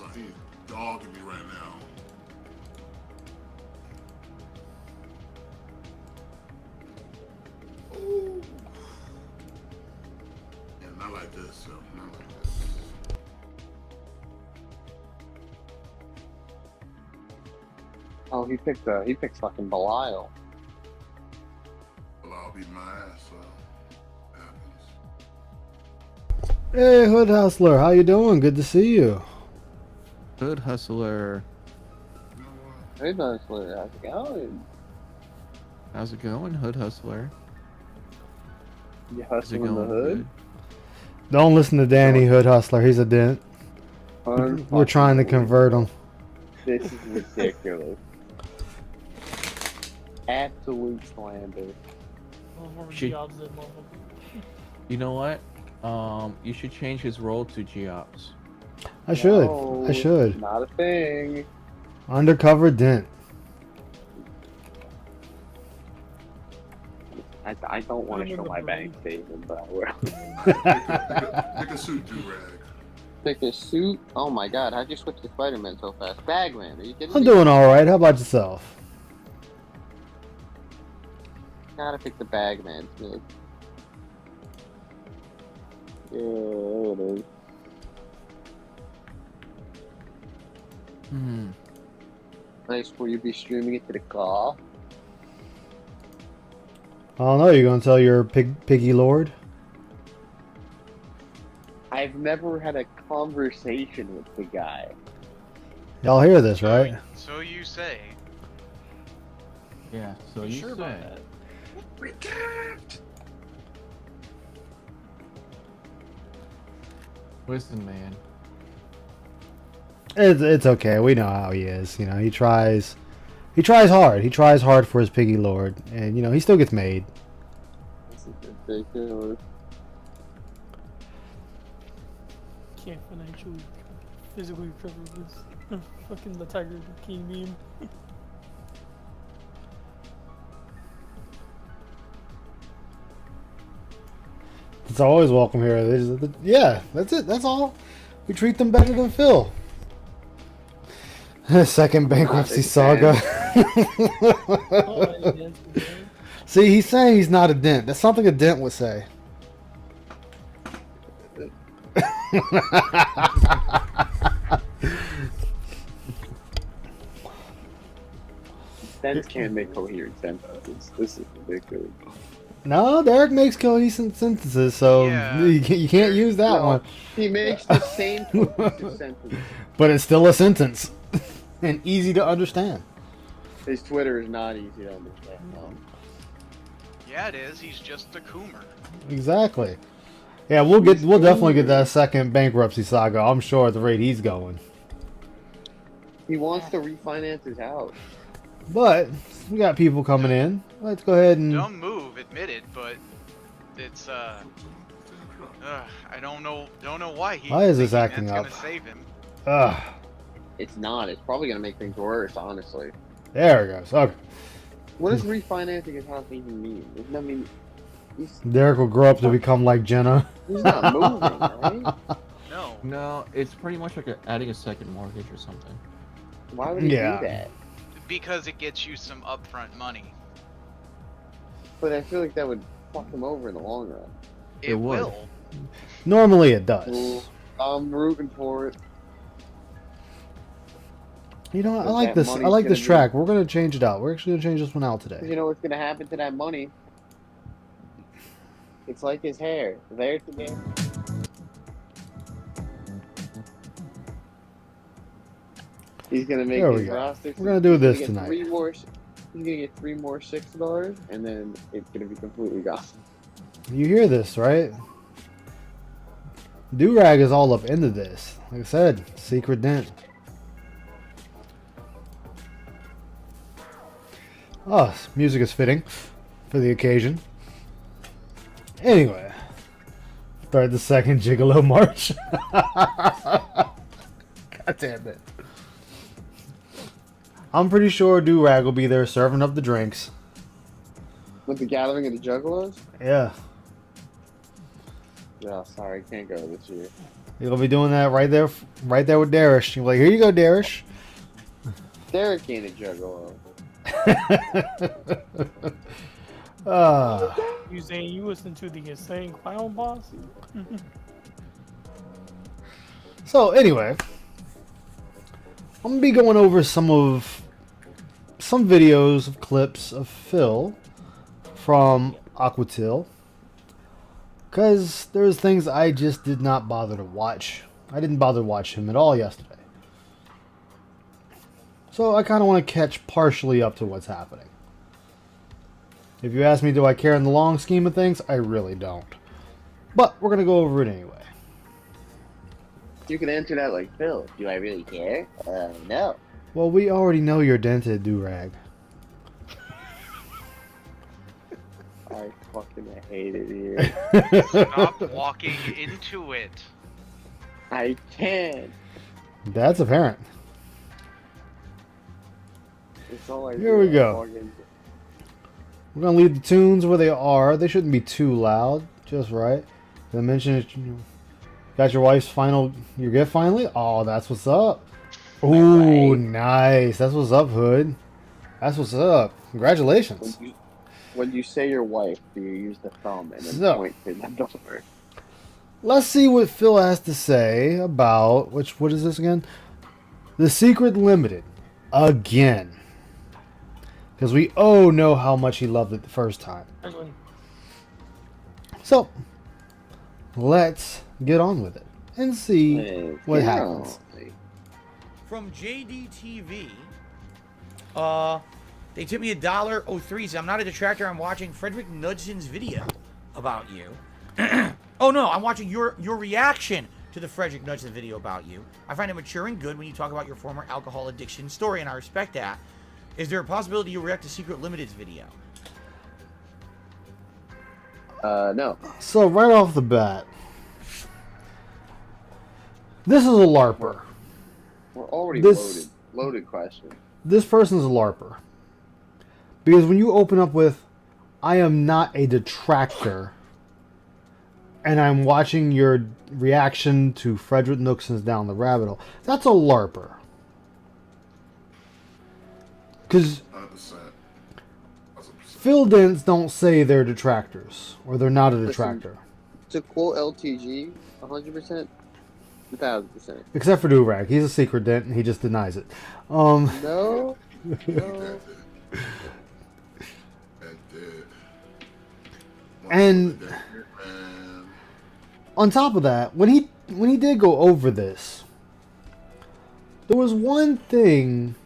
son. He's dogging me right now. Ooh. Yeah, not like this, so not like this. Oh, he picked fucking Belial. Well, I'll beat my ass, so happens. Hey, Hood Hustler, how you doing? Good to see you. Hood Hustler. You know what? Hey, Hustler, how's it going? How's it going, Hood Hustler? You Is it hustling in the going hood? good? Don't listen to Danny, Hood Hustler. He's a dent. We're trying to convert him. This is ridiculous. Absolute slander. Should- You know what? You should change his role to Geops. I should. No, I should. Not a thing. Undercover dent. I don't want to show my bank statement, but I will. Pick a suit, do-rag. Pick a suit? Oh my god, how'd you switch to Spider-Man so fast? Bagman, are you kidding I'm me? doing all right. How about yourself? Gotta pick the Bagman, Smith. Yeah, there it is. Nice, will you be streaming it to the car? I don't know. You're gonna tell your piggy lord? I've never had a conversation with the guy. Y'all hear this, right? So you say. Yeah, so you Sure about say. that? Listen, man. It's okay. We know how he is. You know, he tries hard. He tries hard for his piggy lord, and you know he still gets made. This is ridiculous. Can't financially, physically recover this. Fucking the Tiger King meme. It's always welcome here. Yeah, that's it. That's all. We treat them better than Phil. Second bankruptcy saga. Oh, yeah, See, he's saying he's not a dent. That's something a dent would say. Dents can't make coherent sentences. This is ridiculous. No, Derek makes cohesive sentences, so Yeah. you can't use that No, one. he makes the same cohesive sentence. But it's still a sentence. And easy to understand. His Twitter is not easy to understand. No. Yeah, it is. He's just a coomer. Exactly. Yeah, we'll definitely get that second bankruptcy saga, I'm sure, at the rate he's going. He wants to refinance his house. But we got people coming in. Let's go ahead and Dumb move, admitted, but it's I don't know why he. Why is this thinking acting that's up? gonna save him. It's not. It's probably going to make things worse, honestly. There it goes. Okay. What does refinancing his house even mean? Doesn't that mean he's Derek will grow up to become like Jenna. not moving, right? No. No, it's pretty much like adding a second mortgage or something. Why would he Yeah. do that? Because it gets you some upfront money. But I feel like that would fuck him over in the long run. It It would. will. Normally it does. Ooh, I'm rooting for it. You know what? I But like that this. I money's like gonna this be- track. We're gonna change it out. We're actually gonna change this one out 'Cause today. you know what's going to happen to that money? It's like his hair. There today. He's gonna make There we his go. roster. We're gonna do he's this get tonight. He's gonna get 3 more $6, and then it's gonna be completely gone. You hear this, right? Durag is all up into this. Like I said, secret dent. Oh, music is fitting for the occasion. Anyway, start the second Gigolo March. God damn it. I'm pretty sure Durag will be there serving up the drinks. With the gathering of the Juggalos? Yeah. Yeah, sorry, can't go this year. You'll be doing that right there with Darish. You're like, here you go, Darish. Derek ain't a juggalo. You saying you listen to the insane clown boss? So anyway, I'm gonna be going over some videos of clips of Phil from Aquatil, because there's things I just did not bother to watch. I didn't bother to watch him at all yesterday. So I kind of want to catch partially up to what's happening. If you ask me, do I care in the long scheme of things? I really don't. But we're going to go over it anyway. You can answer that like, Phil, do I really care? No. Well, we already know you're dented, do-rag. I fucking hate it here. Stop walking into it. I can't. That's apparent. It's all I Here do. we go. We're going to leave the tunes where they are. They shouldn't be too loud. Just right. Did I mention it? Got your wife's your gift finally? Oh, that's what's up. Ooh, nice. That's what's up, Hood. That's what's up. Congratulations. When you say your wife, do you use the thumb and then So, point to the door? let's see what Phil has to say about, what is this again? The Secret Limited. Again. Because we know how much he loved it the first time. So, let's get on with it and see what happens. From JDTV, they tipped me $1.03. So I'm not a detractor. I'm watching Frederick Knudsen's video about you. Oh no, I'm watching your reaction to the Frederick Knudsen video about you. I find it mature and good when you talk about your former alcohol addiction story, and I respect that. Is there a possibility you'll react to Secret Limited's video? No. So right off the bat, this is a LARPer. We're already This- loaded question. This person's a LARPer. Because when you open up with, I am not a detractor, and I'm watching your reaction to Frederick Knudsen's Down the Rabbit Hole, that's a LARPer. Because 100%. Phil Dents don't say they're detractors, or they're not a detractor. To quote LTG, 100%, 1,000%. Except for Durag. He's a secret dent, and he just denies it. No. That did. And on top of that, when he did go over this, there was one thing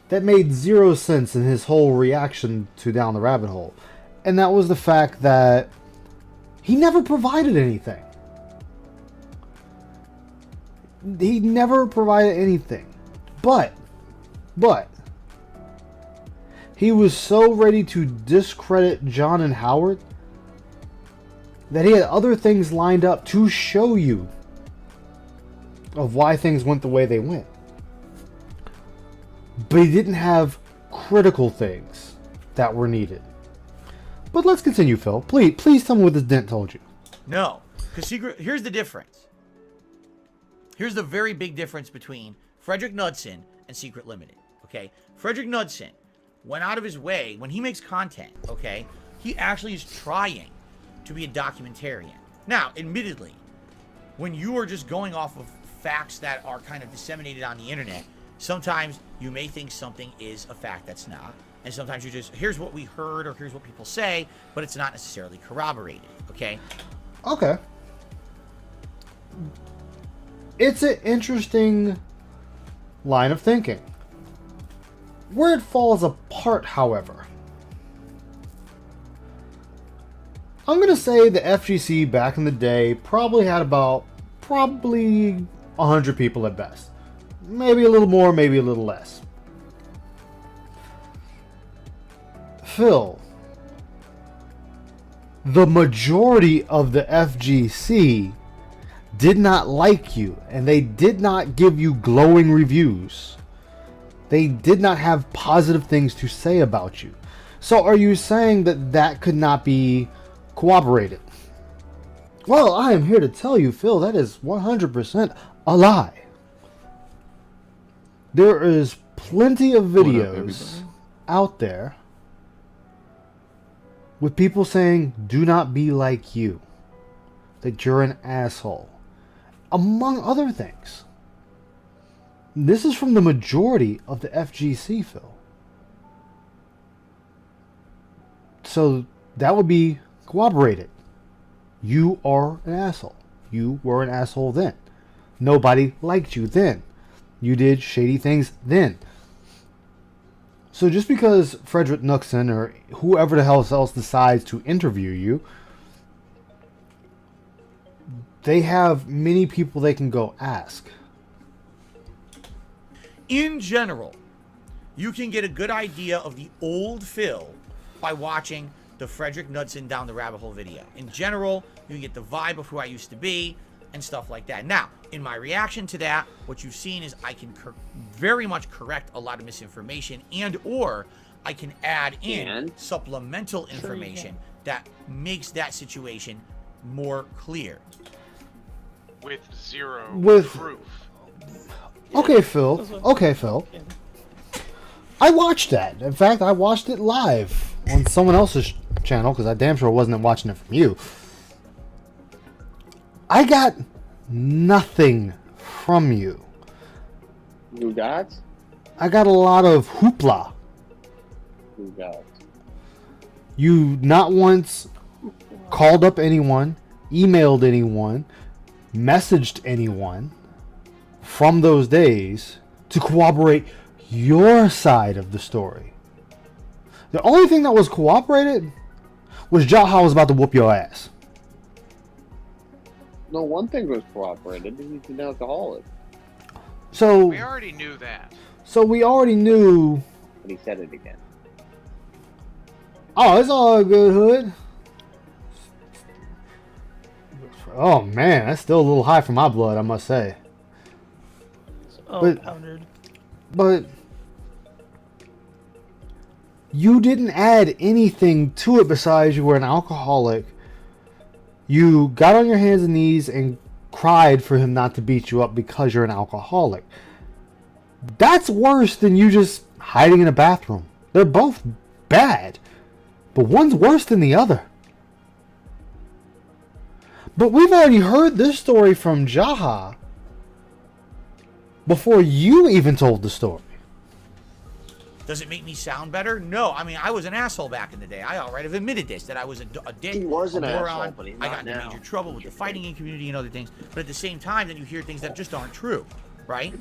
that made zero sense in his whole reaction to Down the Rabbit Hole, and that was the fact that he never provided anything. He never provided anything. But he was so ready to discredit John and Howard that he had other things lined up to show you of why things went the way they went. But he didn't have critical things that were needed. But let's continue, Phil. Please tell me what this dent told you. No, because here's the difference. Here's the very big difference between Frederick Knudsen and Secret Limited. Okay, Frederick Knudsen went out of his way when he makes content. Okay, he actually is trying to be a documentarian. Now, admittedly, when you are just going off of facts that are kind of disseminated on the internet, sometimes you may think something is a fact that's not. And sometimes you just, here's what we heard or here's what people say, but it's not necessarily corroborated, okay? Okay. It's an interesting line of thinking. Where it falls apart, however, I'm going to say the FGC back in the day probably had about 100 people at best. Maybe a little more, maybe a little less. Phil, the majority of the FGC did not like you, and they did not give you glowing reviews. They did not have positive things to say about you. So are you saying that that could not be corroborated? Well, I am here to tell you, Phil, that is 100% a lie. There is plenty of What up, videos everybody? out there with people saying, do not be like you. That you're an asshole. Among other things. This is from the majority of the FGC, Phil. So that would be corroborated. You are an asshole. You were an asshole then. Nobody liked you then. You did shady things then. So just because Frederick Knuckson or whoever the hell else decides to interview you, they have many people they can go ask. In general, you can get a good idea of the old Phil by watching the Frederick Knudsen Down the Rabbit Hole video. In general, you can get the vibe of who I used to be and stuff like that. Now, in my reaction to that, what you've seen is I can very much correct a lot of misinformation, and or I can add in supplemental information that makes that situation more clear. With zero With- proof. Okay, Phil. Okay, Phil. I watched that. In fact, I watched it live on someone else's channel because I damn sure wasn't watching it from you. I got nothing from you. You got? I got a lot of hoopla. You got? You not once called up anyone, emailed anyone, messaged anyone from those days to corroborate your side of the story. The only thing that was corroborated was Jaha was about to whoop your ass. No, one thing was corroborated. He's an alcoholic. So We already knew that. we already knew. But he said it again. Oh, it's all good, Hood. Oh man, that's still a little high for my blood, I must say. Oh, But- powdered. But you didn't add anything to it besides you were an alcoholic. You got on your hands and knees and cried for him not to beat you up because you're an alcoholic. That's worse than you just hiding in a bathroom. They're both bad, but one's worse than the other. But we've already heard this story from Jaha before you even told the story. Does it make me sound better? No. I mean, I was an asshole back in the day. I already have admitted this, that I was a dick, He was an a moron. asshole, but he's I not got into now. major trouble with the fighting community and other things. But at the same time, then you hear things that just aren't true, right?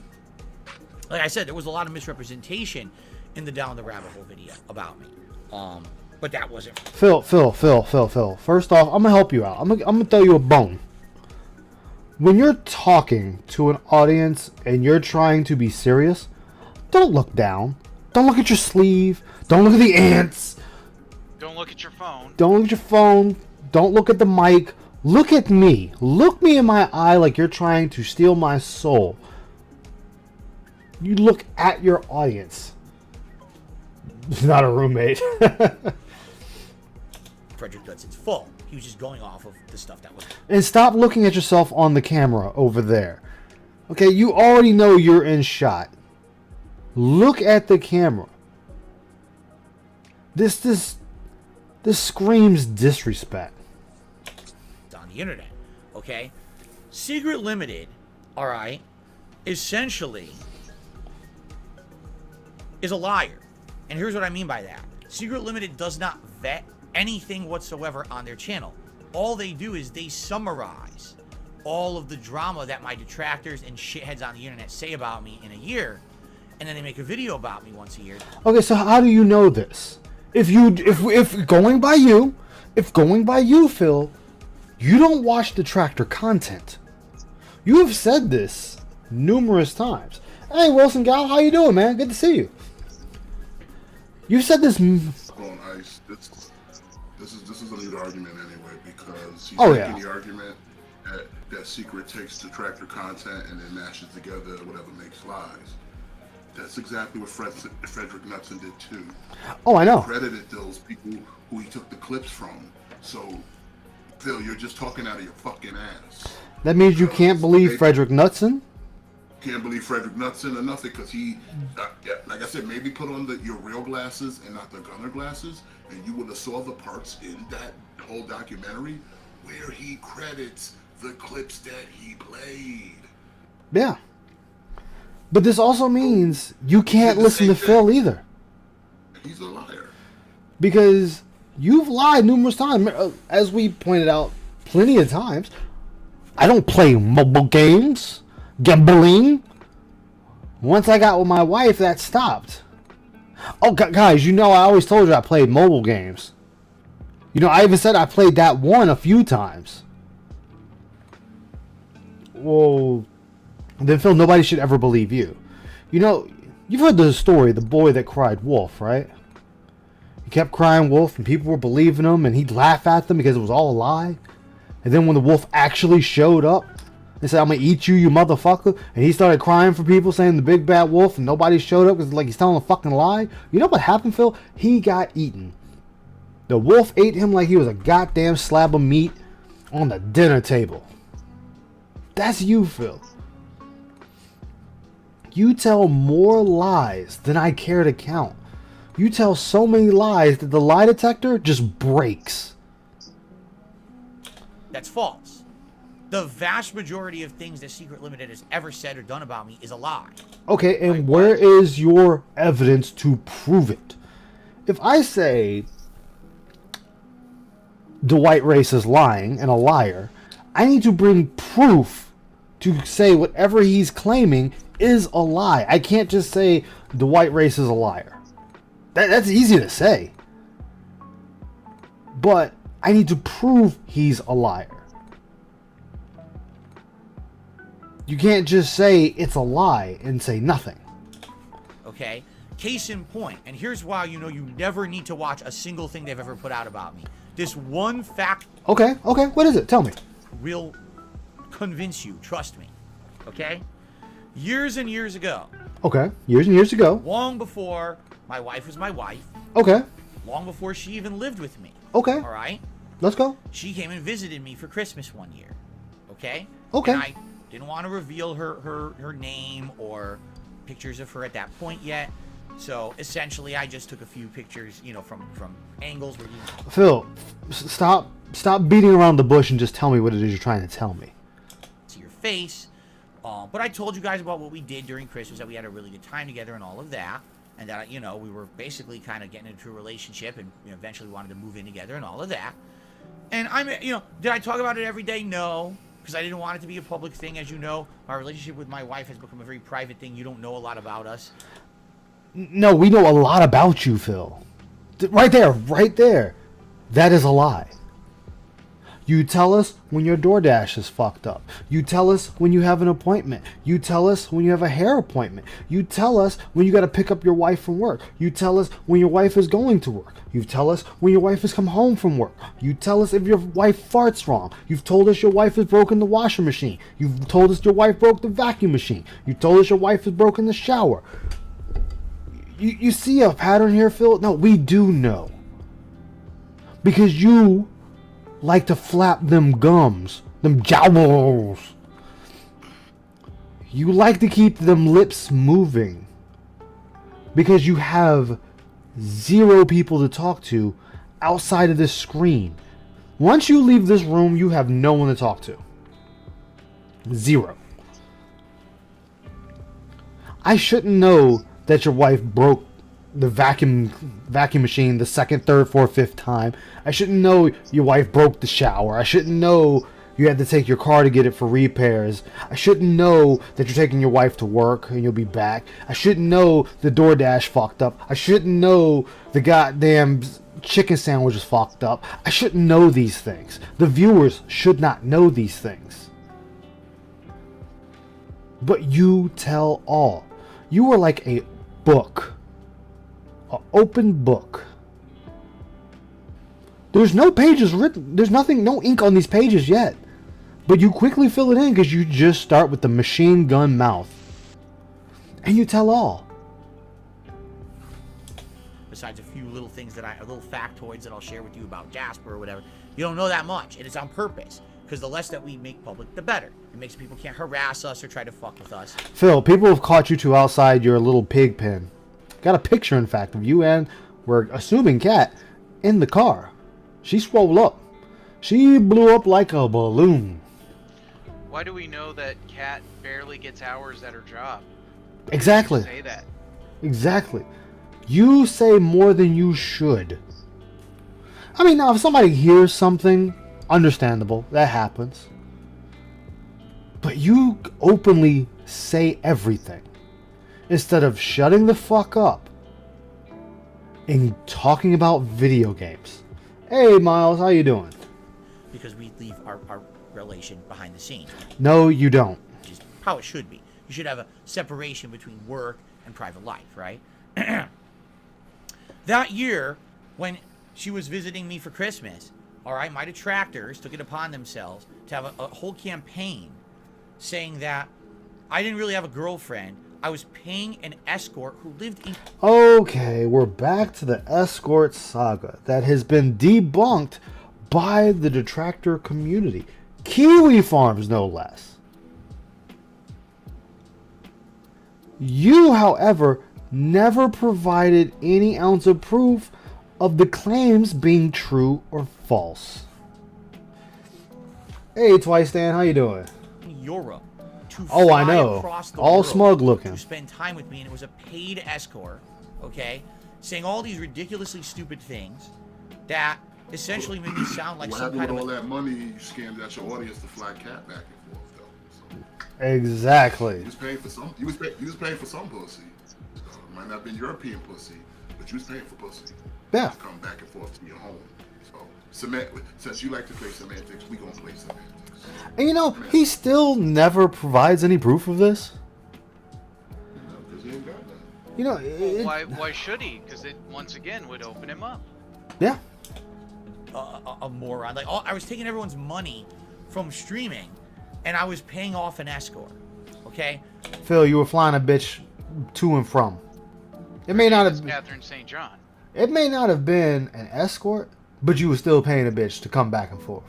Like I said, there was a lot of misrepresentation in the Down the Rabbit Hole video about me. But that wasn't. Phil. First off, I'm gonna help you out. I'm gonna throw you a bone. When you're talking to an audience and you're trying to be serious, don't look down. Don't look at your sleeve. Don't look at the ants. Don't look at your phone. Don't look at your phone. Don't look at the mic. Look at me. Look me in my eye like you're trying to steal my soul. You look at your audience. It's not a roommate. Frederick Knudsen's fault. He was just going off of the stuff that was. And stop looking at yourself on the camera over there. Okay, you already know you're in shot. Look at the camera. This screams disrespect. On the internet, okay? Secret Limited, all right, essentially is a liar. And here's what I mean by that. Secret Limited does not vet anything whatsoever on their channel. All they do is they summarize all of the drama that my detractors and shitheads on the internet say about me in a year, and then they make a video about me once a year. Okay, so how do you know this? If going by you, Phil, you don't watch detractor content. You have said this numerous times. Hey, Wilson Gal, how you doing, man? Good to see you. You said this. On ice. This is a lead argument anyway, because he's Oh, making yeah. the argument that Secret takes detractor content and then mashes together whatever makes lies. That's exactly what Frederick Knudsen did too. Oh, I know. Credited those people who he took the clips from. So Phil, you're just talking out of your fucking ass. That means you can't believe Frederick Knudsen? Can't believe Frederick Knudsen or nothing, because he, yeah, like I said, maybe put on your real glasses and not the Gunner glasses, and you would have saw the parts in that whole documentary where he credits the clips that he played. Yeah. But this also means you can't listen to Phil either. He's a liar. Because you've lied numerous times. As we pointed out plenty of times, I don't play mobile games. Gambling. Once I got with my wife, that stopped. Oh, guys, you know I always told you I played mobile games. You know, I even said I played that one a few times. Well, then Phil, nobody should ever believe you. You know, you've heard the story, the boy that cried wolf, right? He kept crying wolf and people were believing him and he'd laugh at them because it was all a lie. And then when the wolf actually showed up, they said, I'm going to eat you, you motherfucker. And he started crying for people saying the big bad wolf and nobody showed up because like he's telling a fucking lie. You know what happened, Phil? He got eaten. The wolf ate him like he was a goddamn slab of meat on the dinner table. That's you, Phil. You tell more lies than I care to count. You tell so many lies that the lie detector just breaks. That's false. The vast majority of things that Secret Limited has ever said or done about me is a lie. Okay, and where is your evidence to prove it? If I say the white race is lying and a liar, I need to bring proof to say whatever he's claiming is a lie. I can't just say the white race is a liar. That's easy to say. But I need to prove he's a liar. You can't just say it's a lie and say nothing. Okay? Case in point, and here's why you know you never need to watch a single thing they've ever put out about me. This one fact Okay, what is it? Tell me. will convince you, trust me. Okay? Years and years ago, Okay, years and years ago. long before my wife was my wife, Okay, long before she even lived with me. okay, All right? let's go. She came and visited me for Christmas one year. Okay? Okay. And I didn't want to reveal her name or pictures of her at that point yet. So essentially I just took a few pictures, you know, from angles where you Phil, stop beating around the bush and just tell me what it is you're trying to tell me. see your face. But I told you guys about what we did during Christmas, that we had a really good time together and all of that. And that, you know, we were basically kind of getting into a relationship and you know, eventually wanted to move in together and all of that. And you know, did I talk about it every day? No. Because I didn't want it to be a public thing. As you know, my relationship with my wife has become a very private thing. You don't know a lot about us. No, we know a lot about you, Phil. Right there. That is a lie. You tell us when your DoorDash is fucked up. You tell us when you have an appointment. You tell us when you have a hair appointment. You tell us when you got to pick up your wife from work. You tell us when your wife is going to work. You tell us when your wife has come home from work. You tell us if your wife farts wrong. You've told us your wife has broken the washing machine. You've told us your wife broke the vacuum machine. You told us your wife has broken the shower. You see a pattern here, Phil? No, we do know. Because you like to flap them gums, them jowls. You like to keep them lips moving. Because you have zero people to talk to outside of this screen. Once you leave this room, you have no one to talk to. Zero. I shouldn't know that your wife broke the vacuum machine the second, third, fourth, fifth time. I shouldn't know your wife broke the shower. I shouldn't know you had to take your car to get it for repairs. I shouldn't know that you're taking your wife to work and you'll be back. I shouldn't know the DoorDash fucked up. I shouldn't know the goddamn chicken sandwich is fucked up. I shouldn't know these things. The viewers should not know these things. But you tell all. You are like a book. An open book. There's no pages written. There's nothing, no ink on these pages yet. But you quickly fill it in because you just start with the machine gun mouth. And you tell all. Besides a few little things little factoids that I'll share with you about Jasper or whatever. You don't know that much, and it's on purpose. Because the less that we make public, the better. It makes people can't harass us or try to fuck with us. Phil, people have caught you two outside your little pig pen. Got a picture, in fact, of you and, we're assuming, Kat, in the car. She swole up. She blew up like a balloon. Why do we know that Kat barely gets hours at her job? Exactly. Say that. Exactly. You say more than you should. I mean, now, if somebody hears something, understandable. That happens. But you openly say everything. Instead of shutting the fuck up and talking about video games. Hey, Miles, how you doing? Because we leave our relation behind the scenes. No, you don't. Which is how it should be. You should have a separation between work and private life, right? That year, when she was visiting me for Christmas, all right, my detractors took it upon themselves to have a whole campaign saying that I didn't really have a girlfriend. I was paying an escort who lived in... Okay, we're back to the escort saga that has been debunked by the detractor community. Kiwi Farms, no less. You, however, never provided any ounce of proof of the claims being true or false. Hey, Twice Dan, how you doing? Europe to Oh, I fly know. across the All world smug looking. to spend time with me, and it was a paid escort, okay, saying all these ridiculously stupid things that essentially made me sound like What some happened kind with of all that money you scammed out your audience to fly Cat back and forth, though? So Exactly. you was paying for some. You was paying for some pussy. It might not have been European pussy, but you was paying for pussy. Yeah. To come back and forth to your home. So, since you like to play semantics, we gonna play semantics. And you know, he still never provides any proof of this. Because he ain't got none. You know, Why should he? Because it once again would open him up. yeah. a moron. Like, I was taking everyone's money from streaming, and I was paying off an escort. Okay. Phil, you were flying a bitch to and from. It may not have. Catherine St. John. It may not have been an escort, but you were still paying a bitch to come back and forth.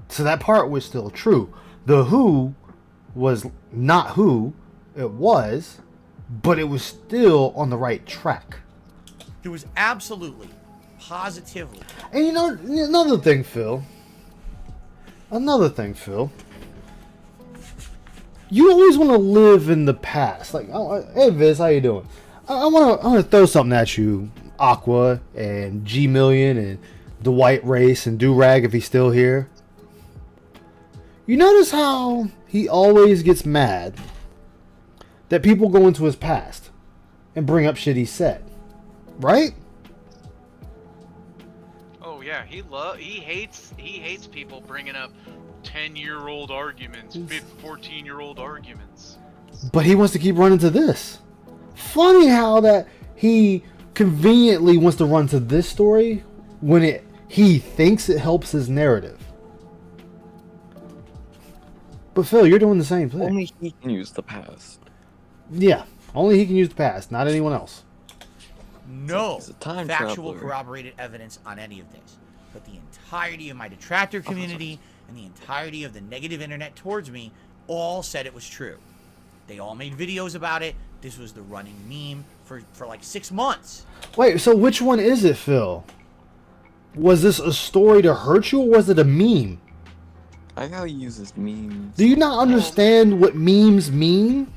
So that part was still true. The who was not who it was, but it was still on the right track. There was absolutely, positively. And you know, another thing, Phil. You always want to live in the past. Like, hey Viz, how you doing? I want to throw something at you, Aqua and G Million and Dwight Race and Durag if he's still here. You notice how he always gets mad that people go into his past and bring up shit he said, right? Oh yeah, he hates people bringing up 10-year-old arguments, 14-year-old arguments. But he wants to keep running to this. Funny how that he conveniently wants to run to this story when he thinks it helps his narrative. But Phil, you're doing the same thing. Only he can use the past. Yeah, only he can use the past, not anyone else. No He's a time factual traveler. corroborated evidence on any of this. But the entirety of my detractor community and the entirety of the negative internet towards me all said it was true. They all made videos about it. This was the running meme for like 6 months. Wait, so which one is it, Phil? Was this a story to hurt you, or was it a meme? I like how he uses memes. Do you not understand what memes mean?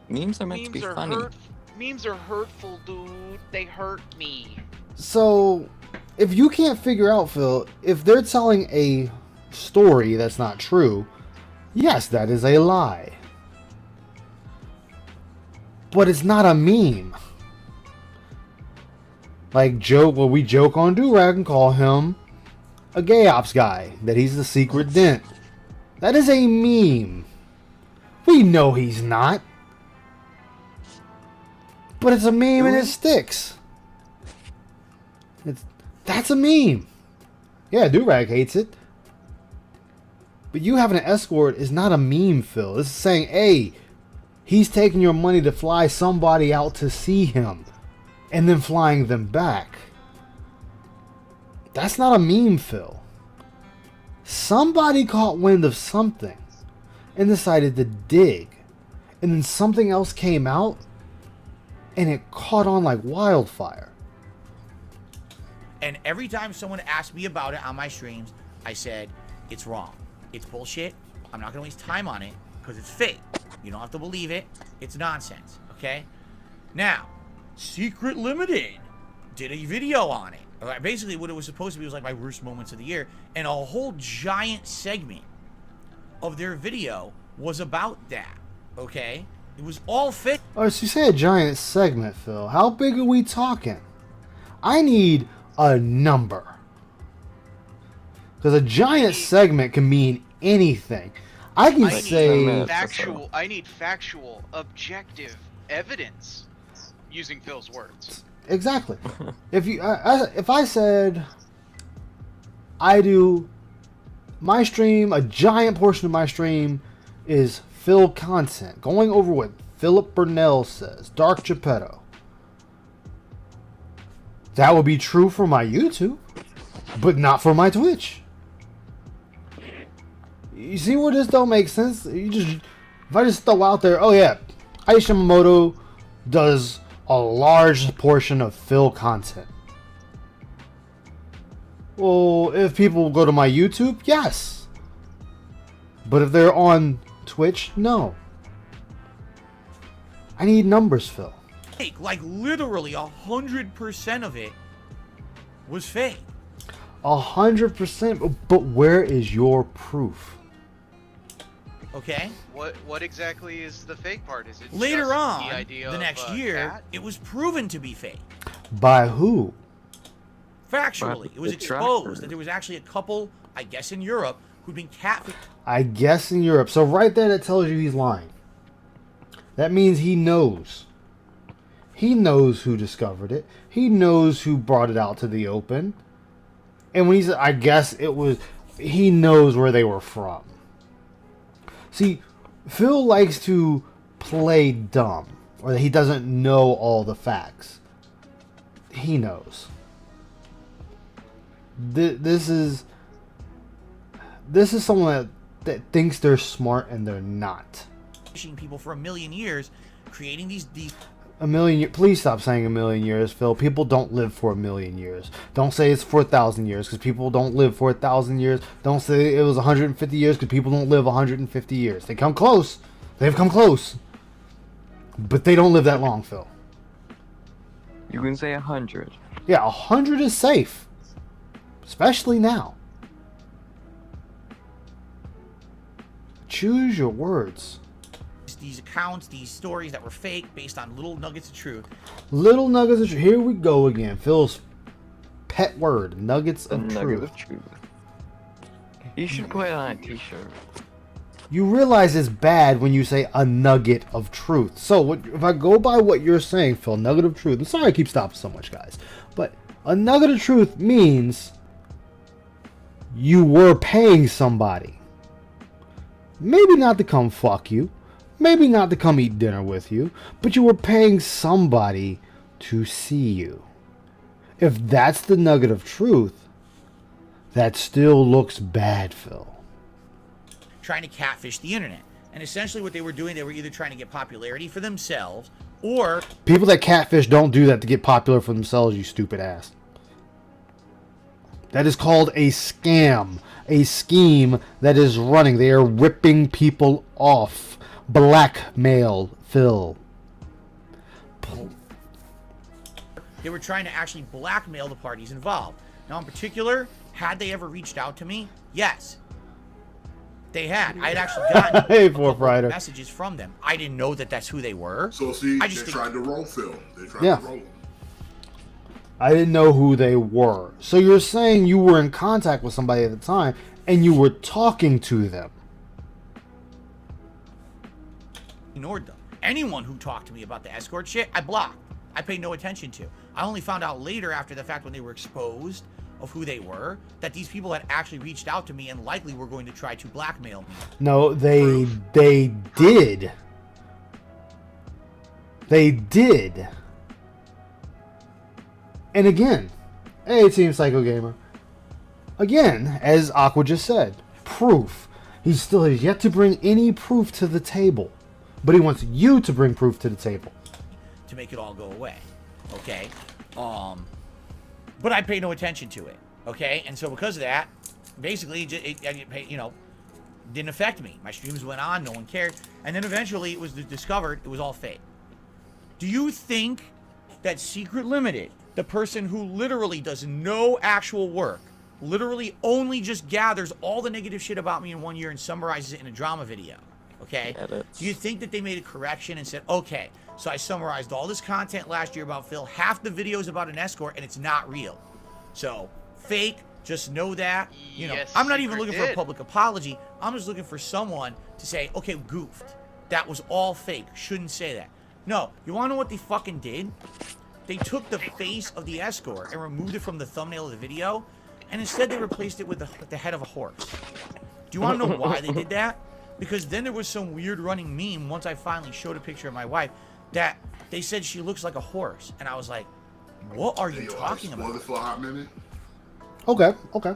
Memes are meant to be funny. Memes are hurtful, dude. They hurt me. So, if you can't figure out, Phil, if they're telling a story that's not true, yes, that is a lie. But it's not a meme. Like we joke on Durag and call him a gay ops guy, that he's the secret dent. That is a meme. We know he's not. But it's a meme and it sticks. That's a meme. Yeah, Durag hates it. But you having an escort is not a meme, Phil. This is saying, hey, he's taking your money to fly somebody out to see him. and then flying them back. That's not a meme, Phil. Somebody caught wind of something and decided to dig. And then something else came out and it caught on like wildfire. And every time someone asked me about it on my streams, I said, it's wrong. It's bullshit. I'm not going to waste time on it because it's fake. You don't have to believe it. It's nonsense. Okay? Now, Secret Limited did a video on it. Basically, what it was supposed to be was like my worst moments of the year. And a whole giant segment of their video was about that. Okay? It was all fake. Oh, so you say a giant segment, Phil. How big are we talking? I need a number. Because a giant segment can mean anything. I can say... I need factual, objective evidence using Phil's words. Exactly. If I said I do my stream, a giant portion of my stream is Phil content, going over what Philip Burnell says, Dark Geppetto. That would be true for my YouTube, but not for my Twitch. You see where this don't make sense? If I just throw out there, oh yeah, Ice Yamamoto does a large portion of Phil content. Well, if people go to my YouTube, yes. But if they're on Twitch, no. I need numbers, Phil. Fake. Like literally 100% of it was fake. 100%. But where is your proof? Okay. What exactly is the fake part? Is it later just on the idea the of next year? cat? It was proven to be fake. By who? Factually, By it was the exposed tracker. that there was actually a couple, I guess, in Europe who'd been catfished. I guess in Europe. So right there, that tells you he's lying. That means he knows. He knows who discovered it. He knows who brought it out to the open. And when he said, I guess it was, he knows where they were from. See, Phil likes to play dumb, or that he doesn't know all the facts. He knows. This is someone that thinks they're smart and they're not. People for 1,000,000 years, creating these A million. Please stop saying 1,000,000 years, Phil. People don't live for 1,000,000 years. Don't say it's 4,000 years because people don't live for 1,000 years. Don't say it was 150 years because people don't live 150 years. They come close. They've come close, but they don't live that long, Phil. You can say 100. Yeah, 100 is safe, especially now. Choose your words. these accounts, these stories that were fake based on little nuggets of truth. Little nuggets of truth. Here we go again. Phil's pet word, nuggets of truth. Nugget of truth. You should put it on a t-shirt. You realize it's bad when you say a nugget of truth. So if I go by what you're saying, Phil, nugget of truth. I'm sorry I keep stopping so much, guys. But a nugget of truth means you were paying somebody. Maybe not to come fuck you. Maybe not to come eat dinner with you. But you were paying somebody to see you. If that's the nugget of truth, that still looks bad, Phil. Trying to catfish the internet. And essentially what they were doing, they were either trying to get popularity for themselves, or... People that catfish don't do that to get popular for themselves, you stupid ass. That is called a scam. A scheme that is running. They are ripping people off. Blackmail, Phil. They were trying to actually blackmail the parties involved. Now, in particular, had they ever reached out to me? Yes. They had. I had actually gotten Hey, a couple Rider. of messages from them. I didn't know that that's who they were. So see, I they just tried to roll Phil. They tried Yeah. to roll him. I didn't know who they were. So you're saying you were in contact with somebody at the time and you were talking to them. Ignored them. Anyone who talked to me about the escort shit, I blocked. I paid no attention to. I only found out later, after the fact, when they were exposed of who they were, that these people had actually reached out to me and likely were going to try to blackmail me. No, they did. They did. And again, hey, Team Psycho Gamer. Again, as Aqua just said, proof. He still has yet to bring any proof to the table. But he wants you to bring proof to the table. To make it all go away. Okay? But I pay no attention to it. Okay? And so because of that, basically, didn't affect me. My streams went on, no one cared. And then eventually it was discovered it was all fake. Do you think that Secret Limited, the person who literally does no actual work, literally only just gathers all the negative shit about me in 1 year and summarizes it in a drama video, okay? Do you think that they made a correction and said, okay, so I summarized all this content last year about Phil, half the video is about an escort, and it's not real. So, fake, just know that. You know, Yes, I'm not even Secret looking for a did. public apology. I'm just looking for someone to say, okay, goofed. That was all fake. Shouldn't say that. No, you want to know what they fucking did? They took the face of the escort and removed it from the thumbnail of the video, and instead they replaced it with the head of a horse. Do you want to know why they did that? Because then there was some weird running meme once I finally showed a picture of my wife that they said she looks like a horse, and I was like, what are you talking about? Spoil it for a hot minute. Okay, okay.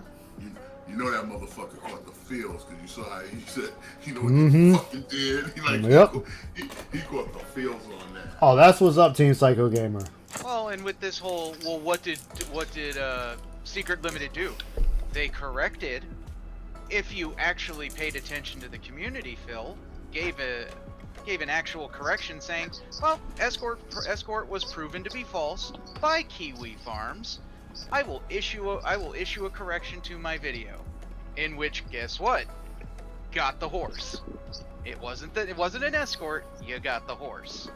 You know that motherfucker caught the feels because you saw how he said, you know what he fucking did. He caught the feels on that. Oh, that's what's up, Team Psycho Gamer. Well, and with this whole, well, what did Secret Limited do? They corrected. If you actually paid attention to the community, Phil gave an actual correction saying, well, escort was proven to be false by Kiwi Farms. I will issue a correction to my video, in which, guess what? Got the horse. It wasn't an escort. You got the horse.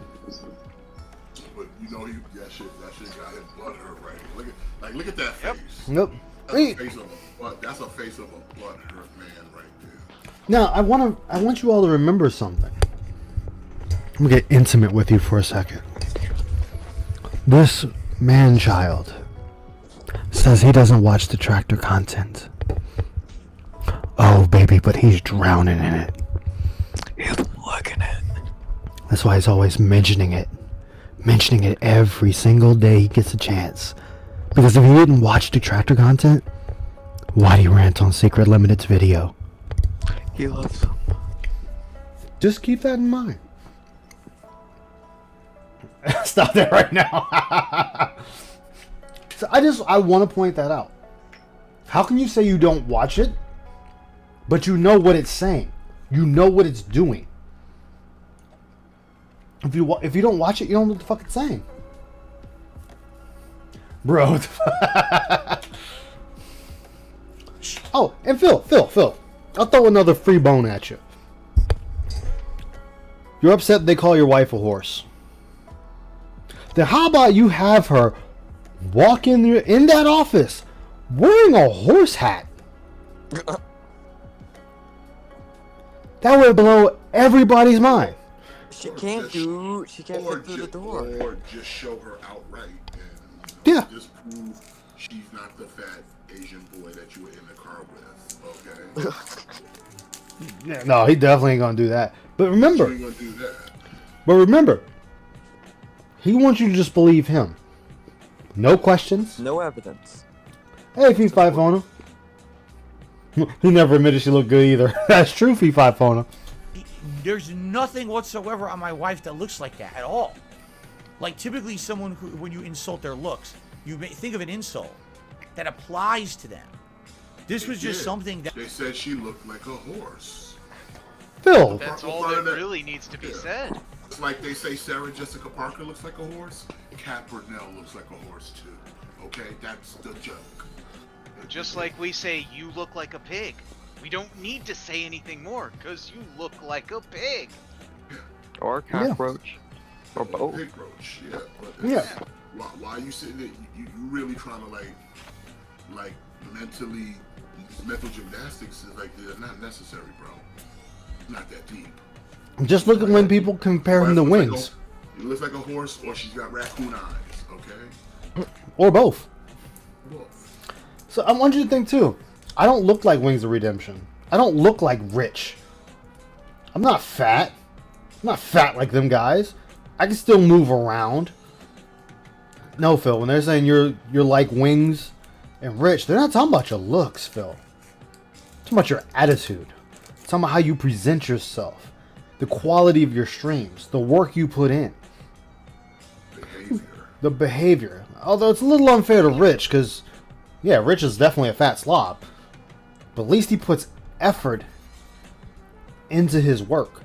But you know, that shit got his blood hurt right. Look at that face. Nope. That's a face of a blood hurt man right there. Now, I want you all to remember something. I'm gonna get intimate with you for a second. This man-child says he doesn't watch detractor content. Oh, baby, but he's drowning in it. He's looking at it. That's why he's always mentioning it. Mentioning it every single day he gets a chance. Because if you didn't watch detractor content, why do you rant on Secret Limited's video? He loves them. Just keep that in mind. Stop that right now. So I want to point that out. How can you say you don't watch it, but you know what it's saying? You know what it's doing. If you don't watch it, you don't know what the fuck it's saying. Bro. Oh, and Phil. I'll throw another free bone at you. You're upset they call your wife a horse. Then how about you have her walk in that office wearing a horse hat? That would blow everybody's mind. She can't fit through the door. Or just show her outright and Yeah. just prove she's not the fat Asian boy that you were in the car with. Okay. Yeah, no, he definitely ain't gonna do that. But She remember, ain't gonna do that. he wants you to just believe him. No questions. No evidence. Hey, Fee Fi Fona. He never admitted she looked good either. That's true, Fee Fi Fona. There's nothing whatsoever on my wife that looks like that at all. Like, typically someone who, when you insult their looks, you may think of an insult that applies to them. This was just something that... They said she looked like a horse. Phil. That's all that really needs to be said. It's like they say Sarah Jessica Parker looks like a horse. Kat Burnell looks like a horse too. Okay, that's the joke. Just like we say, you look like a pig. We don't need to say anything more, because you look like a pig. Or a cockroach. Or both. Pig roach, yeah. But Yeah. Why are you sitting there? You really trying to like mental gymnastics is like they're not necessary, bro. Not that deep. Just look at when people compare him to wings. He looks like a horse, or she's got raccoon eyes. Okay. Or both. Well, So I want you to think too. I don't look like Wings of Redemption. I don't look like Rich. I'm not fat. I'm not fat like them guys. I can still move around. No, Phil. When they're saying you're like Wings and Rich, they're not talking about your looks, Phil. They're talking about your attitude. They're talking about how you present yourself, the quality of your streams, the work you put in, the behavior. Although it's a little unfair to Rich, because yeah, Rich is definitely a fat slob, but at least he puts effort into his work.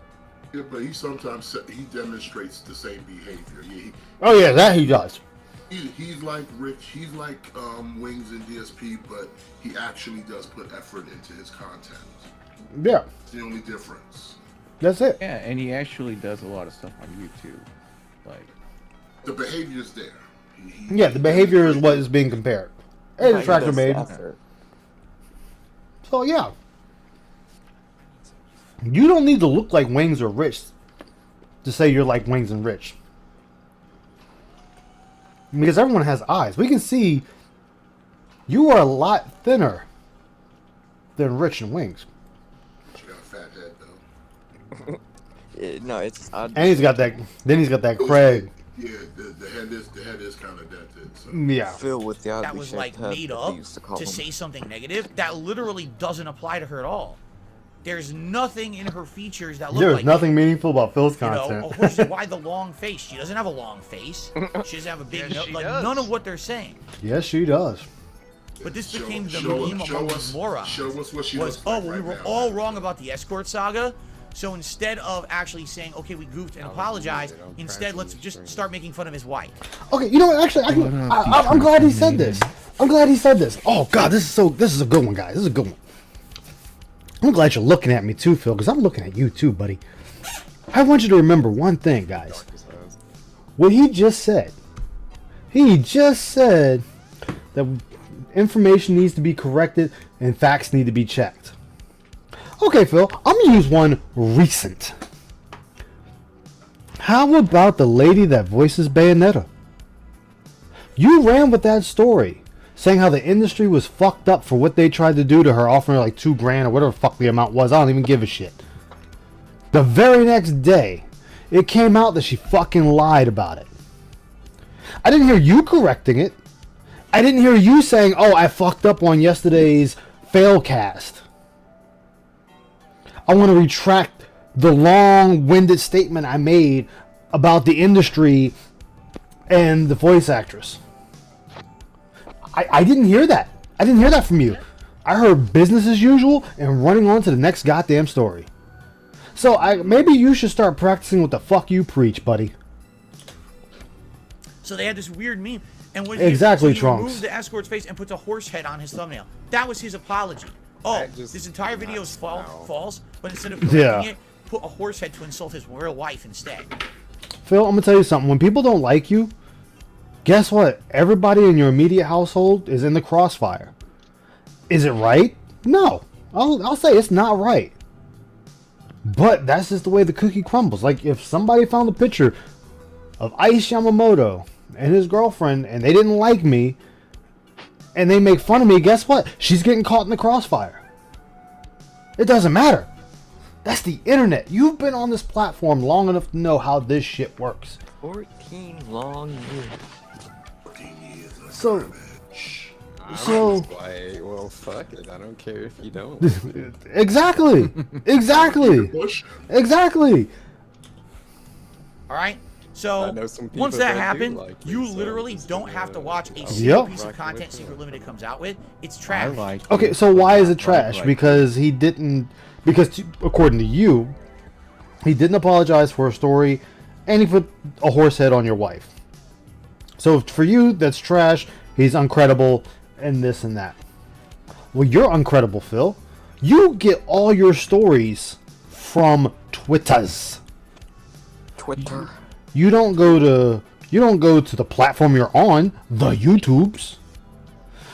Yeah, but he sometimes he demonstrates the same behavior. Oh yeah, that he does. He's like Rich. He's like Wings and DSP, but he actually does put effort into his content. Yeah, It's the only difference. that's it. Yeah, and he actually does a lot of stuff on YouTube. Like, The behavior's there. Yeah, the behavior is what is being compared. Hey, the tractor made. So yeah, you don't need to look like Wings or Rich to say you're like Wings and Rich, because everyone has eyes. We can see you are a lot thinner than Rich and Wings, You got a fat head though. No, it's odd. and he's got that. Then he's got that Craig. Yeah, the head is kind of dented. So. Yeah, Phil with the oddly That was shaped like head made that up they used to call to him. say something negative. That literally doesn't apply to her at all. There's nothing in her features that look there's like nothing meaningful about Phil's You know, content. of course, why the long face? She doesn't have a long face. She doesn't have a big Yes, nose. she Like does. none of what they're saying. Yes, she does. But this Show- became the show- meme show among us- morons. Show us what she Was looks like we right were now. all wrong about the escort saga. So instead of actually saying, okay, we goofed and apologize, instead let's just start making fun of his wife. Okay, you know what? Actually, I'm glad he said this. I'm glad he said this. Oh God, this is a good one, guys. This is a good one. I'm glad you're looking at me too, Phil, because I'm looking at you too, buddy. I want you to remember one thing, guys. What he just said. He just said that information needs to be corrected and facts need to be checked. Okay, Phil, I'm gonna use one recent. How about the lady that voices Bayonetta? You ran with that story, saying how the industry was fucked up for what they tried to do to her, offering her like $2,000 or whatever the fuck the amount was. I don't even give a shit. The very next day, it came out that she fucking lied about it. I didn't hear you correcting it. I didn't hear you saying, oh, I fucked up on yesterday's failcast. I want to retract the long-winded statement I made about the industry and the voice actress. I didn't hear that. I didn't hear that from you. I heard business as usual and running on to the next goddamn story. So maybe you should start practicing what the fuck you preach, buddy. So they had this weird meme. And when Exactly, he Trunks. removed the escort's face and puts a horse head on his thumbnail. That was his apology. Oh, That just this entire video is nuts now. false, but instead of correcting Yeah. it, put a horse head to insult his real wife instead. Phil, I'm going to tell you something. When people don't like you, guess what? Everybody in your immediate household is in the crossfire. Is it right? No. I'll say it's not right. But that's just the way the cookie crumbles. Like, if somebody found a picture of Ice Yamamoto and his girlfriend and they didn't like me and they make fun of me, guess what? She's getting caught in the crossfire. It doesn't matter. That's the internet. You've been on this platform long enough to know how this shit works. 14 long years. 14 years of So- garbage. So- That's why, well, fuck it. I don't care if you don't. Exactly. Exactly. Bush. Exactly. All right. I So know some people once that that do happened, like me, you so literally just don't gonna, have to watch a Yep. single piece of Rocking content with Secret it. Limited comes out with. It's I trash. like. Okay, it, so but why is not it trash? like Because he didn't. Because according to you, he didn't apologize for a story, and he put a horse head on your wife. So for you, that's trash. He's uncredible, and this and that. Well, you're uncredible, Phil. You get all your stories from Twitters. Twitter. You don't go to the platform you're on, the YouTubes.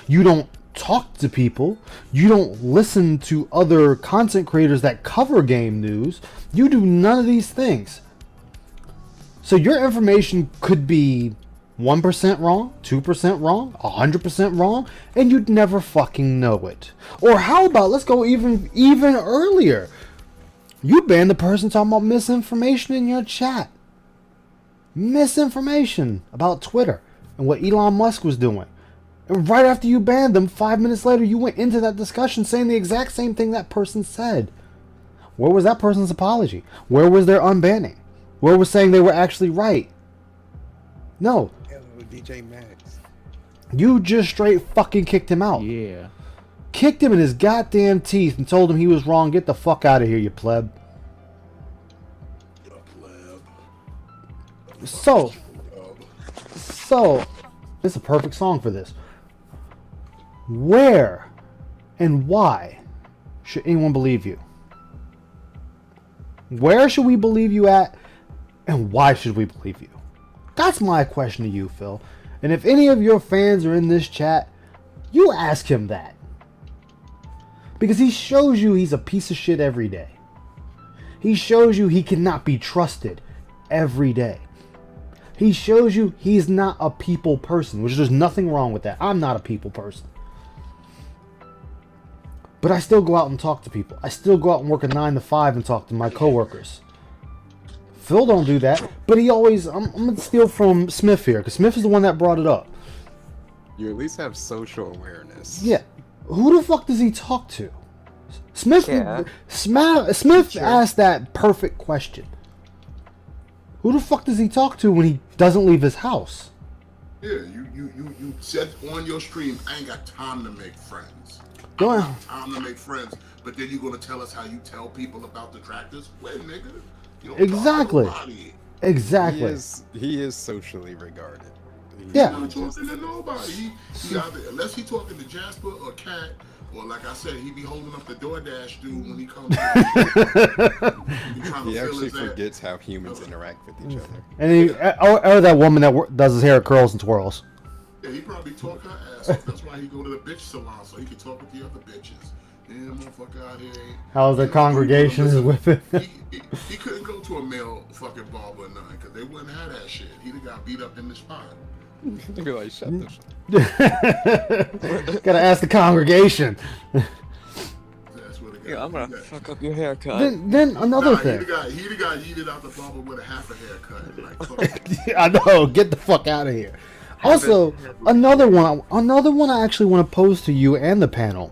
You don't talk to people. You don't listen to other content creators that cover game news. You do none of these things. So your information could be 1% wrong, 2% wrong, 100% wrong, and you'd never fucking know it. Or how about, let's go even earlier. You banned the person talking about misinformation in your chat. Misinformation about Twitter. and what Elon Musk was doing. And right after you banned them, 5 minutes later, you went into that discussion saying the exact same thing that person said. Where was that person's apology? Where was their unbanning? Where was saying they were actually right? No. DJ Max. You just straight fucking kicked him out. Yeah. Kicked him in his goddamn teeth and told him he was wrong. Get the fuck out of here, you pleb. So, this is a perfect song for this. Where and why should anyone believe you? Where should we believe you at, and why should we believe you? That's my question to you, Phil. And if any of your fans are in this chat, you ask him that. Because he shows you he's a piece of shit every day. He shows you he cannot be trusted every day. He shows you he's not a people person, which there's nothing wrong with that. I'm not a people person. But I still go out and talk to people. I still go out and work a 9 to 5 and talk to my coworkers. Phil don't do that, but he always... I'm going to steal from Smith here, because Smith is the one that brought it up. You at least have social awareness. Yeah. Who the fuck does he talk to? Smith Yeah. Smith asked that perfect question. Who the fuck does he talk to when he doesn't leave his house? Yeah, you said on your stream, I ain't got time to make friends. Go I on. don't have time to make friends, but then you're gonna tell us how you tell people about the tractors? Wait, nigga. You don't Exactly. talk to nobody. Exactly. He is socially regarded. Yeah. He's not talking to nobody. He either, unless he talking to Jasper or Cat, or like I said, he be holding up the DoorDash dude when he comes. He actually forgets how humans interact with each other. And he, or that woman that does his hair curls and twirls. Yeah, he probably talk her ass off. That's why he go to the bitch salon so he can talk with the other bitches. Yeah, motherfucker out here ain't. How's the congregation is with it? He couldn't go to a male fucking barber or nothing because they wouldn't have that shit. He'd have got beat up in the spine. They'd be like, shut the shit. Gotta ask the congregation. That's what it got. Yeah, I'm gonna fuck up your haircut. Then another thing. He'd have got yeeted out the barber with a half a haircut. Like, fuck. I know. Get the fuck out of here. Also, another one I actually want to pose to you and the panel.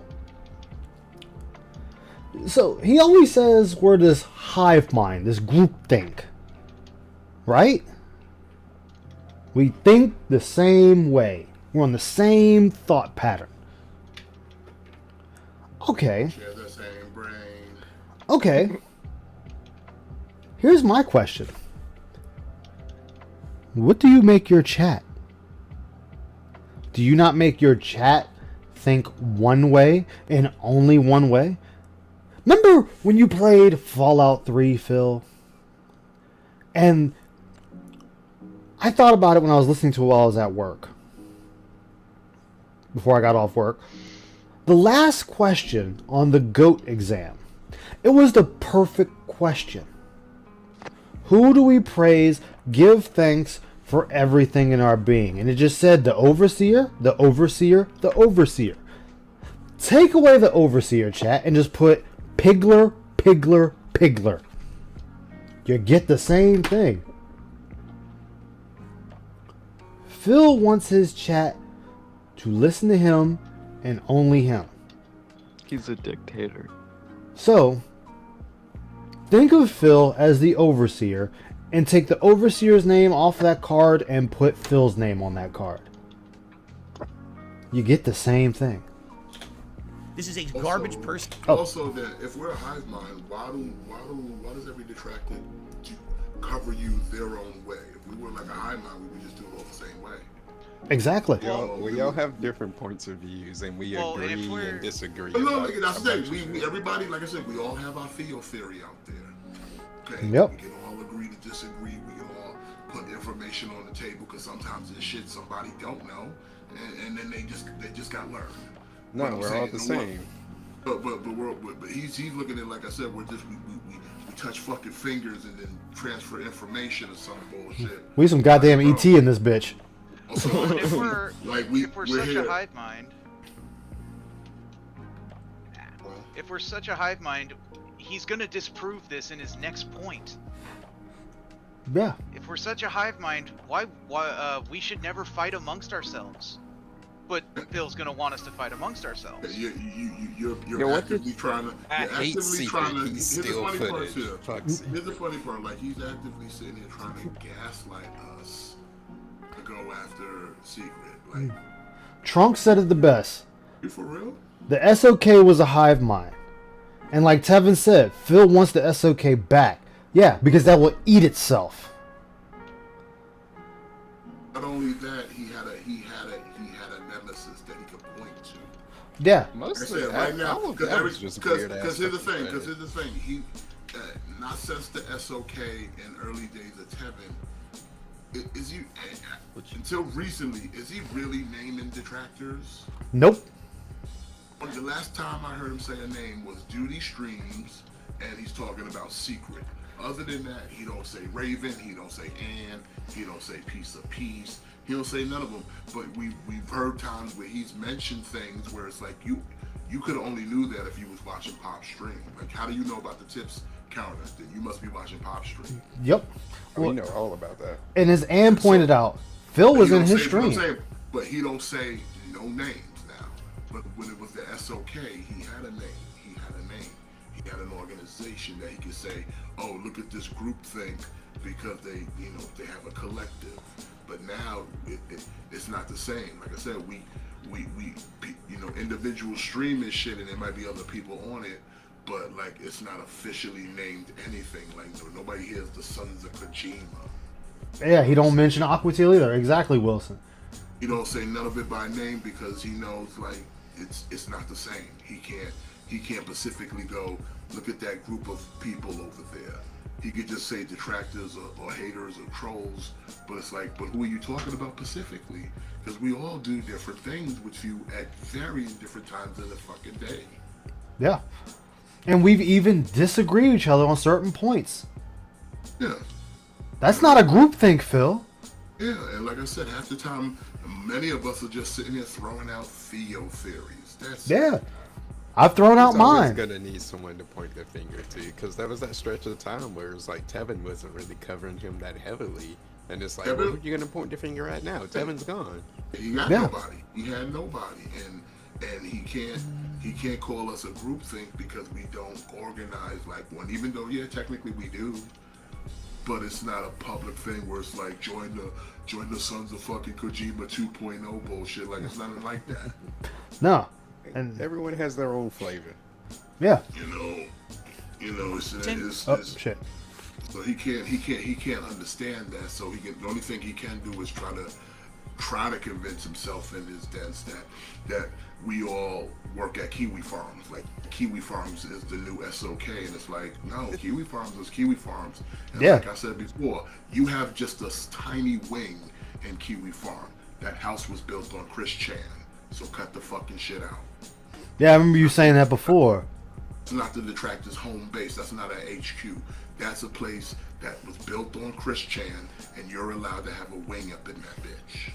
So he always says we're this hive mind, this group think, right? We think the same way. We're on the same thought pattern. Okay. Share the same brain. Okay. Here's my question. What do you make your chat? Do you not make your chat think one way and only one way? Remember when you played Fallout 3, Phil? And I thought about it when I was listening to it while I was at work. Before I got off work. The last question on the GOAT exam. It was the perfect question. Who do we praise, give thanks for everything in our being? And it just said the overseer, the overseer, the overseer. Take away the overseer, chat, and just put Pigler, Pigler, Pigler. You get the same thing. Phil wants his chat to listen to him and only him. He's a dictator. So, think of Phil as the overseer and take the overseer's name off that card and put Phil's name on that card. You get the same thing. This is a garbage person. Also, that if we're a hive mind, why does every detractor cover you their own way? If we were like a hive mind, we would just do it all the same way. Exactly. We all have different points of views, and we agree and disagree. But no, about that's a the bunch thing. of We shit. everybody, like I said, we all have our field theory out there. Okay. Yep. We can all agree to disagree. We can all put information on the table because sometimes there's shit somebody don't know, and then they just got learned. No, But I'm we're all saying, the you know same. But he's looking at it like I said, we touch fucking fingers and then transfer information or some bullshit. We some goddamn ET in this bitch. Also, If we're like if we're such here. a hive mind, if we're such a hive mind, he's gonna disprove this in his next point. Yeah. If we're such a hive mind, why we should never fight amongst ourselves. But Phil's gonna want us to fight amongst ourselves. You're Yo, what actively trying to. I You're hate actively Secret. trying to. He's Here's the still funny part footage. here. Fuck Here's Secret. the funny part. Like he's actively sitting here trying to gaslight us to go after Secret. Like, Trunk said it the best. you for real? The SOK was a hive mind. And like Tevin said, Phil wants the SOK back. Yeah, because that will eat itself. Not only that, he had a nemesis that he could point to. Yeah. Like I said, right now, all of that was just weird ass. Because here's the thing. fucking Because here's the thing. He, not since the SOK in early days of Tevin, is he until recently? Is he really naming detractors? Nope. The last time I heard him say a name was Duty Streams, and he's talking about Secret. Other than that, he don't say Raven, he don't say Ann, he don't say Piece of Peace, he don't say none of them. But we've heard times where he's mentioned things where it's like you could only knew that if you was watching Pop Stream. Like, how do you know about the tips counter? Then you must be watching Pop Stream. Yep. We know all about that. And as Ann pointed out, Phil But was he in don't his say- you know what I'm stream. saying? But he don't say no names now. But when it was the SOK, he had a name. He had a name. He had an organization that he could say, "Oh, look at this group think," because they have a collective. But now it's not the same. Like I said, we individuals stream this shit, and there might be other people on it, but like it's not officially named anything. Like nobody hears the Sons of Kojima. Yeah, he don't mention Aquatil either. Exactly, Wilson. He don't say none of it by name because he knows like it's not the same. He can't specifically go look at that group of people over there. He could just say detractors or haters or trolls, but it's like, but who are you talking about specifically? Because we all do different things with you at varying different times in the fucking day. Yeah. And we've even disagreed with each other on certain points. Yeah. That's not a groupthink, Phil. Yeah, and like I said, half the time, many of us are just sitting there throwing out Theo theories. That's Yeah. I've thrown out He's always mine. gonna need someone to point their finger to, because that was that stretch of time where it was like Tevin wasn't really covering him that heavily, and it's like, Tevin- well, who are you gonna point your finger at now? Tevin's gone. He got Yeah. nobody. He had nobody, and he can't call us a groupthink because we don't organize like one. Even though, yeah, technically we do, but it's not a public thing where it's like join the Sons of fucking Kojima 2.0 bullshit. Like it's nothing like that. No. And Everyone has their own flavor. yeah. It's Oh shit. so he can't understand that. So the only thing he can do is try to convince himself in his dance that we all work at Kiwi Farms. Like Kiwi Farms is the new SOK, and it's like, no, Kiwi Farms is Kiwi Farms. And Yeah. like I said before, you have just a tiny wing in Kiwi Farm. That house was built on Chris Chan, so cut the fucking shit out. Yeah, I remember you saying that before. It's not the Detractor's home base. That's not an HQ. That's a place that was built on Chris Chan, and you're allowed to have a wing up in that bitch.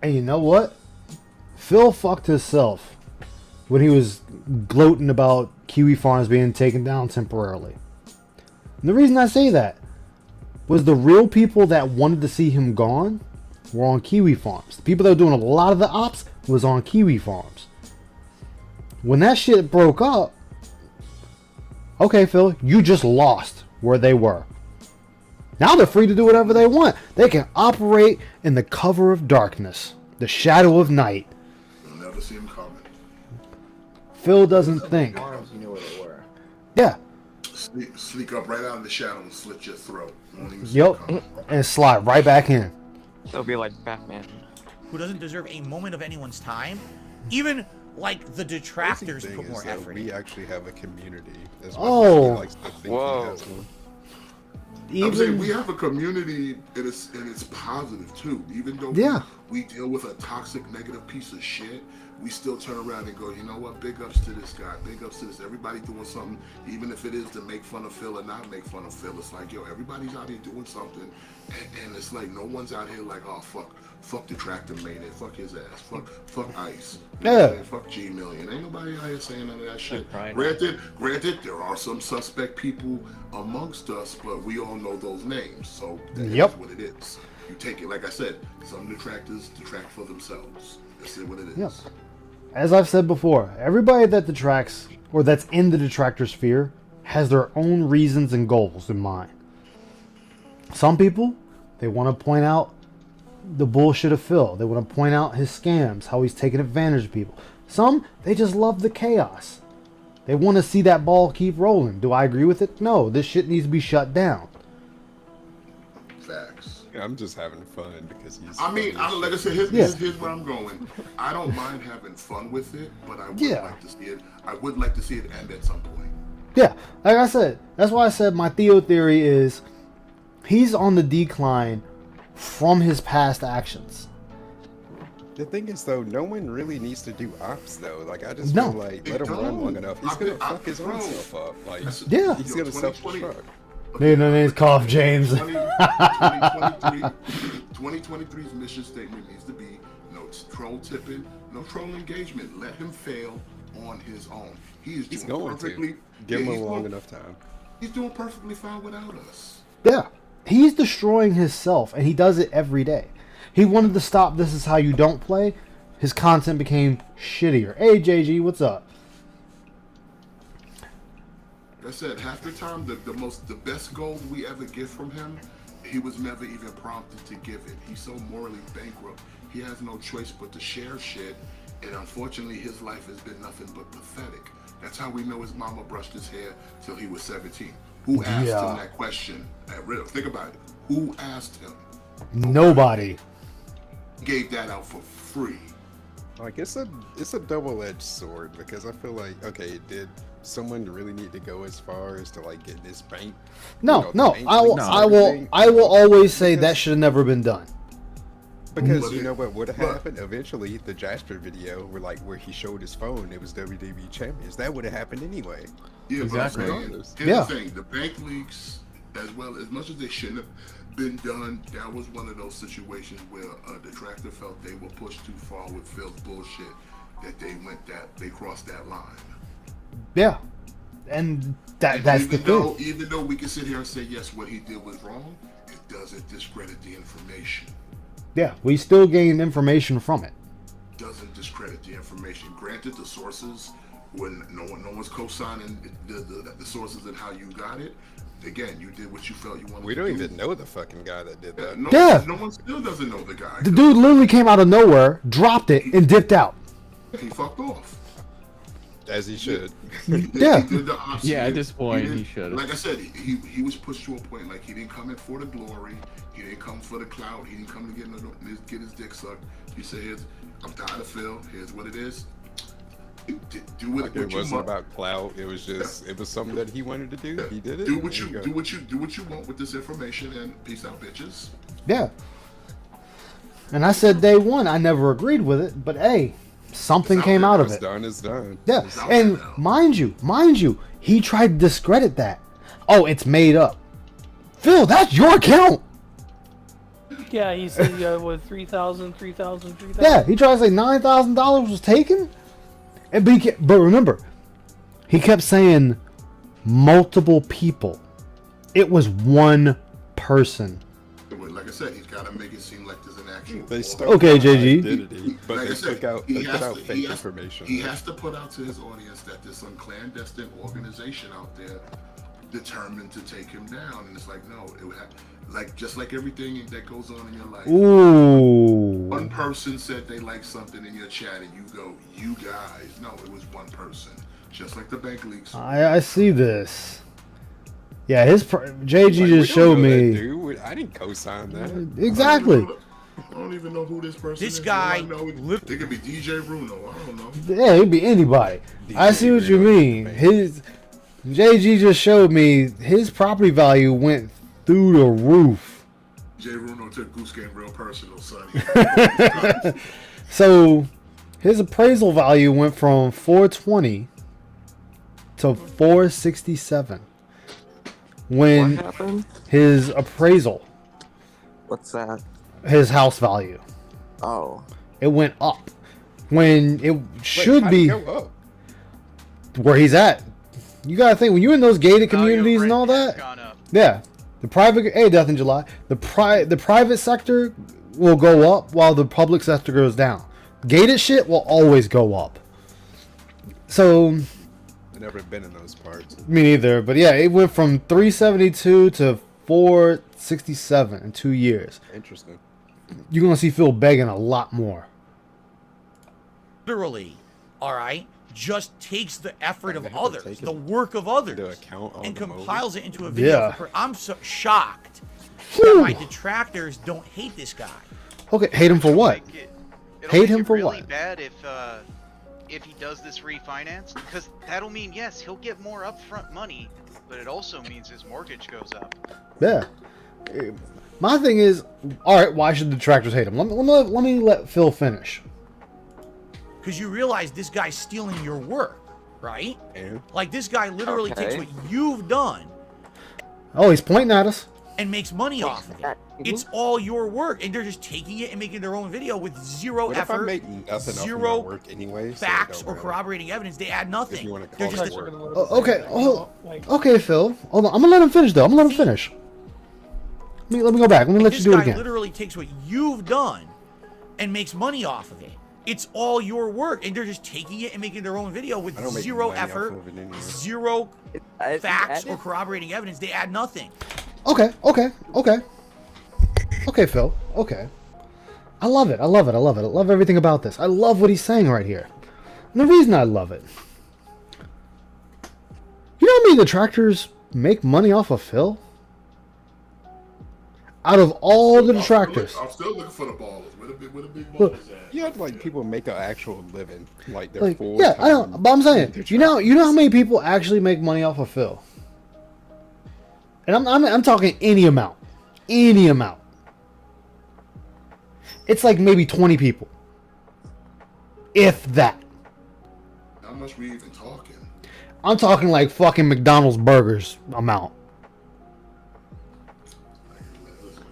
And you know what? Phil fucked himself when he was gloating about Kiwi Farms being taken down temporarily. And the reason I say that was the real people that wanted to see him gone were on Kiwi Farms. The people that were doing a lot of the ops was on Kiwi Farms. When that shit broke up, okay, Phil, you just lost where they were. Now they're free to do whatever they want. They can operate in the cover of darkness, the shadow of night. You'll never see him coming. Phil doesn't think. Farms, you knew where they were. Yeah. Sneak up right out of the shadow and slit your throat. You won't even see him Yep. coming. And slide right back in. They'll be like Batman. Who doesn't deserve a moment of anyone's time? Even like the detractors Crazy thing put more is that effort we in. actually have a community. As Oh. He likes to think he Whoa. has one. I'm saying we Even have a community and it's positive too. Even though Yeah. we deal with a toxic, negative piece of shit, we still turn around and go, you know what? Big ups to this guy. Big ups to this. Everybody doing something, even if it is to make fun of Phil or not make fun of Phil. It's like, yo, everybody's out here doing something, and it's like no one's out here like, oh fuck the tractor made it, fuck his ass, fuck Ice, Yeah. fuck G Million. Ain't nobody out here saying none of that shit. Right. Granted, there are some suspect people amongst us, but we all know those names, so that's Yep. what it is. You take it, like I said, some detractors detract for themselves. That's it, what it is. Yep. As I've said before, everybody that detracts or that's in the detractor sphere has their own reasons and goals in mind. Some people, they want to point out the bullshit of Phil. They want to point out his scams, how he's taking advantage of people. Some, they just love the chaos. They want to see that ball keep rolling. Do I agree with it? No, this shit needs to be shut down. Facts. I'm just having fun because he's. I mean, funny as like I shit. said, Yeah. here's where I'm going. I don't mind having fun with it, but I would Yeah. like to see it. I would like to see it end at some point. Yeah, like I said, that's why I said my Theo theory is he's on the decline from his past actions. The thing is, though, no one really needs to do ops, though. Like, I just No. feel like They let him run don't. long enough. He's gonna fuck his own bro. self up. Like, Yeah. he's Yo, gonna 2020 self-destruct. Dude, no name's Cough James. 2023's mission statement needs to be no troll tipping, no troll engagement. Let him fail on his own. He's He's doing going perfectly. to. Give him he's a long doing- enough time. He's doing perfectly fine without us. Yeah, he's destroying himself, and he does it every day. He wanted to stop This Is How You Don't Play. His content became shittier. Hey, JG, what's up? Like I said, half the time, the best gold we ever get from him, he was never even prompted to give it. He's so morally bankrupt. He has no choice but to share shit, and unfortunately, his life has been nothing but pathetic. That's how we know his mama brushed his hair till he was 17. Who asked Yeah. him that question? Think about it. Who asked him? Nobody. He gave that out for free. Like, it's a double-edged sword because I feel like, okay, did someone really need to go as far as to like get this bank? No, the no. bank I will. leaks and I will. everything? I will always say Because- that should have never been done. Because But you it- know what would have but- happened? Eventually, the Jasper video, where he showed his phone, it was WWE champions. That would have happened anyway. Yeah, Exactly. but I'm saying, here's Yeah. the thing: the bank leaks, as well as much as they shouldn't have been done, that was one of those situations where a detractor felt they were pushed too far with Phil's bullshit, that they crossed that line. Yeah, and And that's the thing. even though we can sit here and say yes, what he did was wrong, it doesn't discredit the information. Yeah, we still gained information from it. Doesn't discredit the information. Granted, the sources, when no one's co-signing the sources and how you got it. Again, you did what you felt you wanted. We to don't do. even know the fucking guy that did that. No, Yeah. no one still doesn't know the guy. The dude literally came out of nowhere, dropped it, and dipped out. He fucked off. As he should. Yeah. He did the opposite. Yeah, at this point, he didn't- should've. Like I said, he was pushed to a point. Like, he didn't come in for the glory. He didn't come for the clout. He didn't come to get his dick sucked. He said, I'm tired of Phil. Here's what it is. Do what, Like, what it you wasn't want. about clout. It was just it was something that he wanted to do. He did it. Do what There you go. do what you want with this information, and peace out, bitches. Yeah. And I said day one, I never agreed with it, but hey, something It's out came there. out of What's it. done is done. Yeah, It's out and there now. mind you, he tried to discredit that. Oh, it's made up. Phil, that's your account. Yeah, he said he got what 3,000. Yeah, he tried to say $9,000 was taken. And but remember, he kept saying multiple people. It was one person. Like I said, he's got to make it seem like there's an actual. They stuck Okay, with JG. identity, but Like I they said, took out he they put has out to- fake he has- information. He has to put out to his audience that there's some clandestine organization out there determined to take him down, and it's like, no, it would have, like, just like everything that goes on in your life. Ooh. One person said they like something in your chat, and you go, you guys. No, it was one person. Just like the bank leaks. I see this. Yeah, JG Like, we just don't showed know that me. dude. I didn't co-sign that. Exactly. I don't even know who this person This is. guy All I know is lit- it could be DJ Bruno. I don't know. Yeah, it'd be anybody. I see what you mean. His JG just showed me his property value went through the roof. Jay Runo took Goose Game real personal, son. So his appraisal value went from 420 to 467. When What happened? his appraisal, What's that? his house value, Oh. it went up. When it should how'd be it go up? where he's at. You gotta think when you're in those gated Value of communities and all rent has that. gone up. Yeah, the private Death in July. The private sector will go up while the public sector goes down. Gated shit will always go up. So I've never been in those parts. me neither, but yeah, it went from 372 to 467 in 2 years. Interesting. You're gonna see Phil begging a lot more. Literally, all right, just takes the effort of They have to others, take the it work of others, into account all and the compiles movies. it into a video. Yeah. I'm so shocked that Whew. my detractors don't hate this guy. Okay, hate him for what? It'll Hate make him it for really what? bad if he does this refinance, because that'll mean yes, he'll get more upfront money, but it also means his mortgage goes up. Yeah. My thing is, all right, why should detractors hate him? Let me let Phil finish. Because you realize this guy's stealing your work, right? And Like, this guy literally takes Okay. what you've done Oh, he's pointing at us. and makes money off of it. It's all your work, and they're just taking it and making their own video with zero what if I effort, make nothing off of my zero work anyway? so it facts, don't or matter? corroborating evidence. They add nothing. you wanna They're call just it work. Okay, okay, Phil. Hold on. I'm gonna let him finish though. I'm gonna let him finish. Let me go back. Let me let you this do it guy again. literally takes what you've done and makes money off of it. It's all your work, and they're just taking it and making their own video with I don't make zero money off effort, of it anyway. zero If you facts, add or it- corroborating evidence. They add nothing. Okay, Phil. Okay. I love it. I love everything about this. I love what he's saying right here. And the reason I love it. You know how many detractors make money off of Phil? Out of all the detractors. I'm still looking for the ballers. Where the big Look, ballers at? You have like people make an actual living, like they're Like, full. yeah, I know, but I'm saying, you know how many people actually make money off of Phil? And I'm talking any amount. It's like maybe 20 people. If that. How much we even talking? I'm talking like fucking McDonald's burgers amount. Listen,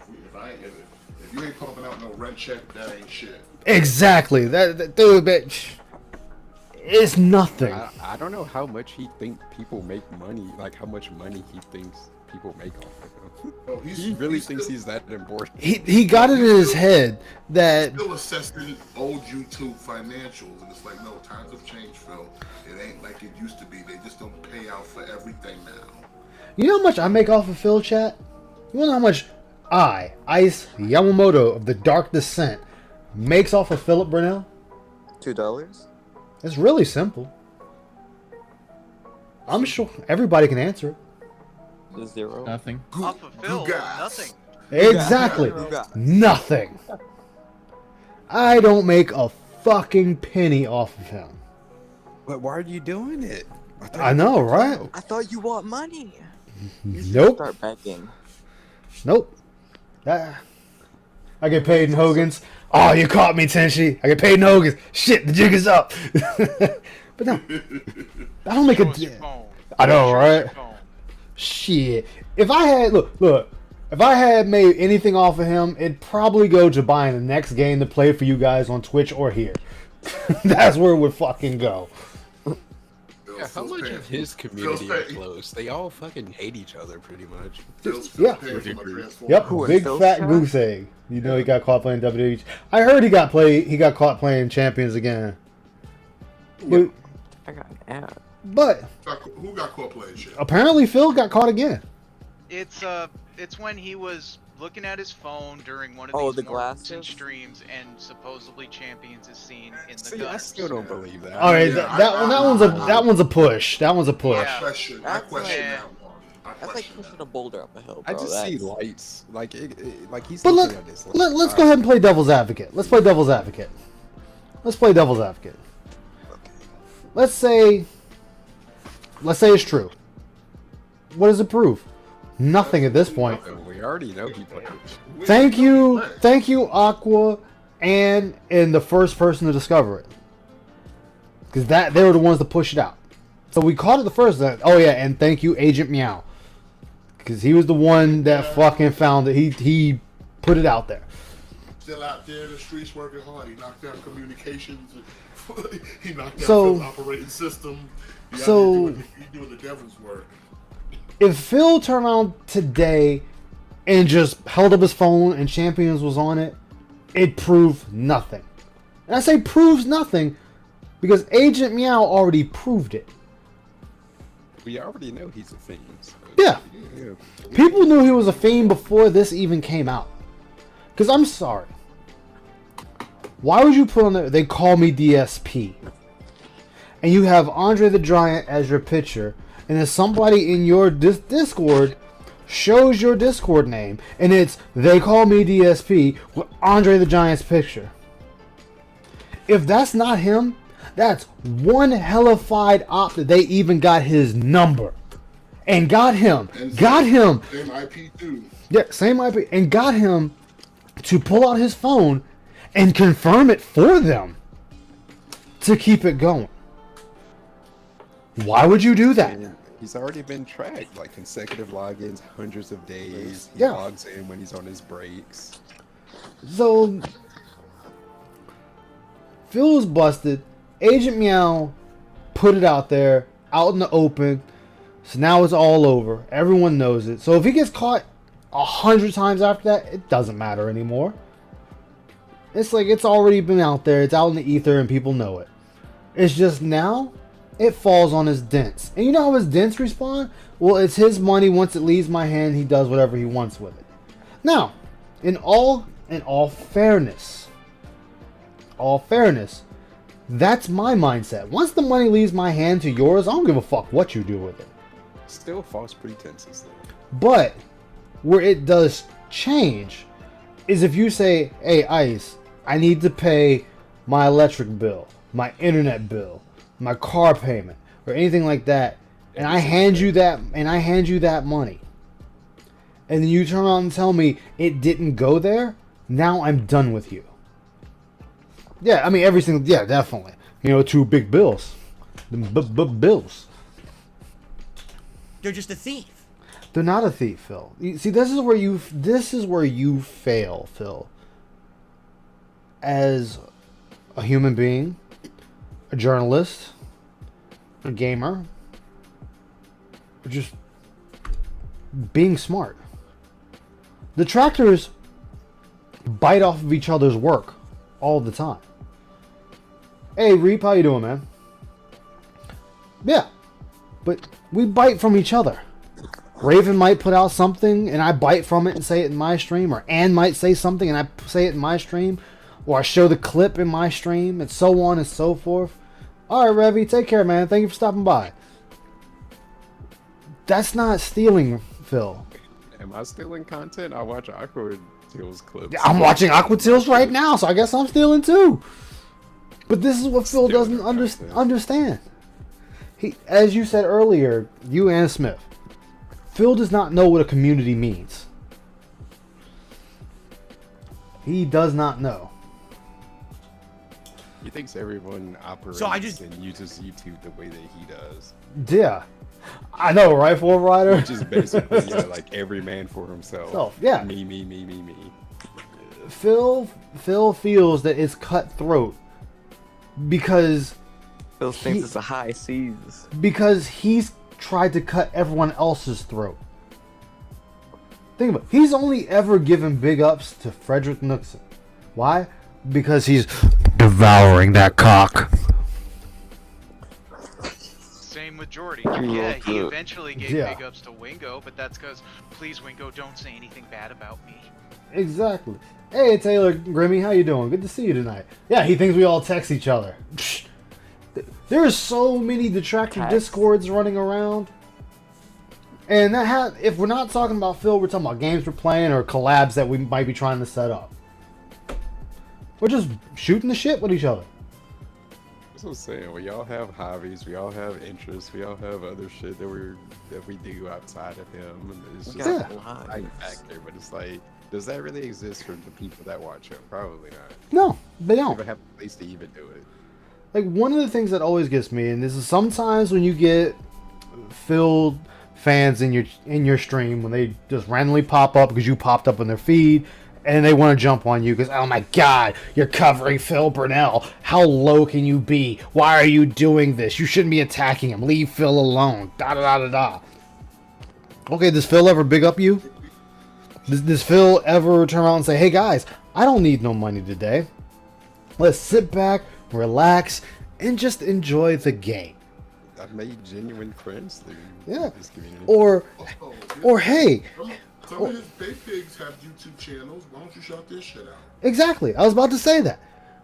if you ain't pumping out no rent check, that ain't shit. Exactly. That dude, bitch. It's nothing. I don't know how much he think people make money. Like how much money he thinks people make off of him. Oh, He really thinks he's that important. He got it in his head that still assessing old YouTube financials, and it's like, no, times have changed, Phil. It ain't like it used to be. They just don't pay out for everything now. you know how much I make off of Phil, chat? You know how much Ice Yamamoto of the Dark Descent, makes off of Philip Brunel? $2? It's really simple. I'm sure everybody can answer it. 0? Nothing. Off of Phil, gas. nothing. Exactly. Nothing. I don't make a fucking penny off of him. But why are you doing it? thought I you know, wanted right? to. I thought you want money. You should Nope. start begging. Nope. I get paid in Hogan's. Oh, you caught me, Tenshi. I get paid in Hogan's. Shit, the jig is up. But no, I don't make Show us your a. phone. I know, Show us your right? phone. Shit. If I had look, if I had made anything off of him, it'd probably go to buying the next game to play for you guys on Twitch or here. That's where it would fucking go. Yeah, how much of his community are close? They all fucking hate each other pretty much. Yeah. Yep. Who, in Big Phil's fat chat? goose egg. You know he got caught playing WWE. I heard he got caught playing Champions again. But, I got an ad. but Who got caught playing shit? apparently Phil got caught again. It's when he was looking at his phone during one of Oh, these the Mortensen glasses? streams, and supposedly Champions is seen in the See, I Gunners. still don't believe that. All right, Yeah, that one's a push. That one's a push. Yeah. I question That's that like- one. That's like pushing a boulder up a hill, I bro. just see That's- lights, like like he's But looking at this. let's go ahead and play devil's advocate. Let's play devil's advocate. Let's play devil's advocate. Let's say it's true. What does it prove? Nothing at this point. We already know he played. Thank you, Aqua, and the first person to discover it, because they were the ones to push it out. So we caught it the first. Oh yeah, and thank you, Agent Meow, because he was the one that fucking found it. He put it out there. Still out there in the streets working hard. He knocked down communications. He knocked down So- the operating system. He doing the devil's work. If Phil turned around today and just held up his phone and Champions was on it, it proved nothing. And I say proves nothing because Agent Meow already proved it. We already know he's a fiend. So Yeah. yeah. People knew he was a fiend before this even came out. Because I'm sorry. Why would you put on there, they call me DSP? And you have Andre the Giant as your pitcher. And then somebody in your Discord shows your Discord name. And it's, they call me DSP with Andre the Giant's picture. If that's not him, that's one hellified op that they even got his number. And got him. Same IP too. Yeah, same IP. And got him to pull out his phone and confirm it for them to keep it going. Why would you do that? And he's already been tracked, like consecutive logins, hundreds of days. He Yeah. logs in when he's on his breaks. So, Phil was busted. Agent Meow put it out there, out in the open. So now it's all over. Everyone knows it. So if he gets caught 100 times after that, it doesn't matter anymore. It's like it's already been out there. It's out in the ether and people know it. It's just now it falls on his dents. And you know how his dents respond? Well, it's his money. Once it leaves my hand, he does whatever he wants with it. Now, in all fairness, that's my mindset. Once the money leaves my hand to yours, I don't give a fuck what you do with it. Still false pretenses though. But where it does change is if you say, hey, Ice, I need to pay my electric bill, my internet bill, my car payment, or anything like that, and I hand you that money. And then you turn around and tell me it didn't go there, now I'm done with you. Yeah, I mean yeah, definitely. You know, 2 big bills. The bills. They're just a thief. They're not a thief, Phil. See, this is where you fail, Phil. As a human being, a journalist, a gamer, or just being smart. Detractors bite off of each other's work all the time. Hey, Reap, how you doing, man? Yeah, but we bite from each other. Raven might put out something and I bite from it and say it in my stream, or Ann might say something and I say it in my stream, or I show the clip in my stream, and so on and so forth. Alright, Revy, take care, man. Thank you for stopping by. That's not stealing, Phil. Am I stealing content? I watch Aqua Tales clips. I'm watching Aqua Tales right now, so I guess I'm stealing too. But this is what Phil doesn't understand. He, as you said earlier, you and Smith, Phil does not know what a community means. He does not know. He thinks everyone operates and uses YouTube the way that he does. Yeah. I know, right, Form Rider? Which is basically like every man for himself. Yeah. Me. Phil feels that it's cutthroat because Phil thinks it's a high seas. Because he's tried to cut everyone else's throat. Think about it. He's only ever given big ups to Frederick Knuckson. Why? Because he's devouring that cock. Same with Jordy. You Yeah, love he it. eventually gave big ups to Wingo, but that's because, please, Wingo, don't say anything bad about me. Exactly. Hey, Taylor Grimmy, how you doing? Good to see you tonight. Yeah, he thinks we all text each other. There are so many detractor discords running around. And if we're not talking about Phil, we're talking about games we're playing or collabs that we might be trying to set up. We're just shooting the shit with each other. That's what I'm saying. We all have hobbies. We all have interests. We all have other shit that we do outside of him. And it's We just got a lives. side factor. But it's like, does that really exist for the people that watch him? Probably not. No, they They don't. even have a place to even do it. Like, one of the things that always gets me, and this is sometimes when you get filled fans in your stream, when they just randomly pop up because you popped up on their feed, and they want to jump on you because, oh my god, you're covering Phil Burnell. How low can you be? Why are you doing this? You shouldn't be attacking him. Leave Phil alone. Da da da da da. Okay, does Phil ever big up you? Does Phil ever turn around and say, hey guys, I don't need no money today. Let's sit back, relax, and just enjoy the game. I've made genuine friends through Yeah. this community. Or hey, Some of his big pigs have YouTube channels. Why don't you shout this shit out? exactly. I was about to say that.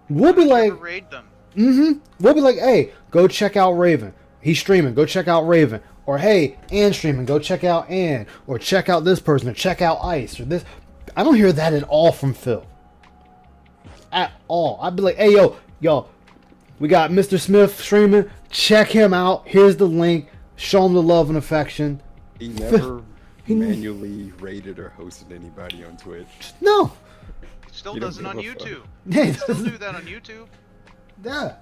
We'll be like, Raid them. we'll be like, hey, go check out Raven. He's streaming. Go check out Raven. Or hey, Ann's streaming. Go check out Ann. Or check out this person. Or check out Ice. Or this. I don't hear that at all from Phil. At all. I'd be like, hey, yo, we got Mr. Smith streaming. Check him out. Here's the link. Show him the love and affection. He never manually rated or hosted anybody on Twitch. No. Still You don't does it on give a fuck. YouTube. Yeah, Still do that on YouTube. yeah.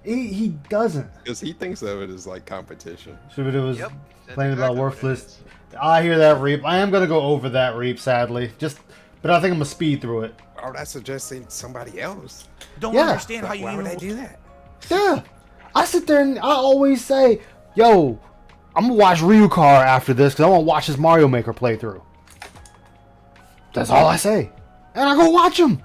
He doesn't. Because he thinks of it as like competition. Sure, it was Yep. That's playing about exactly what it worthless. is. I hear that, Reap. I am gonna go over that, Reap. Sadly, but I think I'm gonna speed through it. Oh, that's suggesting somebody else. Don't Yeah. understand how you Why would even I do that? Yeah, I sit there and I always say, "Yo, I'm gonna watch Ryukar after this because I want to watch his Mario Maker playthrough." That's all I say, and I go watch him.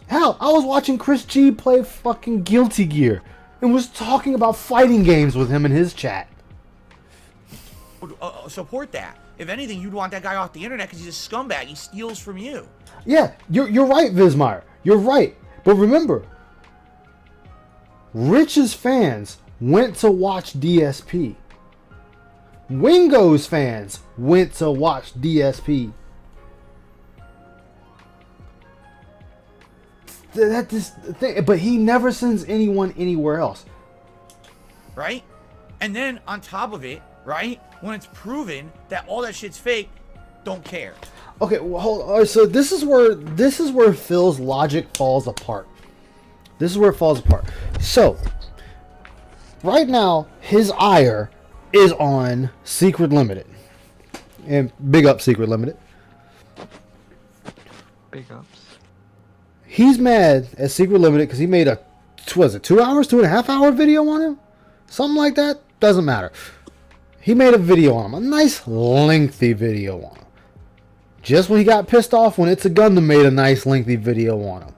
Hell, I was watching Chris G play fucking Guilty Gear and was talking about fighting games with him in his chat. support that. If anything, you'd want that guy off the internet because he's a scumbag. He steals from you. Yeah, you're right, Vismeyer. You're right. But remember, Rich's fans went to watch DSP. Wingo's fans went to watch DSP. That this thing, but he never sends anyone anywhere else. Right? And then on top of it, right, when it's proven that all that shit's fake, don't care. Okay, well, hold on. So this is where Phil's logic falls apart. This is where it falls apart. So right now, his ire is on Secret Limited, and big up Secret Limited. Big ups. He's mad at Secret Limited because he made a, was it 2 hours, 2.5 hour video on him? Something like that? Doesn't matter. He made a video on him. A nice lengthy video on him. Just when he got pissed off when It's a Gundam made a nice lengthy video on him.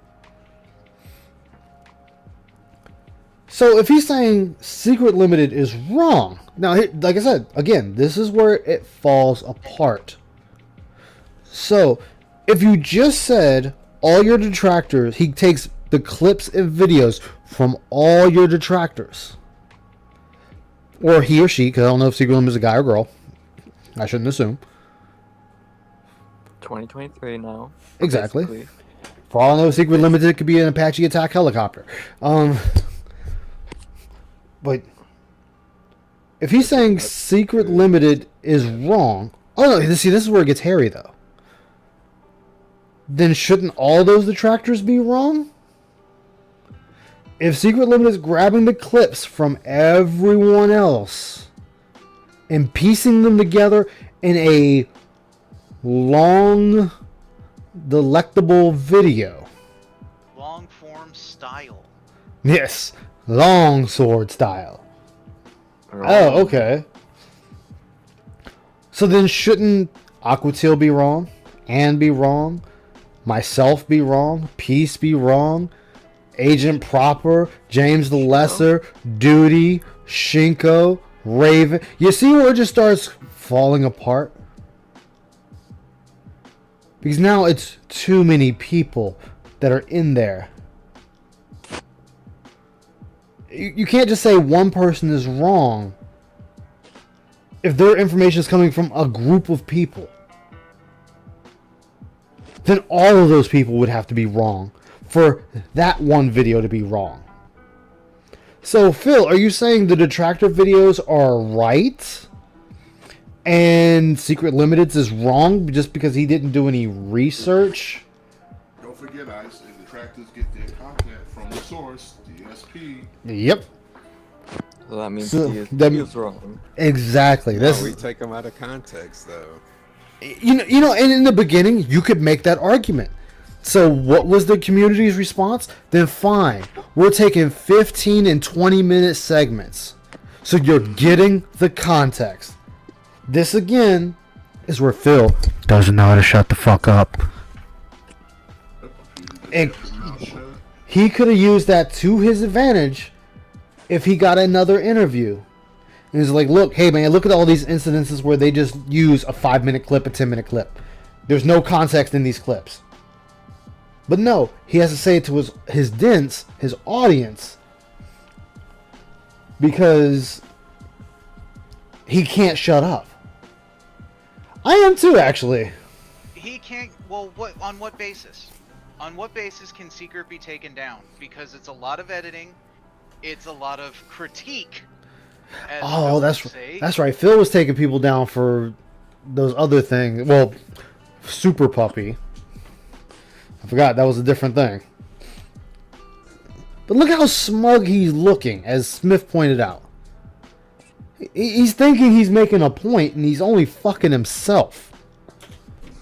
So if he's saying Secret Limited is wrong, now like I said, again, this is where it falls apart. So if you just said all your detractors, he takes the clips and videos from all your detractors, or he or she, because I don't know if Secret Limited is a guy or girl. I shouldn't assume. 2023 now. Exactly. basically. For all I know, Secret Limited could be an Apache attack helicopter. But if he's saying Secret Limited is wrong, oh no, see, this is where it gets hairy though. Then shouldn't all those detractors be wrong? If Secret Limited is grabbing the clips from everyone else and piecing them together in a long, delectable video. Long form style. Yes, long sword style. Oh, okay. So then shouldn't Aquatil be wrong? Ann be wrong? Myself be wrong? Peace be wrong? Agent Proper? James the Lesser? Duty? Shinko? Raven? You see where it just starts falling apart? Because now it's too many people that are in there. You can't just say one person is wrong if their information is coming from a group of people. Then all of those people would have to be wrong for that one video to be wrong. So, Phil, are you saying the detractor videos are right and Secret Limiteds is wrong just because he didn't do any research? Don't forget, Ice, the detractors get their content from the source, DSP. Yep. So that means So, he that- is wrong. Exactly. No, This we take them out of context, though. you know, and in the beginning, you could make that argument. So what was the community's response? Then fine, we're taking 15 and 20-minute segments. So you're getting the context. This again is where Phil doesn't know how to shut the fuck up. And he could have used that to his advantage if he got another interview. And he's like, look, hey man, look at all these incidences where they just use a 5-minute clip, a 10-minute clip. There's no context in these clips. But no, he has to say it to his dents, his audience, because he can't shut up. I am too, actually. He can't. Well, what? On what basis? On what basis can Secret be taken down? Because it's a lot of editing. It's a lot of critique. As Oh, Phil that's would say. that's right. Phil was taking people down for those other things. Well, Super Puppy. I forgot that was a different thing. But look how smug he's looking, as Smith pointed out. He's thinking he's making a point, and he's only fucking himself.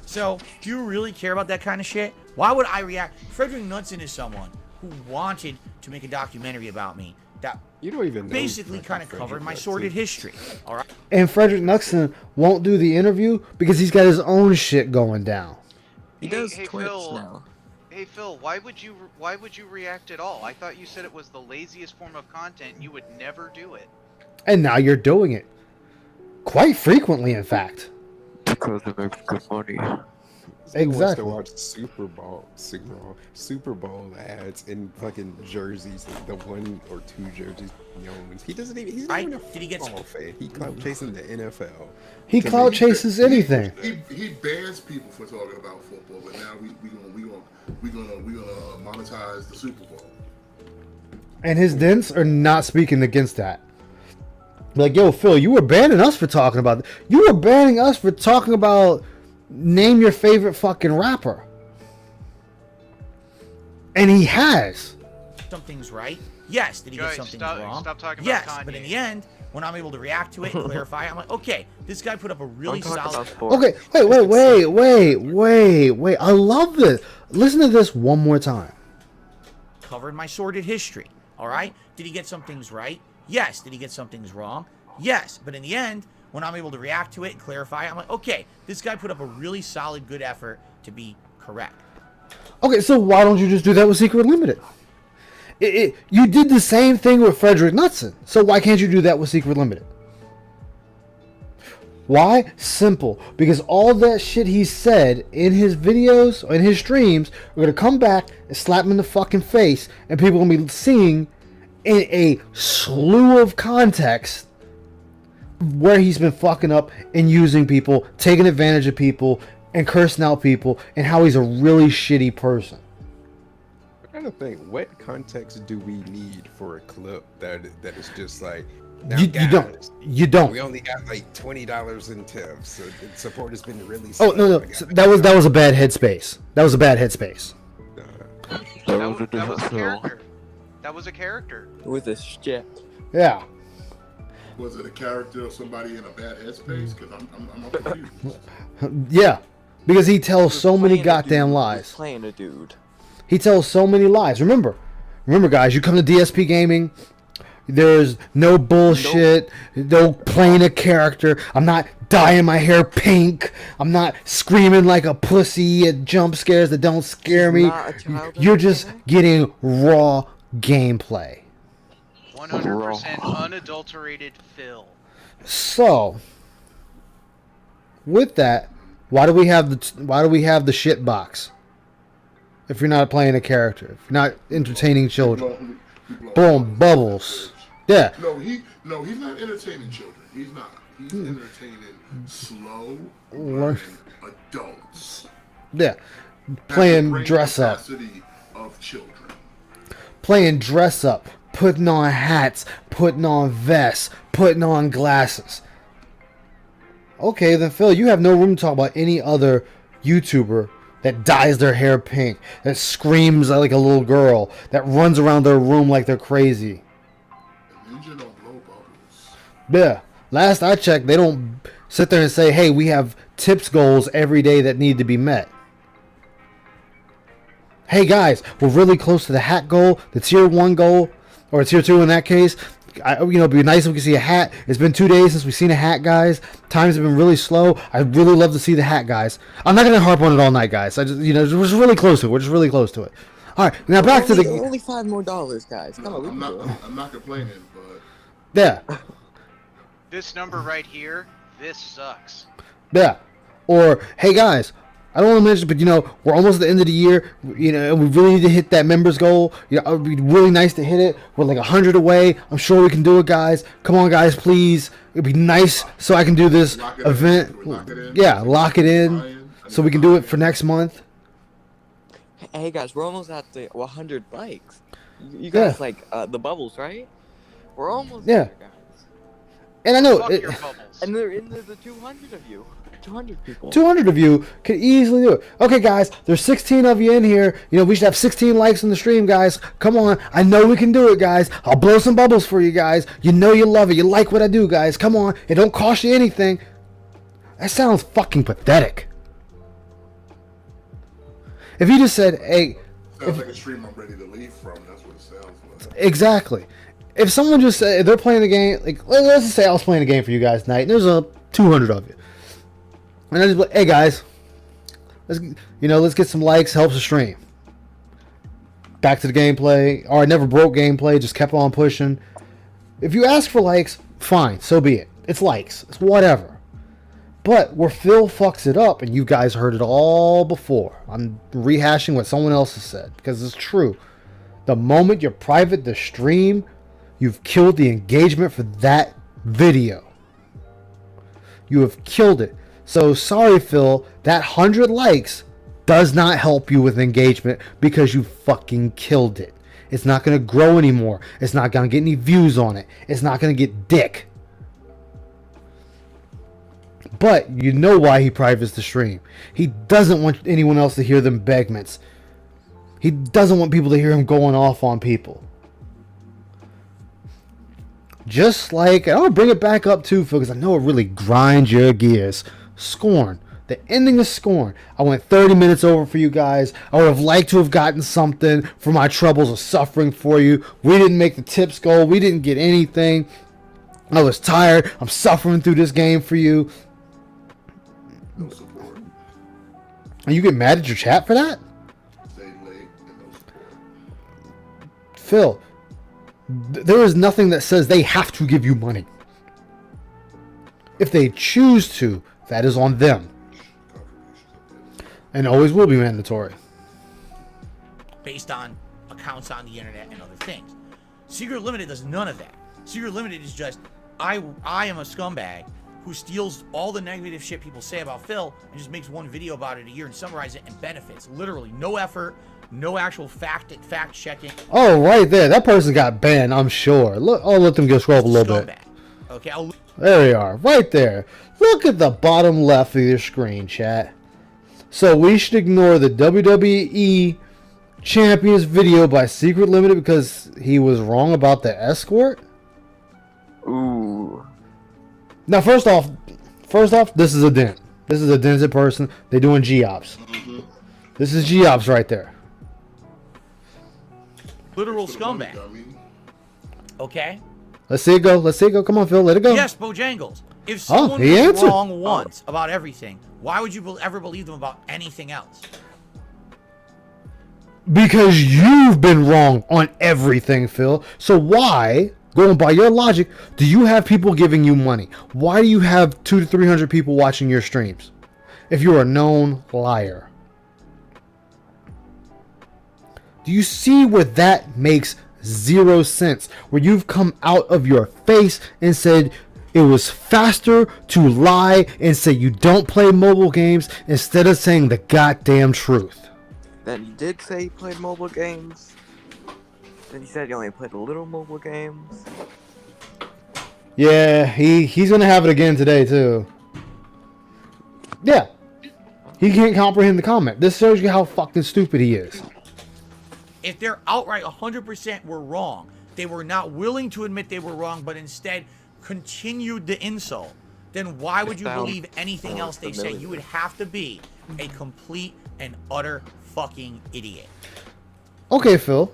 So, do you really care about that kind of shit? Why would I react? Frederick Knudsen is someone who wanted to make a documentary about me that You don't even know basically fucking kind of Frederick covered my Knudsen. sordid history. All right. And Frederick Knuckson won't do the interview because he's got his own shit going down. He does Hey, Twitch Phil. now. Hey Phil, why would you react at all? I thought you said it was the laziest form of content. You would never do it. And now you're doing it. Quite frequently, in fact. Because it makes good money. He wants to Exactly. watch Super Bowl ads in fucking jerseys, like the 1 or 2 jerseys he owns. He doesn't even. He's not even a Did he get- football fan. He clout chasing the NFL. He So clout he- chases anything. He bans people for talking about football, but now we gonna monetize the Super Bowl. And his dents are not speaking against that. Like, yo, Phil, you were banning us for talking about it. You were banning us for talking about name your favorite fucking rapper. And he has. Some things right. Yes. Did he get Guys, some things stop- wrong? stop talking about yes. Kanye. But in the end, when I'm able to react to it and clarify, I'm like, okay, this guy put up a really I'm talking solid. about sports. Okay, wait. I love this. Listen to this one more time. Covered my sordid history. All right. Did he get some things right? Yes. Did he get some things wrong? Yes. But in the end, when I'm able to react to it and clarify, I'm like, okay, this guy put up a really solid, good effort to be correct. Okay, so why don't you just do that with Secret Limited? You did the same thing with Frederick Knudsen, so why can't you do that with Secret Limited? Why? Simple. Because all that shit he said in his videos or in his streams are going to come back and slap him in the fucking face, and people are going to be seeing in a slew of context where he's been fucking up and using people, taking advantage of people, and cursing out people, and how he's a really shitty person. I kind of think, what context do we need for a clip that is just like, now You guys, don't. You don't. We only got like $20 in tips, so the support has been really. Oh no, slow. so that was a bad headspace. That was a bad headspace. That That was a that was a different film. character. That was a character. With a shit. Yeah. Was it a character or somebody in a bad headspace? Because I'm confused. Yeah. Because he tells Was so many playing a goddamn dude. Was lies. Playing a dude. He tells so many lies. Remember guys, you come to DSP Gaming, there's no bullshit, no playing a character. I'm not dyeing my hair pink. I'm not screaming like a pussy at jump scares that don't scare me. Not a child You're or just anything? getting raw gameplay. 100% unadulterated Phil. So, with that, why do we have the shit box? If you're not playing a character, if you're not entertaining children, boom, bubbles. Yeah, He's not entertaining children. He's not. He's entertaining slow learning adults. yeah, Has the playing brain dress up. capacity of children. Playing dress up, putting on hats, putting on vests, putting on glasses. Okay, then Phil, you have no room to talk about any other YouTuber that dyes their hair pink, that screams like a little girl, that runs around their room like they're crazy. Ninja don't blow bubbles. Yeah. Last I checked, they don't sit there and say, hey, we have tips goals every day that need to be met. Hey guys, we're really close to the hat goal, the tier 1 goal, or tier 2 in that case. It'd be nice if we could see a hat. It's been 2 days since we've seen a hat, guys. Times have been really slow. I'd really love to see the hat, guys. I'm not going to harp on it all night, guys. We're just really close to it. We're just really close to it. All right, now back to the... Only $5 more, guys. Come on, I'm not complaining, but... Yeah. This number right here, this sucks. Yeah. Or, hey, guys... I don't want to mention, but we're almost at the end of the year. And we really need to hit that members goal. It would be really nice to hit it. We're like 100 away. I'm sure we can do it, guys. Come on, guys, please. It'd be nice so I can do this event. Yeah, lock it in so we can do it for next month. Hey guys, we're almost at the 100 likes. You guys like the bubbles, right? We're almost there, guys. And I know, Fuck your bubbles. And they're in the 200 of you. 200 people. 200 of you could easily do it. Okay, guys, there's 16 of you in here. We should have 16 likes on the stream, guys. Come on. I know we can do it, guys. I'll blow some bubbles for you guys. You love it. You like what I do, guys. Come on. It don't cost you anything. That sounds fucking pathetic. If you just said, hey... Sounds like a stream I'm ready to leave from. That's what it sounds like. Exactly. If someone just said, they're playing a game, like, let's just say I was playing a game for you guys tonight, and there's 200 of you. And I just like, hey guys, let's get some likes, helps the stream. Back to the gameplay. Or I never broke gameplay, just kept on pushing. If you ask for likes, fine, so be it. It's likes, it's whatever. But where Phil fucks it up, and you guys heard it all before, I'm rehashing what someone else has said, because it's true. The moment you private the stream, you've killed the engagement for that video. You have killed it. So sorry, Phil, that 100 likes does not help you with engagement because you fucking killed it. It's not going to grow anymore. It's not going to get any views on it. It's not going to get dick. But you know why he privates the stream. He doesn't want anyone else to hear them begments. He doesn't want people to hear him going off on people. Just like, I'll bring it back up too, Phil, because I know it really grinds your gears. Scorn. The ending of Scorn. I went 30 minutes over for you guys. I would have liked to have gotten something for my troubles of suffering for you. We didn't make the tips goal. We didn't get anything. I was tired. I'm suffering through this game for you. No support. And you get mad at your chat for that? Stay late and no support. Phil, there is nothing that says they have to give you money. If they choose to, that is on them. And always will be mandatory. Based on accounts on the internet and other things. Secret Limited does none of that. Secret Limited is just, I am a scumbag who steals all the negative shit people say about Phil and just makes one video about it a year and summarizes it and benefits. Literally, no effort, no actual fact checking. Oh, right there. That person got banned, I'm sure. Look, I'll let them go scroll up a little bit. Okay, there we are, right there. Look at the bottom left of your screen, chat. So we should ignore the WWE Champions video by Secret Limited because he was wrong about the escort? Ooh. Now, first off, this is a dent. This is a dented person. They're doing G-Ops. Mm-hmm. This is G-Ops right there. literal scumbag. Okay? Let's see it go. Let's see it go. Come on, Phil. Let it go. Yes, Bojangles. If someone was wrong once about everything, why would you ever believe them about anything else? Because you've been wrong on everything, Phil. So why, going by your logic, do you have people giving you money? Why do you have 200 to 300 people watching your streams? If you're a known liar. Do you see where that makes zero sense? Where you've come out of your face and said it was faster to lie and say you don't play mobile games instead of saying the goddamn truth. Then he did say he played mobile games. Then he said he only played a little mobile games. Yeah, he's gonna have it again today too. Yeah. He can't comprehend the comment. This shows you how fucking stupid he is. If they're outright 100% were wrong, they were not willing to admit they were wrong, but instead continued the insult, then why would you believe anything else they say? You would have to be a complete and utter fucking idiot. Okay, Phil.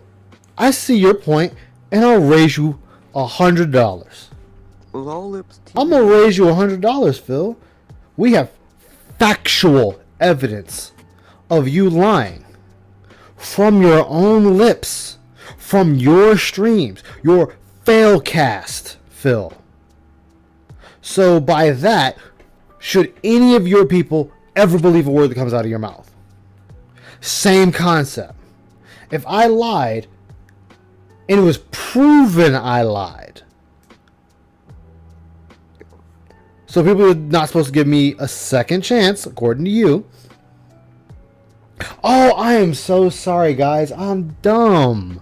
I see your point, and I'll raise you $100. I'm gonna raise you $100, Phil. We have factual evidence of you lying from your own lips, from your streams, your failcast, Phil. So by that, should any of your people ever believe a word that comes out of your mouth? Same concept. If I lied, and it was proven I lied, so people are not supposed to give me a second chance, according to you. Oh, I am so sorry, guys. I'm dumb.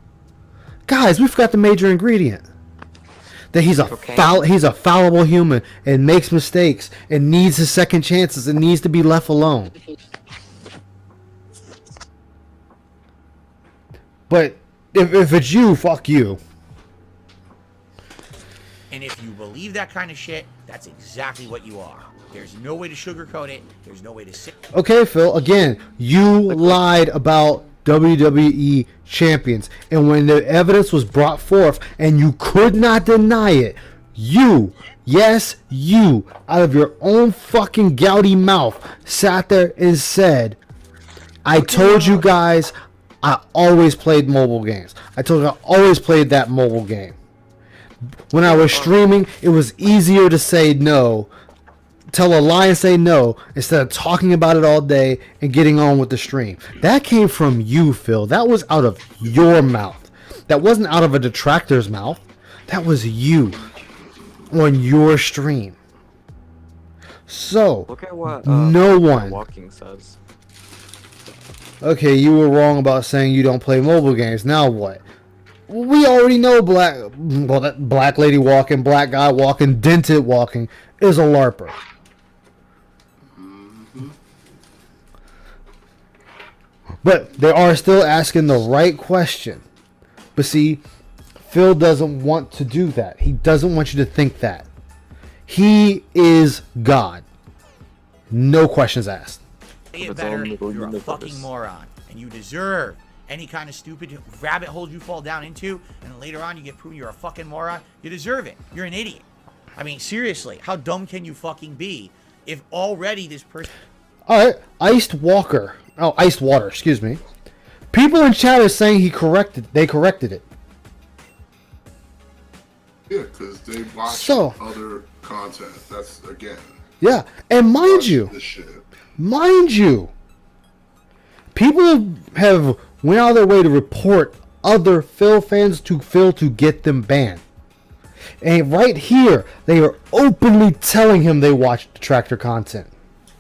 Guys, we forgot the major ingredient. That he's a fallible human and makes mistakes and needs his second chances and needs to be left alone. But if it's you, fuck you. And if you believe that kind of shit, that's exactly what you are. There's no way to sugarcoat it. There's no way to say. Okay, Phil, again, you lied about WWE champions. And when the evidence was brought forth and you could not deny it, you, yes, you, out of your own fucking gouty mouth, sat there and said, I told you guys I always played mobile games. I told you I always played that mobile game. When I was streaming, it was easier to say no, tell a lie and say no, instead of talking about it all day and getting on with the stream. That came from you, Phil. That was out of your mouth. That wasn't out of a detractor's mouth. That was you on your stream. So, look at what no one. Walking says. Okay, you were wrong about saying you don't play mobile games. Now what? We already know that black lady walking, black guy walking, dented walking is a LARPer. But they are still asking the right question. But see, Phil doesn't want to do that. He doesn't want you to think that. He is God. No questions asked. Say it better, you're a fucking moron. And you deserve any kind of stupid rabbit hole you fall down into, and later on you get proven you're a fucking moron. You deserve it. You're an idiot. I mean, seriously, how dumb can you fucking be if already this person... Alright, Iced Water, excuse me. People in chat are saying they corrected it. Yeah, because they watch other content. That's, again... Yeah, and mind you, people have went out of their way to report other Phil fans to Phil to get them banned. And right here, they are openly telling him they watch detractor content.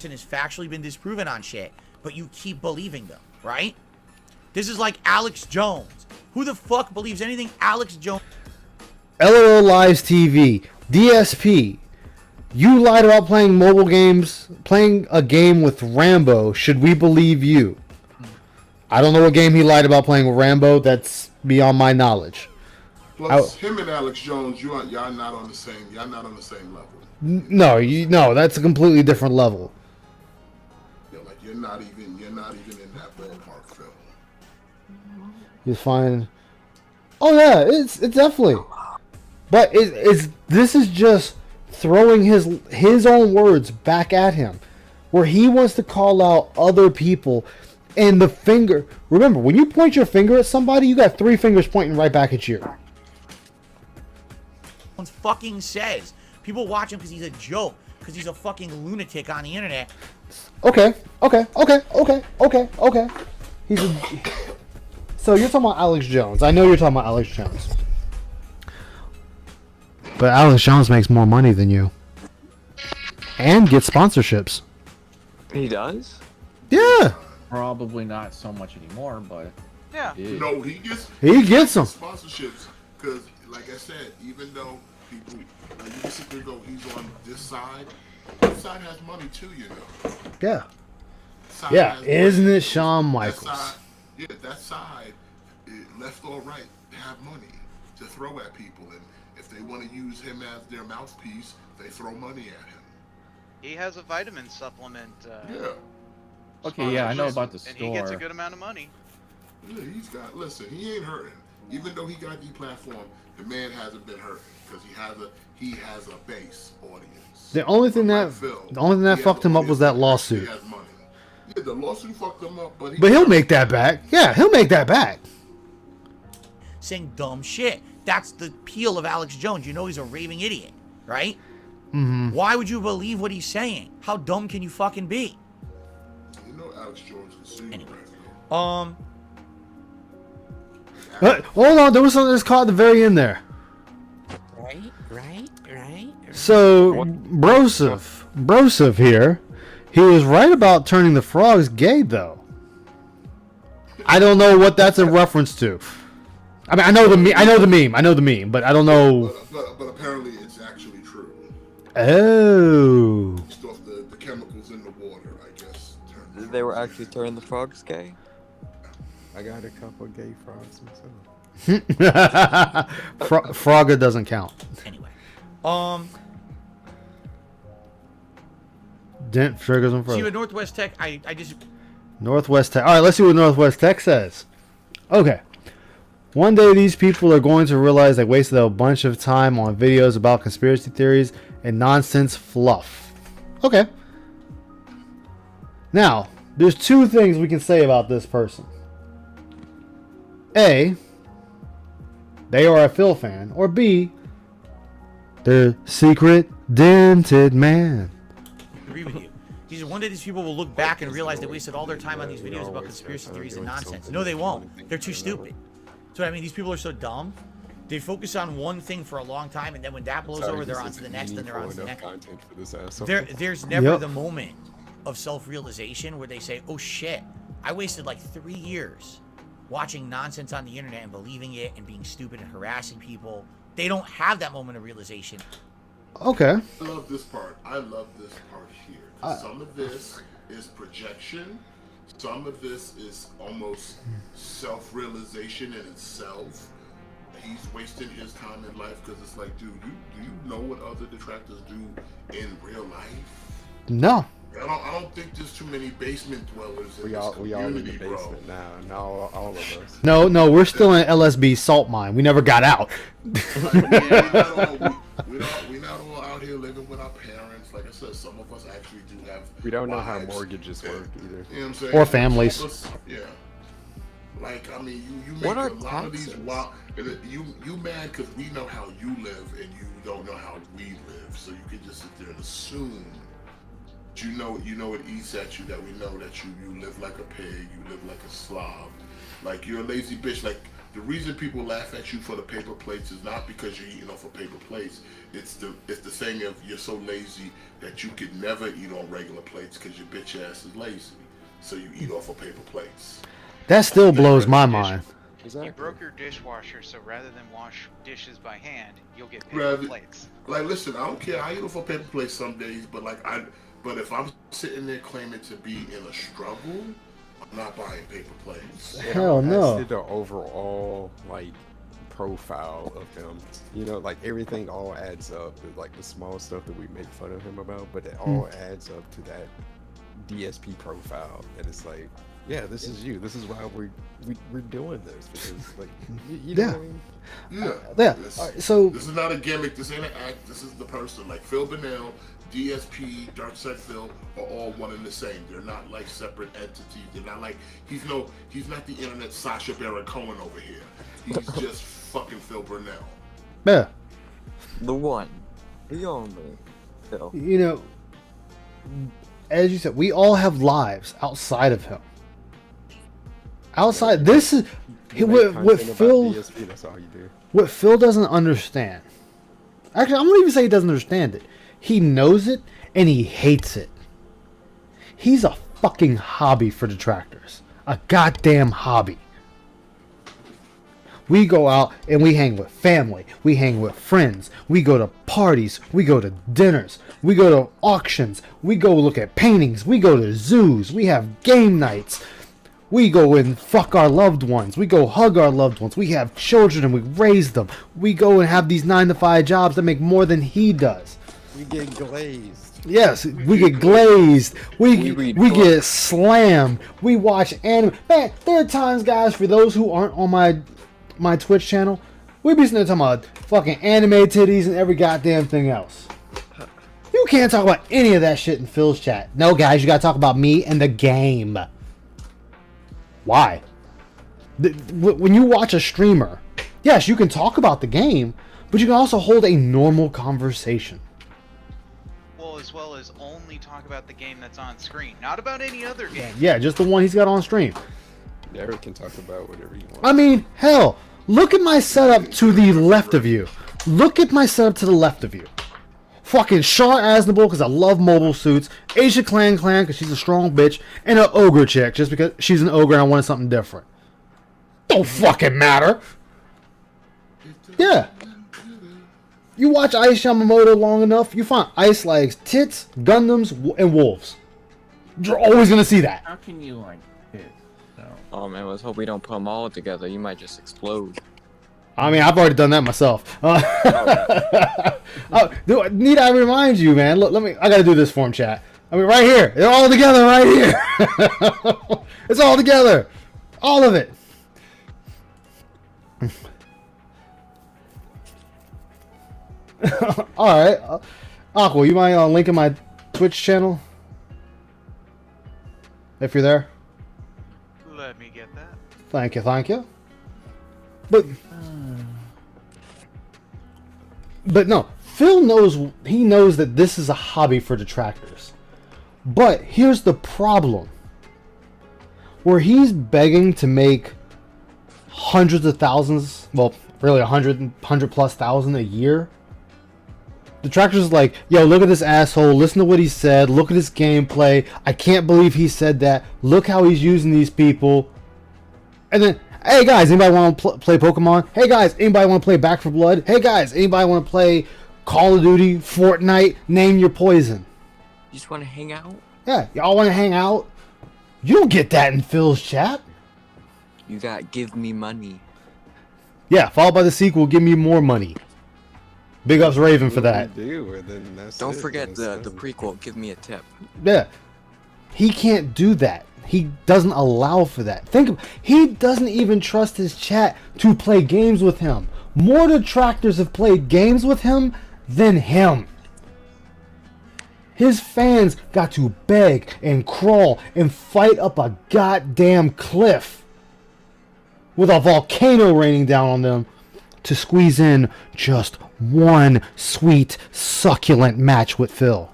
Has factually been disproven on shit, but you keep believing them, right? This is like Alex Jones. Who the fuck believes anything Alex Jones? LOL Lives TV, DSP. You lied about playing mobile games, playing a game with Rambo. Should we believe you? I don't know what game he lied about playing with Rambo. That's beyond my knowledge. Plus, him and Alex Jones, y'all not on the same. Y'all not on the same level. No, that's a completely different level. Like you're not even in that ballpark, Phil. He's fine. Oh yeah, it's definitely. But this is just throwing his own words back at him, where he wants to call out other people, and the finger. Remember, when you point your finger at somebody, you got 3 fingers pointing right back at you. Fucking says people watch him because he's a joke, because he's a fucking lunatic on the internet. Okay. So you're talking about Alex Jones. I know you're talking about Alex Jones. But Alex Jones makes more money than you. And gets sponsorships. He does? Yeah. Probably not so much anymore, but Yeah. No, he gets them. sponsorships because, like I said, even though people, like you can sit there and go, he's on this side has money too, you know. Yeah. Side Yeah, has isn't money. it Shawn That Michaels? side, that side, left or right, they have money to throw at people, and if they want to use him as their mouthpiece, they throw money at him. He has a vitamin supplement. Yeah. Okay, yeah, I know about the store. And he gets a good amount of money. Yeah, listen, he ain't hurting. Even though he got deplatformed, the man hasn't been hurting because he has a base audience. The only thing that fucked him up was that He lawsuit. has money. Yeah, the lawsuit fucked him up, but But he'll make that back. Yeah, he'll make that back. Saying dumb shit. That's the appeal of Alex Jones. You know he's a raving idiot, right? Mm-hmm. Why would you believe what he's saying? How dumb can you fucking be? You know Alex Jones is serious. Anyway. Hold on, there was something that's caught at the very end there. Right. So, Broseph here, he was right about turning the frogs gay, though. I don't know what that's a reference to. I mean, I know the meme, but I don't know. But apparently it's actually true. Oh. Based off the chemicals in the water, I guess. They were actually turning the frogs gay? I got a couple gay frogs myself. Frogga doesn't count. Anyway. Dent triggers them See further. what Northwest Tech, I just... Northwest Tech. All right, let's see what Northwest Tech says. Okay. One day these people are going to realize they wasted a bunch of time on videos about conspiracy theories and nonsense fluff. Okay. Now, there's two things we can say about this person. A, they are a Phil fan. Or B, they're secret dented man. agree with you. These one day these people will look back and realize they wasted all their time on these videos about conspiracy theories and nonsense. No, they won't. They're too stupid. So I mean, these people are so dumb. They focus on one thing for a long time, and then when that blows over, they're on to the next, and they're on to the next. There's never the moment of self-realization where they say, "Oh shit, I wasted like 3 years watching nonsense on the internet and believing it and being stupid and harassing people." They don't have that moment of realization. Okay. I love this part. I love this part here. Some of this is projection. Some of this is almost self-realization in itself. He's wasting his time in life because it's like, dude, do you know what other detractors do in real life? No. I don't think there's too many basement dwellers in We this all in the community, basement now all of us. No, we're still in LSB salt mine. We never got out. Like, we're not all out here living with our parents. Like I said, some of us actually do have. We don't know how wives. mortgages work either. You know what I'm saying? Or families. Some of us- yeah. Like I mean, you make What are a lot of these taxes? wild. You mad because we know how you live and you don't know how we live, so you can just sit there and assume. You know it eats at you that we know that you live like a pig, you live like a slob, like you're a lazy bitch. Like the reason people laugh at you for the paper plates is not because you're eating off of paper plates. It's the saying of you're so lazy that you could never eat on regular plates because your bitch ass is lazy, so you eat off of paper plates. That still blows my mind. You broke your dishwasher, so rather than wash dishes by hand, you'll get paper plates. Like listen, I don't care. I eat off of paper plates some days, but But if I'm sitting there claiming to be in a struggle, I'm not buying paper plates. Hell no. I see the overall profile of him. You know, like everything all adds up. Like the small stuff that we make fun of him about, but it all adds up to that DSP profile. And it's like, yeah, this is you. This is why we're doing this because like you know what I mean? Yeah. So this is not a gimmick. This ain't an act. This is the person. Like Phil Bonnell, DSP, Darkside Phil are all one and the same. They're not like separate entities. They're not like he's not the internet Sacha Baron Cohen over here. He's just fucking Phil Burnell. yeah. The one. The only. Phil. You know, as you said, we all have lives outside of him. Outside, this is what Phil. DSP, that's all you do. What Phil doesn't understand. Actually, I'm gonna even say he doesn't understand it. He knows it and he hates it. He's a fucking hobby for detractors. A goddamn hobby. We go out and we hang with family. We hang with friends. We go to parties. We go to dinners. We go to auctions. We go look at paintings. We go to zoos. We have game nights. We go and fuck our loved ones. We go hug our loved ones. We have children and we raise them. We go and have these 9-to-5 jobs that make more than he does. We get glazed. Yes, we get glazed. We get slammed. We watch anime. Man, there are times, guys, for those who aren't on my Twitch channel, we be sitting there talking about fucking anime titties and every goddamn thing else. You can't talk about any of that shit in Phil's chat. No, guys, you gotta talk about me and the game. Why? When you watch a streamer, yes, you can talk about the game, but you can also hold a normal conversation. Well, as well as only talk about the game that's on screen, not about any other game. Yeah, just the one he's got on stream. Derek can talk about whatever he wants. I mean, hell, look at my setup to the left of you. Look at my setup to the left of you. Fucking Char Aznable because I love mobile suits. Asia Clan because she's a strong bitch. And an ogre chick just because she's an ogre and I wanted something different. Don't fucking matter. Yeah. You watch Ice Yamamoto long enough, you find Ice likes tits, Gundams, and wolves. You're always going to see that. How can you like this? So. Oh man, let's hope we don't put them all together. You might just explode. I mean, I've already done that myself. Need I remind you, man? Look, I gotta do this for him, chat. I mean, right here. They're all together right here. It's all together. All of it. Alright. Aqua, you mind linking my Twitch channel? If you're there. Let me get that. Thank you, thank you. But no, Phil knows that this is a hobby for detractors. But here's the problem. Where he's begging to make hundreds of thousands, well, really 100 plus thousand a year. Detractors is like, yo, look at this asshole, listen to what he said, look at his gameplay, I can't believe he said that, look how he's using these people. And then, hey guys, anybody want to play Pokemon? Hey guys, anybody want to play Back 4 Blood? Hey guys, anybody want to play Call of Duty, Fortnite? Name your poison. You just want to hang out? Yeah, y'all want to hang out? You don't get that in Phil's chat. You got give me money. Yeah, followed by the sequel, give me more money. Big ups Raven for that. Don't forget the prequel, give me a tip. Yeah. He can't do that. He doesn't allow for that. He doesn't even trust his chat to play games with him. More detractors have played games with him than him. His fans got to beg and crawl and fight up a goddamn cliff with a volcano raining down on them to squeeze in just one sweet, succulent match with Phil.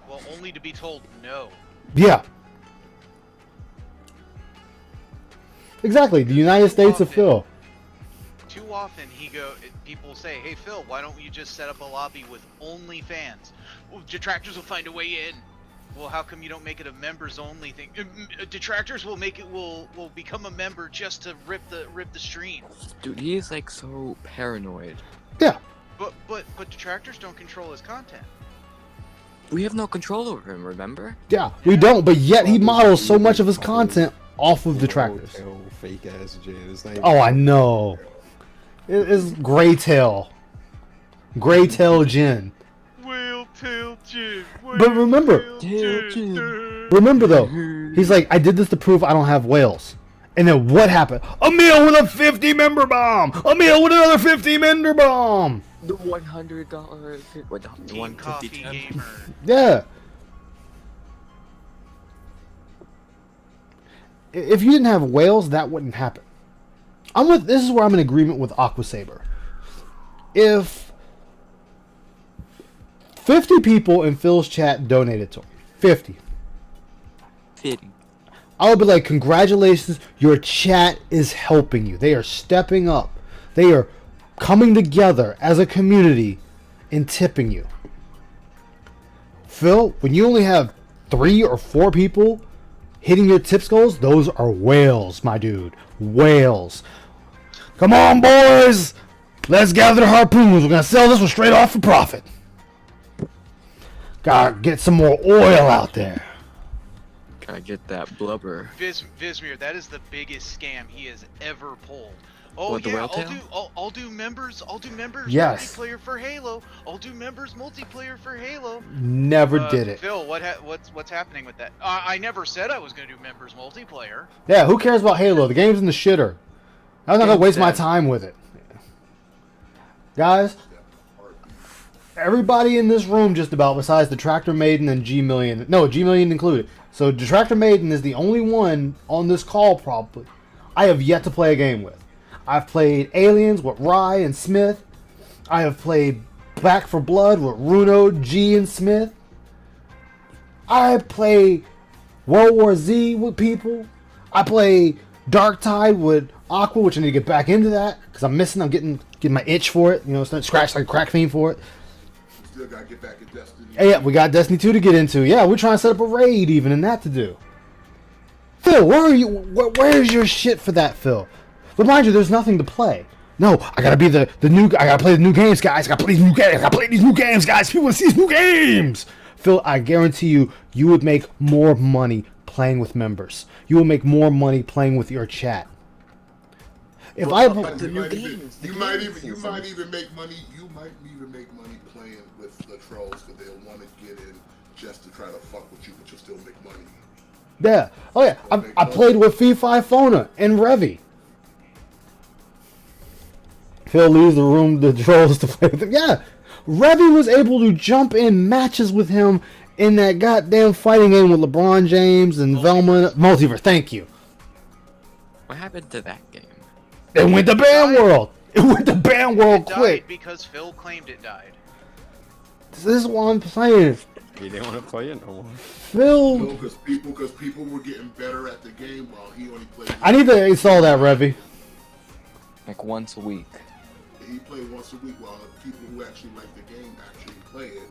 Well, only to be told no. Yeah. Exactly, the United States of Phil. Too often people say, hey Phil, why don't you just set up a lobby with only fans? Well, detractors will find a way in. Well, how come you don't make it a members only thing? Detractors will become a member just to rip the stream. Dude, he is like so paranoid. Yeah. But detractors don't control his content. We have no control over him, remember? Yeah, we don't, but yet he models so much of his content off of detractors. Fake ass Jin. Oh, I know. It's Gray Tail. Gray Tail Jin. Whale tail Jin. But remember though, he's like, I did this to prove I don't have whales. And then what happened? A meal with a 50 member bomb! A meal with another 50 member bomb! The $100, what, the Team 150 Coffee tab? Gamer. Yeah. If you didn't have whales, that wouldn't happen. This is where I'm in agreement with Aquasaber. If 50 people in Phil's chat donated to him, 50. I would be like, congratulations, your chat is helping you. They are stepping up. They are coming together as a community and tipping you. Phil, when you only have 3 or 4 people hitting your tips goals, those are whales, my dude. Whales. Come on, boys! Let's gather the harpoons. We're gonna sell this one straight off for profit. Gotta get some more oil out there. Gotta get that blubber. Vismir, that is the biggest scam he has ever pulled. Oh What, the yeah, whale tail? I'll do members Yes. multiplayer for Halo. I'll do members multiplayer for Halo. Never did it. Phil, what's happening with that? I never said I was gonna do members multiplayer. Yeah, who cares about Halo? The game's in the shitter. I'm not gonna waste my time with it. Guys, everybody in this room just about, besides the Tractor Maiden and G Million, no, G Million included. So the Tractor Maiden is the only one on this call probably I have yet to play a game with. I've played Aliens with Rye and Smith. I have played Back for Blood with Runo, G, and Smith. I play World War Z with people. I play Dark Tide with Aqua, which I need to get back into that because I'm getting my itch for it. You know, it's not scratch like a crack fiend for it. Still gotta get back in Destiny. Yeah, we got Destiny 2 to get into. Yeah, we're trying to set up a raid even and that to do. Phil, where are you? Where's your shit for that, Phil? But mind you, there's nothing to play. No, I gotta be the new. I gotta play the new games, guys. I gotta play these new games. I gotta play these new games, guys. People want to see these new games. Phil, I guarantee you would make more money playing with members. You will make more money playing with your chat. If I But you might even make money. You might even make money playing with the trolls because they'll want to get in just to try to fuck with you, but you'll still make money. Yeah. Oh yeah. I played with Fee-Fi Fona and Revy. Phil leaves the room, the trolls to play with him. Yeah. Revy was able to jump in matches with him in that goddamn fighting game with LeBron James and Velma. Multiverse, thank you. What happened to that game? It went to Ban World. It went to Ban World It died quick. because Phil claimed it died. This is what I'm saying. He didn't want to play it no more. Phil. No, because people were getting better at the game while he only played. I need to install that, Revy. Like once a week. He played once a week while the people who actually like the game actually play it.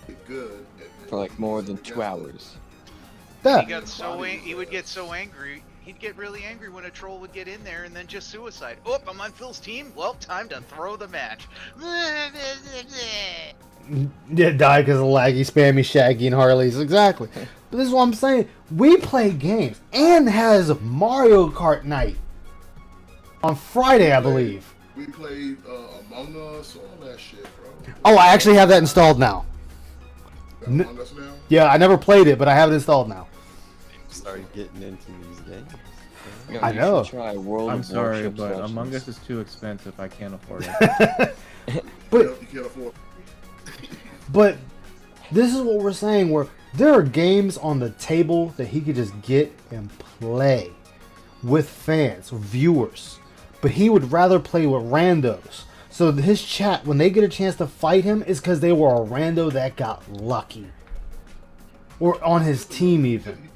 Get good. And For like more than 2 hours. Yeah. He would get so angry. He'd get really angry when a troll would get in there and then just suicide. Oh, I'm on Phil's team. Well, time to throw the match. Yeah, die because of laggy, spammy, Shaggy, and Harleys. Exactly. But this is what I'm saying. We play games and has Mario Kart night on Friday, I believe. We played Among Us, all that shit, bro. Oh, I actually have that installed now. Among Us now? Yeah, I never played it, but I have it installed now. Started getting into these games. Yo, I you know. should try World I'm of sorry, Warships but Legends. Among Us is too expensive. I can't afford it. But You can't afford. But this is what we're saying, where there are games on the table that he could just get and play with fans, viewers. But he would rather play with randos. So his chat, when they get a chance to fight him, is because they were a rando that got lucky. Or on his team even.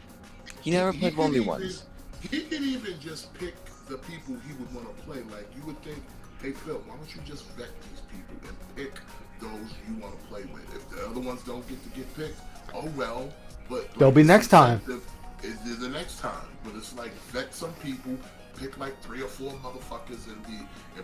He never played could only even- once. He can even just pick the people he would want to play. Like, you would think, hey, Phil, why don't you just vet these people and pick those you want to play with? If the other ones don't get to get picked, oh well. But They'll be next time. Is the next time. But it's like, vet some people, pick like 3 or 4 motherfuckers and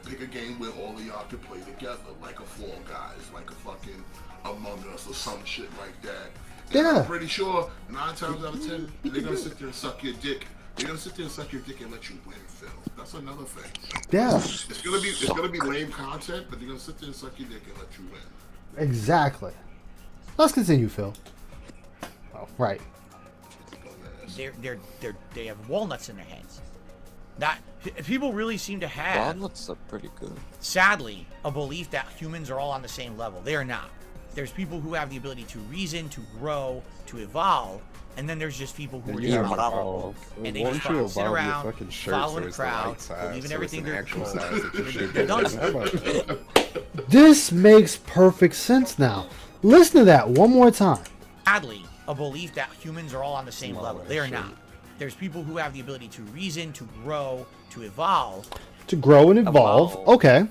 pick a game where all of y'all can play together. Like a Fall Guys, like a fucking Among Us or some shit like that. And Yeah. I'm pretty sure 9 times out of 10, they're gonna sit there and suck your dick. They're gonna sit there and suck your dick and let you win, Phil. That's another thing. Yeah, It's gonna be lame content, but they're gonna sit there and suck your dick and let you win. exactly. Let's continue, Phil. Oh, right. They have walnuts in their heads. That people really seem to have, Walnuts are pretty good. sadly, a belief that humans are all on the same level. They are not. There's people who have the ability to reason, to grow, to evolve, and then there's just people who are You just have to evolve. evolve. And they Why just don't you fucking sit evolve your around, fucking shirt following so the it's the crowd, right size, believing so everything it's an they're actual cool. size that you should They're get. done. How about that? This makes perfect sense now. Listen to that one more time. Sadly, a belief that humans are all on the same Small level. ass They are shirt. not. There's people who have the ability to reason, to grow, to evolve, To grow and evolve. Evolve. Okay.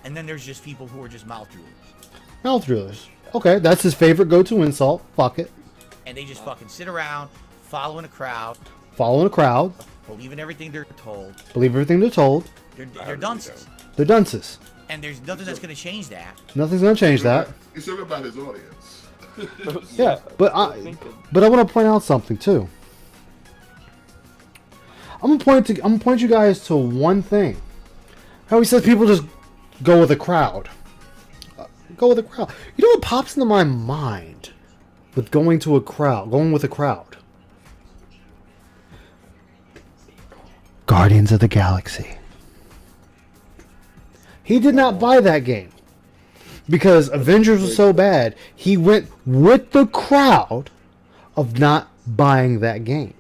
and then there's just people who are just mouth droolers. Mouth drillers. Okay, that's his favorite go-to insult. Fuck it. And they just fucking sit around, following a crowd, following a crowd, believe in everything they're told. believe everything they're told. They're dunces. They're dunces. And there's nothing that's going to change that. Nothing's gonna change that. He's talking about his audience. Yeah, but I want to point out something too. I'm gonna point you guys to one thing. How he says people just go with the crowd. Go with the crowd. You know what pops into my mind with going with a crowd? Guardians of the Galaxy. He did not buy that game. Because Avengers was so bad, he went with the crowd of not buying that game.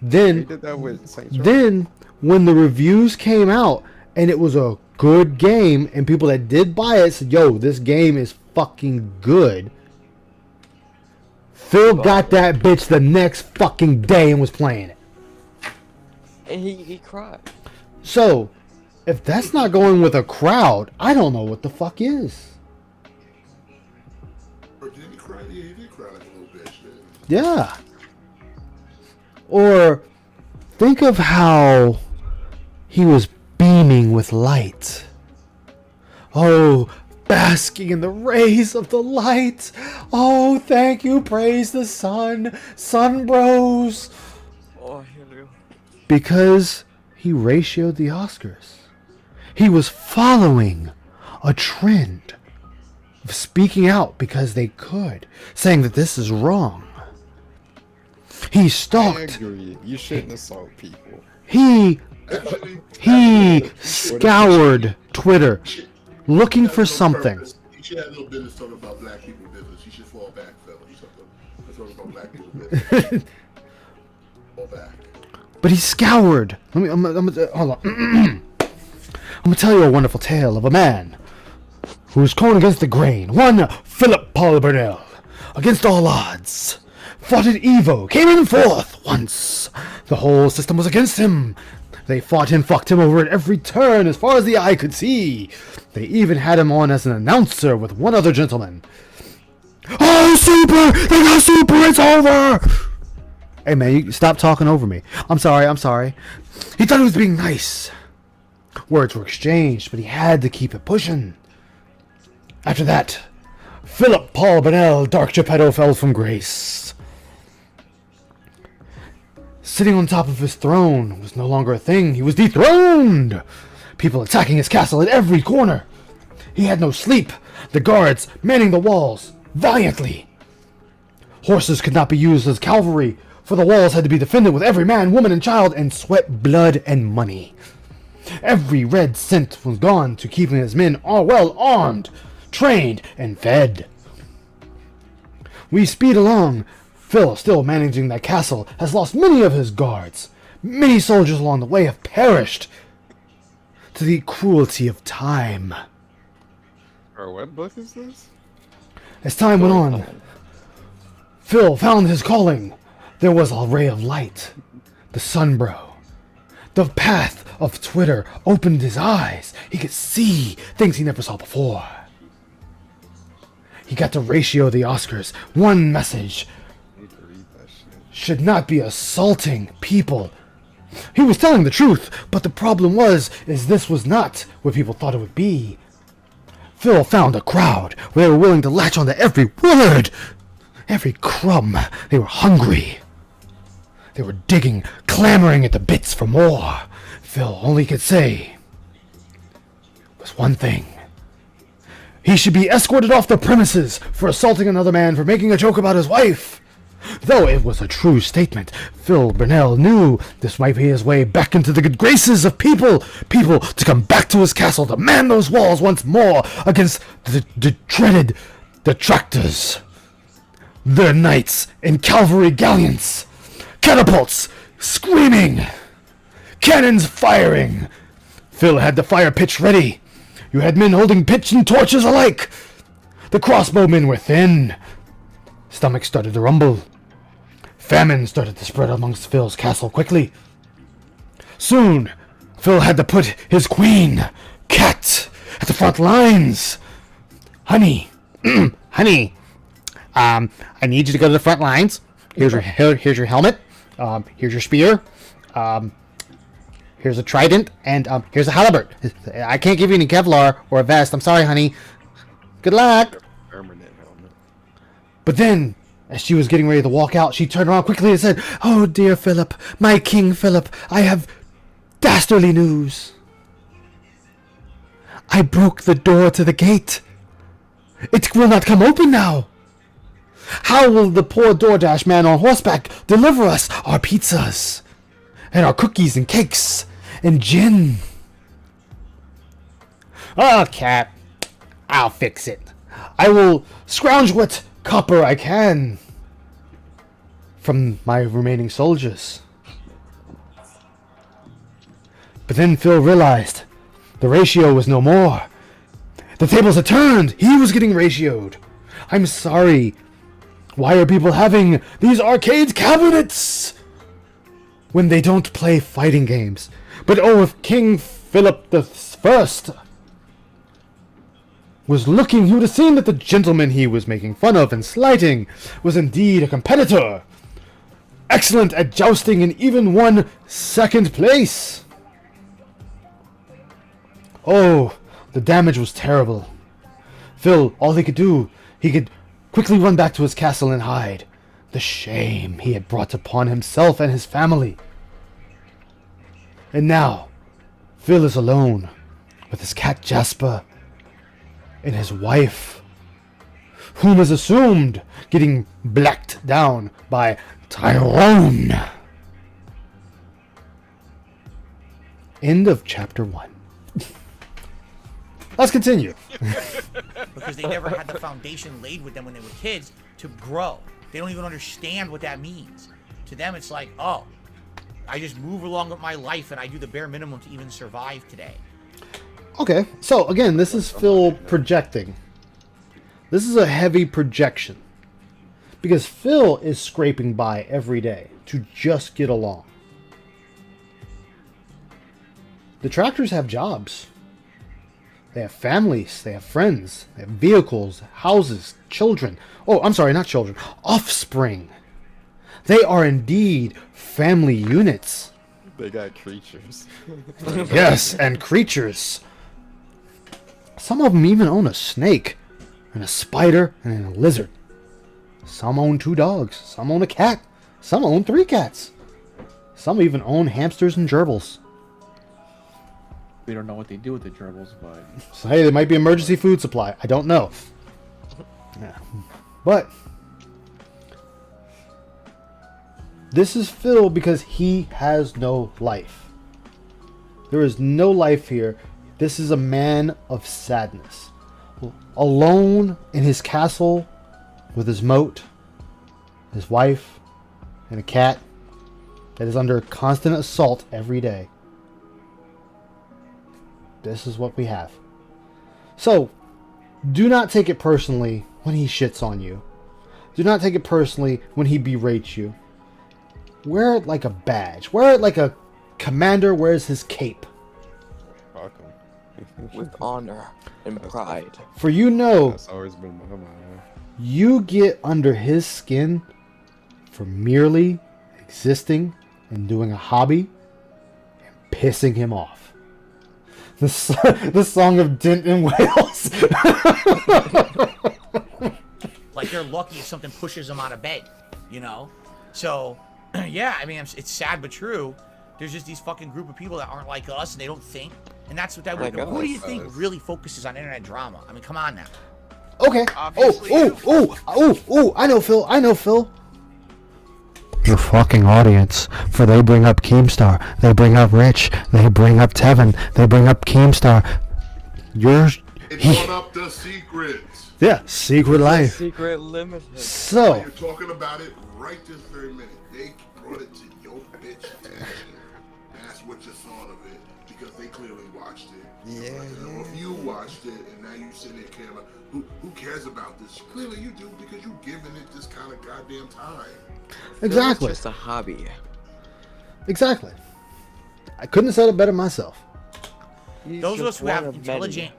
Then, He did that with Saints Row. then when the reviews came out and it was a good game and people that did buy it said, yo, this game is fucking good. Phil got that bitch the next fucking day and was playing it. And he cried. So, if that's not going with a crowd, I don't know what the fuck is. Or did he cry? Yeah, he did cry like a little bitch. Yeah. Or think of how he was beaming with light. Oh, basking in the rays of the light. Oh, thank you, praise the sun. Sun bros. Oh, Henry. Because he ratioed the Oscars. He was following a trend of speaking out because they could, saying that this is wrong. He I stalked. agree. You shouldn't assault people. He scoured Twitter looking for something. He should have a little business talking about black people business. He should fall back, fella. He's talking about black people business. Fall back. But he scoured. Hold on. I'm gonna tell you a wonderful tale of a man who was going against the grain. One Philip Paul Burnell, against all odds, fought at Evo, came in fourth once. The whole system was against him. They fought and fucked him over at every turn as far as the eye could see. They even had him on as an announcer with one other gentleman. Oh, Super! They got Super! It's over! Hey, man, you stop talking over me. I'm sorry. He thought he was being nice. Words were exchanged, but he had to keep it pushing. After that, Philip Paul Burnell, Dark Geppetto, fell from grace. Sitting on top of his throne was no longer a thing. He was dethroned. People attacking his castle at every corner. He had no sleep. The guards manning the walls valiantly. Horses could not be used as cavalry, for the walls had to be defended with every man, woman, and child, and sweat, blood, and money. Every red cent was gone to keeping his men all well armed, trained, and fed. We speed along. Phil, still managing that castle, has lost many of his guards. Many soldiers along the way have perished to the cruelty of time. Or what book is this? As time went on, Phil found his calling. There was a ray of light, the sunbro. The path of Twitter opened his eyes. He could see things he never saw before. He got to ratio the Oscars. One message: I need to read that shit. should not be assaulting people. He was telling the truth, but the problem is this was not what people thought it would be. Phil found a crowd where they were willing to latch onto every word, every crumb. They were hungry. They were digging, clamoring at the bits for more. Phil only could say was one thing. He should be escorted off the premises for assaulting another man for making a joke about his wife. Though it was a true statement, Phil Burnell knew this might be his way back into the good graces of people. People to come back to his castle, to man those walls once more against the dreaded detractors. Their knights in cavalry galleons. Catapults screaming. Cannons firing. Phil had the fire pitch ready. You had men holding pitch and torches alike. The crossbowmen were thin. Stomachs started to rumble. Famine started to spread amongst Phil's castle quickly. Soon, Phil had to put his queen, Cat, at the front lines. Honey, honey, I need you to go to the front lines. Here's your helmet. Here's your spear. Here's a trident, and here's a halberd. I can't give you any Kevlar or a vest. I'm sorry, honey. Good luck. Permanent helmet. But then, as she was getting ready to walk out, she turned around quickly and said, "Oh, dear Philip, my King Philip, I have dastardly news. I broke the door to the gate. It will not come open now. How will the poor DoorDash man on horseback deliver us our pizzas and our cookies and cakes and gin?" "Oh, cat, I'll fix it. I will scrounge what copper I can from my remaining soldiers." But then Phil realized the ratio was no more. The tables had turned. He was getting ratioed. "I'm sorry. Why are people having these arcade cabinets when they don't play fighting games? But oh, if King Philip the First was looking, he would have seen that the gentleman he was making fun of and slighting was indeed a competitor, excellent at jousting and even won second place. Oh, the damage was terrible. Phil, all he could do, he could quickly run back to his castle and hide. The shame he had brought upon himself and his family. And now, Phil is alone with his cat Jasper and his wife, whom is assumed getting blacked down by Tyrone. End of chapter 1. Let's continue. Because they never had the foundation laid with them when they were kids to grow. They don't even understand what that means. To them, it's like, oh, I just move along with my life and I do the bare minimum to even survive today. Okay, so again, this is Phil projecting. This is a heavy projection. Because Phil is scraping by every day to just get along. The Tractors have jobs. They have families, they have friends, they have vehicles, houses, children. Oh, I'm sorry, not children. Offspring. They are indeed family units. They got creatures. Yes, and creatures. Some of them even own a snake, and a spider, and a lizard. Some own 2 dogs, some own a cat, some own 3 cats. Some even own hamsters and gerbils. We don't know what they do with the gerbils, but So hey, there might be emergency food supply. I don't know. Yeah. But this is Phil because he has no life. There is no life here. This is a man of sadness. Alone in his castle with his moat, his wife, and a cat that is under constant assault every day. This is what we have. So, do not take it personally when he shits on you. Do not take it personally when he berates you. Wear it like a badge. Wear it like a commander wears his cape. Fuck 'em. With honor and pride. For you know, That's always been my mind. you get under his skin for merely existing and doing a hobby and pissing him off. The song of Dent in Wales. Like they're lucky if something pushes them out of bed, you know? So, yeah, I mean, it's sad but true. There's just these fucking group of people that aren't like us and they don't think. And that's what that would Like do. Who do you us. think really focuses on internet drama? I mean, come on now. Okay. Obviously I know Phil. Your fucking audience, for they bring up Keemstar, they bring up Rich, they bring up Tevin, they bring up Keemstar. It brought up the secrets. Yeah, Secret Life. Secret Limited. While So, you're talking about it right this very minute, they brought it to your bitch attention. That's what you thought of it, because they clearly watched it. Yeah, Or if you watched it and now you sitting there caring, like, who cares about this? Clearly you do, because you're giving it this kind of goddamn time. exactly. It's just a hobby. Exactly. I couldn't have said it better myself. He's Those of us just who one have of intelligent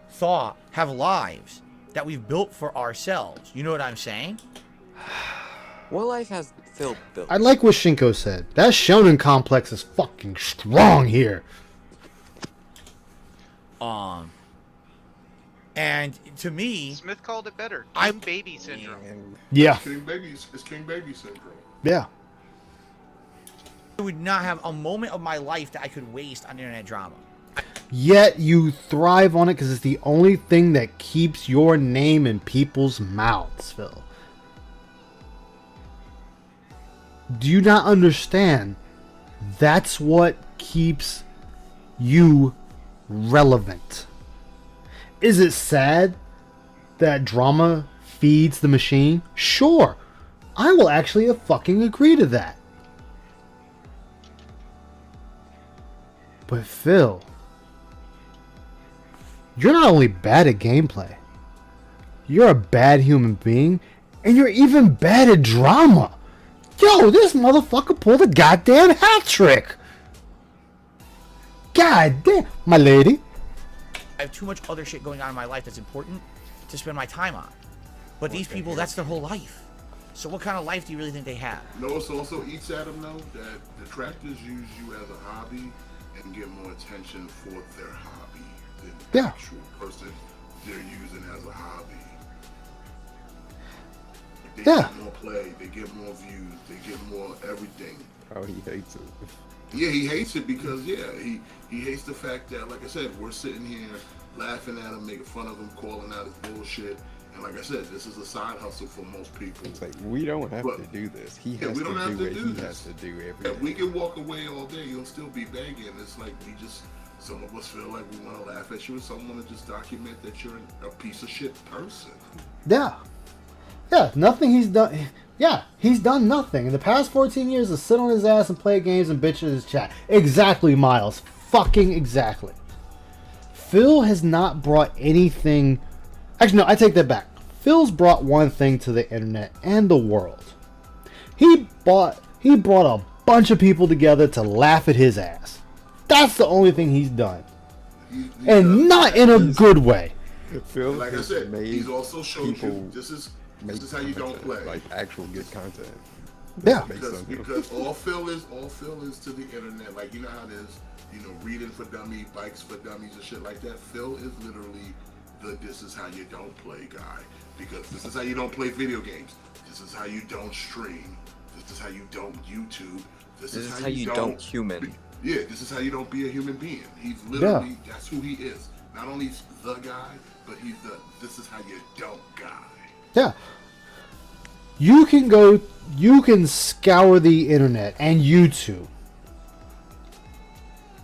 thought have lives that we've built for ourselves. You know what I'm saying? What life has Phil built? I like what Shinko said. That shonen complex is fucking strong here. And to me, Smith called it better. I'm- King baby syndrome. Yeah. It's King Baby syndrome. Yeah. I would not have a moment of my life that I could waste on internet drama. Yet you thrive on it because it's the only thing that keeps your name in people's mouths, Phil. Do you not understand? That's what keeps you relevant. Is it sad that drama feeds the machine? Sure. I will actually fucking agree to that. But Phil, you're not only bad at gameplay, you're a bad human being, and you're even bad at drama. Yo, this motherfucker pulled a goddamn hat trick. God damn, my lady. I have too much other shit going on in my life that's important to spend my time on. But these people, that's their whole life. So what kind of life do you really think they have? No, it's also eats at them though that detractors use you as a hobby and get more attention for their hobby than the Yeah. actual person they're using as a hobby. They Yeah. get more play, they get more views, they get more everything. Oh, he hates it. Yeah, he hates it because he hates the fact that, like I said, we're sitting here laughing at him, making fun of him, calling out his bullshit. And like I said, this is a side hustle for most people. It's like, we don't have But- to do this. He Yeah, has we don't to have do to what do he this. has to do every Yeah, day. we can walk away all day, you'll still be begging. It's like some of us feel like we want to laugh at you, and some want to just document that you're a piece of shit person. Yeah. Yeah, nothing he's done. Yeah, he's done nothing. In the past 14 years to sit on his ass and play games and bitch in his chat. Exactly, Miles. Fucking exactly. Phil has not brought anything... Actually, no, I take that back. Phil's brought one thing to the internet and the world. He brought a bunch of people together to laugh at his ass. That's the only thing he's done. And not in a good way. Phil Like I has said, made he's also showed you people this is make how you don't content, play. like actual good content. Yeah. Makes Because, some people- because all Phil is to the internet, like you know how it is, reading for dummies, bikes for dummies and shit like that. Phil is literally the this is how you don't play guy. Because this is how you don't play video games. This is how you don't stream. This is how you don't YouTube. This is how you don't human. Yeah, this is how you don't be a human being. He's literally, that's who he is. Not only the guy, but he's this is how you don't guy. Yeah. You can scour the internet and YouTube.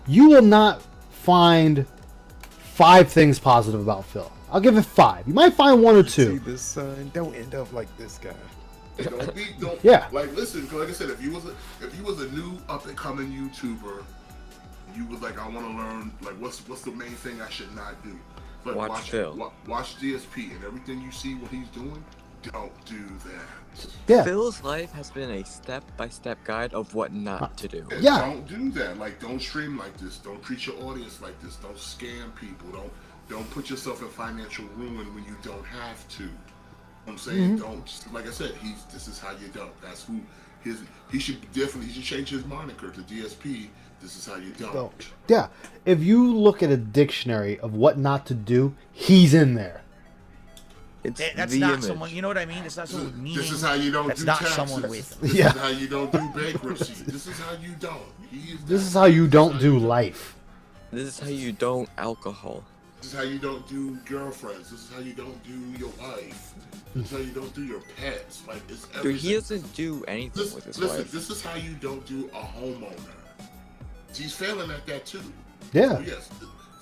You will not find 5 things positive about Phil. I'll give it 5. You might find 1 or 2. See this son, don't end up like this guy. Don't Yeah. Like listen, 'cause like I said, if you was a new up and coming YouTuber, you was like, I want to learn like what's the main thing I should not do. But Watch Phil. Watch DSP and everything you see what he's doing. Don't do that. Yeah. Phil's life has been a step-by-step guide of what not to do. Yeah. Don't do that. Like, don't stream like this. Don't treat your audience like this. Don't scam people. Don't put yourself in financial ruin when you don't have to. I'm saying don't. Like I said, this is how you don't. That's who he should change his moniker to DSP. This is how you don't. Yeah. If you look at a dictionary of what not to do, he's in there. It's That's the not image. someone, you know what I mean? It's not someone with meaning. This is how you don't That's do not taxes. someone with. This Yeah. is how you don't do bankruptcy. This is how you don't. This is how you don't do life. This is how you don't alcohol. This is how you don't do girlfriends. This is how you don't do your wife. This is how you don't do your pets. Like it's Dude, everything. he doesn't do anything with his Listen, life. this is how you don't do a homeowner. He's failing at that too. Yeah. Oh, yes,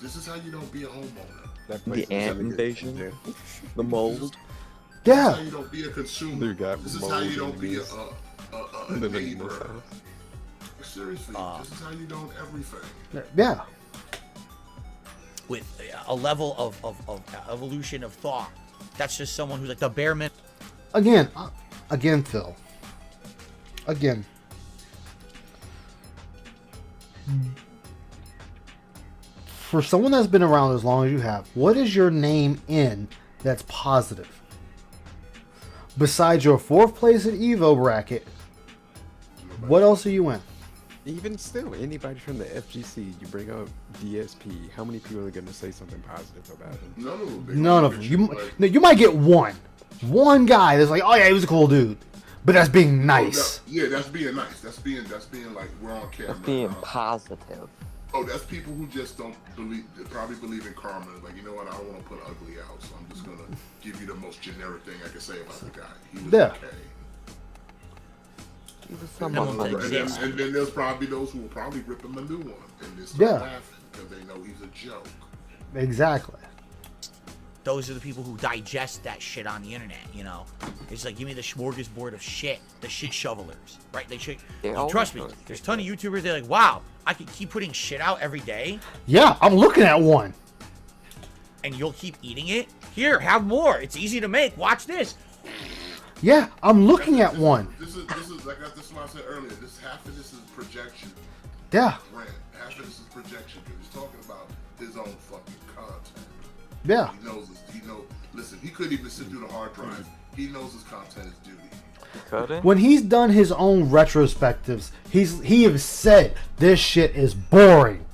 this is how you don't be a homeowner. That The place is ant really good. invasion. Yeah. The mold. This is how Yeah. you don't be a consumer. Dude got This is how you mold don't be enemies a living in this neighbor. house. Seriously, this is how you don't everything. Yeah. With a level of evolution of thought. That's just someone who's like the bare minimum. Again, Phil. Again. For someone that's been around as long as you have, what is your name in that's positive? besides your 4th place at Evo bracket, what else are you in? Even still, anybody from the FGC, you bring up DSP, how many people are going to say something positive about him? None of them. You might get one guy that's like, oh yeah, he was a cool dude, but that's being nice. That's being nice. That's being like we're on camera. That's being positive. Oh, that's people who just don't believe. They probably believe in karma. Like, you know what? I don't want to put ugly out, so I'm just gonna give you the most generic thing I can say about the guy. He was okay. He was And then there's probably those who will probably rip him a new one and just start laughing because they know he's a joke. Exactly. Those are the people who digest that shit on the internet, you know? It's like, give me the smorgasbord of shit. The shit shovelers, right? Trust me, there's a ton of YouTubers, they're like, wow, I could keep putting shit out every day. Yeah, I'm looking at one. And you'll keep eating it? Here, have more. It's easy to make. Watch this. Yeah, I'm looking at one. This is like this is what I said earlier. Half of this is projection. Yeah. Half of this is projection because he's talking about his own fucking content. Yeah. He knows this. Listen, he couldn't even sit through the hard drive. He knows his content is duty. When he's done his own retrospectives, he has said this shit is boring.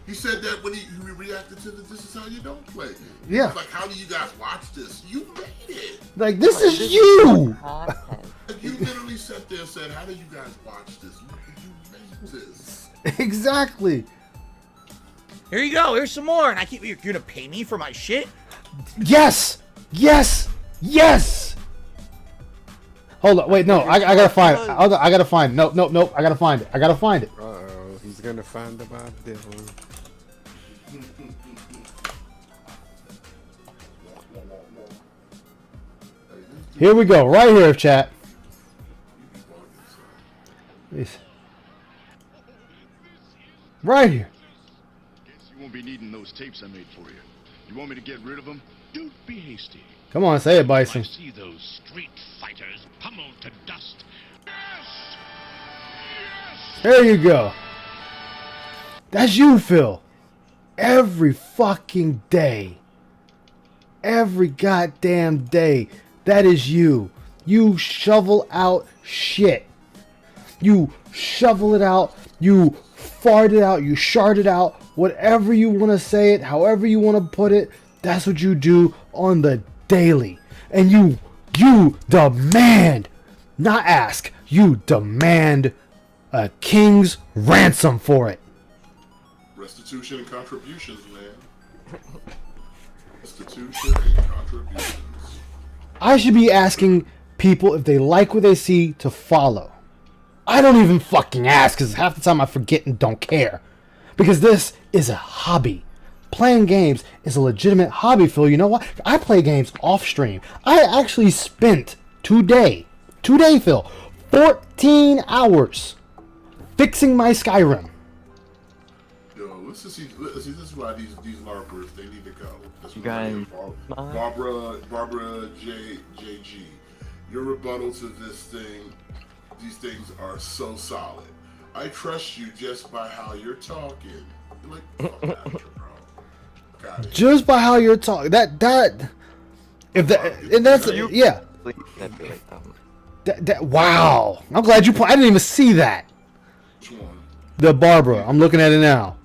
He said that when he reacted to This Is How You Don't Play. Yeah. It's like, how do you guys watch this? You made it. Like, this is you. Like, you literally sat there and said, how do you guys watch this? You made this. Exactly. Here you go. Here's some more. And you're gonna pay me for my shit? Yes. Hold on. Wait, no. I gotta find it. I gotta find it. Nope. I gotta find it. Uh-oh. He's going to find the Bob Dylan. Here we go. Right here, chat. Please. Right here. Guess you won't be needing those tapes I made for you. You want me to get rid of them? Don't be hasty. Come on, say it, Bison. I see those street fighters pummeled to dust. Yes! There you go. That's you, Phil. Every fucking day. Every goddamn day. That is you. You shovel out shit. You shovel it out. You fart it out. You shard it out. Whatever you want to say it, however you want to put it, that's what you do on the daily. And you demand, not ask, you demand a king's ransom for it. Restitution and contributions, man. Restitution and contributions. I should be asking people if they like what they see to follow. I don't even fucking ask because half the time I forget and don't care. Because this is a hobby. Playing games is a legitimate hobby, Phil. You know what? I play games off stream. I actually spent today, Phil, 14 hours fixing my Skyrim. Yo, this is why these LARPers, they need to go. That's You guys, Barbara JG, your rebuttal to these things are so solid. I trust you just by how you're talking. Like, fuck that, bro. Got it. Just by how you're talking. That's yeah. Wow. I'm glad you I didn't even see that. Which one? The Barbara. I'm looking at it now.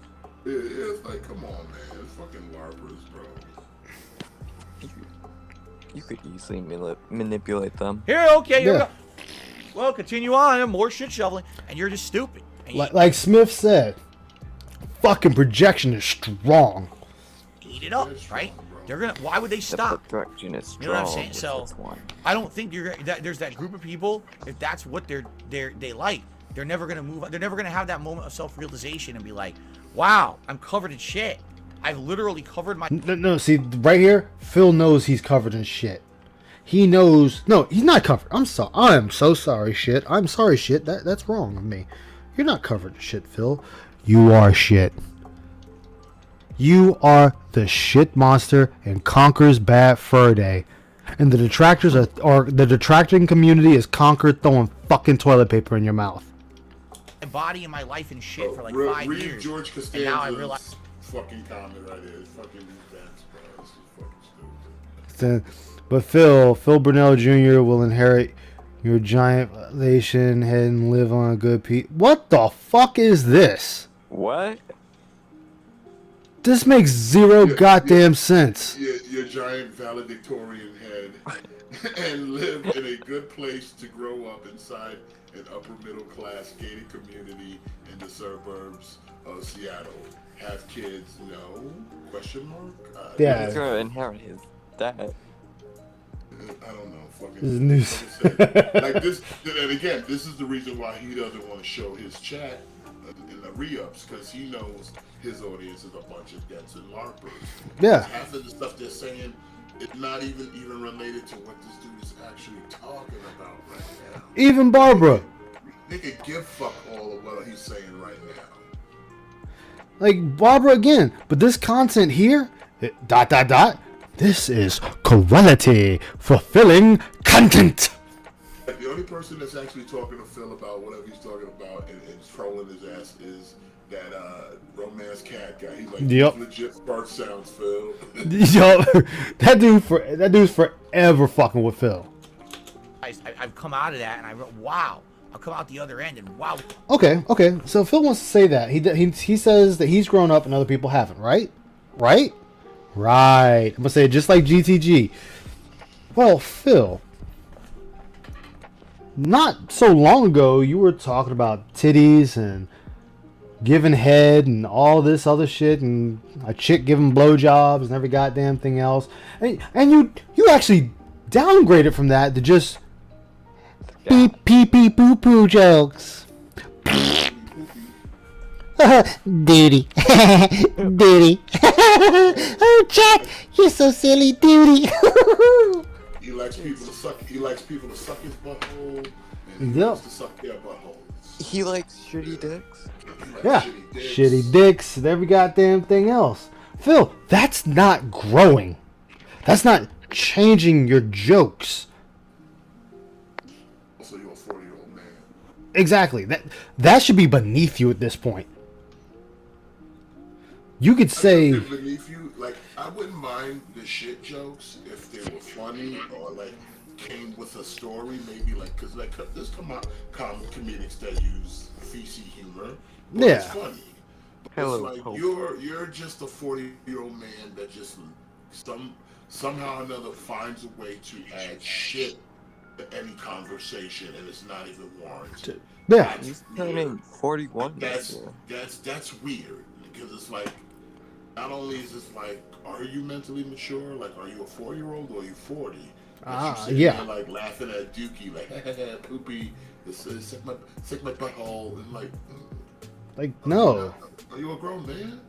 Yeah, it's like, come on, man. It's fucking LARPers, bro. You could easily manipulate them. Here, okay, here we go. Well, continue on. More shit shoveling, and you're just stupid. Like Smith said, fucking projection is strong. Eat it up, right? They're gonna. Why would they stop? The projection is strong. You know what I'm saying? So I don't think there's that group of people. If that's what they like, they're never gonna move. They're never gonna have that moment of self-realization and be like, "Wow, I'm covered in shit. I've literally covered my." No. See, right here, Phil knows he's covered in shit. He knows. No, he's not covered. I'm sorry. I am so sorry, shit. I'm sorry, shit. That's wrong of me. You're not covered in shit, Phil. You are shit. You are the shit monster in Conker's Bad Fur Day. And the detractors or the detracting community is Conker throwing fucking toilet paper in your mouth. My body and my life and shit for like 5 read years. George And now I Costanza's realize fucking comment right here. It's fucking facts, bro. This is fucking stupid. But Phil Brunel Jr. will inherit your giant nation, head and live on a good piece. What the fuck is this? What? This makes zero goddamn sense. Your giant valedictorian head and live in a good place to grow up inside an upper middle class gated community in the suburbs of Seattle. Have kids? No? Question mark? Yeah. He's gonna inherit his dad. I don't know. This is news. Like this, and again, this is the reason why he doesn't want to show his chat in the re-ups, because he knows his audience is a bunch of debts and larpers. Yeah. Half of the stuff they're saying, it's not even related to what this dude is actually talking about right now. Even Barbara. They could give fuck all of what he's saying right now. Like Barbara again, but this content here, this is quality, fulfilling content. The only person that's actually talking to Phil about whatever he's talking about and trolling his ass is that romance cat guy. He's like, yep. Legit fart sounds, Phil. Yo, that dude's forever fucking with Phil. I've come out of that and I wrote, wow. I'll come out the other end and wow. Okay. So Phil wants to say that he says that he's grown up and other people haven't, right? Right. I'm gonna say it just like GTG. Well, Phil, not so long ago you were talking about titties and giving head and all this other shit and a chick giving blowjobs and every goddamn thing else, and you actually downgraded from that to just beep pee pee poo poo jokes. Duty. Duty. Oh, Jack, you're so silly, Duty. He likes people to suck his butthole, and he wants to suck their buttholes. He likes shitty dicks. Yeah, shitty dicks and every goddamn thing else. Phil, that's not growing. That's not changing your jokes. Also, you're a 40-year-old man. Exactly. That should be beneath you at this point. You could say beneath you, like, I wouldn't mind the shit jokes if they were funny or like came with a story, maybe like, because like there's comedics that use feces humor, but it's funny. But Hello, it's like Hope. you're just a 40-year-old man that just somehow or another finds a way to add shit to any conversation, and it's not even warranted. Yeah. He's turning 41 That's this year. weird, because it's like, not only is this like, are you mentally mature? Like, are you a 4-year-old or are you 40? Yeah. There, like laughing at Dookie, like poopy, sick my butthole, and like no. Are you a grown man?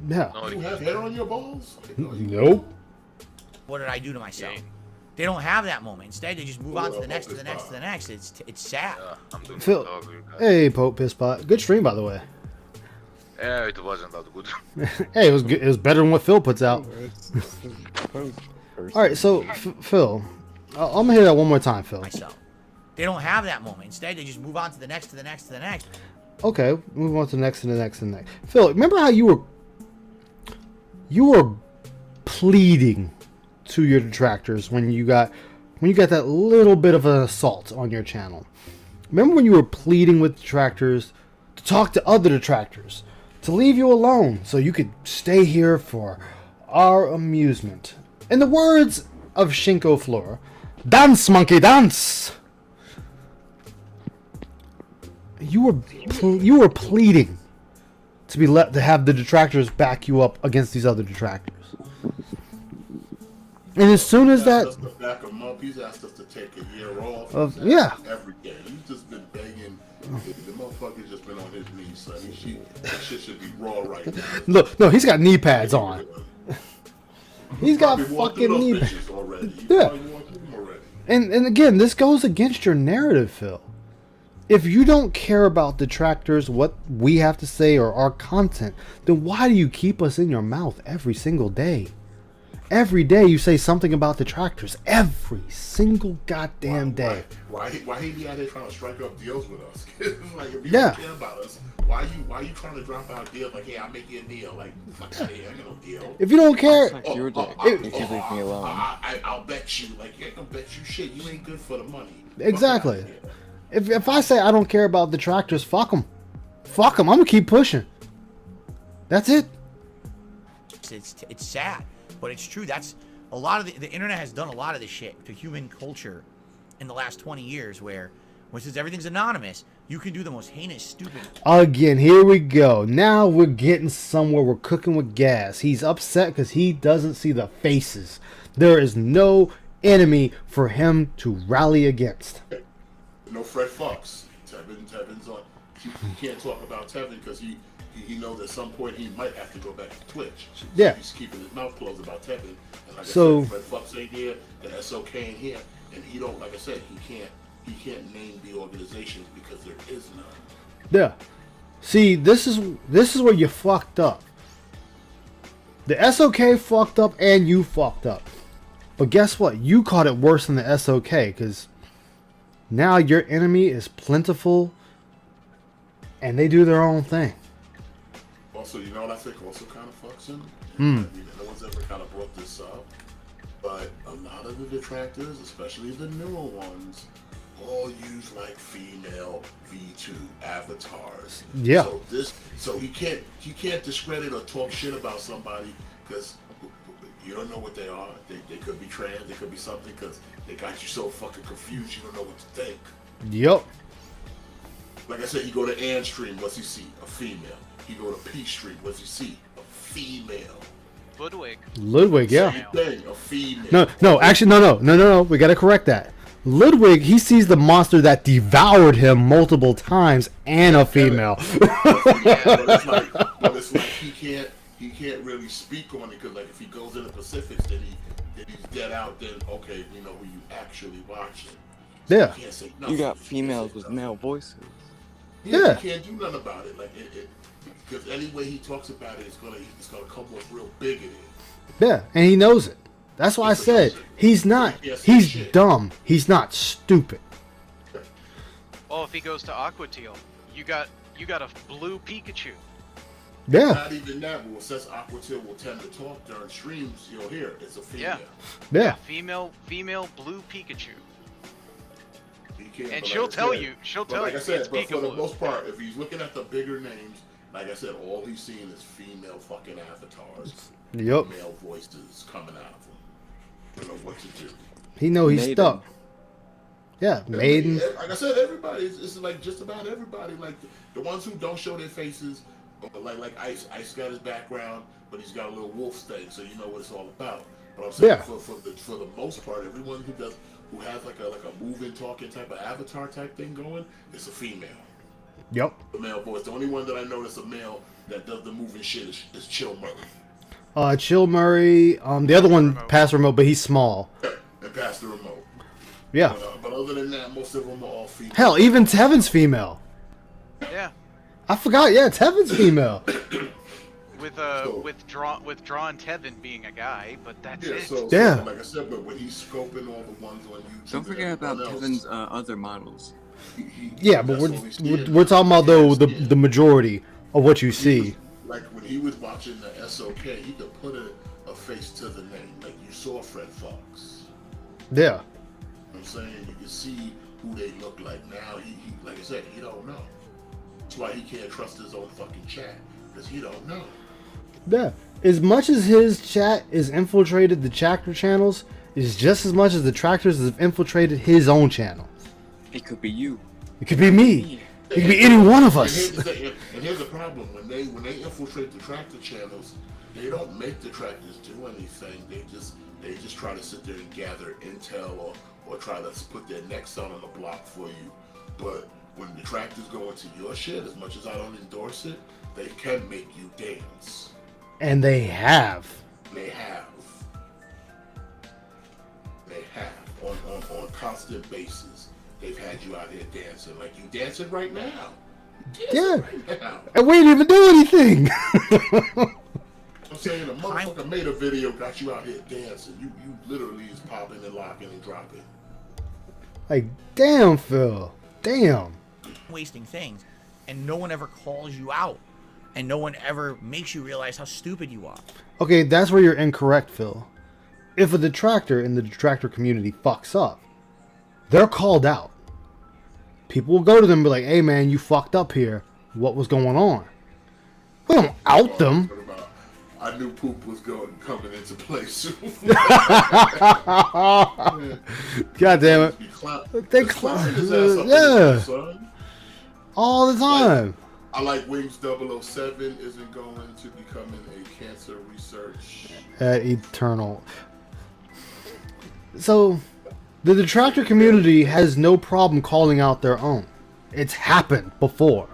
Yeah. You have hair on your balls? Like, Nope. What did I do to myself? They don't have that moment. Instead, they just move on to the next, to the next, to the next. It's sad. Phil, hey Pope Pisspot, good stream by the way. Yeah, it wasn't that good. Hey, it was good. It was better than what Phil puts out. All right, so Phil, I'm gonna hear that one more time, Phil. Myself. They don't have that moment. Instead, they just move on to the next, to the next, to the next. Okay, move on to the next and the next and the next. Phil, remember how you were pleading to your detractors when you got that little bit of an assault on your channel? Remember when you were pleading with detractors to talk to other detractors, to leave you alone so you could stay here for our amusement? In the words of Shinko Flora, dance monkey dance. You were pleading to to have the detractors back you up against these other detractors. And as soon as that, back him up, he's asked us to take a year off. Yeah. Every day, he's just been begging. The motherfucker's just been on his knees, son. That shit should be raw right now. No, he's got knee pads on. He's got fucking knee pads. Yeah. And again, this goes against your narrative, Phil. If you don't care about detractors, what we have to say, or our content, then why do you keep us in your mouth every single day? Every day you say something about the tractors. Every single goddamn day. Why he be out there trying to strike up deals with us? Like, if you Yeah. don't care about us, why you trying to drop out deals? Like, hey, I'll make you a deal. Like, fuck out of here, I got no deal. If you don't care, Fuck your dick. You should leave me alone. I'll bet you. Like, you ain't gonna bet you shit. You ain't good for the money. exactly. If I say I don't care about the tractors, fuck them. Fuck them. I'm gonna keep pushing. That's it. It's sad, but it's true. That's a lot of the internet has done a lot of this shit to human culture in the last 20 years, where since everything's anonymous, you can do the most heinous, stupid. Again, here we go. Now we're getting somewhere. We're cooking with gas. He's upset because he doesn't see the faces. There is no enemy for him to rally against. No Fred Fox. Tevin's on. He can't talk about Tevin because he knows at some point he might have to go back to Twitch. So Yeah. he's keeping his mouth closed about Tevin. And like So- I said, Fred Fox ain't here, the SOK ain't here, and he don't. Like I said, he can't name the organizations because there is none. Yeah. See, this is where you fucked up. The SOK fucked up and you fucked up. But guess what? You caught it worse than the SOK because now your enemy is plentiful and they do their own thing. Also, you know what I think also kind of fucks him? Hmm. I mean, no one's ever kind of brought this up, but a lot of the detractors, especially the newer ones, all use like female V2 avatars. Yeah. So he can't discredit or talk shit about somebody because you don't know what they are. They could be trans, they could be something because they got you so fucking confused you don't know what to think. Yep. Like I said, you go to Ann stream, what's he see? A female. You go to P stream, what's he see? A female. Ludwig, yeah. Same thing, a female. No, actually, no. We gotta correct that. Ludwig, he sees the monster that devoured him multiple times and a female. but it's like he can't really speak on it because like if he goes in the Pacifics, then he's dead out. Then okay, we know who you actually watching. So Yeah. you can't say nothing. You got females with male voices. Yeah. You can't do nothing about it. Like because any way he talks about it, it's gonna come off real bigoted. Yeah, and he knows it. That's why I said he's dumb. He's not stupid. Oh, if he goes to Aqua Teal, you got a blue Pikachu. Yeah. Not even that, but since Aqua Teal will tend to talk during streams, you'll hear it's a female. Yeah. Female blue Pikachu. And And she'll tell you like I said, it's but for the Pikachu. most part, if he's looking at the bigger names, like I said, all he's seeing is female fucking avatars. Yep. Male voices coming out of them. Don't know what to do. He know he's Maiden. stuck. Yeah, Maiden. Like I said, everybody. It's like just about everybody. Like the ones who don't show their faces, like Ice. Ice got his background, but he's got a little wolf thing, so you know what it's all about. But I'm saying Yeah. for the most part, everyone who has like a moving, talking type of avatar type thing going, it's a female. Yep. The male voice. The only one that I know that's a male that does the moving shit is Chill Murray. Chill Murray. The other one passed remote, but he's small. And pass the remote. Yeah. But other than that, most of them are all female. Hell, even Tevin's female. Yeah. I forgot. Yeah, Tevin's female. With drawn Tevin being a guy, but that's it. So like I said, but when he's scoping all the ones on YouTube, Don't forget about Kevin's other models. Yeah, but we're talking about the majority of what you see. Like when he was watching the SOK, he could put a face to the name. Like you saw Fred Fox. Yeah. I'm saying you can see who they look like. Now he like I said, he don't know. That's why he can't trust his own fucking chat because he don't know. Yeah. As much as his chat is infiltrated the tractor channels, is just as much as the tractors have infiltrated his own channel. It could be you. It could be me. It could be any one of us. And here's the problem: when they infiltrate the tractor channels, they don't make the tractors do anything. They just try to sit there and gather intel or try to put their necks out on the block for you. But when the tractors go into your shit, as much as I don't endorse it, they can make you dance. And they have. They have on a constant basis. They've had you out here dancing like you dancing right now. Yeah. Right now. And we didn't even do anything. I'm saying a motherfucker made a video, got you out here dancing. You literally is popping and locking and dropping. Like, damn, Phil. Damn. Wasting things, and no one ever calls you out, and no one ever makes you realize how stupid you are. Okay, that's where you're incorrect, Phil. If a detractor in the detractor community fucks up, they're called out. People will go to them and be like, hey man, you fucked up here. What was going on? We don't out them. I knew poop was coming into play soon. God damn it. They yeah. All the time. I like Wings 007 isn't going to becoming a cancer research At Eternal. So, the detractor community has no problem calling out their own. It's happened before.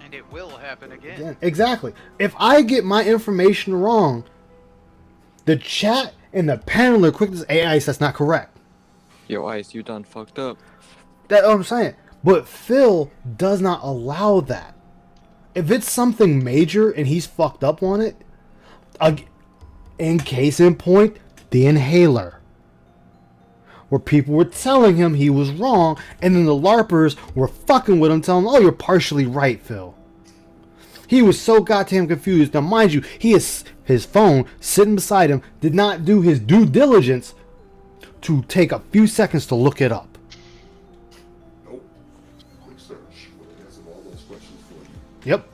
And it will happen again. Yeah, exactly. If I get my information wrong, the chat and the panel are quick to say, hey, Ice, that's not correct. Yo, Ice, you done fucked up. That's what I'm saying. But Phil does not allow that. If it's something major and he's fucked up on it, in case in point, the inhaler. Where people were telling him he was wrong, and then the LARPers were fucking with him, telling him, oh, you're partially right, Phil. He was so goddamn confused. Now, mind you, he has his phone sitting beside him, did not do his due diligence to take a few seconds to look it up. Nope. Quick search will answer all those questions for you. Yep.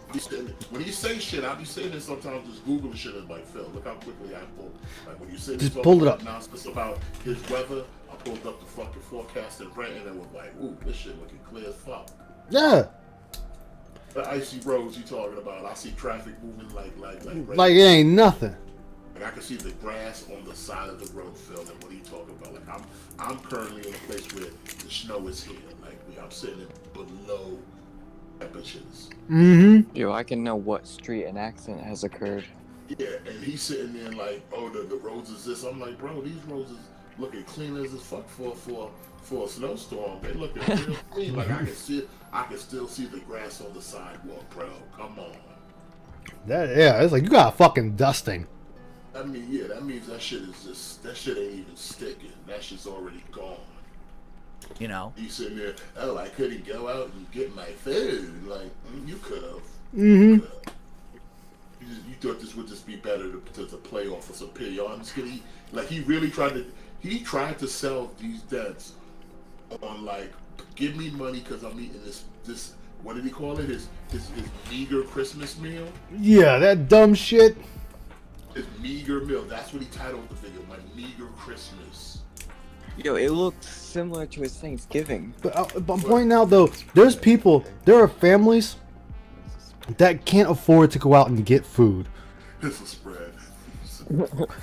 When you say shit, I'll be saying this sometimes, just Google shit and like, Phil, look how quickly I pull. Like when you say Just pull it up. Announcements about his weather, I pulled up the fucking forecast and ran and it was like, ooh, this shit looking clear as fuck. Yeah. The icy roads you talking about, I see traffic moving like it ain't nothing. And I can see the grass on the side of the road, Phil. And what are you talking about? Like I'm currently in a place where the snow is here. Like I'm sitting below temperatures. Mm-hmm. Yo, I can know what street an accident has occurred. Yeah, and he's sitting there like, oh, the roads is this. I'm like, bro, these roads is looking clean as fuck for a snowstorm. They looking real clean. Like I can still see the grass on the sidewalk, bro. Come on. It's like you got a fucking dusting. I mean, yeah, that means that shit ain't even sticking. That shit's already gone. You know? You sitting there, oh, I couldn't go out and get my food. Like, you could have. Mm-hmm. You thought this would just be better to play off of some pity. He really tried to sell these debts on like, give me money because I'm eating this. What did he call it? His meager Christmas meal. Yeah, that dumb shit. His meager meal. That's what he titled the video. My meager Christmas. Yo, it looked similar to his Thanksgiving. But I'm pointing out though, there are families that can't afford to go out and get food. It's a spread.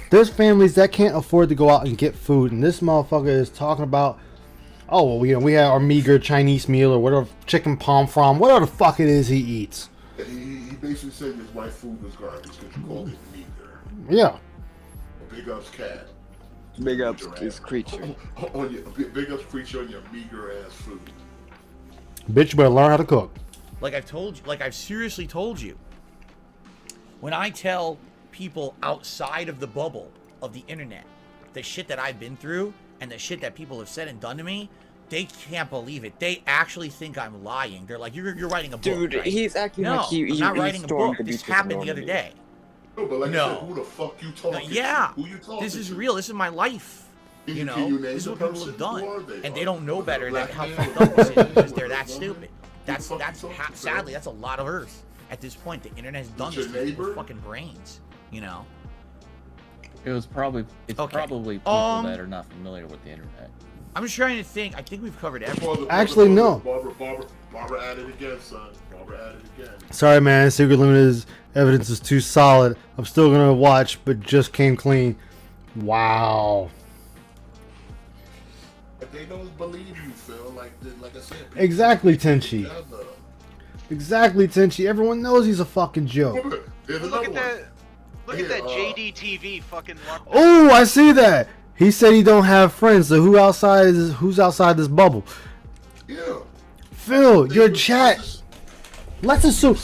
There's families that can't afford to go out and get food, and this motherfucker is talking about, oh, well, we had our meager Chinese meal or whatever, chicken palm from, whatever the fuck it is he eats. He basically said his wife's food was garbage because you called it meager. Yeah. Big ups, cat. Big ups, this creature. Big ups, creature, on your meager ass food. Bitch, you better learn how to cook. Like I've seriously told you. When I tell people outside of the bubble of the internet the shit that I've been through and the shit that people have said and done to me, they can't believe it. They actually think I'm lying. They're like, you're writing a book. Dude, right? he's acting no, like I'm not writing a book. This happened the other day. No, but like I said, who the fuck you talking yeah, to? Who you talking this is to? real. This is my life. Can you know, name this is the what people person? have done, Who are they? and they don't know better than how black man? fucked up this is because they're that stupid. That's fuck you talking to? sadly that's a lot of Earth at this point. The internet has done Your this to people's neighbor? fucking brains. You know. It's probably people that are not familiar with the internet. I'm just trying to think. I think we've covered everything. Actually, no. Barbara at it again, son. Barbara at it again. Sorry, man. Secret Limited's evidence is too solid. I'm still gonna watch, but just came clean. Wow. But they don't believe you, Phil. Like I said. Exactly, Tenchi. Exactly, Tenchi. Everyone knows he's a fucking joke. Look at that. Look at that JDTV fucking. Oh, I see that. He said he don't have friends. So who's outside this bubble? Yeah. Phil, your chat. Let's assume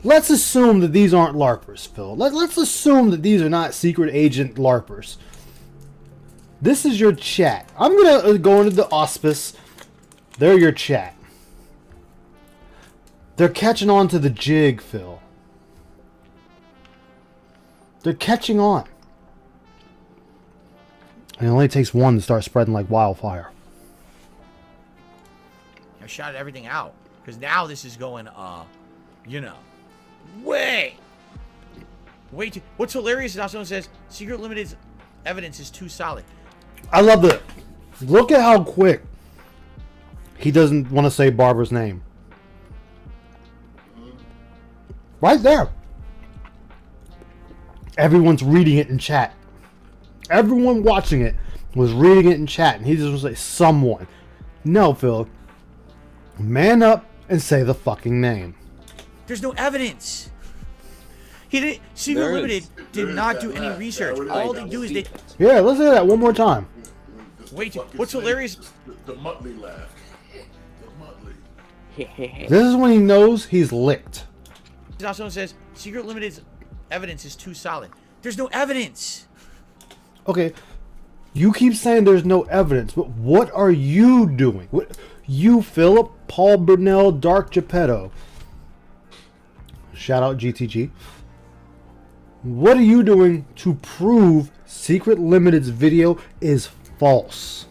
let's assume that these aren't LARPers, Phil. Let's assume that these are not secret agent LARPers. This is your chat. I'm gonna go into the auspice. They're your chat. They're catching on to the jig, Phil. They're catching on. And it only takes one to start spreading like wildfire. I shouted everything out. Because now this is going, you know, way too... What's hilarious is now someone says, Secret Limited's evidence is too solid. I love that. Look at how quick he doesn't want to say Barbara's name. Right there. Everyone's reading it in chat. Everyone watching it was reading it in chat, and he just was like, someone. No, Phil. Man up and say the fucking name. There's no evidence. He didn't. Secret Limited did not do any research. All they do is they. Yeah, let's hear that one more time. Wait, what's hilarious? The Muttley laugh. The Muttley. This is when he knows he's licked. Now someone says Secret Limited's evidence is too solid. There's no evidence. Okay, you keep saying there's no evidence, but what are you doing? What you, Philip, Paul Burnell, Dark Geppetto. Shout out GTG. What are you doing to prove Secret Limited's video is false?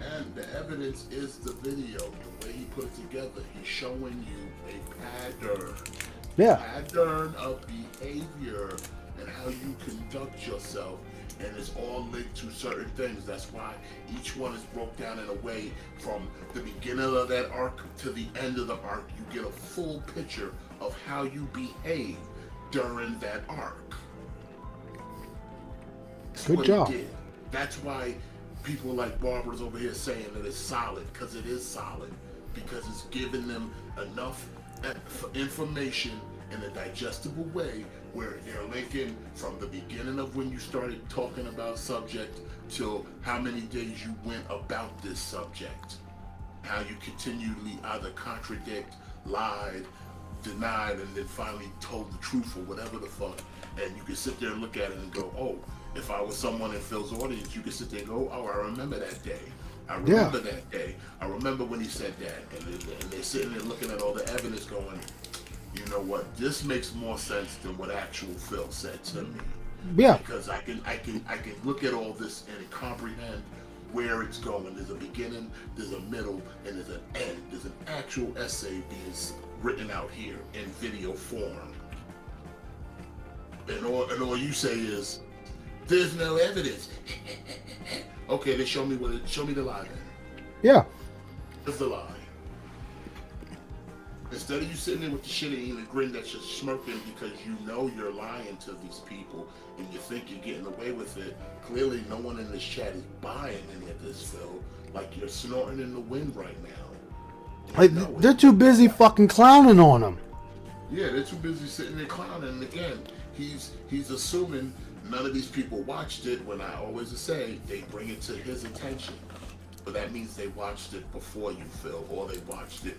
And the evidence is the video. The way he put it together, he's showing you a pattern. Yeah. Pattern of behavior and how you conduct yourself. And it's all linked to certain things. That's why each one is broke down in a way from the beginning of that arc to the end of the arc. You get a full picture of how you behave during that arc. Good job. That's why people like Barbara's over here saying that it's solid, because it is solid, because it's giving them enough information in a digestible way where they're linking from the beginning of when you started talking about subject till how many days you went about this subject. How you continually either contradict, lied, denied, and then finally told the truth or whatever the fuck. And you can sit there and look at it and go, oh, if I was someone in Phil's audience, you can sit there and go, oh, I remember that day. I remember that day. I remember when he said that. And they're sitting there looking at all the evidence going, you know what, this makes more sense than what actual Phil said to me. Yeah. Because I can look at all this and comprehend where it's going. There's a beginning, there's a middle, and there's an end. There's an actual essay being written out here in video form. And all you say is, there's no evidence. Okay, then show me the lie then. Yeah. What's the lie? Instead of you sitting there with the shit and eating a grin that you're smirking because you know you're lying to these people and you think you're getting away with it, clearly no one in this chat is buying any of this, Phil. Like you're snorting in the wind right now. Like, they're too busy fucking clowning on him. Yeah, they're too busy sitting there clowning. And again, he's assuming none of these people watched it when I always say they bring it to his attention. But that means they watched it before you, Phil, or they watched it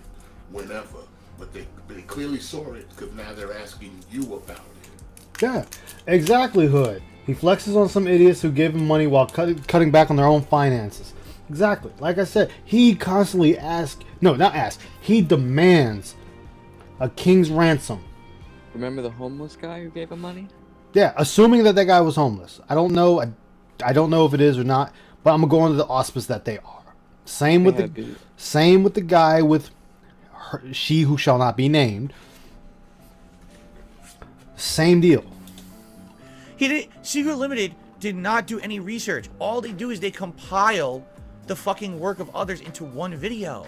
whenever. But they clearly saw it because now they're asking you about it. Yeah, exactly, Hood. He flexes on some idiots who give him money while cutting back on their own finances. Exactly. Like I said, he constantly he demands a king's ransom. Remember the homeless guy who gave him money? Yeah, assuming that guy was homeless. I don't know. I don't know if it is or not, but I'm gonna go into the auspice that they are. Same with the guy with she who shall not be named. Same deal. Secret Limited did not do any research. All they do is they compile the fucking work of others into one video.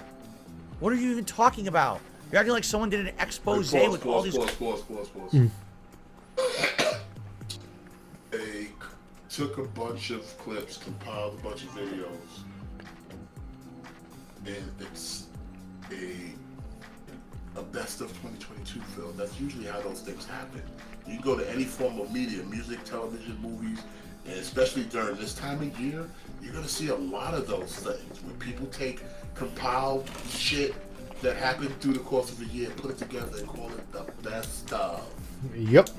What are you even talking about? You're acting like someone did an expose with all these. They took a bunch of clips, compiled a bunch of videos, and it's a best of 2022 film. That's usually how those things happen. You go to any form of media, music, television, movies, and especially during this time of year, you're gonna see a lot of those things where people compile shit that happened through the course of a year, put it together and call it the best of. Yep.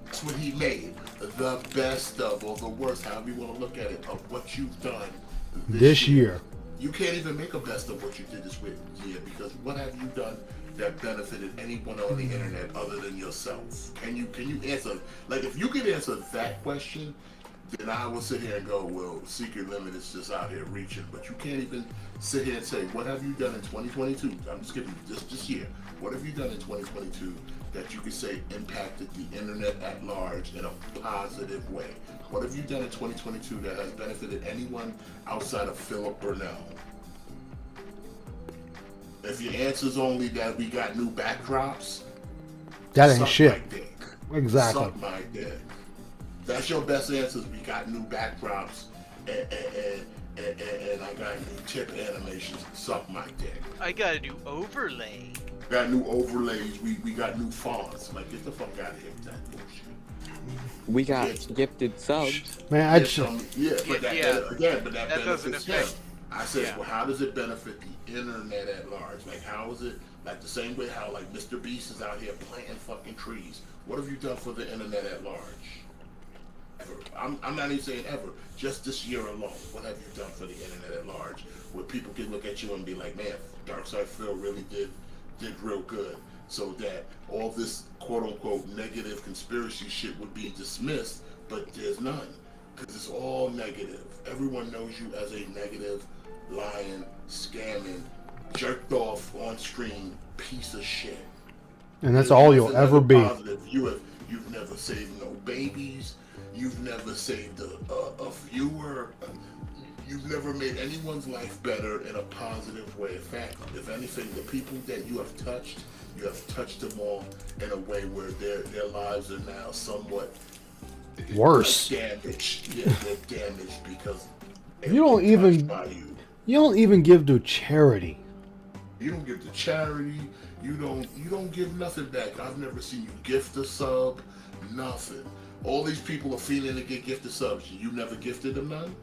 That's what he made. The best of, or the worst, however you want to look at it, of what you've done This year. You can't even make a best of what you did this year, because what have you done that benefited anyone on the internet other than yourself? Can you answer? Like, if you could answer that question, then I will sit here and go, well, Secret Limit is just out here reaching. But you can't even sit here and say, what have you done in 2022? I'm just giving you this year. What have you done in 2022 that you could say impacted the internet at large in a positive way? What have you done in 2022 that has benefited anyone outside of Philip Burnell? If your answer's only that we got new backdrops, that ain't suck shit. my dick. Exactly. Suck my dick. That's your best answers. We got new backdrops and I got new tip animations. Suck my dick. I got a new overlay. Got new overlays. We got new fonts. Like, get the fuck out of here with that bullshit. We got gifted subs. Man, I But that That doesn't benefits affect- him. I said, well, how does it benefit the internet at large? Like, how is it, like, the same way how, like, Mr. Beast is out here planting fucking trees? What have you done for the internet at large? Ever. I'm not even saying ever. Just this year alone, what have you done for the internet at large? Where people can look at you and be like, man, Darkside Phil really did real good. So that all this quote-unquote negative conspiracy shit would be dismissed, but there's none. Because it's all negative. Everyone knows you as a negative, lying, scamming, jerked off on screen piece of shit. And that's all you'll ever be. Positive. You've never saved no babies. You've never saved a viewer. You've never made anyone's life better in a positive way. In fact, if anything, the people that you have touched them all in a way where their lives are now somewhat worse. Damaged. Yeah, they're damaged because You don't even give to charity. You don't give to charity. You don't give nothing back. I've never seen you gift a sub. Nothing. All these people are feeling to get gifted subs. You never gifted them none?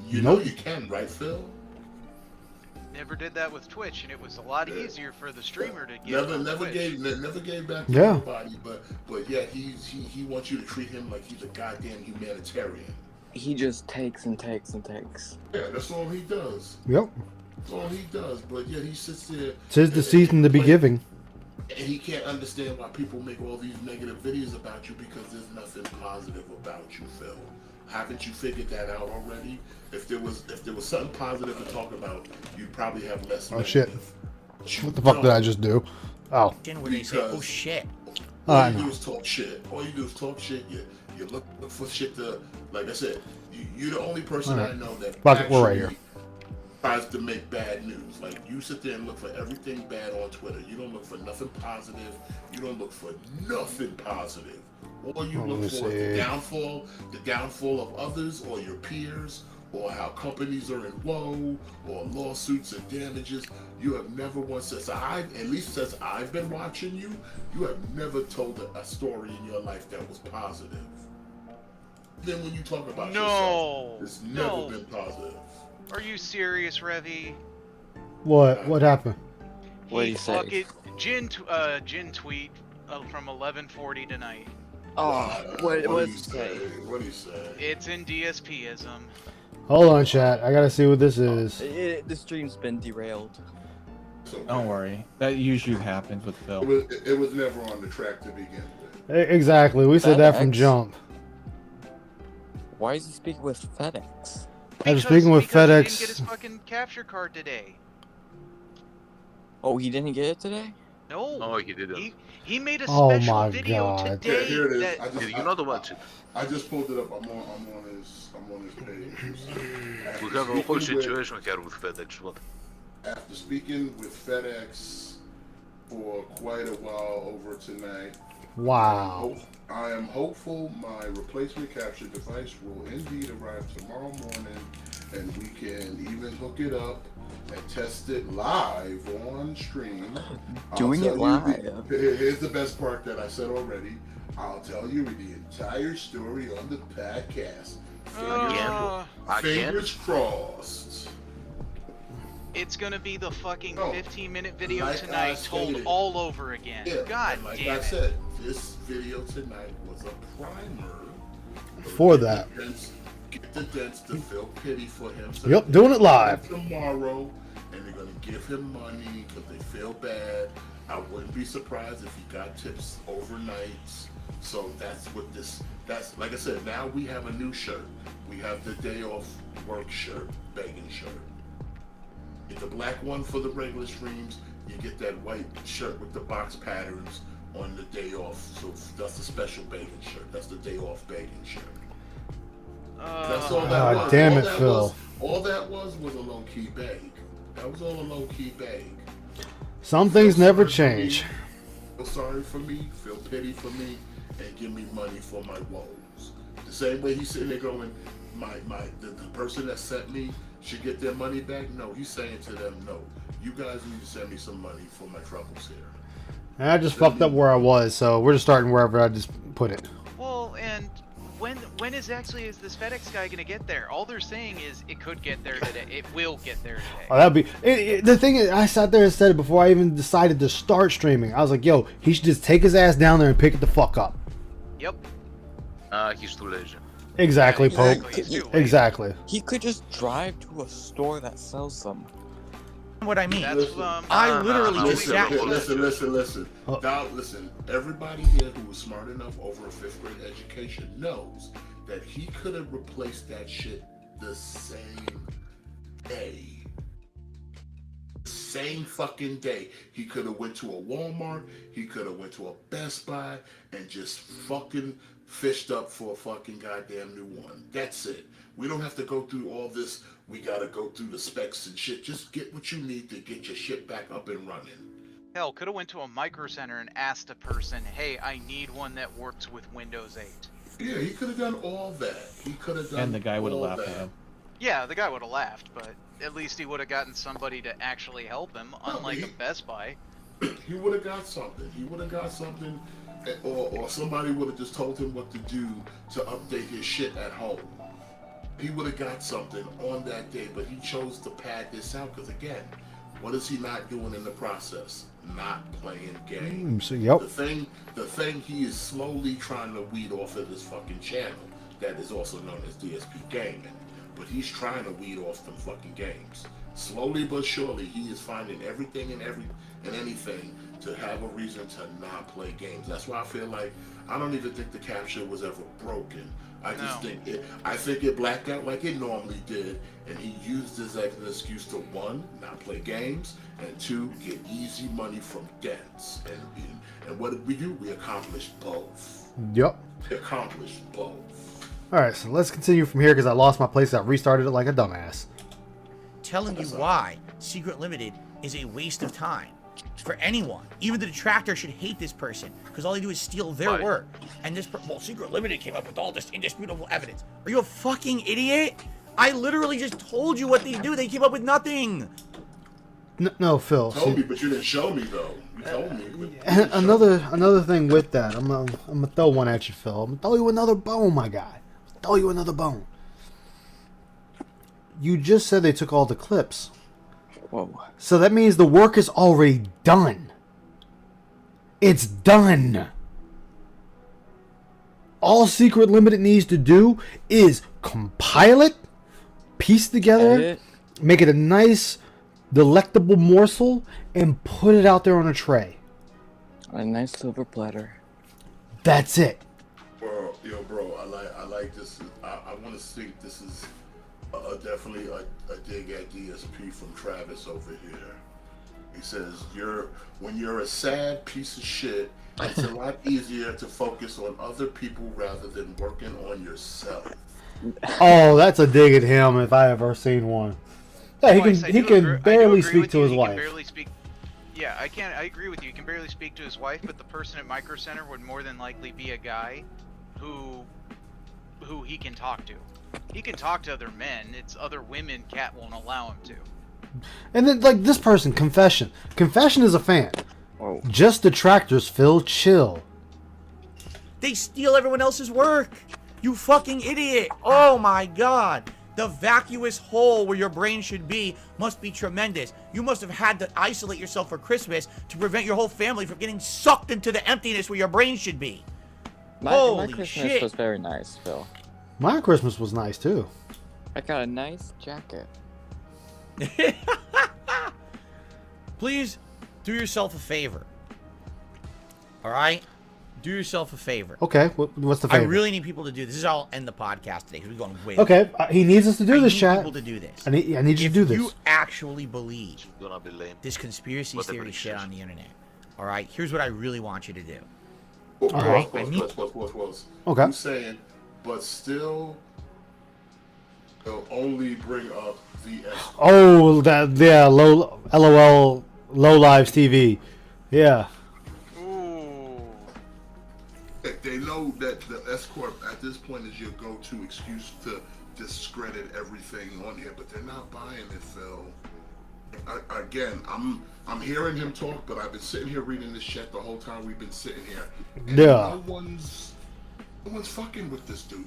You know you can, right, Phil? Never did that with Twitch, and it was a lot easier for the streamer to give. Never gave back to Yeah. anybody, but yeah, he wants you to treat him like he's a goddamn humanitarian. He just takes and takes and takes. Yeah, that's all he does. Yep. That's all he does. But yeah, he sits there. Tis the season to be giving. And he can't understand why people make all these negative videos about you because there's nothing positive about you, Phil. Haven't you figured that out already? If there was something positive to talk about, you'd probably have less. Oh shit! But What the fuck did I just do? Oh. Where they say, oh shit. All you do is talk shit. All you do is talk shit. You look for shit to, like I said, you're the only person I know that We're right here. tries to make bad news. Like, you sit there and look for everything bad on Twitter. You don't look for nothing positive. You don't look for nothing positive. All you look for is the downfall of others or your peers, or how companies are in woe, or lawsuits and damages. You have never once, since I've been watching you, you have never told a story in your life that was positive. Then when you talk about yourself, it's never been positive. Are you serious, Revy? What happened? What did he say? Jin tweet from 11:40 tonight. Oh, what did he say? What did he say? It's in DSP-ism. Hold on, chat. I gotta see what this is. The stream's been derailed. Don't worry. That usually happens with Phil. It was never on the track to begin with. Exactly. We said that from jump. Why is he speaking with FedEx? I was speaking with FedEx. He didn't get his fucking capture card today. Oh, he didn't get it today? No. No, he didn't. He made a special video God. today. Yeah, here it is. That, Did you not watch it? I just pulled it up. I'm on his page. We have a whole situation here with FedEx. What? After speaking with FedEx for quite a while over tonight, Wow. I am hopeful my replacement capture device will indeed arrive tomorrow morning, and we can even hook it up and test it live on stream. Doing it live. Here's the best part that I said already. I'll tell you the entire story on the podcast. Fingers crossed. it's gonna be the fucking No, 15-minute video like I tonight told stated. all over again. Yeah, God and like damn I it. said, this video tonight was a primer For that. Get the dents to feel pity for him. So Yep, doing it live. tomorrow, and they're gonna give him money because they feel bad. I wouldn't be surprised if he got tips overnights. So that's what this. That's like I said. Now we have a new shirt. We have the day off work shirt, begging shirt. Get the black one for the regular streams. You get that white shirt with the box patterns on the day off. So that's the special begging shirt. That's the day off begging shirt. That's all that God was. damn all it, that Phil. Was, all that was a low key beg. That was all a low key beg. Some things never change. Feel sorry for me, feel pity for me, and give me money for my woes. The same way he's sitting there going, the person that sent me should get their money back. No, he's saying to them, no, you guys need to send me some money for my troubles here. And I just fucked up where I was, so we're just starting wherever I just put it. Well, and when is this FedEx guy gonna get there? All they're saying is it could get there today. It will get there today. Oh, that'd be the thing. I sat there and said it before I even decided to start streaming. I was like, "Yo, he should just take his ass down there and pick it the fuck up." Yep. He's too lazy. Exactly, Pope. Exactly. He could just drive to a store that sells them. What I mean. That's, I literally just Listen, sat. listen. Now, listen. Everybody here who was smart enough over a 5th grade education knows that he could have replaced that shit the same day. Same fucking day. He could have went to a Walmart. He could have went to a Best Buy and just fucking fished up for a fucking goddamn new one. That's it. We don't have to go through all this. We gotta go through the specs and shit. Just get what you need to get your shit back up and running. Hell, could have went to a Micro Center and asked a person, "Hey, I need one that works with Windows 8." Yeah, he could have done all that. He could have done. And the guy would have all laughed that. at him. Yeah, the guy would have laughed, but at least he would have gotten somebody to actually help him, unlike a Best Buy. He would have got something. He would have got something, or somebody would have just told him what to do to update his shit at home. He would have got something on that day, but he chose to pad this out because, again, what is he not doing in the process? Not playing games. Yep. The thing he is slowly trying to weed off of this fucking channel that is also known as DSP Gaming. But he's trying to weed off them fucking games. Slowly but surely, he is finding everything and anything to have a reason to not play games. That's why I feel like I don't even think the capture was ever broken. I just think it blacked out like it normally did, and he used this as an excuse to 1, not play games, and 2, get easy money from debts. And what did we do? We accomplished both. Yep. We accomplished both. All right, so let's continue from here because I lost my place. I restarted it like a dumbass. Telling you why Secret Limited is a waste of time for anyone. Even the detractor should hate this person because all they do is steal their work. And this, Secret Limited came up with all this indisputable evidence. Are you a fucking idiot? I literally just told you what they do. They came up with nothing. No, Phil. You told me, but you didn't show me though. You told me. Another thing with that, I'm gonna throw one at you, Phil. I'm gonna throw you another bone, my guy. Throw you another bone. You just said they took all the clips. Whoa. So that means the work is already done. It's done. All Secret Limited needs to do is compile it, piece it together, Edit. make it a nice, delectable morsel, and put it out there on a tray. A nice silver platter. That's it. Bro, I like this. I want to think this is definitely a dig at DSP from Travis over here. He says, when you're a sad piece of shit, it's a lot easier to focus on other people rather than working on yourself. Oh, that's a dig at him if I ever seen one. Yeah, he can barely speak to his wife. Yeah, I agree with you. He can barely speak to his wife, but the person at Micro Center would more than likely be a guy who he can talk to. He can talk to other men. It's other women Cat won't allow him to. And then, like, this person, Confession. Confession is a fan. Whoa. Just detractors, Phil. Chill. They steal everyone else's work. You fucking idiot. Oh my god. The vacuous hole where your brain should be must be tremendous. You must have had to isolate yourself for Christmas to prevent your whole family from getting sucked into the emptiness where your brain should be. My Holy Christmas shit. was very nice, Phil. My Christmas was nice too. I got a nice jacket. Please do yourself a favor. All right? Do yourself a favor. Okay, what's the favor? I really need people to do this. This is how I'll end the podcast today because we're going way Okay, he needs us to do this, I need chat. people to do this. I need you to do this. If you actually believe Gonna be lame. this conspiracy Whatever theory it shit is. on the internet, all right? Here's what I really want you to do. Alright. Pause. Okay. I'm saying, but still, they'll only bring up the S. Oh, that yeah, LOL, low lives TV, yeah. They know that the S Corp at this point is your go-to excuse to discredit everything on here, but they're not buying it, Phil. Again, I'm hearing him talk, but I've been sitting here reading this shit the whole time we've been sitting here. And Yeah. no one's fucking with this dude.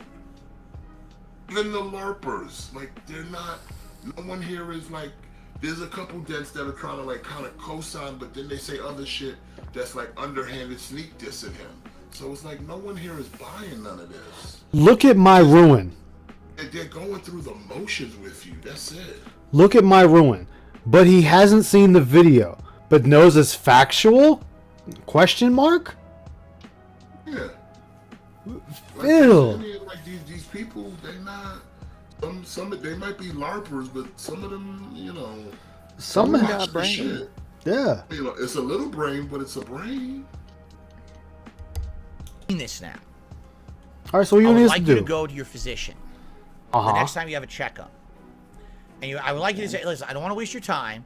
Even the LARPers, like they're not. No one here is like. There's a couple dents that are trying to like kind of co-sign, but then they say other shit that's like underhanded sneak dissing him. So it's like no one here is buying none of this. Look at my ruin. And they're going through the motions with you. That's it. Look at my ruin. But he hasn't seen the video, but knows it's factual? Question mark? Yeah. Phil. Like these people, they're not. Some they might be LARPers, but some of them, you know. Some watch got the brain. shit. Yeah. You know, it's a little brain, but it's a brain. This now. All right, so what I you would need like to you do? to go to your physician Uh-huh. the next time you have a checkup. And I would like you to say, listen, I don't want to waste your time,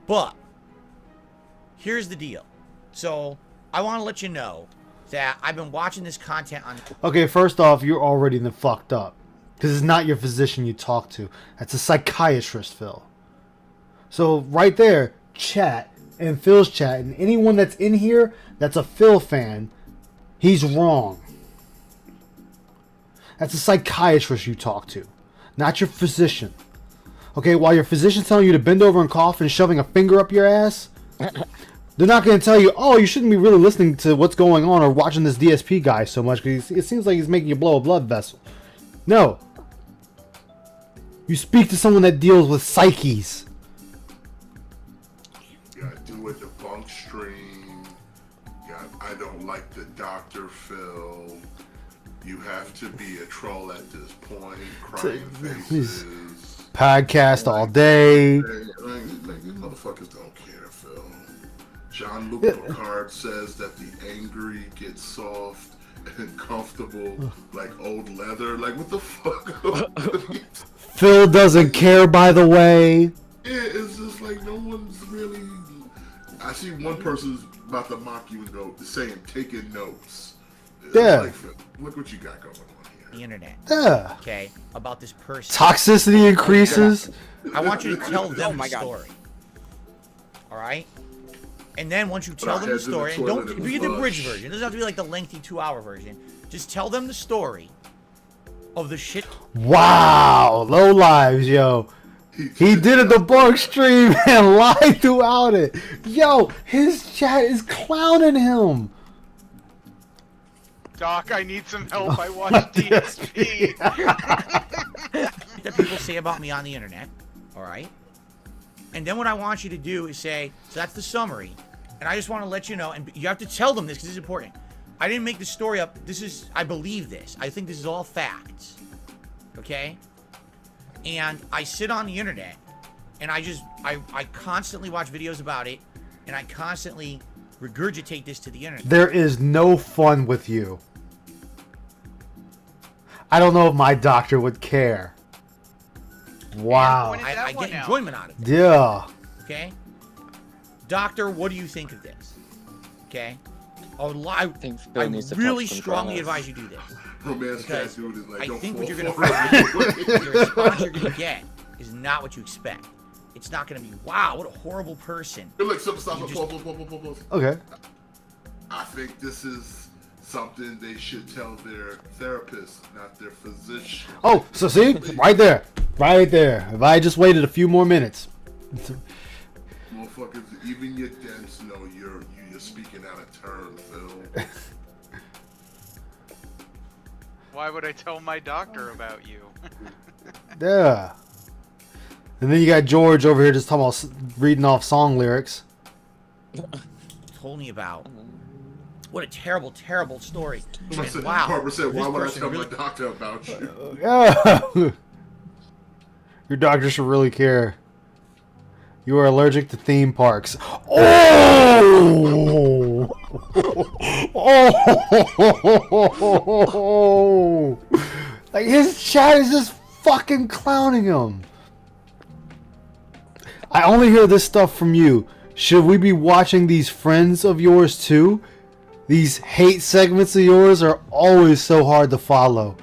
but here's the deal. So I want to let you know that I've been watching this content on... Okay, first off, you're already fucked up. Because it's not your physician you talk to. That's a psychiatrist, Phil. So right there, chat, and Phil's chat, and anyone that's in here that's a Phil fan, he's wrong. That's a psychiatrist you talk to, not your physician. Okay, while your physician's telling you to bend over and cough and shoving a finger up your ass, they're not going to tell you, oh, you shouldn't be really listening to what's going on or watching this DSP guy so much because it seems like he's making you blow a blood vessel. No. You speak to someone that deals with psyches. You gotta do a debunk stream. I don't like the Dr. Phil. You have to be a troll at this point. Crying faces. Podcast all day. Like, these motherfuckers don't care, Phil. Jean-Luc Picard says that the angry get soft and comfortable like old leather. Like, what the fuck? Phil doesn't care, by the way. Yeah, it's just like no one's really. I see one person's about to mock you and go saying taking notes. It's Yeah. like, look what you got going on here. The internet. Yeah. Okay, about this person. Toxicity increases. I want you to tell them my the God. story. All right? And then once you Put tell our them the heads in the story, and toilet don't and be the bridge flush. version. It doesn't have to be like the lengthy 2-hour version. Just tell them the story of the shit. Wow. Low lives, yo. He did a debunk stream and lied throughout it. Yo, his chat is clowning him. Doc, I need some help. I watched DSP. that people say about me on the internet. All right? And then what I want you to do is say, so that's the summary. And I just want to let you know, and you have to tell them this because this is important. I didn't make the story up. I believe this. I think this is all facts. Okay? And I sit on the internet, and I constantly watch videos about it, and I constantly regurgitate this to the internet. There is no fun with you. I don't know if my doctor would care. Wow. I get enjoyment out of it. Yeah. Okay? Doctor, what do you think of this? Okay? I think Phil needs to really touch some strongly grass. advise you do this. Romance Because cat dude is like, I don't think fall what you're for gonna it. find, the response you're gonna get is not what you expect. It's not gonna be, wow, what a horrible person. Hey, look, stop. You Pause. Okay. I think this is something they should tell their therapist, not their physician. Oh, so see? Right there. Right there. If I just waited a few more minutes. Motherfuckers, even your dents know you're speaking out of turn, Phil. Why would I tell my doctor about you? Yeah. And then you got George over here just talking about reading off song lyrics. Told me about. What a terrible, terrible story. Said, Wow. Barbara said, why This would I person tell really- my doctor about you? Yeah. Your doctor should really care. You are allergic to theme parks. Oh! Oh! Like his chat is just fucking clowning him. I only hear this stuff from you. Should we be watching these friends of yours too? These hate segments of yours are always so hard to follow.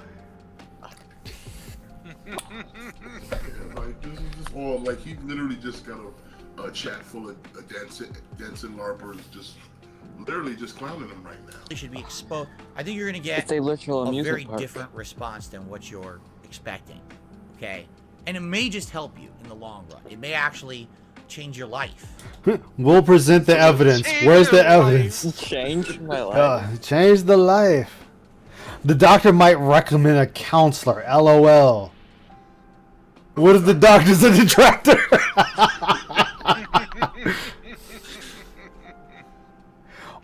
Like, this is just all, like, he literally just got a chat full of dancing LARPers just literally just clowning him right now. They should be exposed. I think you're gonna get It's a literal a amusement very park. different response than what you're expecting. Okay, and it may just help you in the long run. It may actually change your life. We'll present the evidence. Where's the evidence? Change my life. Change the life. The doctor might recommend a counselor. LOL. What if the doctor's a detractor?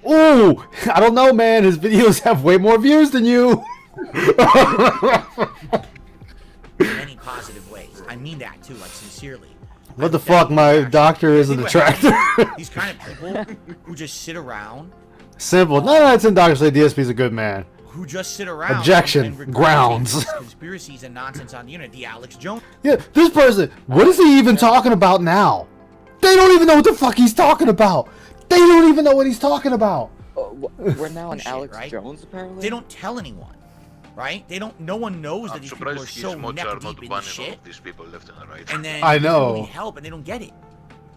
Ooh, I don't know, man. His videos have way more views than you. In many positive ways. I mean that too, like sincerely. What the fuck? My doctor is a Think what detractor. happens, these kind of people who just sit around, Simple. No, it's in doctors say DSP's a good man. who just sit around. Objection. and regurgitate Grounds. these conspiracies and nonsense on the internet. The Alex Jones. Yeah, this person, what is he even talking about now? They don't even know what the fuck he's talking about. They don't even know what he's talking about. We're now on Shit, Alex right? Jones, apparently. They don't tell anyone, right? They don't. No one knows that I'm these people are surprised so his mods neck are deep not in this banning all shit. of these people left and right. And then I people know. need help and they don't get it.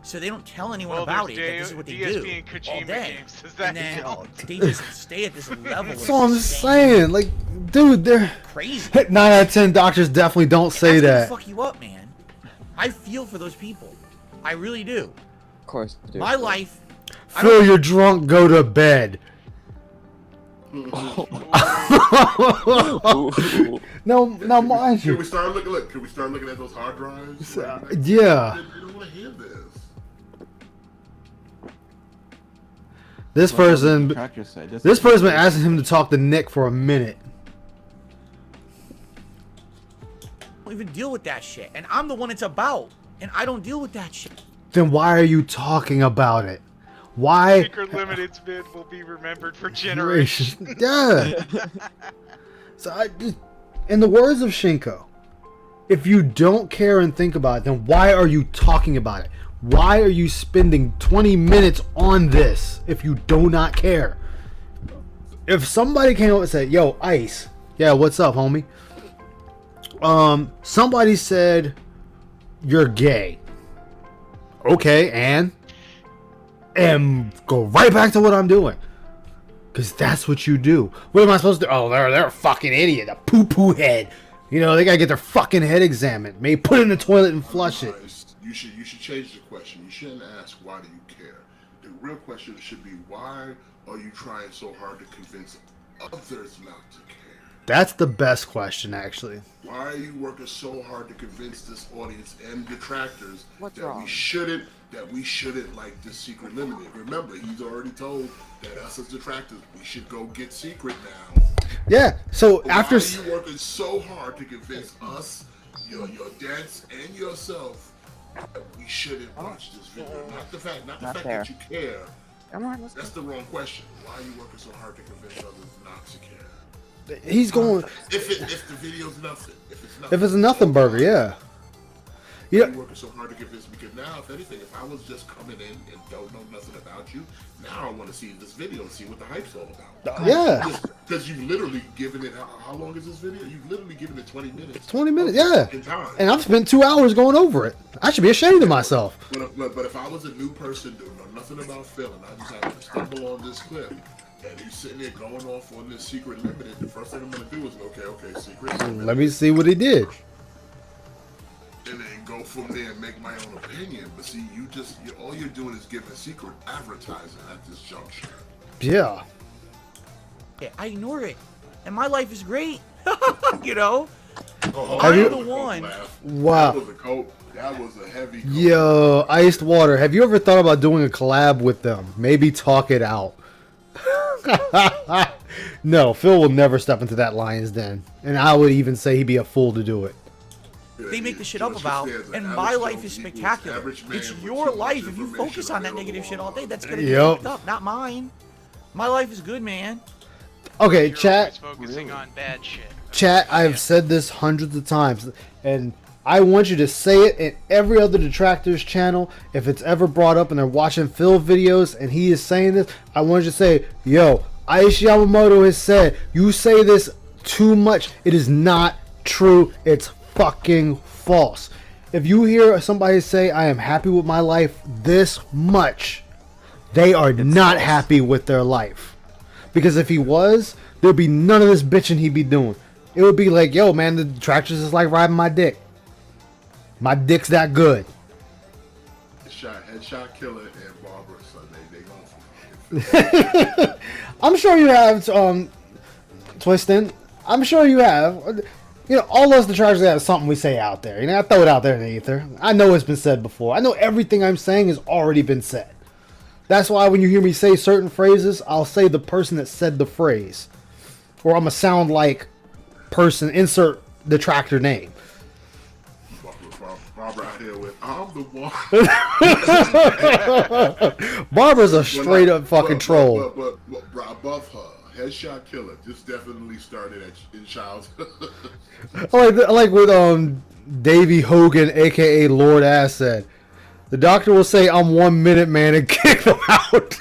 So they don't tell anyone Well, about it. there's That this is what they DSP do and Kojima all day. games, does that And then count? they just stay at this level. That's of what I'm insane saying. Like, dude, they're Crazy. 9 out of 10 doctors definitely don't say That's that. gonna fuck you up, man. I feel for those people. I really do. Of course, dude. My life. I Phil, don't- you're drunk. Go to bed. No, mind Can you. we start looking? Look, can we start looking at those hard drives? Like, Yeah. They don't want to hear this. This person, Detractor said, this person been asking him to talk to Nick for a minute. don't even deal with that shit. And I'm the one it's about. And I don't deal with that shit. Then why are you talking about it? Why? Secret Limited's bid will be remembered for generations. Yeah. So in the words of Shinko, if you don't care and think about it, then why are you talking about it? Why are you spending 20 minutes on this if you do not care? If somebody came up and said, "Yo, Ice, yeah, what's up, homie?" Somebody said you're gay. Okay, and go right back to what I'm doing. Because that's what you do. What am I supposed to do? Oh, they're a fucking idiot. A poo-poo head. You know, they gotta get their fucking head examined. Maybe put it in the toilet and flush it. You should change the question. You shouldn't ask why do you care. The real question should be why are you trying so hard to convince others not to care? That's the best question, actually. Why are you working so hard to convince this audience and detractors What's that wrong? we shouldn't like this Secret Limited? Remember, he's already told that us as detractors, we should go get Secret now. Yeah, so Why after... are you working so hard to convince us, your dads and yourself, that we shouldn't watch this video? Not the fact that you care. Come on, let's That's the wrong question. Why are you working so hard to convince others not to care? He's going... If the video's nothing. If it's a nothing burger, yeah. You're working so hard to convince me, because now, if anything, if I was just coming in and don't know nothing about you, now I want to see this video and see what the hype's all about. Yeah. Because you've literally given it, how long is this video? You've literally given it 20 minutes. 20 minutes, yeah. In time. And I've spent 2 hours going over it. I should be ashamed of myself. But if I was a new person, don't know nothing about Phil, and I just happened to stumble on this clip, and he's sitting there going off on this Secret Limited, the first thing I'm going to do is, okay, Secret Limited. Let me see what he did. and then go from there and make my own opinion. But see, all you're doing is giving secret advertising at this juncture. Yeah. Yeah, I ignore it, and my life is great. You know, Oh, Have I'm you- the one. Wow. That was a heavy coat. Yo, Iced Water. Have you ever thought about doing a collab with them? Maybe talk it out. No, Phil will never step into that lion's den, and I would even say he'd be a fool to do it. They make the shit up about, and my life is spectacular. It's your life. If you focus on that negative shit all day, that's gonna get fucked up, not mine. My life is good, man. Okay, You're chat. always focusing on bad shit. Chat, I've said this hundreds of times, and I want you to say it in every other Detractors channel. If it's ever brought up and they're watching Phil videos and he is saying this, I want you to say, yo, Aishi Yamamoto has said, you say this too much. It is not true. It's fucking false. If you hear somebody say, I am happy with my life this much, they are not happy with their life. Because if he was, there'd be none of this bitching he'd be doing. It would be like, yo, man, the Detractors is like riding my dick. My dick's that good. Headshot Killer and Barbara, so they going for I'm sure you have, Twistin. I'm sure you have. You know, all us Detractors have something we say out there. You know, I throw it out there in the ether. I know it's been said before. I know everything I'm saying has already been said. That's why when you hear me say certain phrases, I'll say the person that said the phrase. Or I'm going to sound like person, insert Detractor name. Barbara out here with, I'm the one. Barbara's a straight up fucking troll. But above her, Headshot Killer just definitely started in childhood. I like what Davey Hogan, aka Lord Ass, said. The doctor will say, I'm 1 minute, man, and kick them out.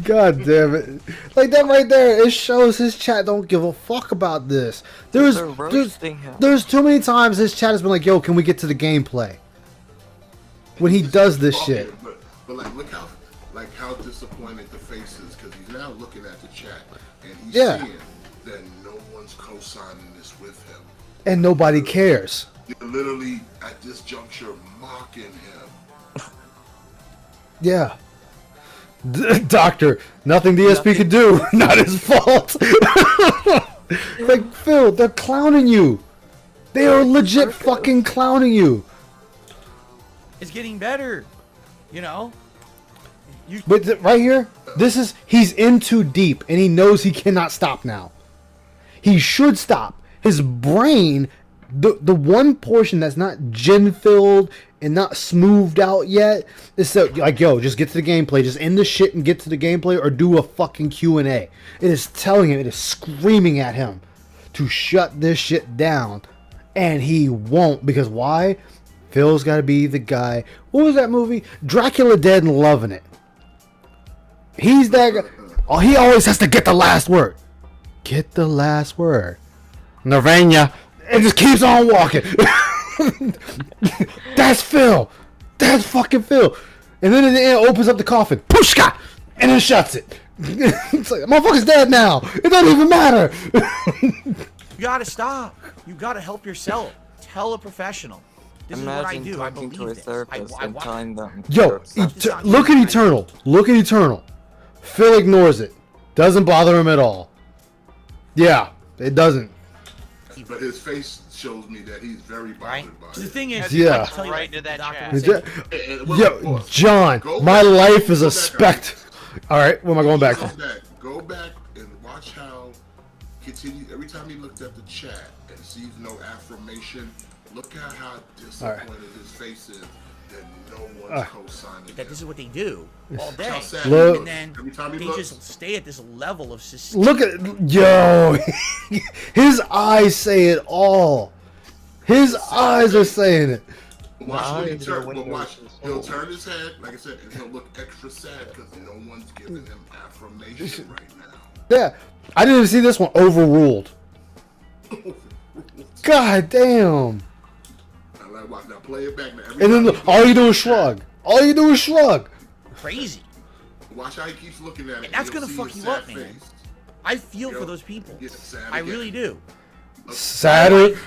God damn it. Like that right there, it shows his chat don't give a fuck about this. There's too many times his chat has been like, yo, can we get to the gameplay? When he does this shit. But look how disappointed the face is, because he's now looking at the chat and he's seeing that no one's co-signing this with him. And nobody cares. They're literally at this juncture mocking him. Yeah. Doctor, nothing DSP could do. Not his fault. Like, Phil, they're clowning you. They are legit fucking clowning you. It's getting better. You know? But right here, he's in too deep, and he knows he cannot stop now. He should stop. His brain, the one portion that's not gen-filled and not smoothed out yet, is so, like, yo, just get to the gameplay. Just end the shit and get to the gameplay, or do a fucking Q&A. It is telling him, it is screaming at him to shut this shit down. And he won't, because why? Phil's got to be the guy. What was that movie? Dracula Dead and Loving It. He's that guy. Oh, he always has to get the last word. Get the last word. Nirvana. It just keeps on walking. That's Phil. That's fucking Phil. And then in the end, opens up the coffin. Pushka! And then shuts it. It's like, motherfucker's dead now. It doesn't even matter. You gotta stop. You gotta help yourself. Tell a professional. This is what I do. I believe to a this. therapist and telling them. Yo, look at Eternal. Look at Eternal. Phil ignores it. Doesn't bother him at all. Yeah, it doesn't. But his face shows me that he's very bothered by it. The thing is, Yeah. Right into that chat. Yo, John, my life is a spectacle. All right, what am I going back to? Go back and watch how every time he looked at the chat and sees no affirmation, look at how disappointed his face is that no one's co-signing. That this is what they do all day, Look, and then every time he they looks, just stay at this level of look at yo, his eyes say it all. His eyes are saying it. Watch when he he'll turn his head, like I said, and he'll look extra sad because no one's giving him affirmation right now. Yeah, I didn't even see this one overruled. God damn. Now play it back. Now, and then all you do is shrug. All you do is shrug. Crazy. Watch how he keeps looking at it. And that's gonna fuck you up, man. I feel for those people. I really do. Sadder.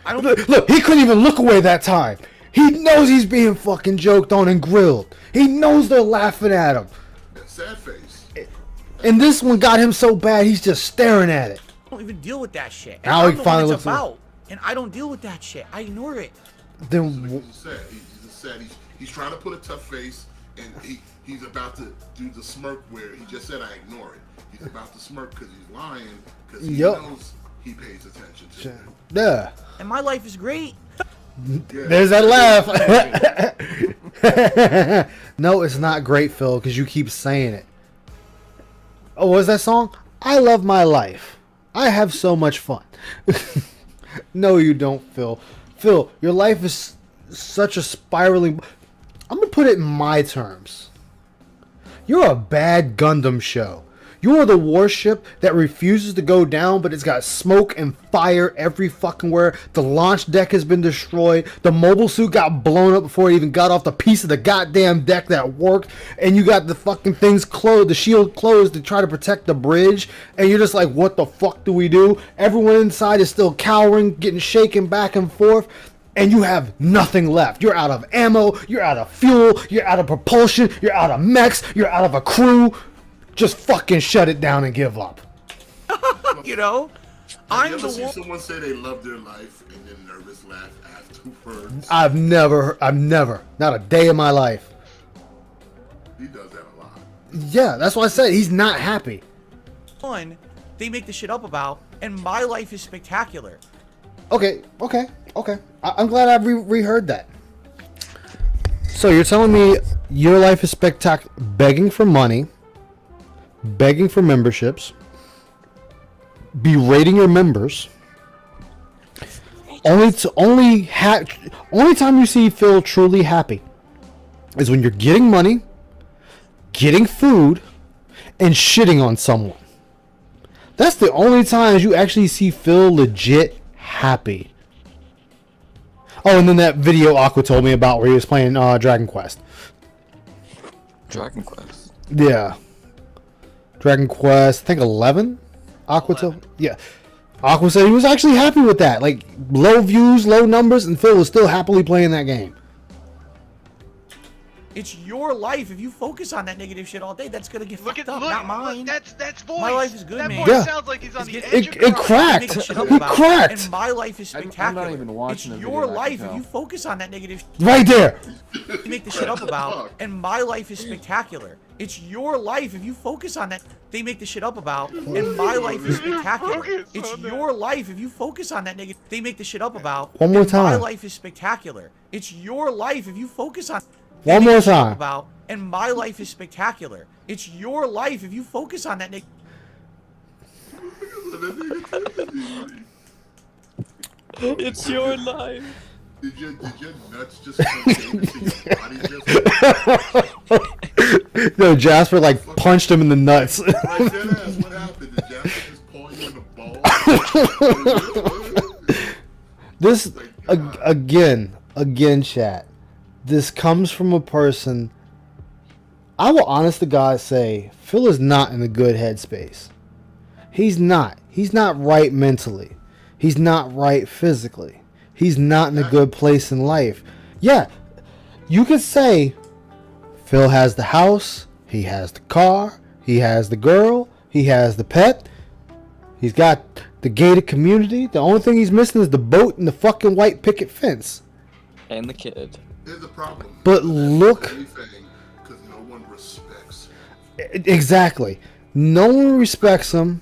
I don't. Look, he couldn't even look away that time. He knows he's being fucking joked on and grilled. He knows they're laughing at him. Sad face. And this one got him so bad, he's just staring at it. I don't even deal with that shit. And Now I'm he the finally one it's looks about, and I don't deal with that shit. I ignore it. Then He's sad. He's sad. He's trying to put a tough face, and he's about to do the smirk where he just said, "I ignore it." He's about to smirk because he's lying because he knows he pays attention to it. yeah. And my life is great. There's that laugh. No, it's not great, Phil, because you keep saying it. Oh, what's that song? I love my life. I have so much fun. No, you don't, Phil. Phil, your life is such a spiraling... I'm going to put it in my terms. You're a bad Gundam show. You are the warship that refuses to go down, but it's got smoke and fire every fucking where. The launch deck has been destroyed. The mobile suit got blown up before it even got off the piece of the goddamn deck that worked. And you got the fucking things closed, the shield closed to try to protect the bridge. And you're just like, what the fuck do we do? Everyone inside is still cowering, getting shaken back and forth. And you have nothing left. You're out of ammo. You're out of fuel. You're out of propulsion. You're out of mechs. You're out of a crew. Just fucking shut it down and give up. You know? Have you ever seen someone say they love their life and then nervous laugh afterwards? I've never, not a day in my life. He does that a lot. Yeah, that's what I said. He's not happy. One, they make the shit up about, and my life is spectacular. Okay. I'm glad I reheard that. So you're telling me your life is spectacular, begging for money, begging for memberships, berating your members. Only time you see Phil truly happy is when you're getting money, getting food, and shitting on someone. That's the only times you actually see Phil legit happy. Oh, and then that video Aqua told me about where he was playing Dragon Quest. Dragon Quest. Yeah. Dragon Quest, I think 11? Aqua told... Yeah. Aqua said he was actually happy with that. Like, low views, low numbers, and Phil was still happily playing that game. It's your life. If you focus on that negative shit all day, that's gonna get fucked up, not mine. That's voice. My life is good, that man. Voice sounds like he's on the edge of It cracked. He cracked. And my life is spectacular. I'm not even watching it's the your video, I life can if tell. you focus on that negative Right there. you make the shit up about, and my life is spectacular. It's your life if you focus on that. They make the shit up about, and my life is spectacular. It's your life if you focus on that negative. They make the shit up about. One more and My time. life is spectacular. It's your life if you focus on. One more time. About, and my life is spectacular. It's your life if you focus on that. It's your life. Did your nuts just come into your body just No, Jasper like punched him in the nuts. right there? What happened? Did Jasper just paw you in the balls? This again, chat. This comes from a person. I will honest to God say Phil is not in a good headspace. He's not. He's not right mentally. He's not right physically. He's not in a good place in life. Yeah, you could say Phil has the house, he has the car, he has the girl, he has the pet, he's got the gated community. The only thing he's missing is the boat and the fucking white picket fence. And the kid. There's a problem. But look, Because no one respects him. exactly. No one respects him.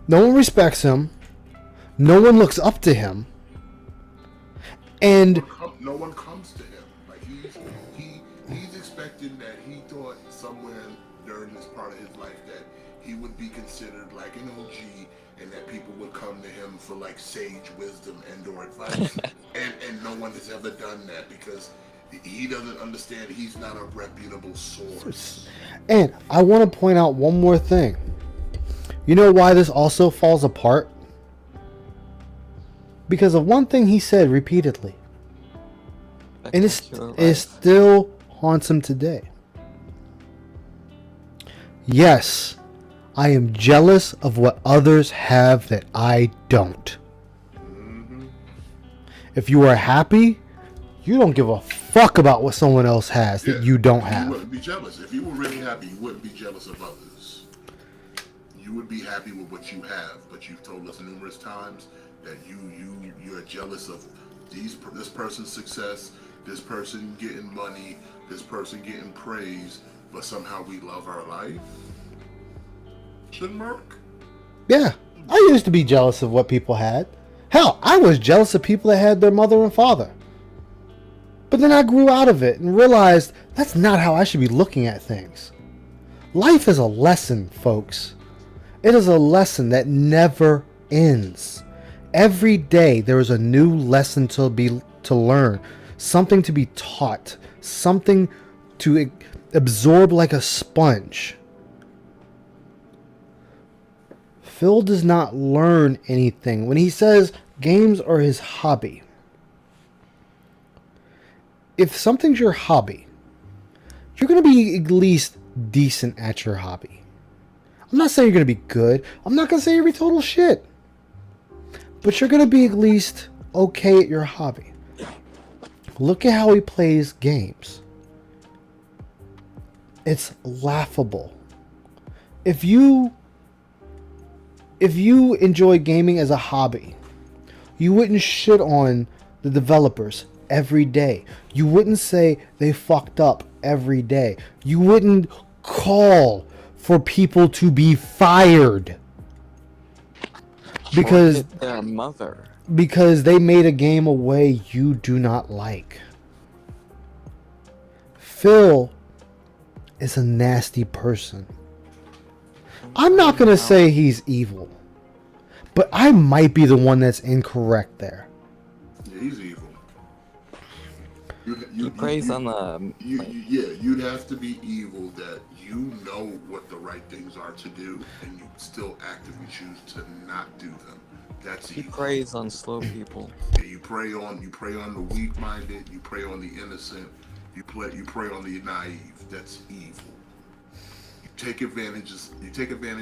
No one respects him. No one looks up to him. And No one comes to him. Like he's expecting that he thought somewhere during this part of his life that he would be considered like an OG and that people would come to him for like sage wisdom and or advice. and no one has ever done that because he doesn't understand he's not a reputable source. And I want to point out one more thing. You know why this also falls apart? Because of one thing he said repeatedly. And it still haunts him today. Yes, I am jealous of what others have that I don't. If you are happy, you don't give a fuck about what someone else has that you don't have. You wouldn't be jealous. If you were really happy, you wouldn't be jealous of others. You would be happy with what you have, but you've told us numerous times that you're jealous of this person's success, this person getting money, this person getting praise, but somehow we love our life. Shouldn't work. Yeah, I used to be jealous of what people had. Hell, I was jealous of people that had their mother and father. But then I grew out of it and realized that's not how I should be looking at things. Life is a lesson, folks. It is a lesson that never ends. Every day there is a new lesson to learn, something to be taught, something to absorb like a sponge. Phil does not learn anything when he says games are his hobby. If something's your hobby, you're going to be at least decent at your hobby. I'm not saying you're going to be good. I'm not going to say you're going to be total shit. But you're going to be at least okay at your hobby. Look at how he plays games. It's laughable. If you enjoy gaming as a hobby, you wouldn't shit on the developers every day. You wouldn't say they fucked up every day. You wouldn't call for people to be fired because their mother. Because they made a game a way you do not like. Phil is a nasty person. I'm not going to say he's evil, but I might be the one that's incorrect there. Yeah, he's evil. You'd have to be evil that you know what the right things are to do, and you still actively choose to not do them. That's evil. He preys on slow people. Yeah, you prey on the weak-minded. You prey on the innocent. You prey on the naive. That's evil. You take advantage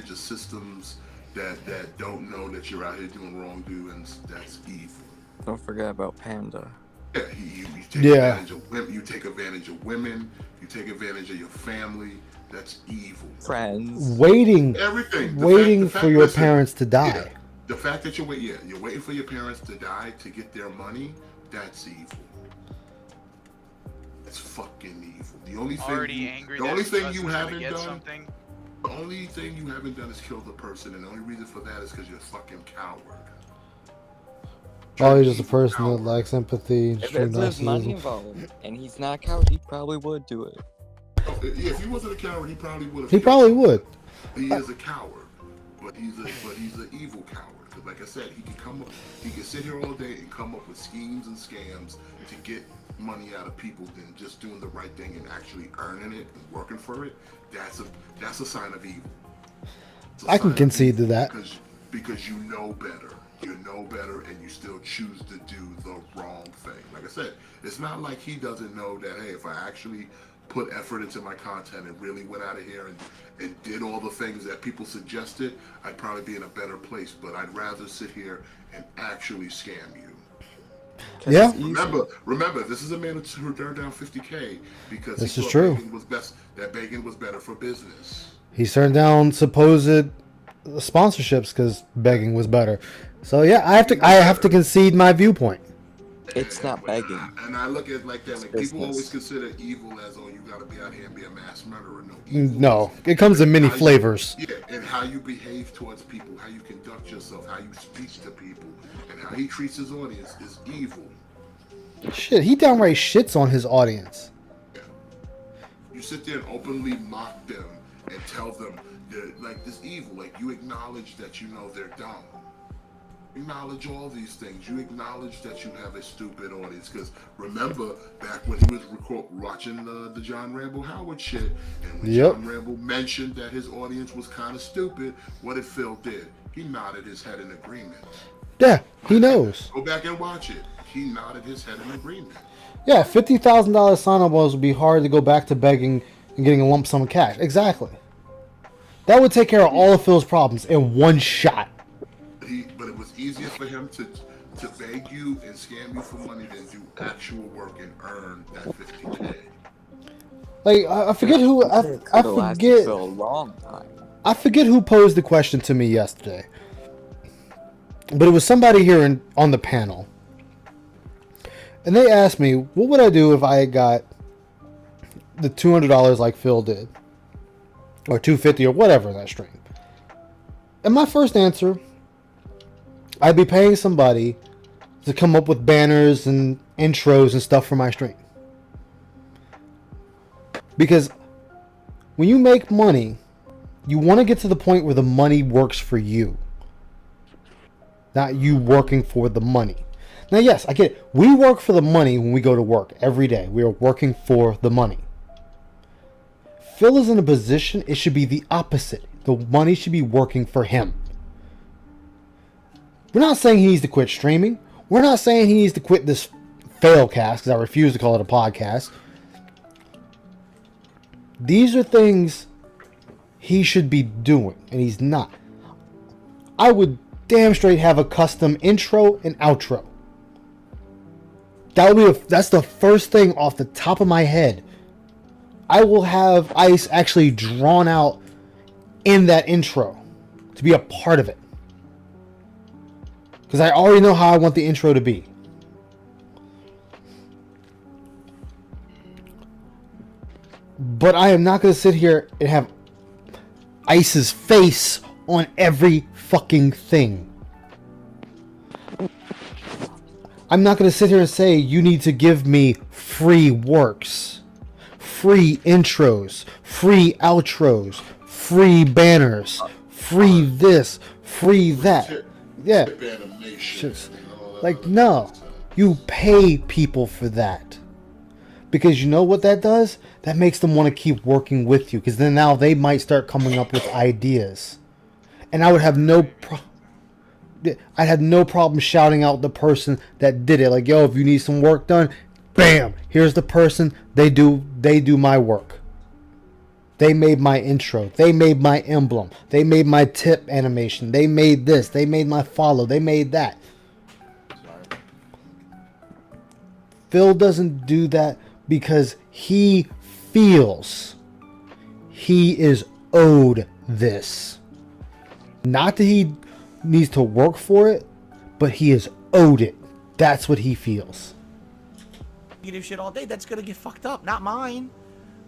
of systems that don't know that you're out here doing wrongdoings. That's evil. Don't forget about Panda. Yeah, you take advantage of women. You take advantage of women. You take advantage of your family. That's evil. Friends. Waiting for your parents to die. Yeah, the fact that you're waiting for your parents to die to get their money. That's evil. It's fucking evil. The only thing you haven't done is kill the person, and the only reason for that is because you're a fucking coward. Probably just a person that lacks empathy. If there's money involved and he's not a coward, he probably would do it. Yeah, if he wasn't a coward, he probably would have. He probably would. He is a coward, but he's an evil coward. Because, like I said, he can sit here all day and come up with schemes and scams to get money out of people than just doing the right thing and actually earning it and working for it. That's a sign of evil. I can concede to that. Because you know better. You know better, and you still choose to do the wrong thing. Like I said, it's not like he doesn't know that, hey, if I actually put effort into my content and really went out of here and did all the things that people suggested, I'd probably be in a better place. But I'd rather sit here and actually scam you. Yeah. Remember, this is a man who turned down $50K because this he is thought true. Bacon was better for business. He turned down supposed sponsorships because begging was better. So yeah, I have to concede my viewpoint. It's not begging. And I look at it like that. Like people always consider evil as, you got to be out here and be a mass murderer. No, it comes in many flavors. And how you behave towards people, how you conduct yourself, how you speak to people, and how he treats his audience is evil. Shit, he downright shits on his audience. Yeah. You sit there and openly mock them and tell them like this evil. Like you acknowledge that you know they're dumb. Acknowledge all these things. You acknowledge that you have a stupid audience. Because remember, back when he was watching the John Rambo Howard shit, and when John Rambo mentioned that his audience was kind of stupid, what did Phil did? He nodded his head in agreement. Yeah, he knows. Go back and watch it. He nodded his head in agreement. Yeah, $50,000 sign-up bonus would be hard to go back to begging and getting a lump sum of cash. Exactly. That would take care of all of Phil's problems in one shot. But it was easier for him to to beg you and scam you for money than do actual work and earn that 50K. Like I forget who I forget for a long time. I forget who posed the question to me yesterday, but it was somebody here on the panel, and they asked me, "What would I do if I had got the $200 like Phil did, or $250 or whatever that stream?" And my first answer, I'd be paying somebody to come up with banners and intros and stuff for my stream. Because when you make money, you want to get to the point where the money works for you, not you working for the money. Now, yes, I get it. We work for the money when we go to work every day. We are working for the money. Phil is in a position, it should be the opposite. The money should be working for him. We're not saying he needs to quit streaming. We're not saying he needs to quit this failcast, because I refuse to call it a podcast. These are things he should be doing, and he's not. I would damn straight have a custom intro and outro. That's the first thing off the top of my head. I will have Ice actually drawn out in that intro to be a part of it. Because I already know how I want the intro to be. But I am not going to sit here and have Ice's face on every fucking thing. I'm not going to sit here and say you need to give me free works, free intros, free outros, free banners, free this, free that. Yeah. Like, no. You pay people for that. Because you know what that does? That makes them want to keep working with you. Because then now they might start coming up with ideas. And I would have I'd have no problem shouting out the person that did it. Like, yo, if you need some work done, bam, here's the person. They do my work. They made my intro. They made my emblem. They made my tip animation. They made this. They made my follow. They made that. Phil doesn't do that because he feels he is owed this. Not that he needs to work for it, but he is owed it. That's what he feels. Negative shit all day, that's gonna get fucked up, not mine.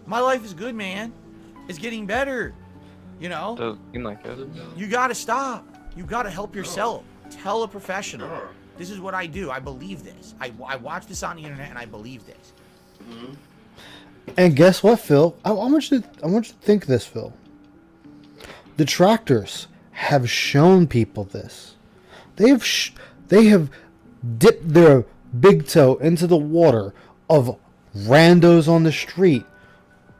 My life is good, man. It's getting better. You know? Does seem like it. You gotta stop. You gotta help yourself. Tell a professional. This is what I do. I believe this. I watch this on the internet and I believe this. And guess what, Phil? I want you to think this, Phil. Detractors have shown people this. They have dipped their big toe into the water of randos on the street,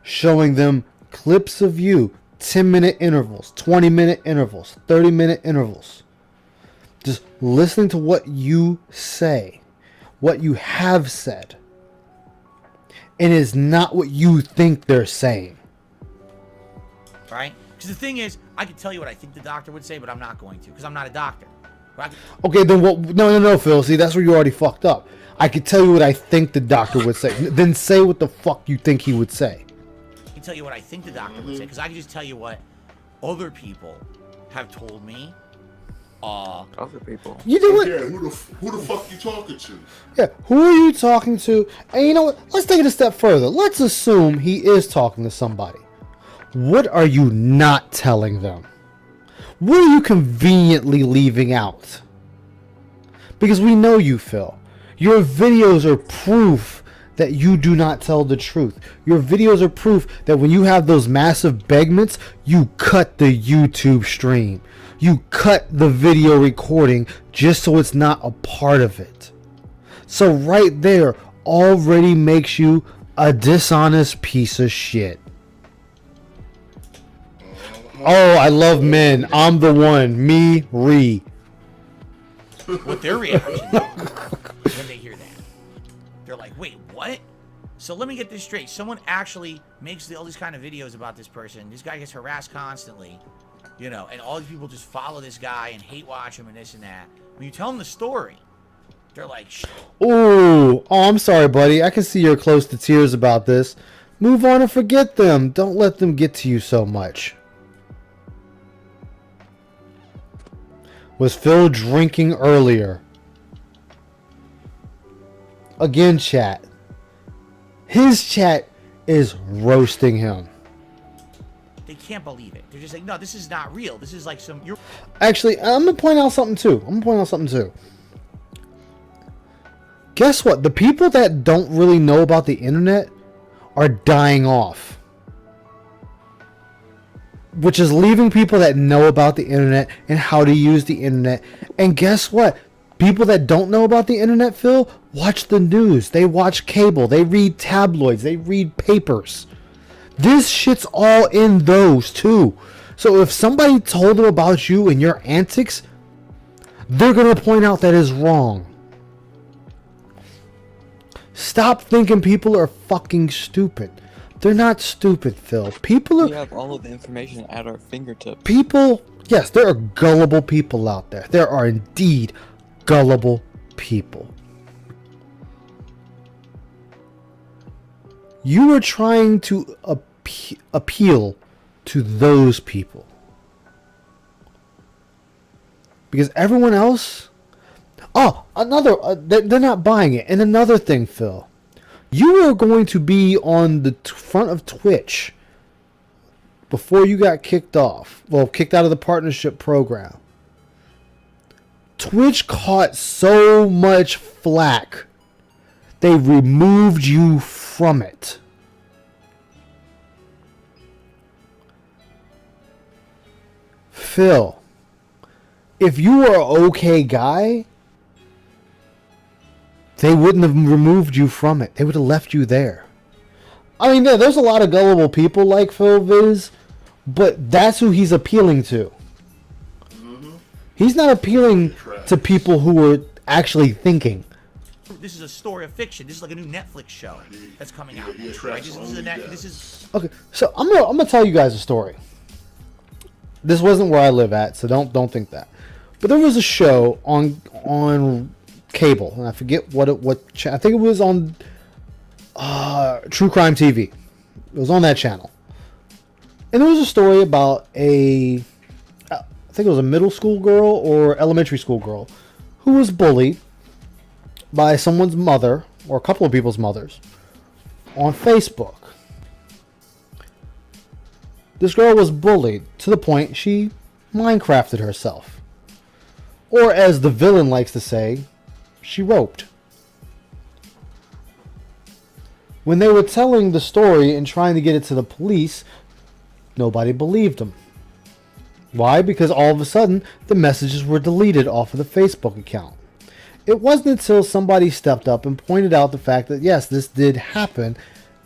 showing them clips of you, 10-minute intervals, 20-minute intervals, 30-minute intervals. Just listening to what you say, what you have said, and it's not what you think they're saying. Right? Because the thing is, I can tell you what I think the doctor would say, but I'm not going to, because I'm not a doctor. Right? Okay, then what? No, Phil. See, that's where you already fucked up. I could tell you what I think the doctor would say. Then say what the fuck you think he would say. I can tell you what I think the doctor would say, because I can just tell you what other people have told me. Other people. You know what? Yeah, who the fuck you talking to? Yeah, who are you talking to? And you know what? Let's take it a step further. Let's assume he is talking to somebody. What are you not telling them? What are you conveniently leaving out? Because we know you, Phil. Your videos are proof that you do not tell the truth. Your videos are proof that when you have those massive begments, you cut the YouTube stream. You cut the video recording just so it's not a part of it. So right there already makes you a dishonest piece of shit. Oh, I love men. I'm the one. Me, Ree. What their reaction is when they hear that. They're like, wait, what? So let me get this straight. Someone actually makes all these kind of videos about this person. This guy gets harassed constantly. You know, and all these people just follow this guy and hate watch him and this and that. When you tell them the story, They're like, Ooh, I'm sorry, buddy. I can see you're close to tears about this. Move on and forget them. Don't let them get to you so much. Was Phil drinking earlier? Again, chat. His chat is roasting him. they can't believe it. They're just like, no, this is not real. This is like some. Actually, I'm gonna point out something too. Guess what? The people that don't really know about the internet are dying off. Which is leaving people that know about the internet and how to use the internet. And guess what? People that don't know about the internet, Phil, watch the news. They watch cable. They read tabloids. They read papers. This shit's all in those too. So if somebody told them about you and your antics, they're going to point out that is wrong. Stop thinking people are fucking stupid. They're not stupid, Phil. People are... We have all of the information at our fingertips. People... Yes, there are gullible people out there. There are indeed gullible people. You are trying to appeal to those people. Because everyone else... Oh, another... they're not buying it. And another thing, Phil. You were going to be on the front of Twitch before you got kicked off. Well, kicked out of the partnership program. Twitch caught so much flack. They removed you from it. Phil, if you were an okay guy, they wouldn't have removed you from it. They would have left you there. I mean, yeah, there's a lot of gullible people like Phil Viz, but that's who he's appealing to. Mm-hmm. He's not appealing to people who are actually thinking. This is a story of fiction. This is like a new Netflix show that's coming out. Right? This is Okay, so I'm gonna tell you guys a story. This wasn't where I live at, so don't think that. But there was a show on cable, and I forget what I think it was on True Crime TV. It was on that channel, and there was a story about I think it was a middle school girl or elementary school girl who was bullied by someone's mother or a couple of people's mothers on Facebook. This girl was bullied to the point she Minecrafted herself, or as the villain likes to say, she roped. When they were telling the story and trying to get it to the police, nobody believed them. Why? Because all of a sudden, the messages were deleted off of the Facebook account. It wasn't until somebody stepped up and pointed out the fact that yes, this did happen,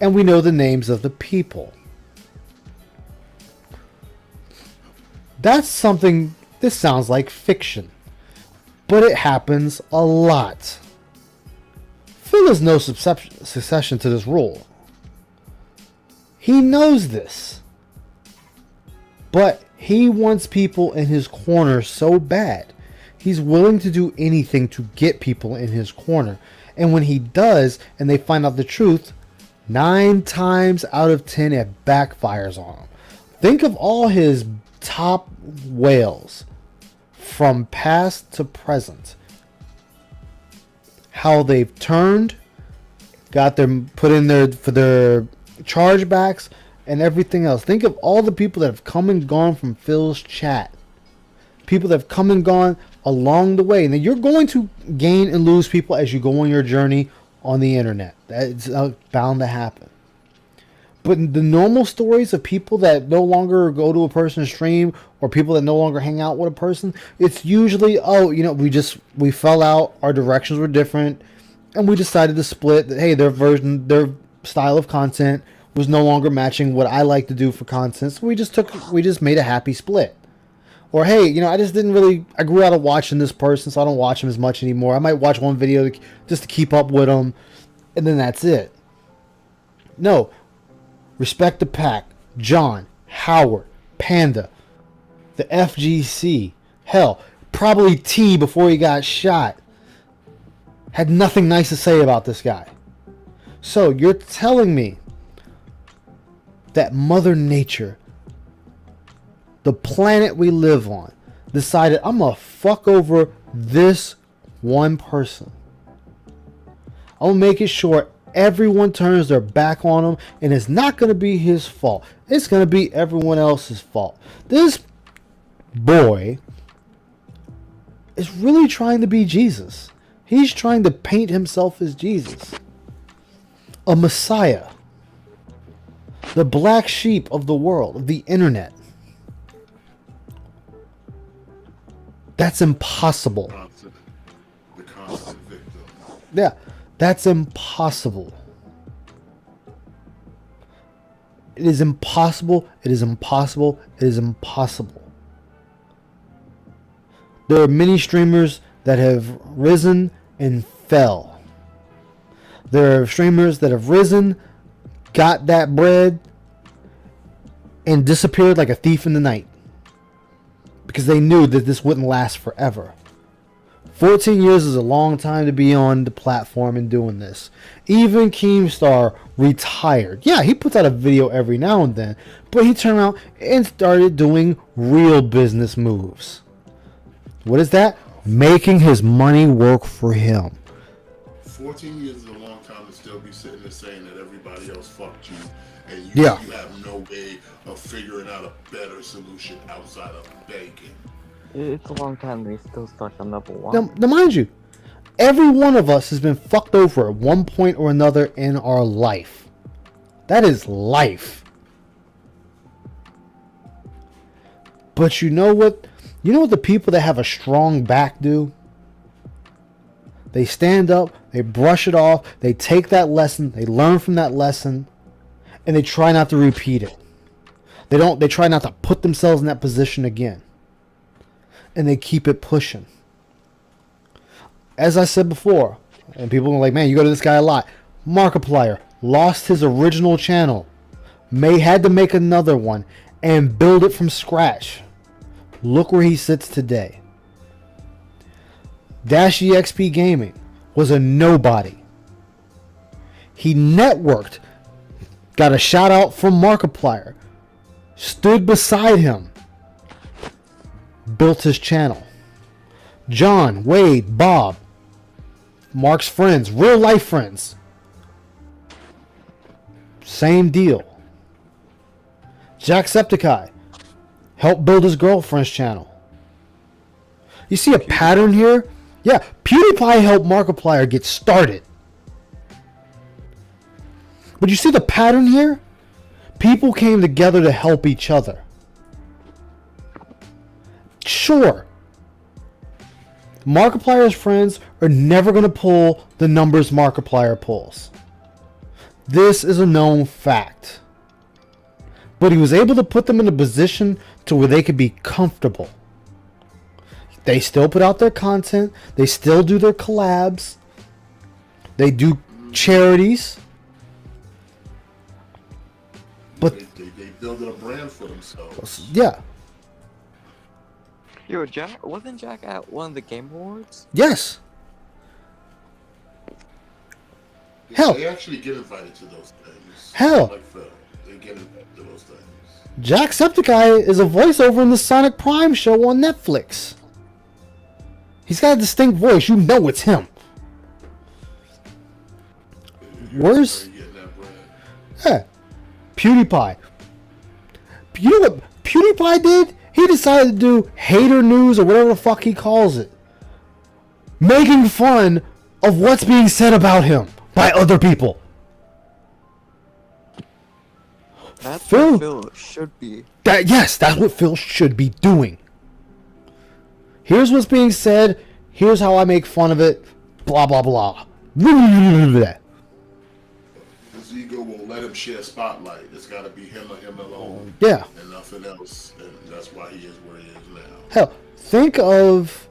and we know the names of the people. That's something, this sounds like fiction. But it happens a lot. Phil is no succession to this rule. He knows this. But he wants people in his corner so bad. He's willing to do anything to get people in his corner. And when he does, and they find out the truth, 9 times out of 10 it backfires on him. Think of all his top whales from past to present, how they've turned, got them put in there for their chargebacks and everything else. Think of all the people that have come and gone from Phil's chat, people that have come and gone along the way. Now you're going to gain and lose people as you go on your journey on the internet. That's bound to happen. But the normal stories of people that no longer go to a person's stream or people that no longer hang out with a person, it's usually, oh, you know, we fell out, our directions were different, and we decided to split. Hey, their style of content was no longer matching what I like to do for content, so we just made a happy split. Or hey, you know, I grew out of watching this person, so I don't watch him as much anymore. I might watch one video just to keep up with him, and then that's it. No. Respect the Pack, John, Howard, Panda, the FGC, hell, probably T before he got shot. had nothing nice to say about this guy. So you're telling me that Mother Nature, the planet we live on, decided I'm gonna fuck over this one person. I'm gonna make it sure everyone turns their back on him, and it's not gonna be his fault. It's gonna be everyone else's fault. This boy is really trying to be Jesus. He's trying to paint himself as Jesus, a Messiah, the black sheep of the world, of the internet. That's impossible. The constant victim. Yeah, that's impossible. It is impossible. It is impossible. It is impossible. There are many streamers that have risen and fell. There are streamers that have risen, got that bread, and disappeared like a thief in the night. Because they knew that this wouldn't last forever. 14 years is a long time to be on the platform and doing this. Even Keemstar retired. Yeah, he puts out a video every now and then, but he turned around and started doing real business moves. What is that? Making his money work for him. 14 years is a long time to still be sitting there saying that everybody else fucked you, and you have no way of figuring out a better solution outside of banking. It's a long time and he's still stuck on level 1. Now, mind you, every one of us has been fucked over at one point or another in our life. That is life. But you know what? You know what the people that have a strong back do? They stand up, they brush it off, they take that lesson, they learn from that lesson, and they try not to repeat it. They try not to put themselves in that position again. And they keep it pushing. As I said before, and people are like, man, you go to this guy a lot. Markiplier lost his original channel, had to make another one, and build it from scratch. Look where he sits today. Dash EXP Gaming was a nobody. He networked, got a shout out from Markiplier, stood beside him, built his channel. John, Wade, Bob, Mark's friends, real life friends. Same deal. Jacksepticeye helped build his girlfriend's channel. You see a pattern here? Yeah, PewDiePie helped Markiplier get started. But you see the pattern here? People came together to help each other. Sure, Markiplier's friends are never going to pull the numbers Markiplier pulls. This is a known fact. But he was able to put them in a position to where they could be comfortable. They still put out their content. They still do their collabs. They do charities. But they build a brand for themselves. Yeah. Yo, wasn't Jack at one of the Game Awards? Yes. Hell. They actually get invited to those things. Hell. Like Phil, they get invited to those things. Jacksepticeye is a voiceover in the Sonic Prime show on Netflix. He's got a distinct voice. You know it's him. Where's... Yeah. PewDiePie. You know what PewDiePie did? He decided to do hater news or whatever the fuck he calls it. Making fun of what's being said about him by other people. That's what Phil should be. Yes, that's what Phil should be doing. Here's what's being said. Here's how I make fun of it. Blah, blah, blah. His ego won't let him share spotlight. It's got to be him or him alone. Yeah. And nothing else. And that's why he is where he is now. Hell, think of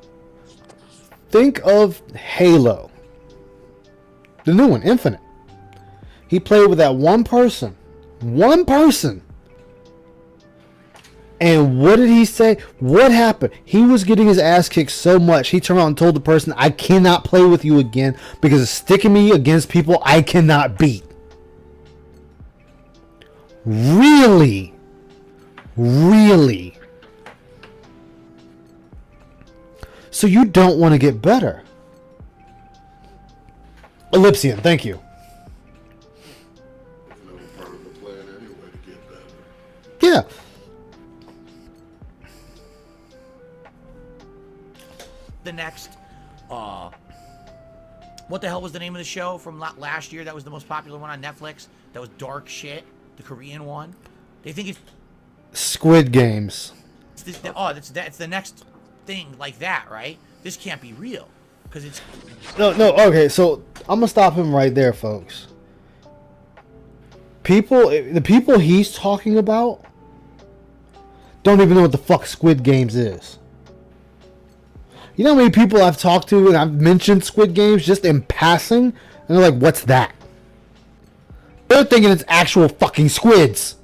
Halo. The new one, Infinite. He played with that one person. One person. And what did he say? What happened? He was getting his ass kicked so much, he turned around and told the person, I cannot play with you again because it's sticking me against people I cannot beat. Really? Really? So you don't want to get better. Ellipsian, thank you. It's never part of the plan anyway to get better. Yeah. The next, what the hell was the name of the show from last year that was the most popular one on Netflix? That was dark shit, the Korean one. They think it's Squid Games. it's the next thing like that, right? This can't be real because it's No, okay, so I'm gonna stop him right there, folks. The people he's talking about don't even know what the fuck Squid Games is. You know how many people I've talked to and I've mentioned Squid Games just in passing, and they're like, what's that? They're thinking it's actual fucking squids.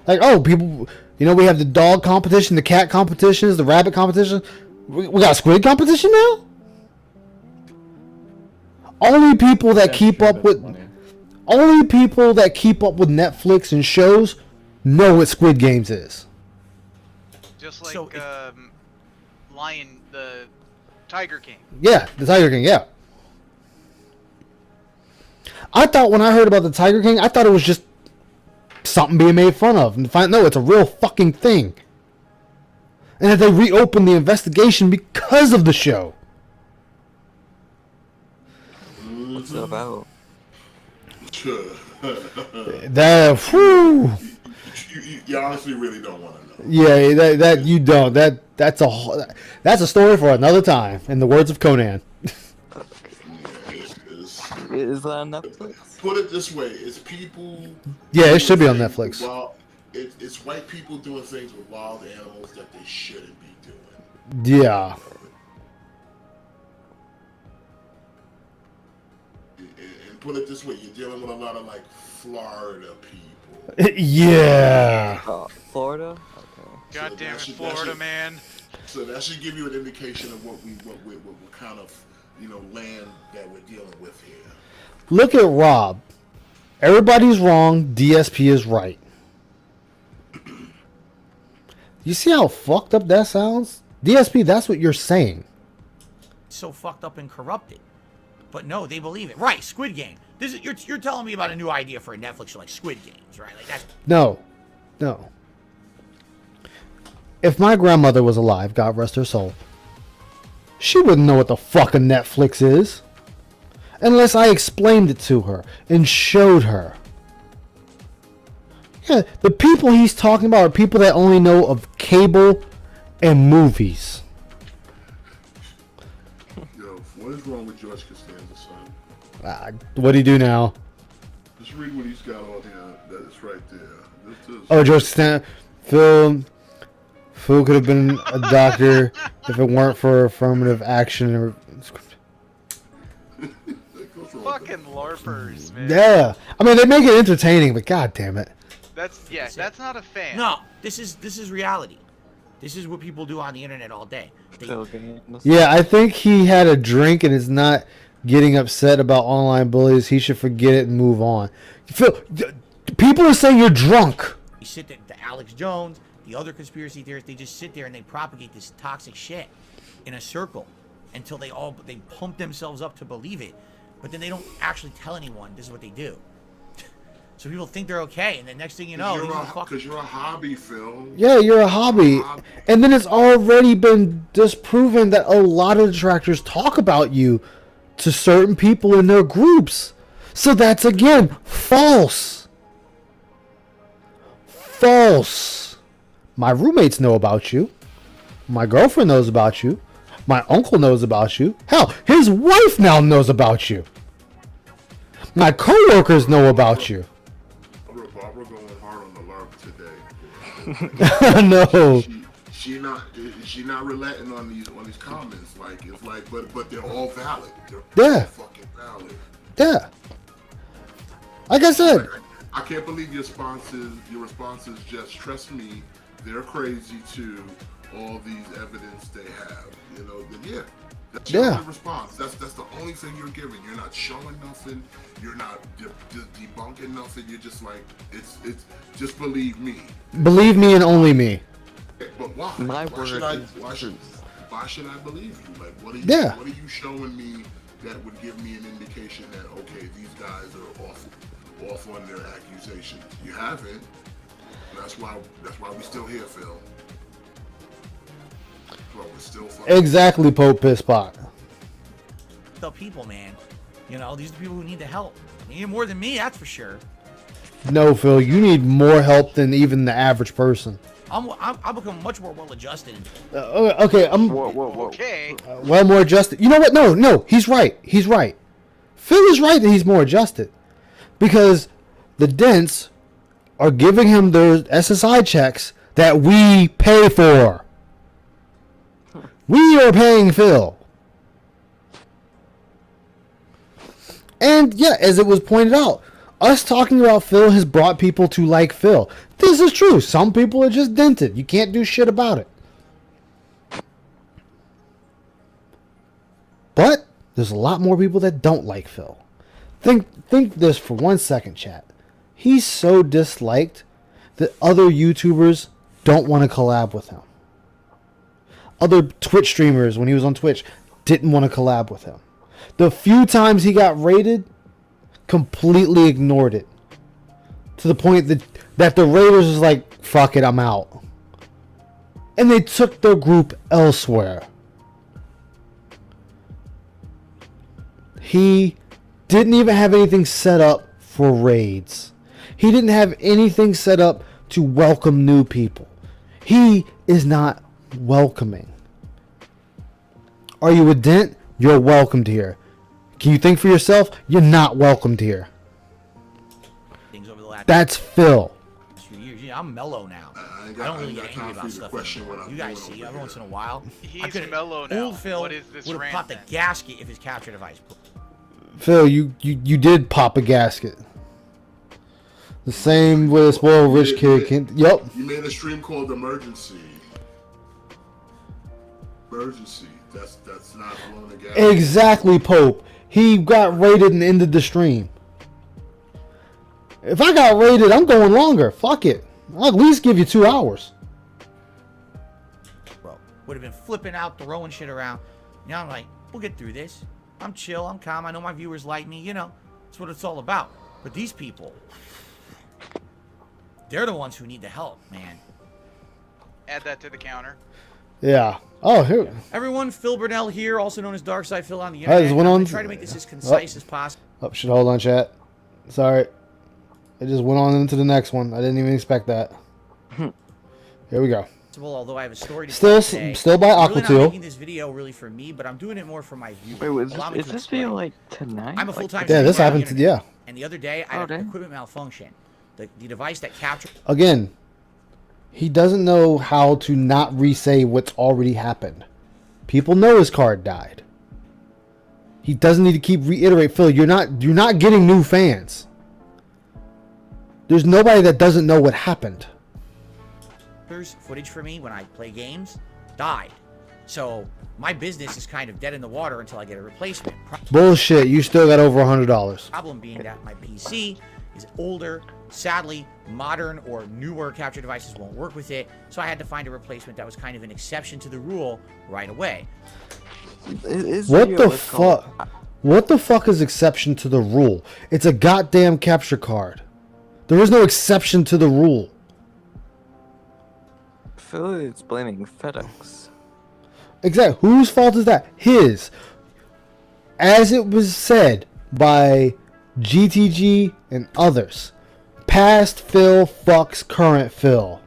Like, oh, people, we have the dog competition, the cat competitions, the rabbit competition. We got a squid competition now? Only people that keep up with Netflix and shows know what Squid Games is. Just like the Tiger King. Yeah, the Tiger King, yeah. I thought when I heard about the Tiger King, I thought it was just something being made fun of. And no, it's a real fucking thing. And that they reopened the investigation because of the show. What's it about? That, whew. You honestly really don't want to know. Yeah, that you don't. That's a story for another time. In the words of Conan. Is that on Netflix? Put it this way: it's people. Yeah, it should be on Netflix. It's white people doing things with wild animals that they shouldn't be doing. Yeah. And put it this way: you're dealing with a lot of Florida people. Yeah. Florida? Okay. God damn it, Florida, man. So that should give you an indication of what kind of land that we're dealing with here. Look at Rob. Everybody's wrong. DSP is right. You see how fucked up that sounds? DSP, that's what you're saying. so fucked up and corrupted. But no, they believe it. Right, Squid Game. This is you're telling me about a new idea for a Netflix show like Squid Games, right? Like that's No. If my grandmother was alive, God rest her soul, she wouldn't know what the fuck a Netflix is. Unless I explained it to her and showed her. Yeah, the people he's talking about are people that only know of cable and movies. Yo, what is wrong with George Costanza, son? What'd he do now? Just read what he's got on here. That is right there. This is... Oh, George Costanza. Phil could have been a doctor if it weren't for affirmative action. Fucking LARPers, man. Yeah, I mean they make it entertaining, but god damn it. That's not a fan. No, this is reality. This is what people do on the internet all day. Yeah, I think he had a drink and is not getting upset about online bullies. He should forget it and move on. Phil, people are saying you're drunk. You sit there, the Alex Jones, the other conspiracy theorists, they just sit there and they propagate this toxic shit in a circle until they pump themselves up to believe it, but then they don't actually tell anyone this is what they do. So people think they're okay, and the next thing you know, because you're a hobby, Phil. Yeah, you're a hobby. And then it's already been disproven that a lot of detractors talk about you to certain people in their groups. So that's, again, false. False. My roommates know about you. My girlfriend knows about you. My uncle knows about you. Hell, his wife now knows about you. My coworkers know about you. Barbara going hard on the LARP today. No. She not relenting on these comments. But they're all valid. They're Yeah. fucking valid. Yeah. Like I said. I can't believe your response is just trust me, they're crazy too. All these evidence they have, you know. Then yeah, that's your only response. That's the only thing you're giving. You're not showing nothing. You're not debunking nothing. You're just like it's just believe me. Believe me and only me. But why? My why word should I? is Why should I believe you? Like what are you? Yeah. What are you showing me that would give me an indication that okay, these guys are off on their accusations? You haven't. That's why we're still here, Phil. Well, we're still exactly, Pope Pisspot. The people, man. You know, these are the people who need the help. They need more than me, that's for sure. No, Phil, you need more help than even the average person. I've become much more well-adjusted. Okay, Okay. well more adjusted. You know what? No, he's right. He's right. Phil is right that he's more adjusted. Because the Dents are giving him their SSI checks that we pay for. We are paying Phil. And yeah, as it was pointed out, us talking about Phil has brought people to like Phil. This is true. Some people are just dented. You can't do shit about it. But there's a lot more people that don't like Phil. Think this for 1 second, chat. He's so disliked that other YouTubers don't want to collab with him. Other Twitch streamers, when he was on Twitch, didn't want to collab with him. The few times he got raided, completely ignored it. To the point that the raiders was like, fuck it, I'm out. And they took their group elsewhere. He didn't even have anything set up for raids. He didn't have anything set up to welcome new people. He is not welcoming. Are you a Dent? You're welcomed here. Can you think for yourself? You're not welcomed here. Things over the last That's Phil. few years. Yeah, I'm mellow now. I don't really get angry about stuff anymore. You guys see, every once in a while. He's mellow now. Old Phil What is this would have rant popped the then? gasket if his capture device. Phil, you did pop a gasket. The same with a spoiled rich kid can. Yup. You made a stream called Emergency. Emergency. That's not blowing the gas. Exactly, Pope. He got raided and ended the stream. If I got raided, I'm going longer. Fuck it. I'll at least give you 2 hours. Bro, would have been flipping out, throwing shit around. You know, I'm like, we'll get through this. I'm chill, I'm calm. I know my viewers like me. You know, that's what it's all about. But these people, they're the ones who need the help, man. Add that to the counter. Yeah. Oh, here. Everyone, Phil Burnell here, also known as Darkside Phil on the Hey, internet. there's one I'm on- gonna try to make this as concise as possible. Oh, shit, hold on, chat. Sorry. It just went on into the next one. I didn't even expect that. Here we go. Although I have a story to Still- tell today. still by I'm really Aqua2. not making this video really for me, but I'm doing it more for my viewers. Wait, Allow me is to this explain. video like tonight? I'm a Like, full-time Yeah, this streamer on the happened. internet, Yeah. And the other day, I had an equipment malfunction. The device that captured... Again, he doesn't know how to not re-say what's already happened. People know his card died. He doesn't need to keep reiterate. Phil, you're not getting new fans. There's nobody that doesn't know what happened. footage for me when I play games died. So my business is kind of dead in the water until I get a replacement. Bullshit. You still got over $100. Problem being that my PC is older. Sadly, modern or newer capture devices won't work with it. So I had to find a replacement that was kind of an exception to the rule right away. What the fuck? What the fuck is exception to the rule? It's a goddamn capture card. There is no exception to the rule. Phil is blaming FedEx. Exactly. Whose fault is that? His. As it was said by GTG and others, past Phil fucks current Phil.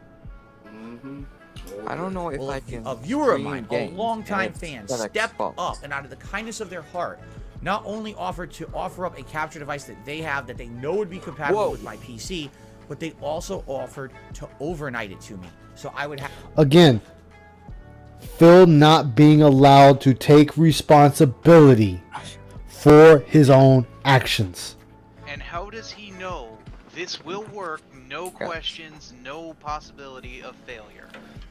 I don't know if I can. A viewer of stream mine, a games, longtime and it's fan, FedEx stepped fault. up and out of the kindness of their heart, not only offered to offer up a capture device that they have that they know would be compatible with my PC, but they also offered to overnight it to me. So I would have... Again, Phil not being allowed to take responsibility for his own actions. And how does he know This will work. No questions. No possibility of failure.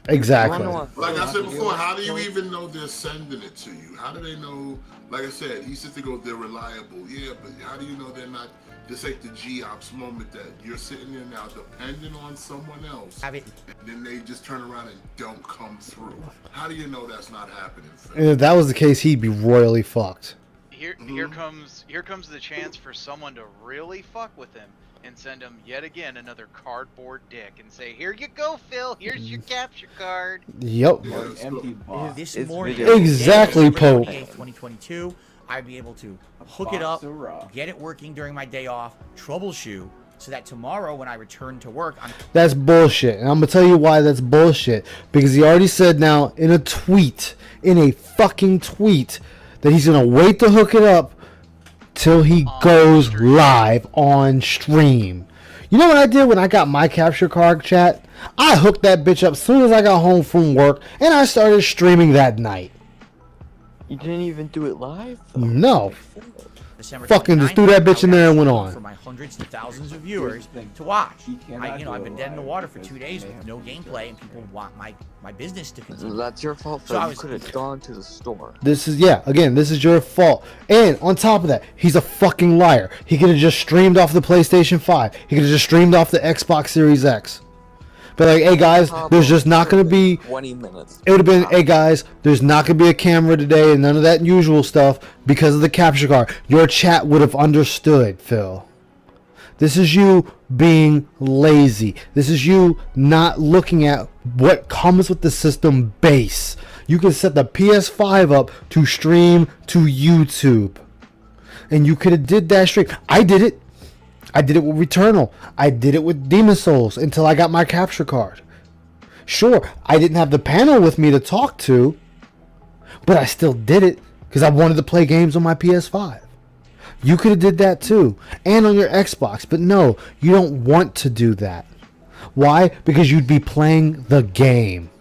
Exactly. Like I said before, how do you even know they're sending it to you? How do they know? Like I said, he said to go, they're reliable. Yeah, but how do you know they're not? This ain't the G-Ops moment that you're sitting there now depending on someone else. And then they just turn around and don't come through. How do you know that's not happening? And if that was the case, he'd be royally fucked. Here comes the chance for someone to really fuck with him and send him yet again another cardboard dick and say, "Here you go, Phil. Here's your capture card." Yep. Empty box. This morning, exactly, Pope. 2022, I'd be able to hook it up, get it working during my day off, troubleshoot, so that tomorrow when I return to work, That's bullshit. And I'm going to tell you why that's bullshit. Because he already said now in a fucking tweet, that he's going to wait to hook it up till he goes live on stream. You know what I did when I got my capture card, chat? I hooked that bitch up as soon as I got home from work, and I started streaming that night. You didn't even do it live? No. December Fucking just threw that bitch in there and went on. For my hundreds and thousands of viewers to watch. I've been dead in the water for 2 days with no gameplay, and people want my business to continue. That's your fault. So You could have gone to the store. This is your fault. And on top of that, he's a fucking liar. He could have just streamed off the PlayStation 5. He could have just streamed off the Xbox Series X. But like, hey guys, there's just not going to be 20 minutes. It would have been, hey guys, there's not going to be a camera today and none of that usual stuff because of the capture card. Your chat would have understood, Phil. This is you being lazy. This is you not looking at what comes with the system base. You can set the PS5 up to stream to YouTube. And you could have did that stream. I did it. I did it with Returnal. I did it with Demon Souls until I got my capture card. Sure, I didn't have the panel with me to talk to, but I still did it because I wanted to play games on my PS5. You could have did that too, and on your Xbox, but no, you don't want to do that. Why? Because you'd be playing the game.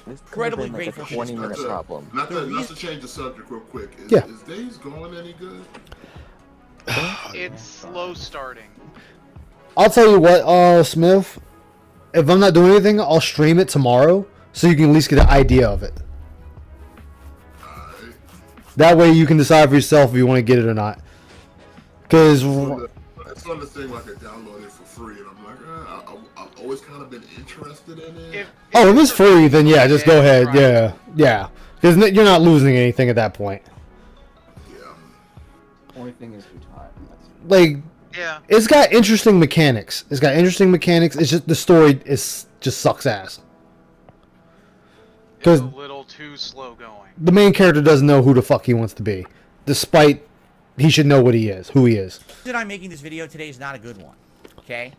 Incredibly grateful for this 20-minute problem. Not to change the subject real quick. Is Days Gone any good? It's slow starting. I'll tell you what, Smith. If I'm not doing anything, I'll stream it tomorrow, so you can at least get an idea of it. That way, you can decide for yourself if you want to get it or not. Because it's one of the things like I download it for free, and I'm like, I've always kind of been interested in it. If it's free, then yeah, just go ahead. Yeah. Because you're not losing anything at that point. Only thing is the time. Like, it's got interesting mechanics. It's just the story just sucks ass. It's a little too slow going. The main character doesn't know who the fuck he wants to be, despite he should know what he is, who he is. The reason I'm making this video today is not a good one. Okay,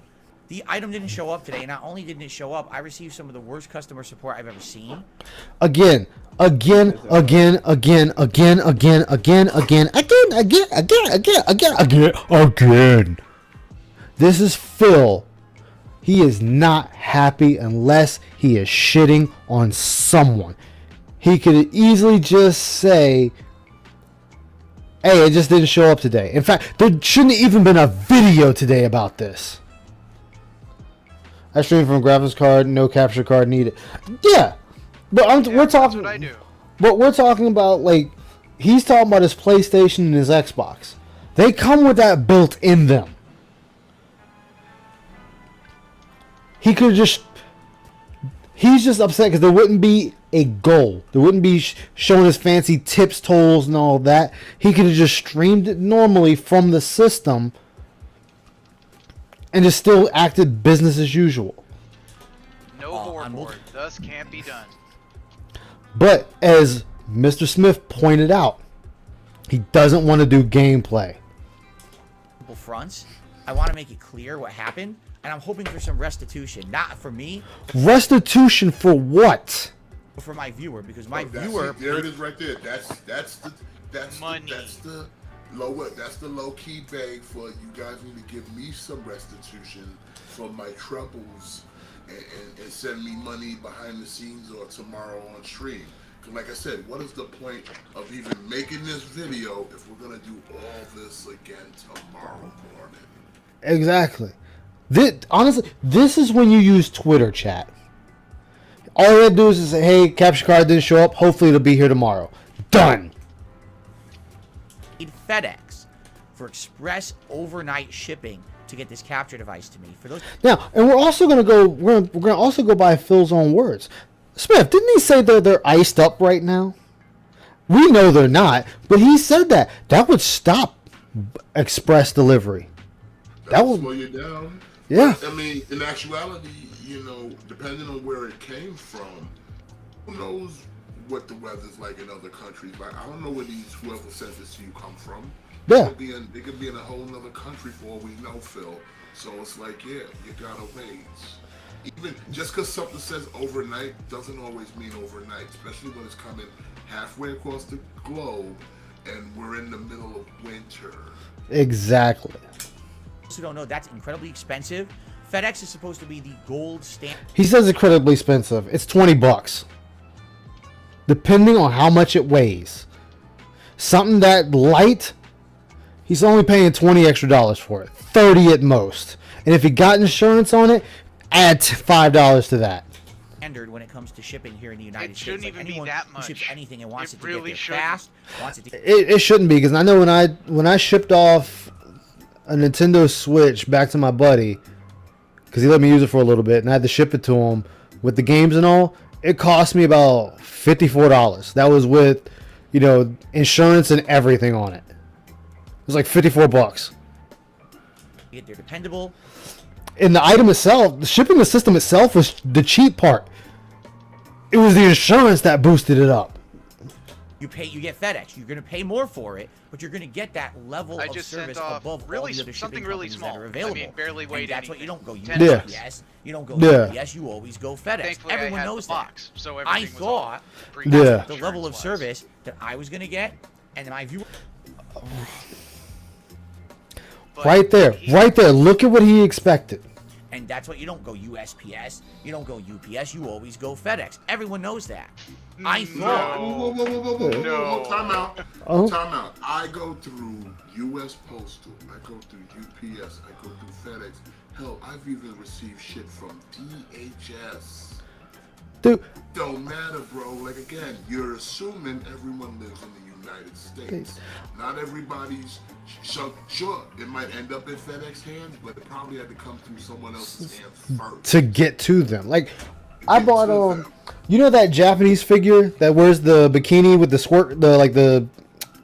the item didn't show up today. Not only didn't it show up, I received some of the worst customer support I've ever seen. Again. This is Phil. He is not happy unless he is shitting on someone. He could easily just say, hey, it just didn't show up today. In fact, there shouldn't have even been a video today about this. I stream from graphics card, no capture card needed. Yeah. But we're talking. That's what I do. But we're talking about, like, he's talking about his PlayStation and his Xbox. They come with that built in them. He could just. He's just upset because there wouldn't be a goal. There wouldn't be showing his fancy tips, tolls, and all that. He could have just streamed it normally from the system and just still acted business as usual. No board, thus can't be done. But as Mr. Smith pointed out, he doesn't want to do gameplay. Fronts. I want to make it clear what happened, and I'm hoping for some restitution, not for me. Restitution for what? For my viewer, because there it is right there. That's money. That's the low key beg for you guys need to give me some restitution for my troubles. And send me money behind the scenes or tomorrow on stream. Because like I said, what is the point of even making this video if we're going to do all this again tomorrow morning? Exactly. Honestly, this is when you use Twitter chat. All you gotta do is say, hey, capture card didn't show up. Hopefully it'll be here tomorrow. Done. FedEx for express overnight shipping to get this capture device to me. For those now, and we're also gonna go. We're gonna also go by Phil's own words. Smith, didn't he say that they're iced up right now? We know they're not, but he said that would stop express delivery. That would slow you down. Yeah. I mean, in actuality, depending on where it came from, who knows what the weather's like in other countries. Like, I don't know where whoever sent this to you come from. Yeah. They could be in a whole other country for all we know, Phil. So it's like, yeah, you gotta wait. Even just because something says overnight doesn't always mean overnight, especially when it's coming halfway across the globe and we're in the middle of winter. Exactly. who don't know, that's incredibly expensive. FedEx is supposed to be the gold standard. He says incredibly expensive. It's $20. Depending on how much it weighs. Something that light, he's only paying $20 extra for it. 30 at most. And if he got insurance on it, add $5 to that. Standard when it comes to shipping here in the United It States. shouldn't Like even be that much. Who ships anything and wants it to really get there shouldn't. fast, wants it to... It shouldn't be, because I know when I shipped off a Nintendo Switch back to my buddy, because he let me use it for a little bit, and I had to ship it to him with the games and all, it cost me about $54. That was with, insurance and everything on it. It was like $54. They're dependable. And the item itself, the shipping the system itself was the cheap part. It was the insurance that boosted it up. You get FedEx. You're going to pay more for it, but you're going to get that level I of just service sent off above really all the other something shipping really companies small. that are available. I mean, barely weighed and that's what anything. you don't go 10 Yeah. UPS. You don't go Yeah. UPS. You always go FedEx. Thankfully, Everyone I had knows the box, that. so I everything was all thought pretty Yeah. much the level of insurance-wise. service that I was going to get, and my viewer. But Right there. Look at what he expected. And that's what you don't go USPS. You don't go UPS. You always go FedEx. Everyone knows that. I thought. Whoa. Time out. Oh. Time out. I go through U.S. Postal. I go through UPS. I go through FedEx. Hell, I've even received shit from DHS. Dude. Don't matter, bro. Like, again, you're assuming everyone lives in the United States. Not everybody's... Sure, it might end up in FedEx hands, but it probably had to come through someone else's hands first. To get to them. Like, I bought, that Japanese figure that wears the bikini with the squirt, the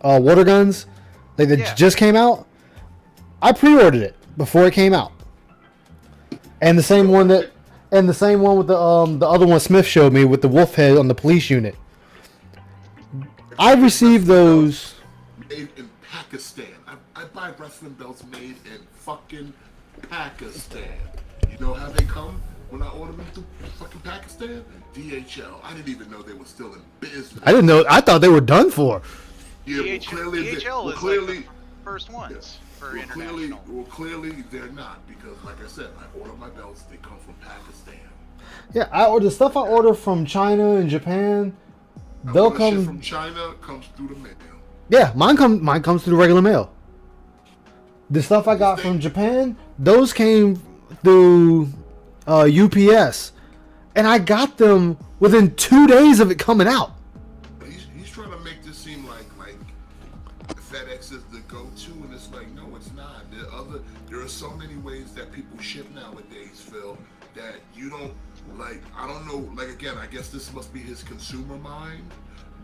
water guns? Like, that just came out? I pre-ordered it before it came out. And the same one with the other one Smith showed me with the wolf head on the police unit. I received those. Made in Pakistan. I buy wrestling belts made in fucking Pakistan. You know how they come when I order them through fucking Pakistan? DHL. I didn't even know they were still in business. I didn't know. I thought they were done for. Yeah, DHL is like the first ones for international. Clearly they're not, because like I said, I order my belts, they come from Pakistan. Yeah, I order the stuff I order from China and Japan. They'll come shit from China, comes through the mail. Yeah, mine comes through the regular mail. The stuff I got from Japan, those came through UPS, and I got them within 2 days of it coming out. He's trying to make this seem like FedEx is the go-to, and it's like, no, it's not. There are so many ways that people ship nowadays, Phil, that you don't like. I don't know. Like, again, I guess this must be his consumer mind,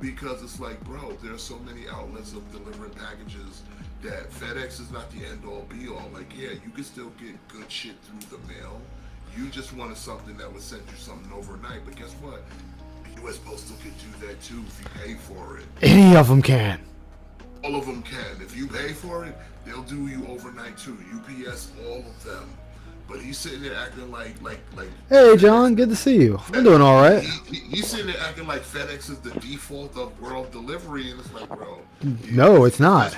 because it's like, bro, there are so many outlets of delivering packages that FedEx is not the end-all be-all. Like, yeah, you can still get good shit through the mail. You just wanted something that would send you something overnight. But guess what? The U.S. Postal can do that too if you pay for it. Any of them can. All of them can. If you pay for it, they'll do you overnight too. UPS, all of them. But he's sitting there acting like. Hey, John, good to see you. I'm doing all right. He's sitting there acting like FedEx is the default of world delivery, and it's like, bro. No, it's not.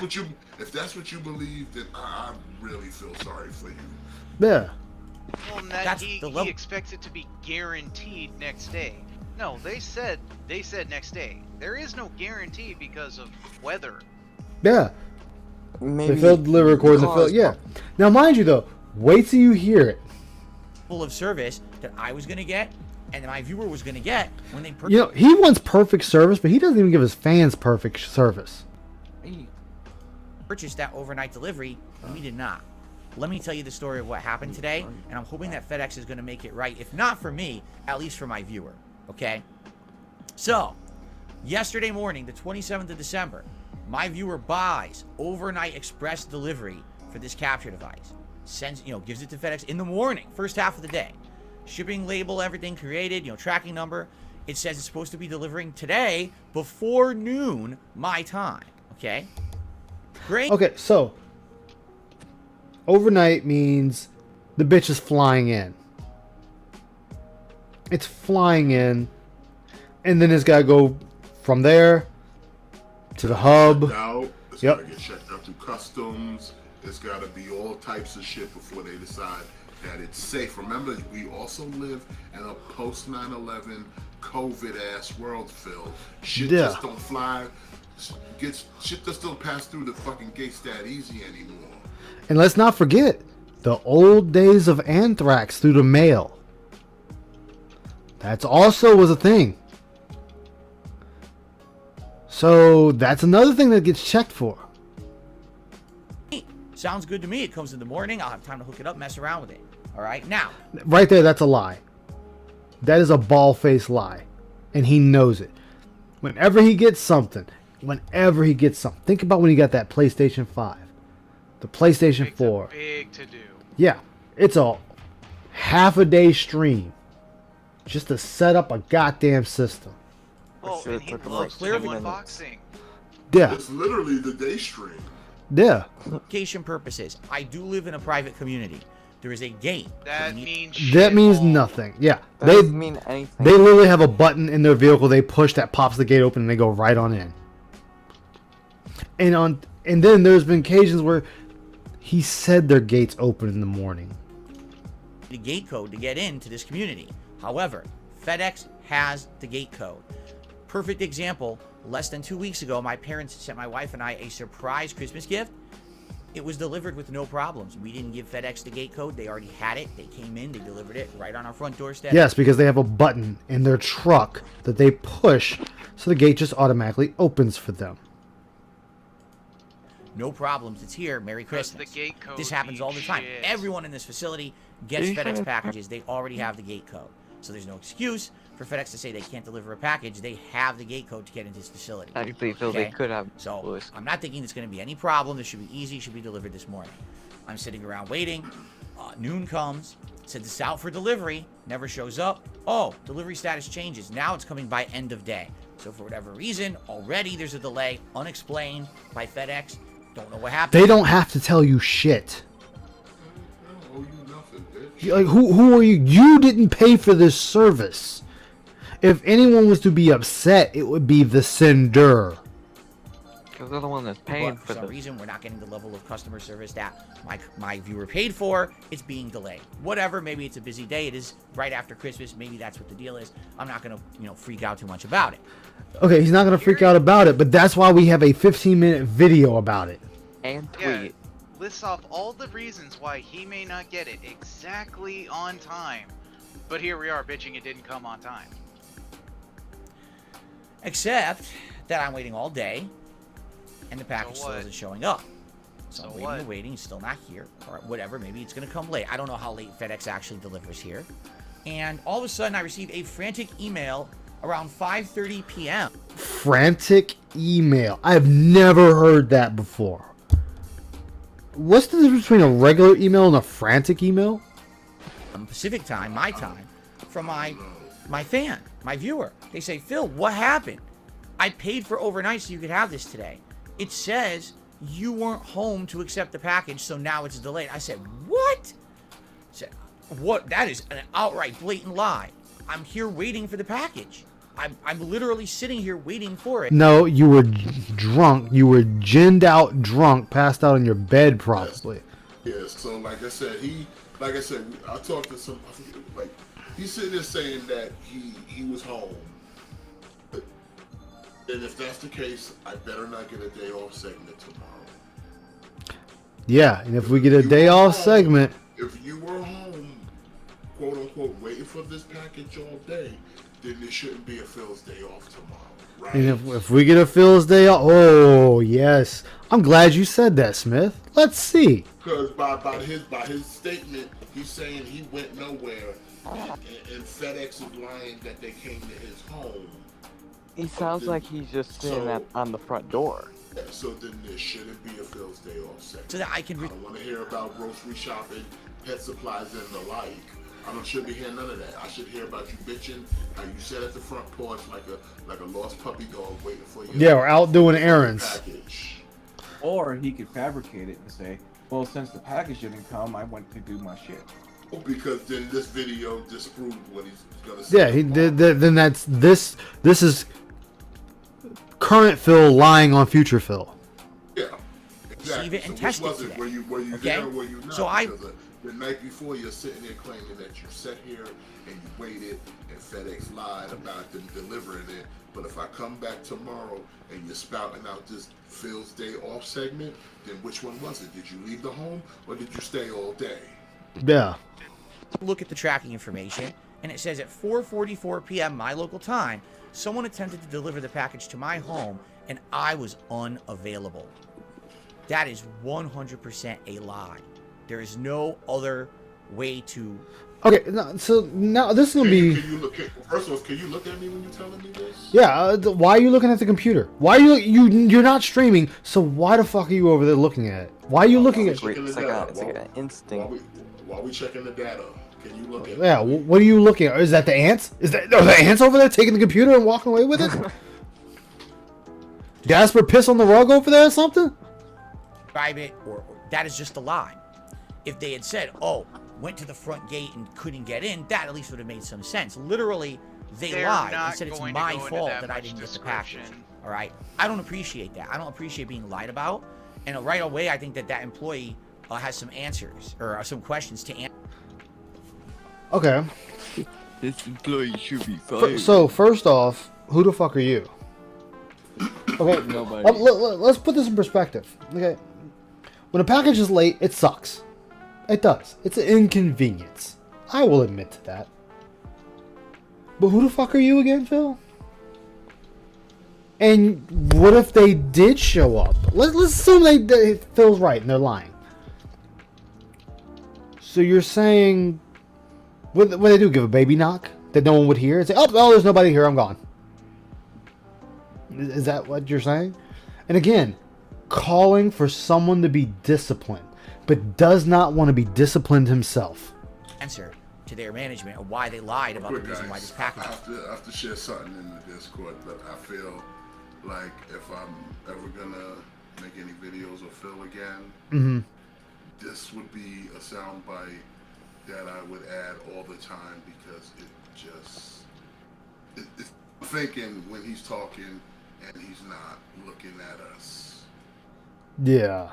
If that's what you believe, then I really feel sorry for you. Yeah. Well, he expects it to be guaranteed next day. No, they said next day. There is no guarantee because of weather. Yeah. Maybe They failed to deliver according to Phil. Yeah. Now, mind you, though, wait till you hear it. level of service that I was gonna get and that my viewer was gonna get when they purchased. You know, he wants perfect service, but he doesn't even give his fans perfect service. Purchased that overnight delivery, and we did not. Let me tell you the story of what happened today, and I'm hoping that FedEx is going to make it right. If not for me, at least for my viewer. Okay? So, yesterday morning, the 27th of December, my viewer buys overnight express delivery for this capture device. Sends, gives it to FedEx in the morning, first half of the day. Shipping label, everything created, tracking number. It says it's supposed to be delivering today before noon, my time. Okay? Great. Okay, so overnight means the bitch is flying in. It's flying in, and then it's got to go from there to the hub. It's got to get checked out through customs. It's got to be all types of shit before they decide that it's safe. Remember, we also live in a post 9/11 COVID-ass world, Phil. Shit just don't fly. Shit just don't pass through the fucking gates that easy anymore. And let's not forget the old days of anthrax through the mail. That's also was a thing. So that's another thing that gets checked for. Sounds good to me. It comes in the morning. I'll have time to hook it up, mess around with it. All right, now. Right there, that's a lie. That is a bald-faced lie. And he knows it. Whenever he gets something, think about when he got that PlayStation 5. The PlayStation 4. Big to do. Yeah, it's a half a day stream just to set up a goddamn system. Oh, and he loves unboxing. Yeah. It's literally the day stream. Yeah. Location purposes, I do live in a private community. There is a gate. That means nothing. Yeah. That doesn't mean anything. They literally have a button in their vehicle they push that pops the gate open and they go right on in. And then there's been occasions where he said their gates open in the morning. The gate code to get into this community. However, FedEx has the gate code. Perfect example, less than 2 weeks ago, my parents sent my wife and I a surprise Christmas gift. It was delivered with no problems. We didn't give FedEx the gate code. They already had it. They came in, they delivered it right on our front doorstep. Yes, because they have a button in their truck that they push so the gate just automatically opens for them. No problems. It's here. Merry Christmas. The gate code this happens all the time. shit. Everyone in this facility gets FedEx packages. They already have the gate code. So there's no excuse for FedEx to say they can't deliver a package. They have the gate code to get into this facility. Actually, Phil, they could have. So I'm not thinking it's going to be any problem. This should be easy. It should be delivered this morning. I'm sitting around waiting. Noon comes. Said it's out for delivery. Never shows up. Oh, delivery status changes. Now it's coming by end of day. So for whatever reason, already there's a delay, unexplained by FedEx. Don't know what happened. They don't have to tell you shit. I don't owe you nothing, bitch. Like, who are you? You didn't pay for this service. If anyone was to be upset, it would be the sender. Because they're the one that's paying for some reason, we're not getting the level of customer service that my viewer paid for. It's being delayed. Whatever. Maybe it's a busy day. It is right after Christmas. Maybe that's what the deal is. I'm not gonna, freak out too much about it. Okay, he's not gonna freak out about it, but that's why we have a 15-minute video about it. And tweet. Yeah, lists off all the reasons why he may not get it exactly on time. But here we are bitching it didn't come on time. Except that I'm waiting all day, and the package still isn't showing up. So I'm waiting, it's still not here, or whatever. Maybe it's gonna come late. I don't know how late FedEx actually delivers here. And all of a sudden, I received a frantic email around 5:30 p.m. Frantic email. I've never heard that before. What's the difference between a regular email and a frantic email? Pacific time, my time, from my fan, my viewer. They say, Phil, what happened? I paid for overnight so you could have this today. It says you weren't home to accept the package, so now it's delayed. I said, what? I said, what? That is an outright blatant lie. I'm here waiting for the package. I'm literally sitting here waiting for it. No, you were drunk. You were ginned out drunk, passed out in your bed probably. Yes, so like I said, I talked to some, like, he's sitting there saying that he was home. And if that's the case, I better not get a day off segment tomorrow. Yeah, and if we get a day off segment. If you were home quote unquote waiting for this package all day, then there shouldn't be a Phil's day off tomorrow, right? And if we get a Phil's day off, oh yes, I'm glad you said that, Smith. Let's see. Because by his statement, he's saying he went nowhere, and FedEx is lying that they came to his home. He sounds like he's just sitting on the front door. Yeah, so then there shouldn't be a Phil's day off segment. So that I can. I don't want to hear about grocery shopping, pet supplies, and the like. I shouldn't be hearing none of that. I should hear about you bitching, how you sat at the front porch like a lost puppy dog waiting for you. Yeah, we're out doing errands. Package. Or he could fabricate it and say, well, since the package didn't come, I went to do my shit. Because then this video disproved what he's gonna say. Yeah, he did. Then that's this. This is current Phil lying on future Phil. Yeah, exactly. Receive it and test it today. Were you Okay? there or were you not? So Because the night before, you're sitting there claiming that you sat here and you waited, and FedEx lied about them delivering it. But if I come back tomorrow and you're spouting out this Phil's Day Off segment, then which one was it? Did you leave the home or did you stay all day? Yeah. Look at the tracking information, and it says at 4:44 p.m. my local time, someone attempted to deliver the package to my home, and I was unavailable. That is 100% a lie. There is no other way to. Okay, so now this is gonna be. First of all, can you look at me when you're telling me this? Yeah. Why are you looking at the computer? Why are you're not streaming? So why the fuck are you over there looking at it? Why are you looking at? It's like an instinct. While we checking the data, can you look at? Yeah. What are you looking at? Is that the ants? Are the ants over there taking the computer and walking away with it? Jasper piss on the rug over there or something? Private or that is just a lie. If they had said, "Oh, went to the front gate and couldn't get in," that at least would have made some sense. Literally, they lied and said it's my fault that I didn't get the package. All right, I don't appreciate that. I don't appreciate being lied about. And right away, I think that employee has some answers or some questions to answer. Okay. This employee should be fired. So first off, who the fuck are you? Okay. Nobody. Let's put this in perspective. Okay. When a package is late, it sucks. It does. It's an inconvenience. I will admit to that. But who the fuck are you again, Phil? And what if they did show up? Let's assume Phil's right and they're lying. So you're saying, what they do? Give a baby knock that no one would hear and say, "Oh, there's nobody here. I'm gone." Is that what you're saying? And again, calling for someone to be disciplined, but does not want to be disciplined himself. Answer to their management of why they lied about the reason why this package. I have to share something in the Discord, but I feel like if I'm ever gonna make any videos of Phil again, this would be a soundbite that I would add all the time because it's thinking when he's talking and he's not looking at us. Yeah.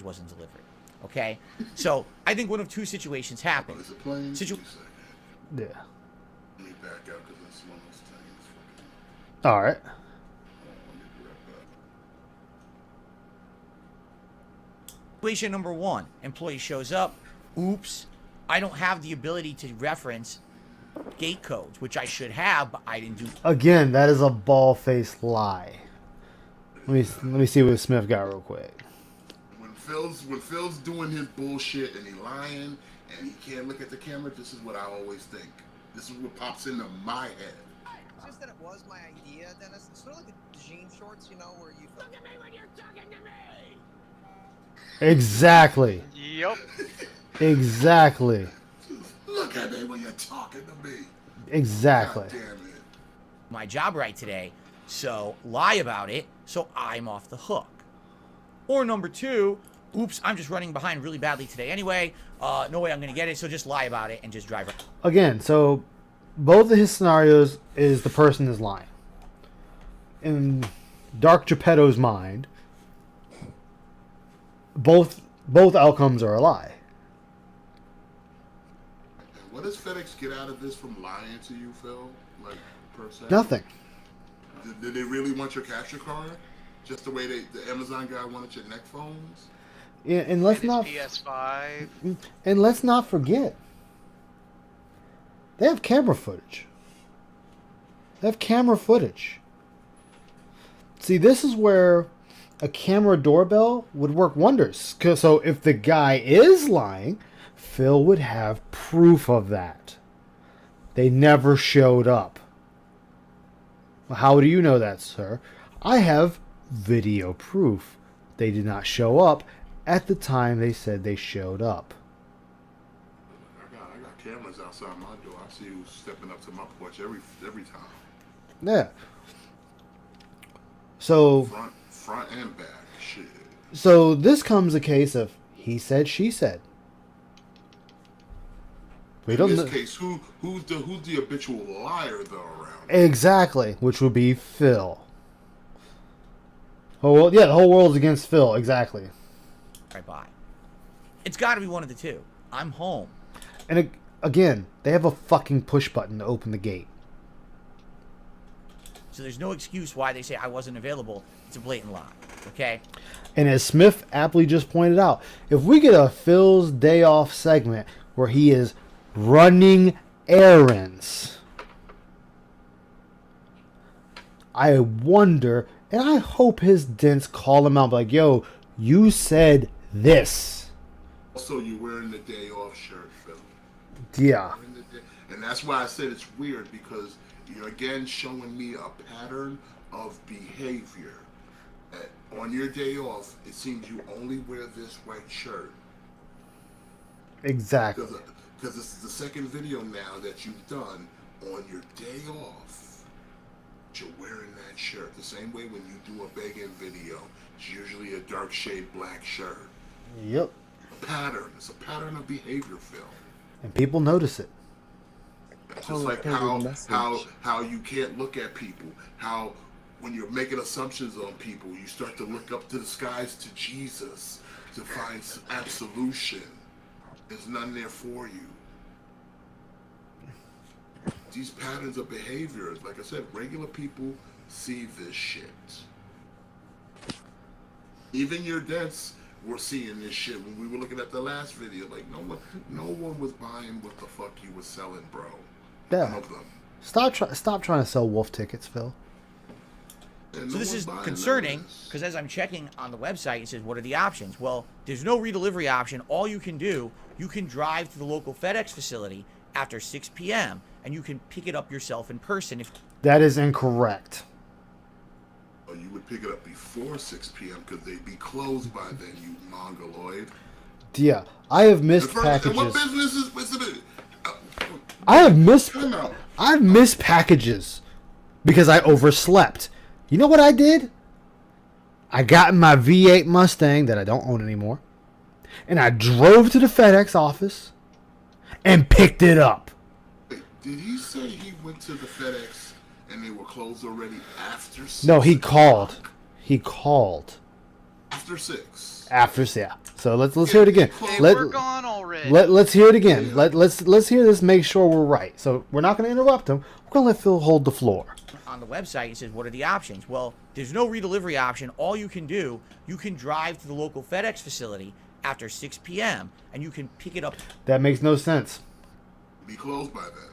Wasn't delivered. Okay, so I think one of two situations happened. Is it playing? Yeah. Let me back out because that's one of those things. All right. Situation number one: employee shows up. Oops, I don't have the ability to reference gate codes, which I should have, but I didn't do. Again, that is a ball-faced lie. Let me see what Smith got real quick. When Phil's doing his bullshit and he lying and he can't look at the camera, this is what I always think. This is what pops into my head. It's just that it was my idea, Dennis. It's sort of like the jean shorts, you know, where you look at me when you're talking to me. Exactly. Yep. Exactly. Look at me when you're talking to me. Exactly. God damn it. My job right today, so lie about it, so I'm off the hook. Or number two, oops, I'm just running behind really badly today anyway. No way I'm gonna get it, so just lie about it and just drive. Again, so both of his scenarios is the person is lying. In Dark Geppetto's mind, both outcomes are a lie. What does FedEx get out of this from lying to you, Phil? Like, per se? Nothing. Did they really want your capture card? Just the way the Amazon guy wanted your neck phones? And let's and his not PS5. and let's not forget, they have camera footage. They have camera footage. See, this is where a camera doorbell would work wonders. So if the guy is lying, Phil would have proof of that. They never showed up. Well, how do you know that, sir? I have video proof. They did not show up at the time they said they showed up. I got cameras outside my door. I see who's stepping up to my porch every time. Yeah. So front and back. Shit. So this comes a case of he said, she said. We don't In know. this case, who's the habitual liar though around? Exactly, which would be Phil. Oh well, yeah, the whole world's against Phil. Exactly. Right by. It's got to be one of the two. I'm home. And again, they have a fucking push button to open the gate. So there's no excuse why they say I wasn't available. It's a blatant lie. Okay? And as Smith aptly just pointed out, if we get a Phil's day off segment where he is running errands, I wonder, and I hope his dents call him out like, yo, you said this. Also, you're wearing the day off shirt, Phil. Yeah. And that's why I said it's weird, because you're again showing me a pattern of behavior. On your day off, it seems you only wear this white shirt. Exactly. Because this is the second video now that you've done on your day off. You're wearing that shirt. The same way when you do a begging video, it's usually a dark shade black shirt. Yep. A pattern. It's a pattern of behavior, Phil. And people notice it. Just like how you can't look at people. How when you're making assumptions on people, you start to look up to the skies to Jesus to find absolution. There's none there for you. These patterns of behavior, like I said, regular people see this shit. Even your dents were seeing this shit when we were looking at the last video. Like no one was buying what the fuck you were selling, bro. Yeah. None of them. Stop trying to sell wolf tickets, Phil. And So this is concerning because as I'm checking on the website, it says, what are the options? Well, there's no redelivery option. All you can do, you can drive to the local FedEx facility after 6 p.m. and you can pick it up yourself in person. If That is incorrect. Or you would pick it up before 6 p.m. because they'd be closed by then, you mongoloid. Yeah, I have missed And packages. what business is it? I've missed packages because I overslept. You know what I did? I got in my V8 Mustang that I don't own anymore, and I drove to the FedEx office and picked it up. Wait, did he say he went to the FedEx and they were closed already after 6? No, he called. He called. After 6. After, yeah. So let's hear it again. They were gone already. Let's hear it again. Let's hear this. Make sure we're right. So we're not going to interrupt him. We're going to let Phil hold the floor. on the website, it says, what are the options? Well, there's no redelivery option. All you can do, you can drive to the local FedEx facility after 6 p.m. and you can pick it up. That makes no sense. Be closed by then.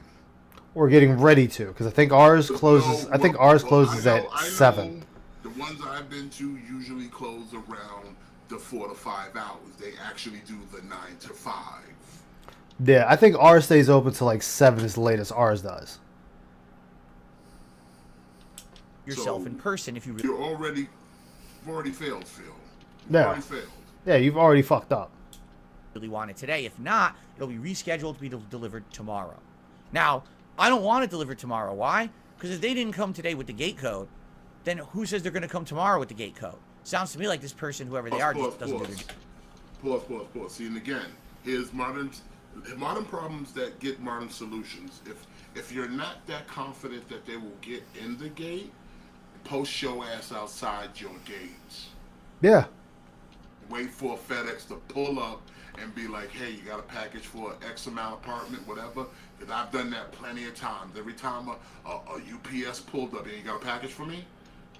We're getting ready to, because I think ours closes. I think ours closes at 7. The ones I've been to usually close around the 4 to 5 hours. They actually do the 9 to 5. Yeah, I think ours stays open till like 7 is the latest ours does. Yourself So, in person if you You've already failed, Phil. Yeah. Already failed. Yeah, you've already fucked up. really want it today. If not, it'll be rescheduled to be delivered tomorrow. Now, I don't want it delivered tomorrow. Why? Because if they didn't come today with the gate code, then who says they're going to come tomorrow with the gate code? Sounds to me like this person, whoever they are, just doesn't do their job. Pause. See, and again, here's modern problems that get modern solutions. If you're not that confident that they will get in the gate, post your ass outside your gates. Yeah. Wait for FedEx to pull up and be like, hey, you got a package for an X amount apartment, whatever. Because I've done that plenty of times. Every time a UPS pulled up, you got a package for me?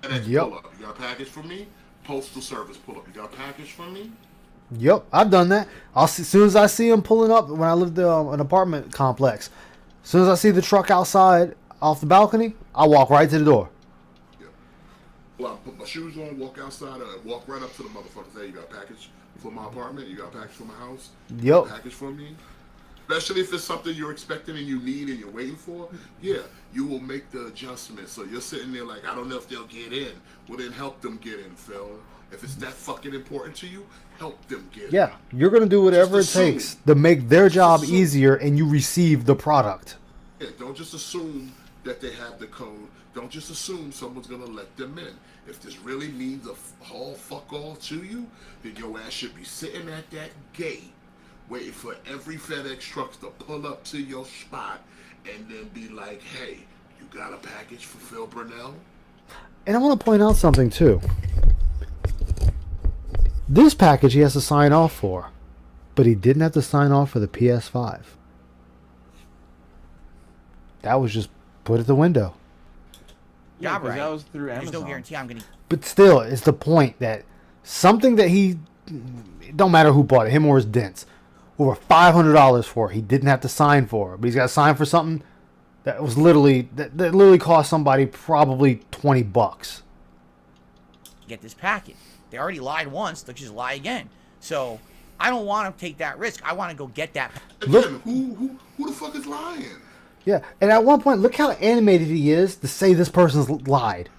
FedEx Yep. pull up. You got a package for me? Postal Service pull up. You got a package for me? Yep, I've done that. As soon as I see him pulling up when I lived in an apartment complex, as soon as I see the truck outside off the balcony, I walk right to the door. Yeah. Well, I put my shoes on, walk outside, walk right up to the motherfuckers. Hey, you got a package for my apartment? You got a package for my house? Yep. A package for me? Especially if it's something you're expecting and you need and you're waiting for, yeah, you will make the adjustment. So you're sitting there like, I don't know if they'll get in. Well, then help them get in, Phil. If it's that fucking important to you, help them get in. Yeah, you're going to do whatever it takes to make their job easier and you receive the product. Yeah, don't just assume that they have the code. Don't just assume someone's going to let them in. If this really means a whole fuck all to you, then your ass should be sitting at that gate waiting for every FedEx truck to pull up to your spot and then be like, hey, you got a package for Phil Burnell? And I want to point out something too. This package he has to sign off for, but he didn't have to sign off for the PS5. That was just put at the window. Yeah, Right. that was through Amazon. There's no guarantee I'm going to... But still, it's the point that something that it don't matter who bought it, him or his dents, over $500 for, he didn't have to sign for, but he's got to sign for something that was literally cost somebody probably $20. Get this package. They already lied once. They'll just lie again. So I don't want to take that risk. I want to go get that. Again, who the fuck is lying? Yeah, and at one point, look how animated he is to say this person's lied.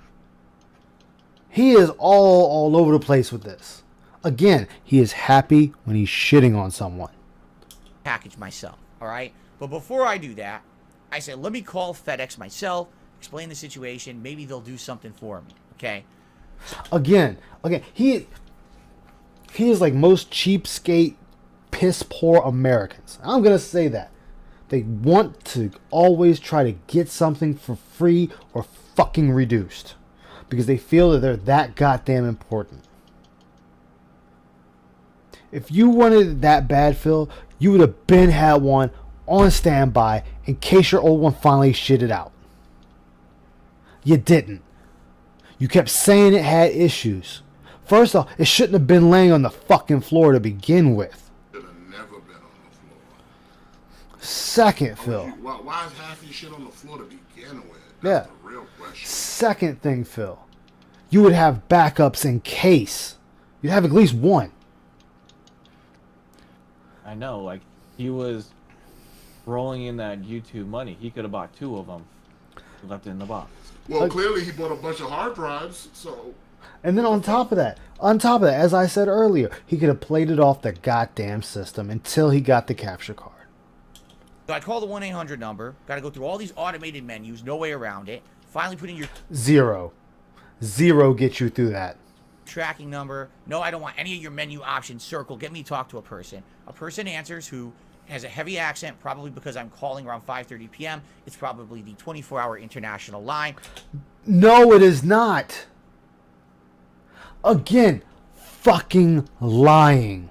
He is all over the place with this. Again, he is happy when he's shitting on someone. Package myself, all right? But before I do that, I said, let me call FedEx myself, explain the situation. Maybe they'll do something for me, okay? Again, he is like most cheapskate, piss poor Americans. I'm gonna say that. They want to always try to get something for free or fucking reduced because they feel that they're that goddamn important. If you wanted it that bad, Phil, you would have had one on standby in case your old one finally shitted out. You didn't. You kept saying it had issues. First off, it shouldn't have been laying on the fucking floor to begin with. Should have never been on the floor. Second, Phil. Why is half your shit on the floor to begin with? Yeah. That's the real question. Second thing, Phil. You would have backups in case. You'd have at least one. I know, like, he was rolling in that YouTube money. He could have bought 2 of them, left it in the box. Well, clearly he bought a bunch of hard drives, so... And then on top of that, as I said earlier, he could have played it off the goddamn system until he got the capture card. So I call the 1-800 number, got to go through all these automated menus, no way around it. Finally put in your... Zero gets you through that. Tracking number. No, I don't want any of your menu options. Circle. Get me to talk to a person. A person answers who has a heavy accent, probably because I'm calling around 5:30 p.m. It's probably the 24-hour international line. No, it is not. Again, fucking lying.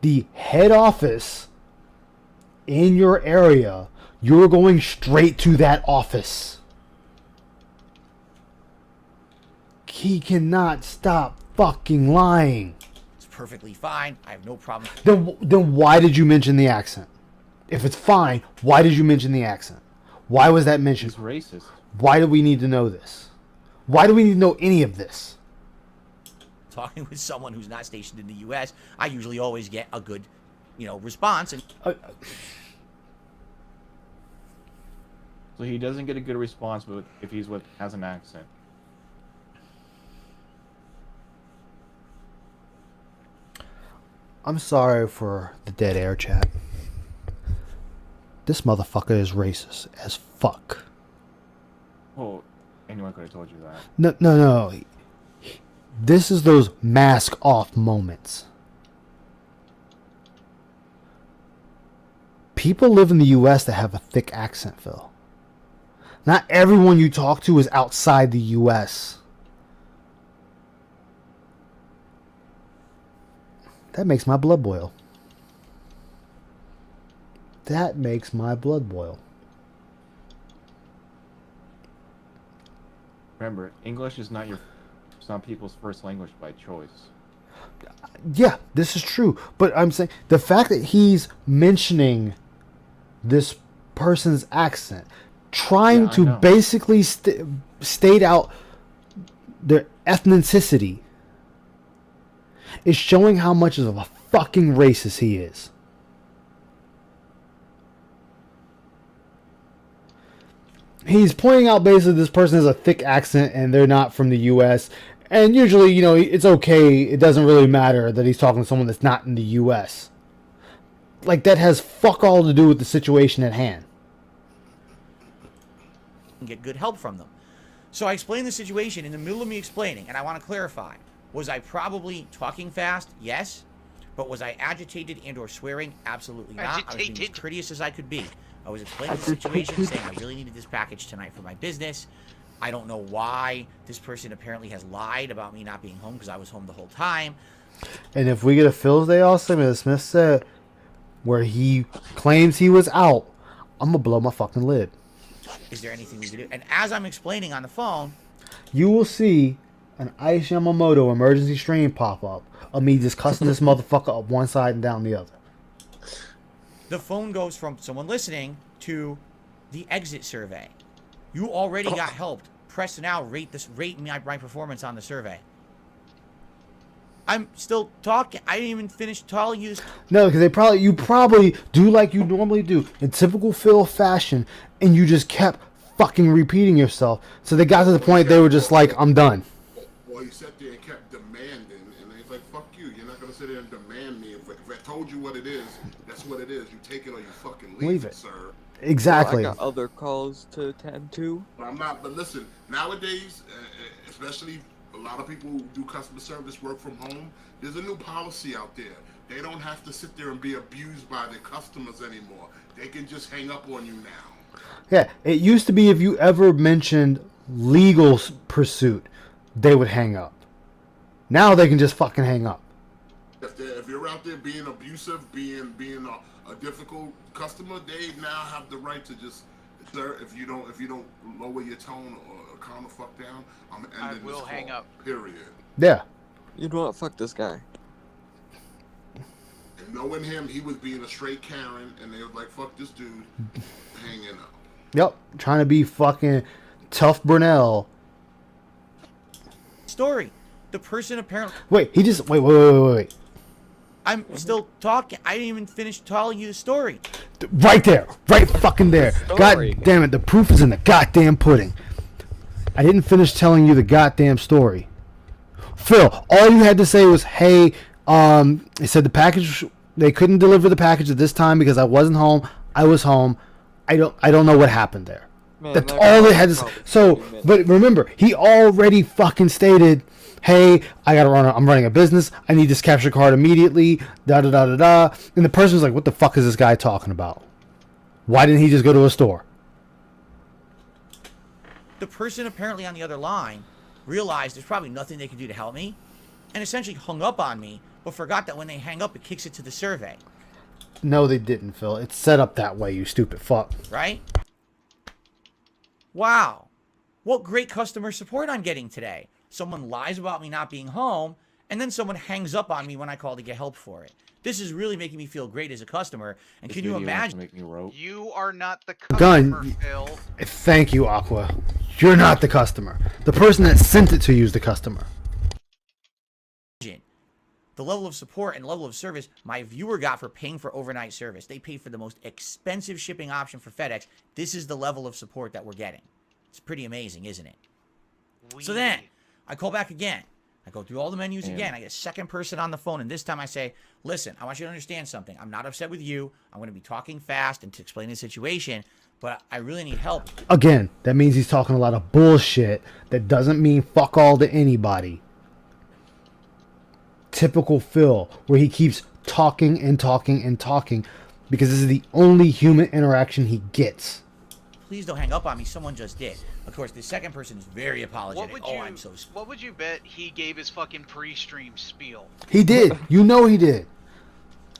The head office in your area, you're going straight to that office. He cannot stop fucking lying. It's perfectly fine. I have no problem. Then why did you mention the accent? If it's fine, why did you mention the accent? Why was that mentioned? He's racist. Why do we need to know this? Why do we need to know any of this? Talking with someone who's not stationed in the U.S., I usually always get a good, response. And So he doesn't get a good response if he's has an accent. I'm sorry for the dead air chat. This motherfucker is racist as fuck. Well, anyone could have told you that. No. This is those mask off moments. People live in the U.S. that have a thick accent, Phil. Not everyone you talk to is outside the U.S. That makes my blood boil. That makes my blood boil. Remember, English is not people's first language by choice. Yeah, this is true. But I'm saying the fact that he's mentioning this person's accent, trying to basically state out their ethnicity, is showing how much of a fucking racist he is. He's pointing out basically this person has a thick accent and they're not from the U.S. And usually, you know, it's okay. It doesn't really matter that he's talking to someone that's not in the U.S. Like, that has fuck all to do with the situation at hand. And get good help from them. So I explained the situation in the middle of me explaining, and I want to clarify. Was I probably talking fast? Yes. But was I agitated and or swearing? Absolutely not. I was being as courteous as I could be. I was explaining the situation, saying I really needed this package tonight for my business. I don't know why this person apparently has lied about me not being home because I was home the whole time. And if we get a Phil's Day all segment, as Smith said, where he claims he was out, I'm going to blow my fucking lid. Is there anything we can do? And as I'm explaining on the phone, you will see an Ice Yamamoto emergency stream pop up of me just cussing this motherfucker up one side and down the other. The phone goes from someone listening to the exit survey. You already got helped. Press now, rate my performance on the survey. I'm still talking. I didn't even finish telling you. No, because you probably do like you normally do in typical Phil fashion, and you just kept fucking repeating yourself. So they got to the point they were just like, I'm done. Well, he sat there and kept demanding, and he's like, fuck you. You're not going to sit there and demand me. If I told you what it is, that's what it is. You take it or you fucking leave it, sir. Exactly. Well, I got other calls to attend to. But listen, nowadays, especially a lot of people who do customer service work from home, there's a new policy out there. They don't have to sit there and be abused by their customers anymore. They can just hang up on you now. Yeah, it used to be if you ever mentioned legal pursuit, they would hang up. Now they can just fucking hang up. If you're out there being abusive, being a difficult customer, they now have the right to just, sir, if you don't lower your tone or calm the fuck down, I'm ending this call. Hang up. Period. Yeah. You know what? Fuck this guy. And knowing him, he was being a straight Karen, and they was like, fuck this dude, hanging up. Yep, trying to be fucking tough Brunel. Story. The person apparently... Wait. I'm still talking. I didn't even finish telling you the story. Right there. Right fucking there. God damn it. The proof is in the goddamn pudding. I didn't finish telling you the goddamn story. Phil, all you had to say was, hey, they said the package, they couldn't deliver the package at this time because I wasn't home. I was home. I don't know what happened there. Man, that's all they had to say. So, but remember, he already fucking stated, hey, I'm running a business. I need this capture card immediately. Da da da da da. And the person was like, what the fuck is this guy talking about? Why didn't he just go to a store? The person apparently on the other line realized there's probably nothing they can do to help me and essentially hung up on me, but forgot that when they hang up, it kicks it to the survey. No, they didn't, Phil. It's set up that way, you stupid fuck. Right? Wow. What great customer support I'm getting today. Someone lies about me not being home, and then someone hangs up on me when I call to get help for it. This is really making me feel great as a customer. And can you imagine? You are not the customer, Phil. Thank you, Aqua. You're not the customer. The person that sent it to you is the customer. The level of support and level of service my viewer got for paying for overnight service. They paid for the most expensive shipping option for FedEx. This is the level of support that we're getting. It's pretty amazing, isn't it? So then, I call back again. I go through all the menus again. I get a second person on the phone, and this time I say, listen, I want you to understand something. I'm not upset with you. I'm going to be talking fast and to explain the situation, but I really need help. Again, that means he's talking a lot of bullshit that doesn't mean fuck all to anybody. Typical Phil, where he keeps talking and talking and talking because this is the only human interaction he gets. Please don't hang up on me. Someone just did. Of course, the second person is very apologetic. What would you bet he gave his fucking pre-stream spiel? He did. You know he did.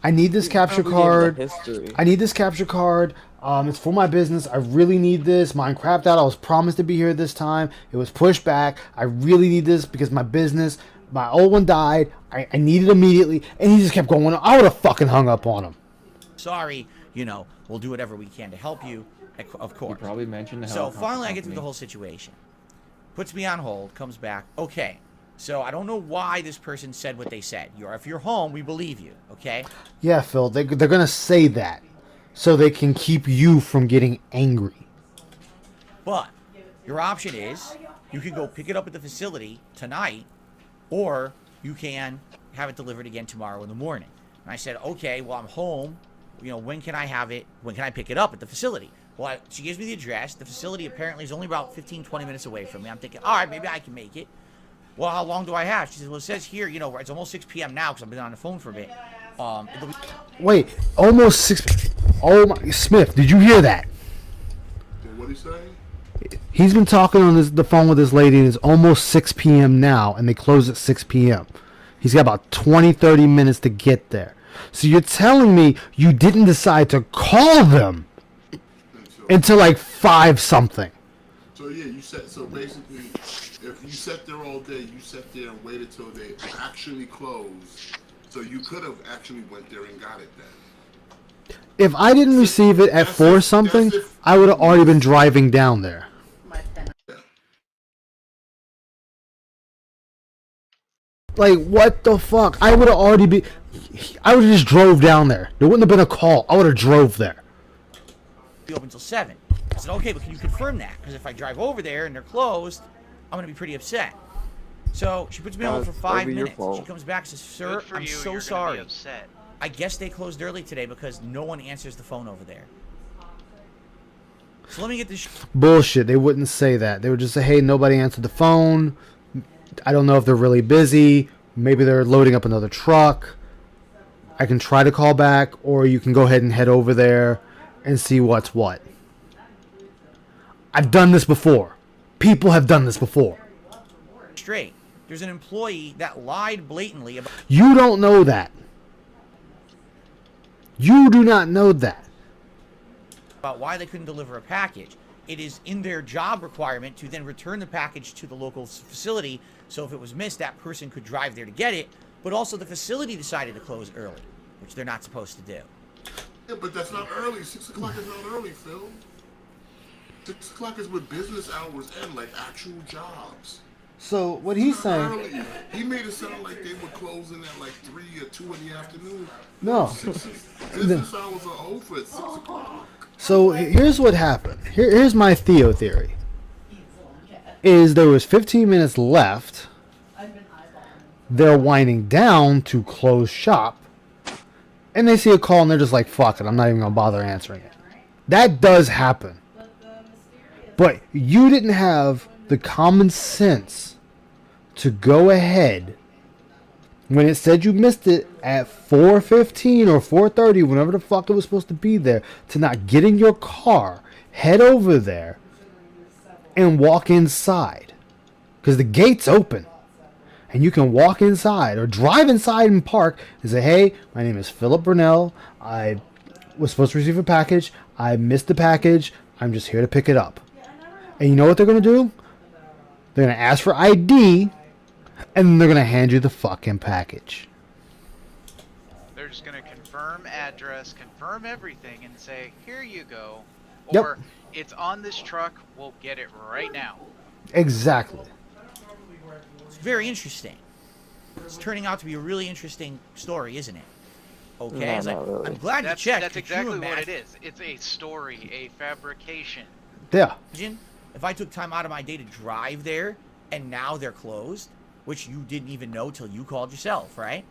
I need this capture card. I need this capture card. It's for my business. I really need this. Mine crapped out. I was promised to be here this time. It was pushed back. I really need this because my business. My old one died. I need it immediately. And he just kept going. I would have fucking hung up on him. Sorry, we'll do whatever we can to help you, of course. You probably mentioned the So helicopter finally I get through company. the whole situation. Puts me on hold, comes back. Okay, so I don't know why this person said what they said. If you're home, we believe you, okay? Yeah, Phil, they're going to say that so they can keep you from getting angry. But your option is you can go pick it up at the facility tonight, or you can have it delivered again tomorrow in the morning. And I said, okay, well, I'm home. When can I have it? When can I pick it up at the facility? Well, she gives me the address. The facility apparently is only about 15, 20 minutes away from me. I'm thinking, all right, maybe I can make it. Well, how long do I have? She says, well, it says here, it's almost 6 p.m. now because I've been on the phone for a bit. Wait, almost 6... Oh, my... Smith, did you hear that? What did he say? He's been talking on the phone with this lady, and it's almost 6 p.m. now, and they close at 6 p.m. He's got about 20, 30 minutes to get there. So you're telling me you didn't decide to call them until like 5 something? So yeah, so basically, if you sat there all day, you sat there and waited till they actually closed. So you could have actually went there and got it then. If I didn't receive it at 4 something, I would have already been driving down there. Like, what the fuck? I would have already I would have just drove down there. There wouldn't have been a call. I would have drove there. Be open until 7. I said, okay, but can you confirm that? Because if I drive over there and they're closed, I'm going to be pretty upset. So she puts me on hold for 5 minutes. She comes back and says, sir, I'm so sorry. I guess they closed early today because no one answers the phone over there. So let me get this. Bullshit. They wouldn't say that. They would just say, hey, nobody answered the phone. I don't know if they're really busy. Maybe they're loading up another truck. I can try to call back, or you can go ahead and head over there and see what's what. I've done this before. People have done this before. Straight. There's an employee that lied blatantly about. You don't know that. You do not know that. About why they couldn't deliver a package. It is in their job requirement to then return the package to the local facility, so if it was missed, that person could drive there to get it, but also the facility decided to close early, which they're not supposed to do. Yeah, but that's not early. 6 o'clock is not early, Phil. 6 o'clock is when business hours end, like actual jobs. So what he's saying... Early. He made it sound like they were closing at like 3 or 2 in the afternoon. No. Business hours are over at 6 o'clock. So here's what happened. Here's my Theo theory. Is there was 15 minutes left. They're winding down to close shop. And they see a call and they're just like, fuck it, I'm not even going to bother answering it. That does happen. But you didn't have the common sense to go ahead when it said you missed it at 4:15 or 4:30, whenever the fuck it was supposed to be there, to not get in your car, head over there, and walk inside. Because the gate's open. And you can walk inside or drive inside and park and say, hey, my name is Philip Burnell. I was supposed to receive a package. I missed the package. I'm just here to pick it up. And you know what they're going to do? They're going to ask for ID, and then they're going to hand you the fucking package. They're just going to confirm address, confirm everything, and say, here you go. Yep. Or, it's on this truck, we'll get it right now. Exactly. It's very interesting. It's turning out to be a really interesting story, isn't it? Okay, No, it's like, not really. I'm glad That's, you checked. that's Could you exactly what it imagine- is. It's a story, a fabrication. Yeah. Imagine if I took time out of my day to drive there, and now they're closed, which you didn't even know till you called yourself, right?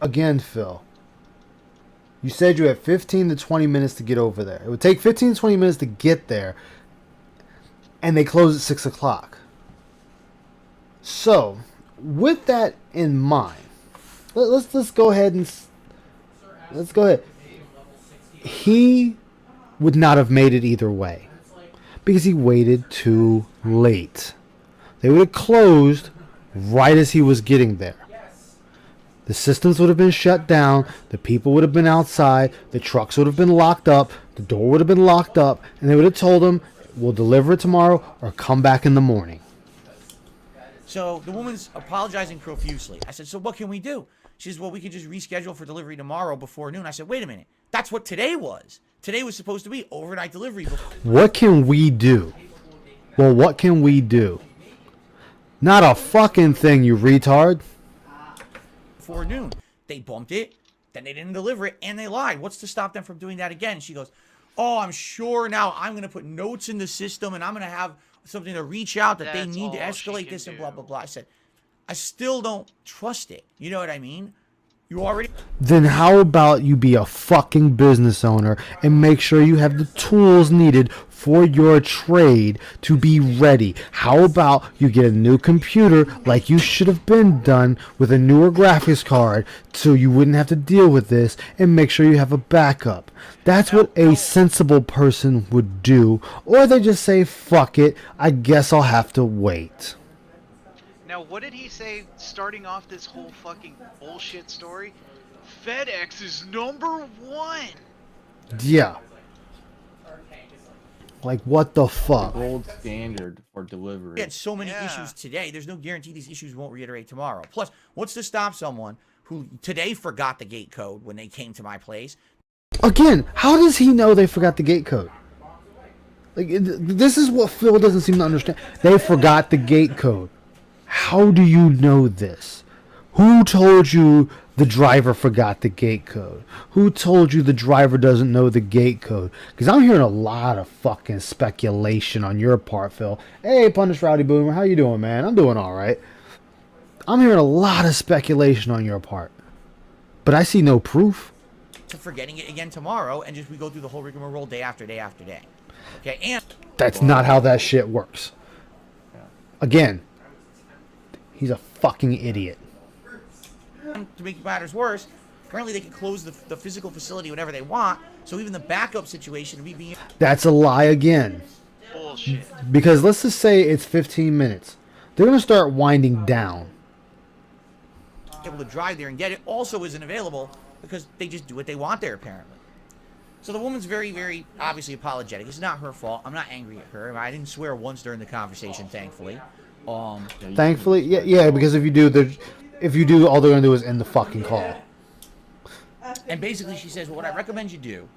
Again, Phil. You said you had 15 to 20 minutes to get over there. It would take 15 to 20 minutes to get there, and they close at 6 o'clock. So, with that in mind, let's go ahead and... Let's go ahead. He would not have made it either way. Because he waited too late. They would have closed right as he was getting there. The systems would have been shut down. The people would have been outside. The trucks would have been locked up. The door would have been locked up. And they would have told him, we'll deliver it tomorrow or come back in the morning. So the woman's apologizing profusely. I said, so what can we do? She says, well, we could just reschedule for delivery tomorrow before noon. I said, wait a minute. That's what today was. Today was supposed to be overnight delivery. What can we do? Well, what can we do? Not a fucking thing, you retard. Before noon. They bumped it, then they didn't deliver it, and they lied. What's to stop them from doing that again? She goes, oh, I'm sure now I'm going to put notes in the system, and I'm going to have something to reach out that they need to escalate this and blah, blah, blah. I said, I still don't trust it. You know what I mean? You already... Then how about you be a fucking business owner and make sure you have the tools needed for your trade to be ready? How about you get a new computer like you should have been done with a newer graphics card so you wouldn't have to deal with this, and make sure you have a backup? That's what a sensible person would do. Or they just say, fuck it, I guess I'll have to wait. Now, what did he say starting off this whole fucking bullshit story? FedEx is #1. Yeah. Like, what the fuck? Gold standard for delivery. We had so many issues today. There's no guarantee these issues won't reiterate tomorrow. Plus, what's to stop someone who today forgot the gate code when they came to my place? Again, how does he know they forgot the gate code? Like, this is what Phil doesn't seem to understand. They forgot the gate code. How do you know this? Who told you the driver forgot the gate code? Who told you the driver doesn't know the gate code? Because I'm hearing a lot of fucking speculation on your part, Phil. Hey, Punish Rowdy Boomer, how you doing, man? I'm doing all right. I'm hearing a lot of speculation on your part. But I see no proof. To forgetting it again tomorrow, and just we go through the whole rigmarole day after day after day. Okay, and... That's not how that shit works. Again, he's a fucking idiot. To make matters worse, apparently they can close the physical facility whenever they want, so even the backup situation would be being... That's a lie again. Bullshit. Because let's just say it's 15 minutes. They're going to start winding down. able to drive there and get it also isn't available because they just do what they want there, apparently. So the woman's very, very obviously apologetic. It's not her fault. I'm not angry at her. I didn't swear once during the conversation, thankfully. Thankfully, yeah, because if you do, all they're gonna do is end the fucking call. And basically, she says, well, what I recommend you do,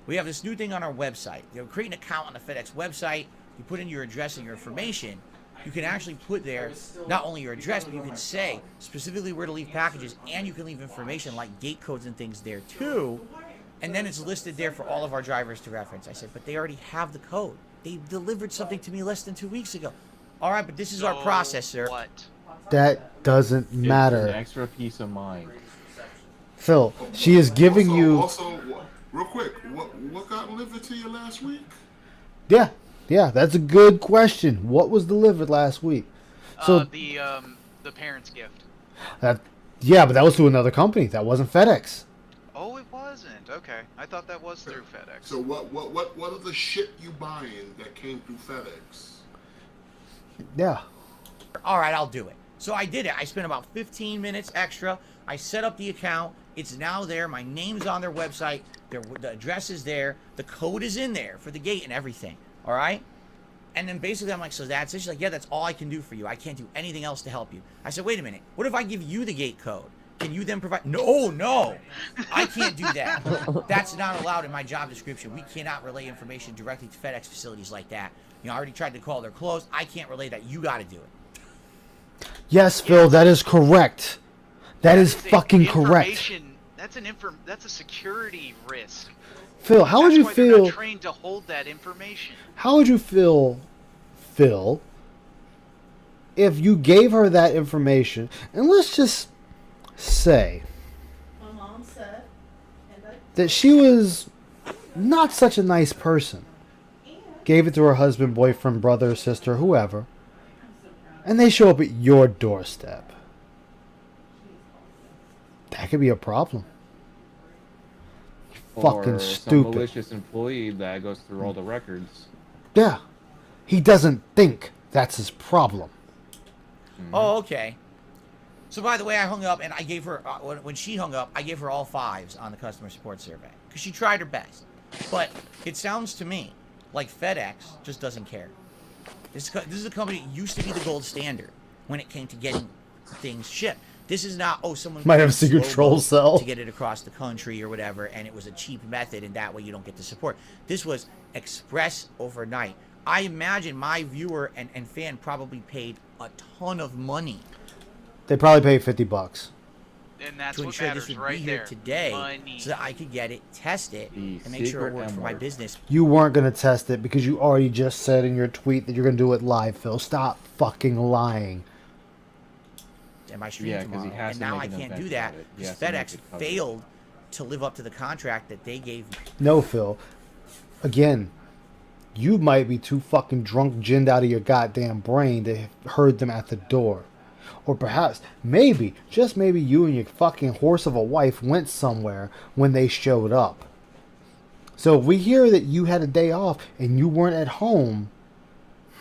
we have this new thing on our website. You know, create an account on the FedEx website. You put in your address and your information. You can actually put there not only your address, but you can say specifically where to leave packages, and you can leave information like gate codes and things there too. And then it's listed there for all of our drivers to reference. I said, but they already have the code. They delivered something to me less than 2 weeks ago. All right, but this is our process, sir. What? That doesn't matter. It's an extra peace of mind. Phil, she is giving you... Also, real quick, what got delivered to you last week? Yeah, that's a good question. What was delivered last week? So The parents' gift. Yeah, but that was to another company. That wasn't FedEx. Oh, it wasn't. Okay, I thought that was through FedEx. So what are the shit you buying that came through FedEx? Yeah. All right, I'll do it. So I did it. I spent about 15 minutes extra. I set up the account. It's now there. My name's on their website. The address is there. The code is in there for the gate and everything. All right? And then basically I'm like, so that's it? She's like, yeah, that's all I can do for you. I can't do anything else to help you. I said, wait a minute. What if I give you the gate code? Can you then provide... No. I can't do that. That's not allowed in my job description. We cannot relay information directly to FedEx facilities like that. You know, I already tried to call. They're closed. I can't relay that. You got to do it. Yes, Phil, that is correct. That is fucking correct. That's a security risk. Phil, how would you That's why they're feel... not trained to hold that information. How would you feel, Phil, if you gave her that information, and let's just say that she was not such a nice person, gave it to her husband, boyfriend, brother, sister, whoever, and they show up at your doorstep? That could be a problem. Fucking Or stupid. some malicious employee that goes through all the records. Yeah. He doesn't think that's his problem. Oh, okay. So, by the way, I hung up, and I gave her, when she hung up, I gave her all 5s on the customer support survey. Because she tried her best. But it sounds to me like FedEx just doesn't care. This is a company that used to be the gold standard. when it came to getting things shipped. This is not, oh, someone Might have a created secret slow troll boat cell. to get it across the country or whatever, and it was a cheap method, and that way you don't get the support. This was express overnight. I imagine my viewer and fan probably paid a ton of money They probably paid $50. And that's to what ensure matters this would right be here there. today, Money. so that I could get it, test it, The and make sure it secret worked for my emerald. business. You weren't going to test it because you already just said in your tweet that you're going to do it live, Phil. Stop fucking lying. And my stream Yeah, 'cause he tomorrow, has and to now make I an can't event do that about it. He because has to make FedEx it covered. failed to live up to the contract that they gave me. No, Phil. Again, you might be too fucking drunk, ginned out of your goddamn brain to have heard them at the door. Or perhaps, maybe, just maybe you and your fucking horse of a wife went somewhere when they showed up. So if we hear that you had a day off and you weren't at home,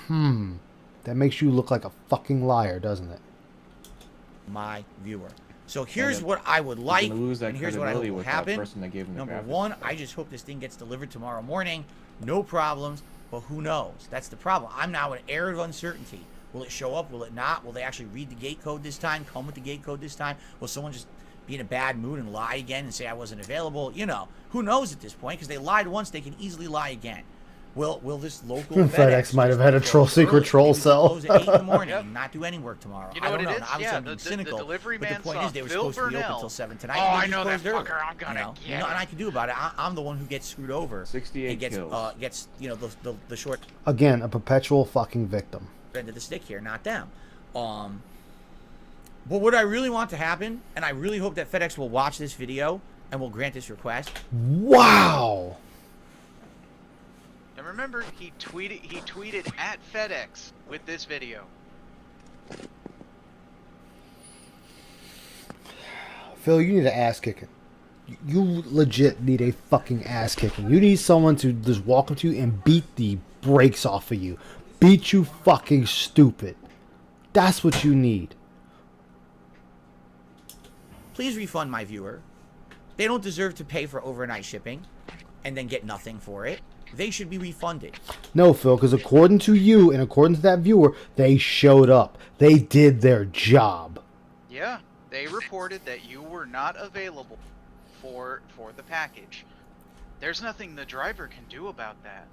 that makes you look like a fucking liar, doesn't it? My viewer. So here's if what I would You're like, gonna lose that and here's what I hope credibility will with that happen. person that gave him the Number graphics. one, I just hope this thing gets delivered tomorrow morning. No problems, but who knows? That's the problem. I'm now in an air of uncertainty. Will it show up? Will it not? Will they actually read the gate code this time? Come with the gate code this time? Will someone just be in a bad mood and lie again and say I wasn't available? You know, who knows at this point? Because they lied once, they can easily lie again. Will this local FedEx might have had a close secret early? troll Maybe they'll cell. close at 8 in the morning and not do any work tomorrow. You know I what don't know. it is? Now, obviously, Yeah, I'm being the cynical. delivery But man the point saw is, they were Phil supposed to be open Burnell. until 7 tonight. Oh, and they I just know that closed early, fucker. I'm gonna you know? get And I him. can do about it. I'm the one who gets screwed over. 68 and gets, kills. gets the short Again, a perpetual fucking victim. end of the stick here, not them. But what I really want to happen, and I really hope that FedEx will watch this video and will grant this request. Wow! And remember, he tweeted at FedEx with this video. Phil, you need an ass kicking. You legit need a fucking ass kicking. You need someone to just walk up to you and beat the brakes off of you. Beat you fucking stupid. That's what you need. Please refund my viewer. They don't deserve to pay for overnight shipping and then get nothing for it. They should be refunded. No, Phil, because according to you and according to that viewer, they showed up. They did their job. Yeah, they reported that you were not available for the package. There's nothing the driver can do about that.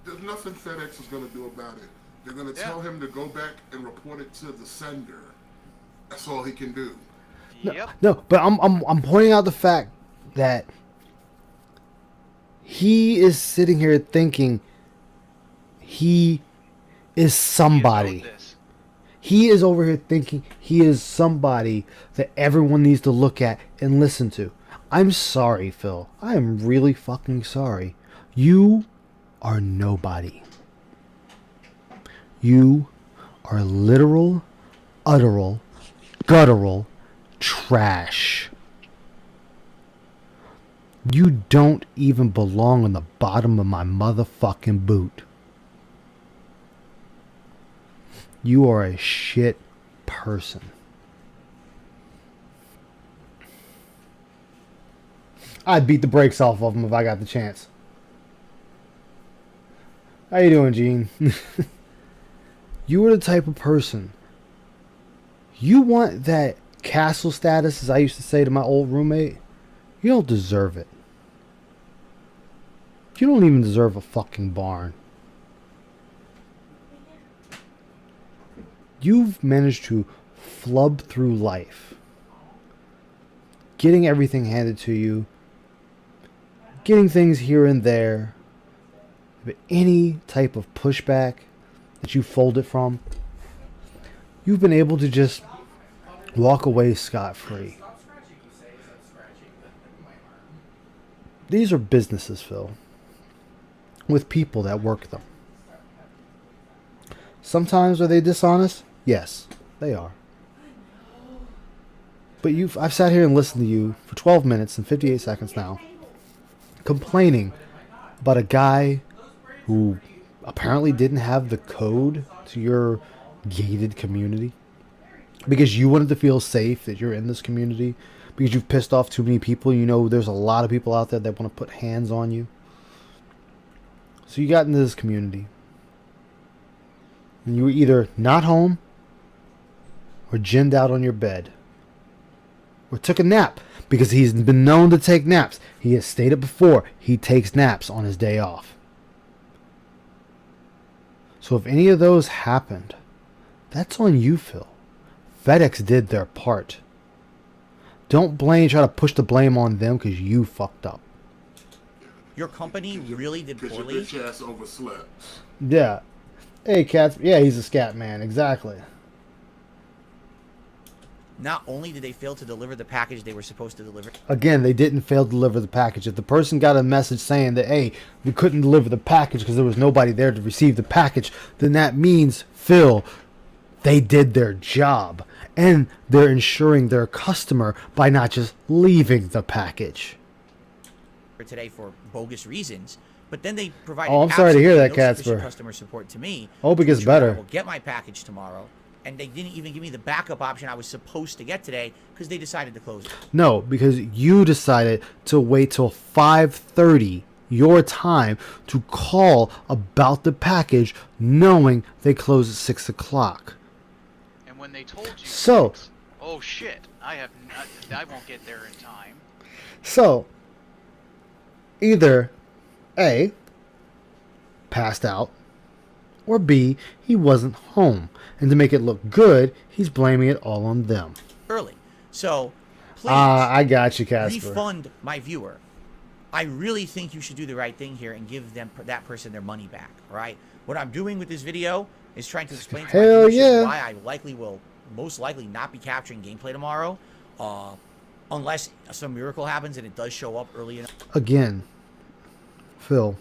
There's nothing FedEx is going to do about it. They're going to tell him to go back and report it to the sender. That's all he can do. Yep. No, but I'm pointing out the fact that he is sitting here thinking he is somebody. You know this. He is over here thinking he is somebody that everyone needs to look at and listen to. I'm sorry, Phil. I am really fucking sorry. You are nobody. You are literal, utteral, guttural trash. You don't even belong on the bottom of my motherfucking boot. You are a shit person. I'd beat the brakes off of him if I got the chance. How you doing, Gene? You are the type of person. You want that castle status, as I used to say to my old roommate. You don't deserve it. You don't even deserve a fucking barn. You've managed to flub through life, getting everything handed to you, getting things here and there, but any type of pushback that you fold it from, you've been able to just walk away scot-free. These are businesses, Phil, with people that work them. Sometimes are they dishonest? Yes, they are. But I've sat here and listened to you for 12 minutes and 58 seconds now, complaining about a guy who apparently didn't have the code to your gated community because you wanted to feel safe that you're in this community, because you've pissed off too many people. You know there's a lot of people out there that want to put hands on you. So you got into this community, and you were either not home or ginned out on your bed, or took a nap, because he's been known to take naps. He has stated before he takes naps on his day off. So if any of those happened, that's on you, Phil. FedEx did their part. Don't try to push the blame on them because you fucked up. Your company really did Because your poorly. bitch ass overslept. Yeah. Hey, Cats. Yeah, he's a scat man. Exactly. Not only did they fail to deliver the package they were supposed to deliver. Again, they didn't fail to deliver the package. If the person got a message saying that, hey, we couldn't deliver the package because there was nobody there to receive the package, then that means, Phil, they did their job. And they're ensuring their customer by not just leaving the package. Today for bogus reasons, but then they provided. Oh, I'm sorry to hear that, no sufficient Catsper. customer support to me. I hope it to gets ensure that I better. will get my package tomorrow, and they didn't even give me the backup option I was supposed to get today because they decided to close it. No, because you decided to wait till 5:30 your time to call about the package, knowing they close at 6 o'clock. And when they told you, So, oh shit, I won't get there in time. So, either A, passed out, or B, he wasn't home. And to make it look good, he's blaming it all on them. Early, so please. I got you, Casper. Refund my viewer. I really think you should do the right thing here and give them that person their money back. All right. What I'm doing with this video is trying to explain to my Hell viewership yeah. why I most likely not be capturing gameplay tomorrow, unless some miracle happens and it does show up early enough. Again, Phil,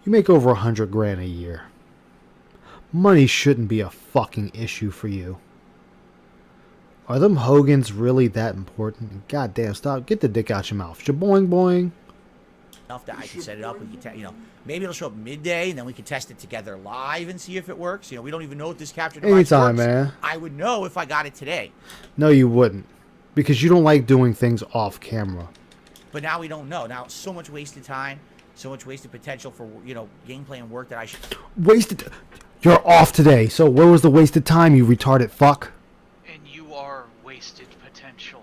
you make over $100,000 a year. Money shouldn't be a fucking issue for you. Are them Hogans really that important? Goddamn, stop. Get the dick out your mouth. Shaboing boing. Enough that I can set it up. We can, maybe it'll show up midday, and then we can test it together live and see if it works. We don't even know if this capture device Anytime, works. man. I would know if I got it today. No, you wouldn't. Because you don't like doing things off camera. But now we don't know. Now, so much wasted time, so much wasted potential for, gameplay and work that I should... Wasted... You're off today, so where was the wasted time, you retarded fuck? And you are wasted potential.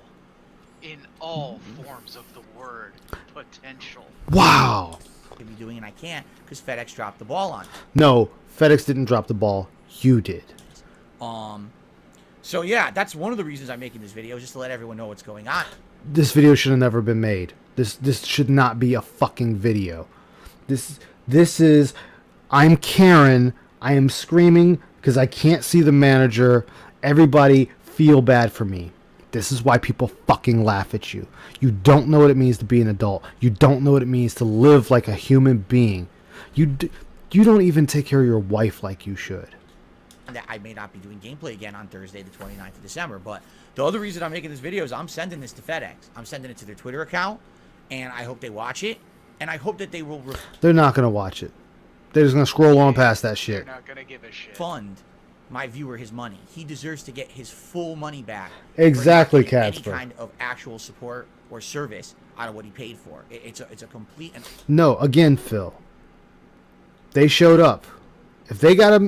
In all forms of the word potential. Wow. Could be doing, and I can't, because FedEx dropped the ball on it. No, FedEx didn't drop the ball. You did. So yeah, that's one of the reasons I'm making this video, just to let everyone know what's going on. This video should have never been made. This should not be a fucking video. This is... I'm Karen... I am screaming because I can't see the manager. Everybody feel bad for me. This is why people fucking laugh at you. You don't know what it means to be an adult. You don't know what it means to live like a human being. You don't even take care of your wife like you should. That I may not be doing gameplay again on Thursday, the 29th of December. But the other reason I'm making this video is I'm sending this to FedEx. I'm sending it to their Twitter account, and I hope they watch it. And I hope that they will... They're not going to watch it. They're just going to scroll on past that shit. They're not gonna give a shit. Fund my viewer his money. He deserves to get his full money back. Exactly, for not getting Casper. any kind of actual support or service out of what he paid for. It's a complete... No, again, Phil. They showed up. If they got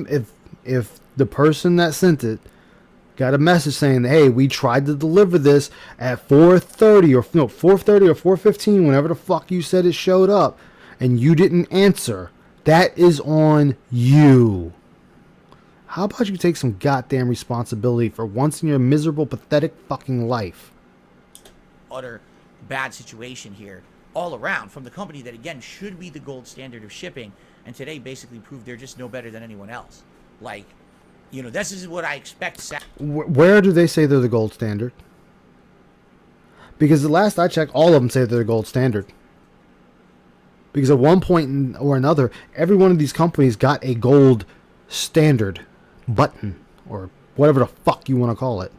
if the person that sent it got a message saying, hey, we tried to deliver this at 4:30 or 4:30 or 4:15, whenever the fuck you said it showed up, and you didn't answer, that is on you. How about you take some goddamn responsibility for once in your miserable, pathetic fucking life? Utter bad situation here all around from the company that, again, should be the gold standard of shipping, and today basically proved they're just no better than anyone else. Like, this is what I expect. Where do they say they're the gold standard? Because the last I checked, all of them say they're the gold standard. Because at one point or another, every one of these companies got a gold standard button, or whatever the fuck you want to call it.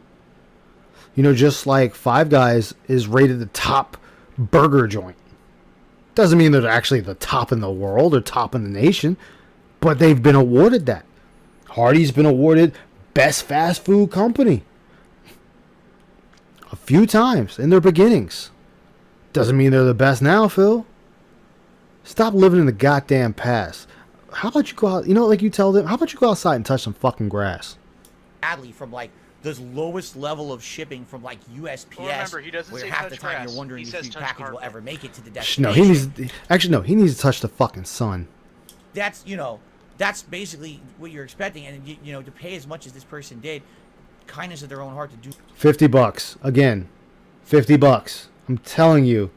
Just like Five Guys is rated the top burger joint. Doesn't mean they're actually the top in the world or top in the nation, but they've been awarded that. Hardee's been awarded best fast food company a few times in their beginnings. Doesn't mean they're the best now, Phil. Stop living in the goddamn past. How about you go out, like you tell them, how about you go outside and touch some fucking grass? Badly from, like, the lowest level of shipping from like USPS. Well, remember, he doesn't where say half touch the time grass. you're wondering He if says your touch package will carpet. ever make it to the No, destination. he needs to touch the fucking sun. That's that's basically what you're expecting, and to pay as much as this person did, kindness of their own heart to do. $50 again, $50. I'm telling you,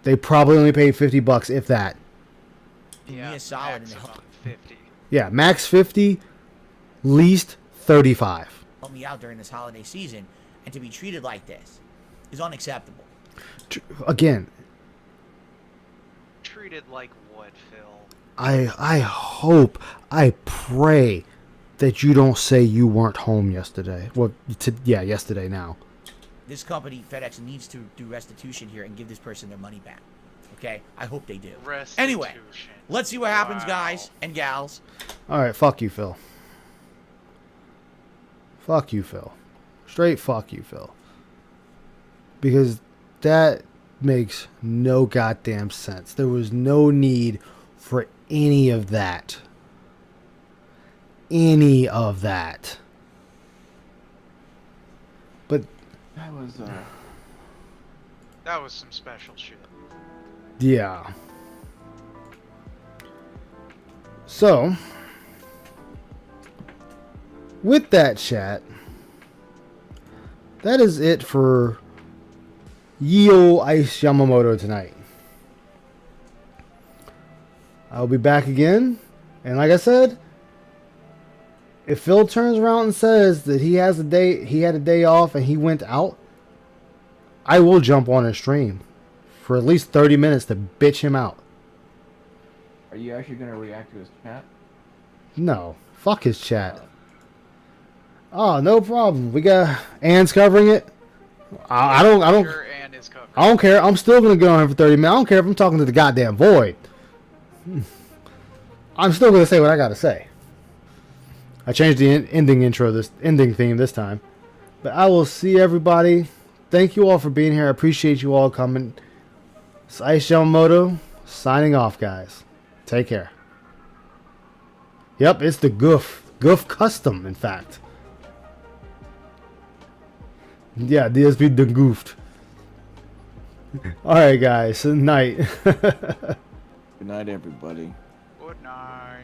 they probably only paid $50 if that. Me a solid and maximum 50. Yeah, max 50, least 35. help me out during this holiday season, and to be treated like this is unacceptable. Again, Treated like what, Phil? I hope, I pray that you don't say you weren't home yesterday. Well, yesterday now. This company, FedEx, needs to do restitution here and give this person their money back. Okay? I hope they do. Anyway, let's see what happens, guys and gals. All right, fuck you, Phil. Fuck you, Phil. Straight fuck you, Phil. Because that makes no goddamn sense. There was no need for any of that. Any of that. But That was some special shit. yeah. So, with that, chat, that is it for Yo Ice Yamamoto tonight. I'll be back again, and like I said, if Phil turns around and says that he had a day off and he went out, I will jump on his stream for at least 30 minutes to bitch him out. Are you actually gonna react to his chat? No, fuck his chat. Oh, no problem. We got Ann's covering it. I don't. Sure, Ann is covered. I don't care. I'm still gonna go on here for 30 minutes. I don't care if I'm talking to the goddamn void. I'm still gonna say what I gotta say. I changed the ending theme this time. But I will see everybody. Thank you all for being here. I appreciate you all coming. It's Ice Yamamoto signing off, guys. Take care. Yep, it's the Goof. Goof Custom, in fact. Yeah, DSP the Goofed. Alright, guys. Good night. Good night, everybody. Good night.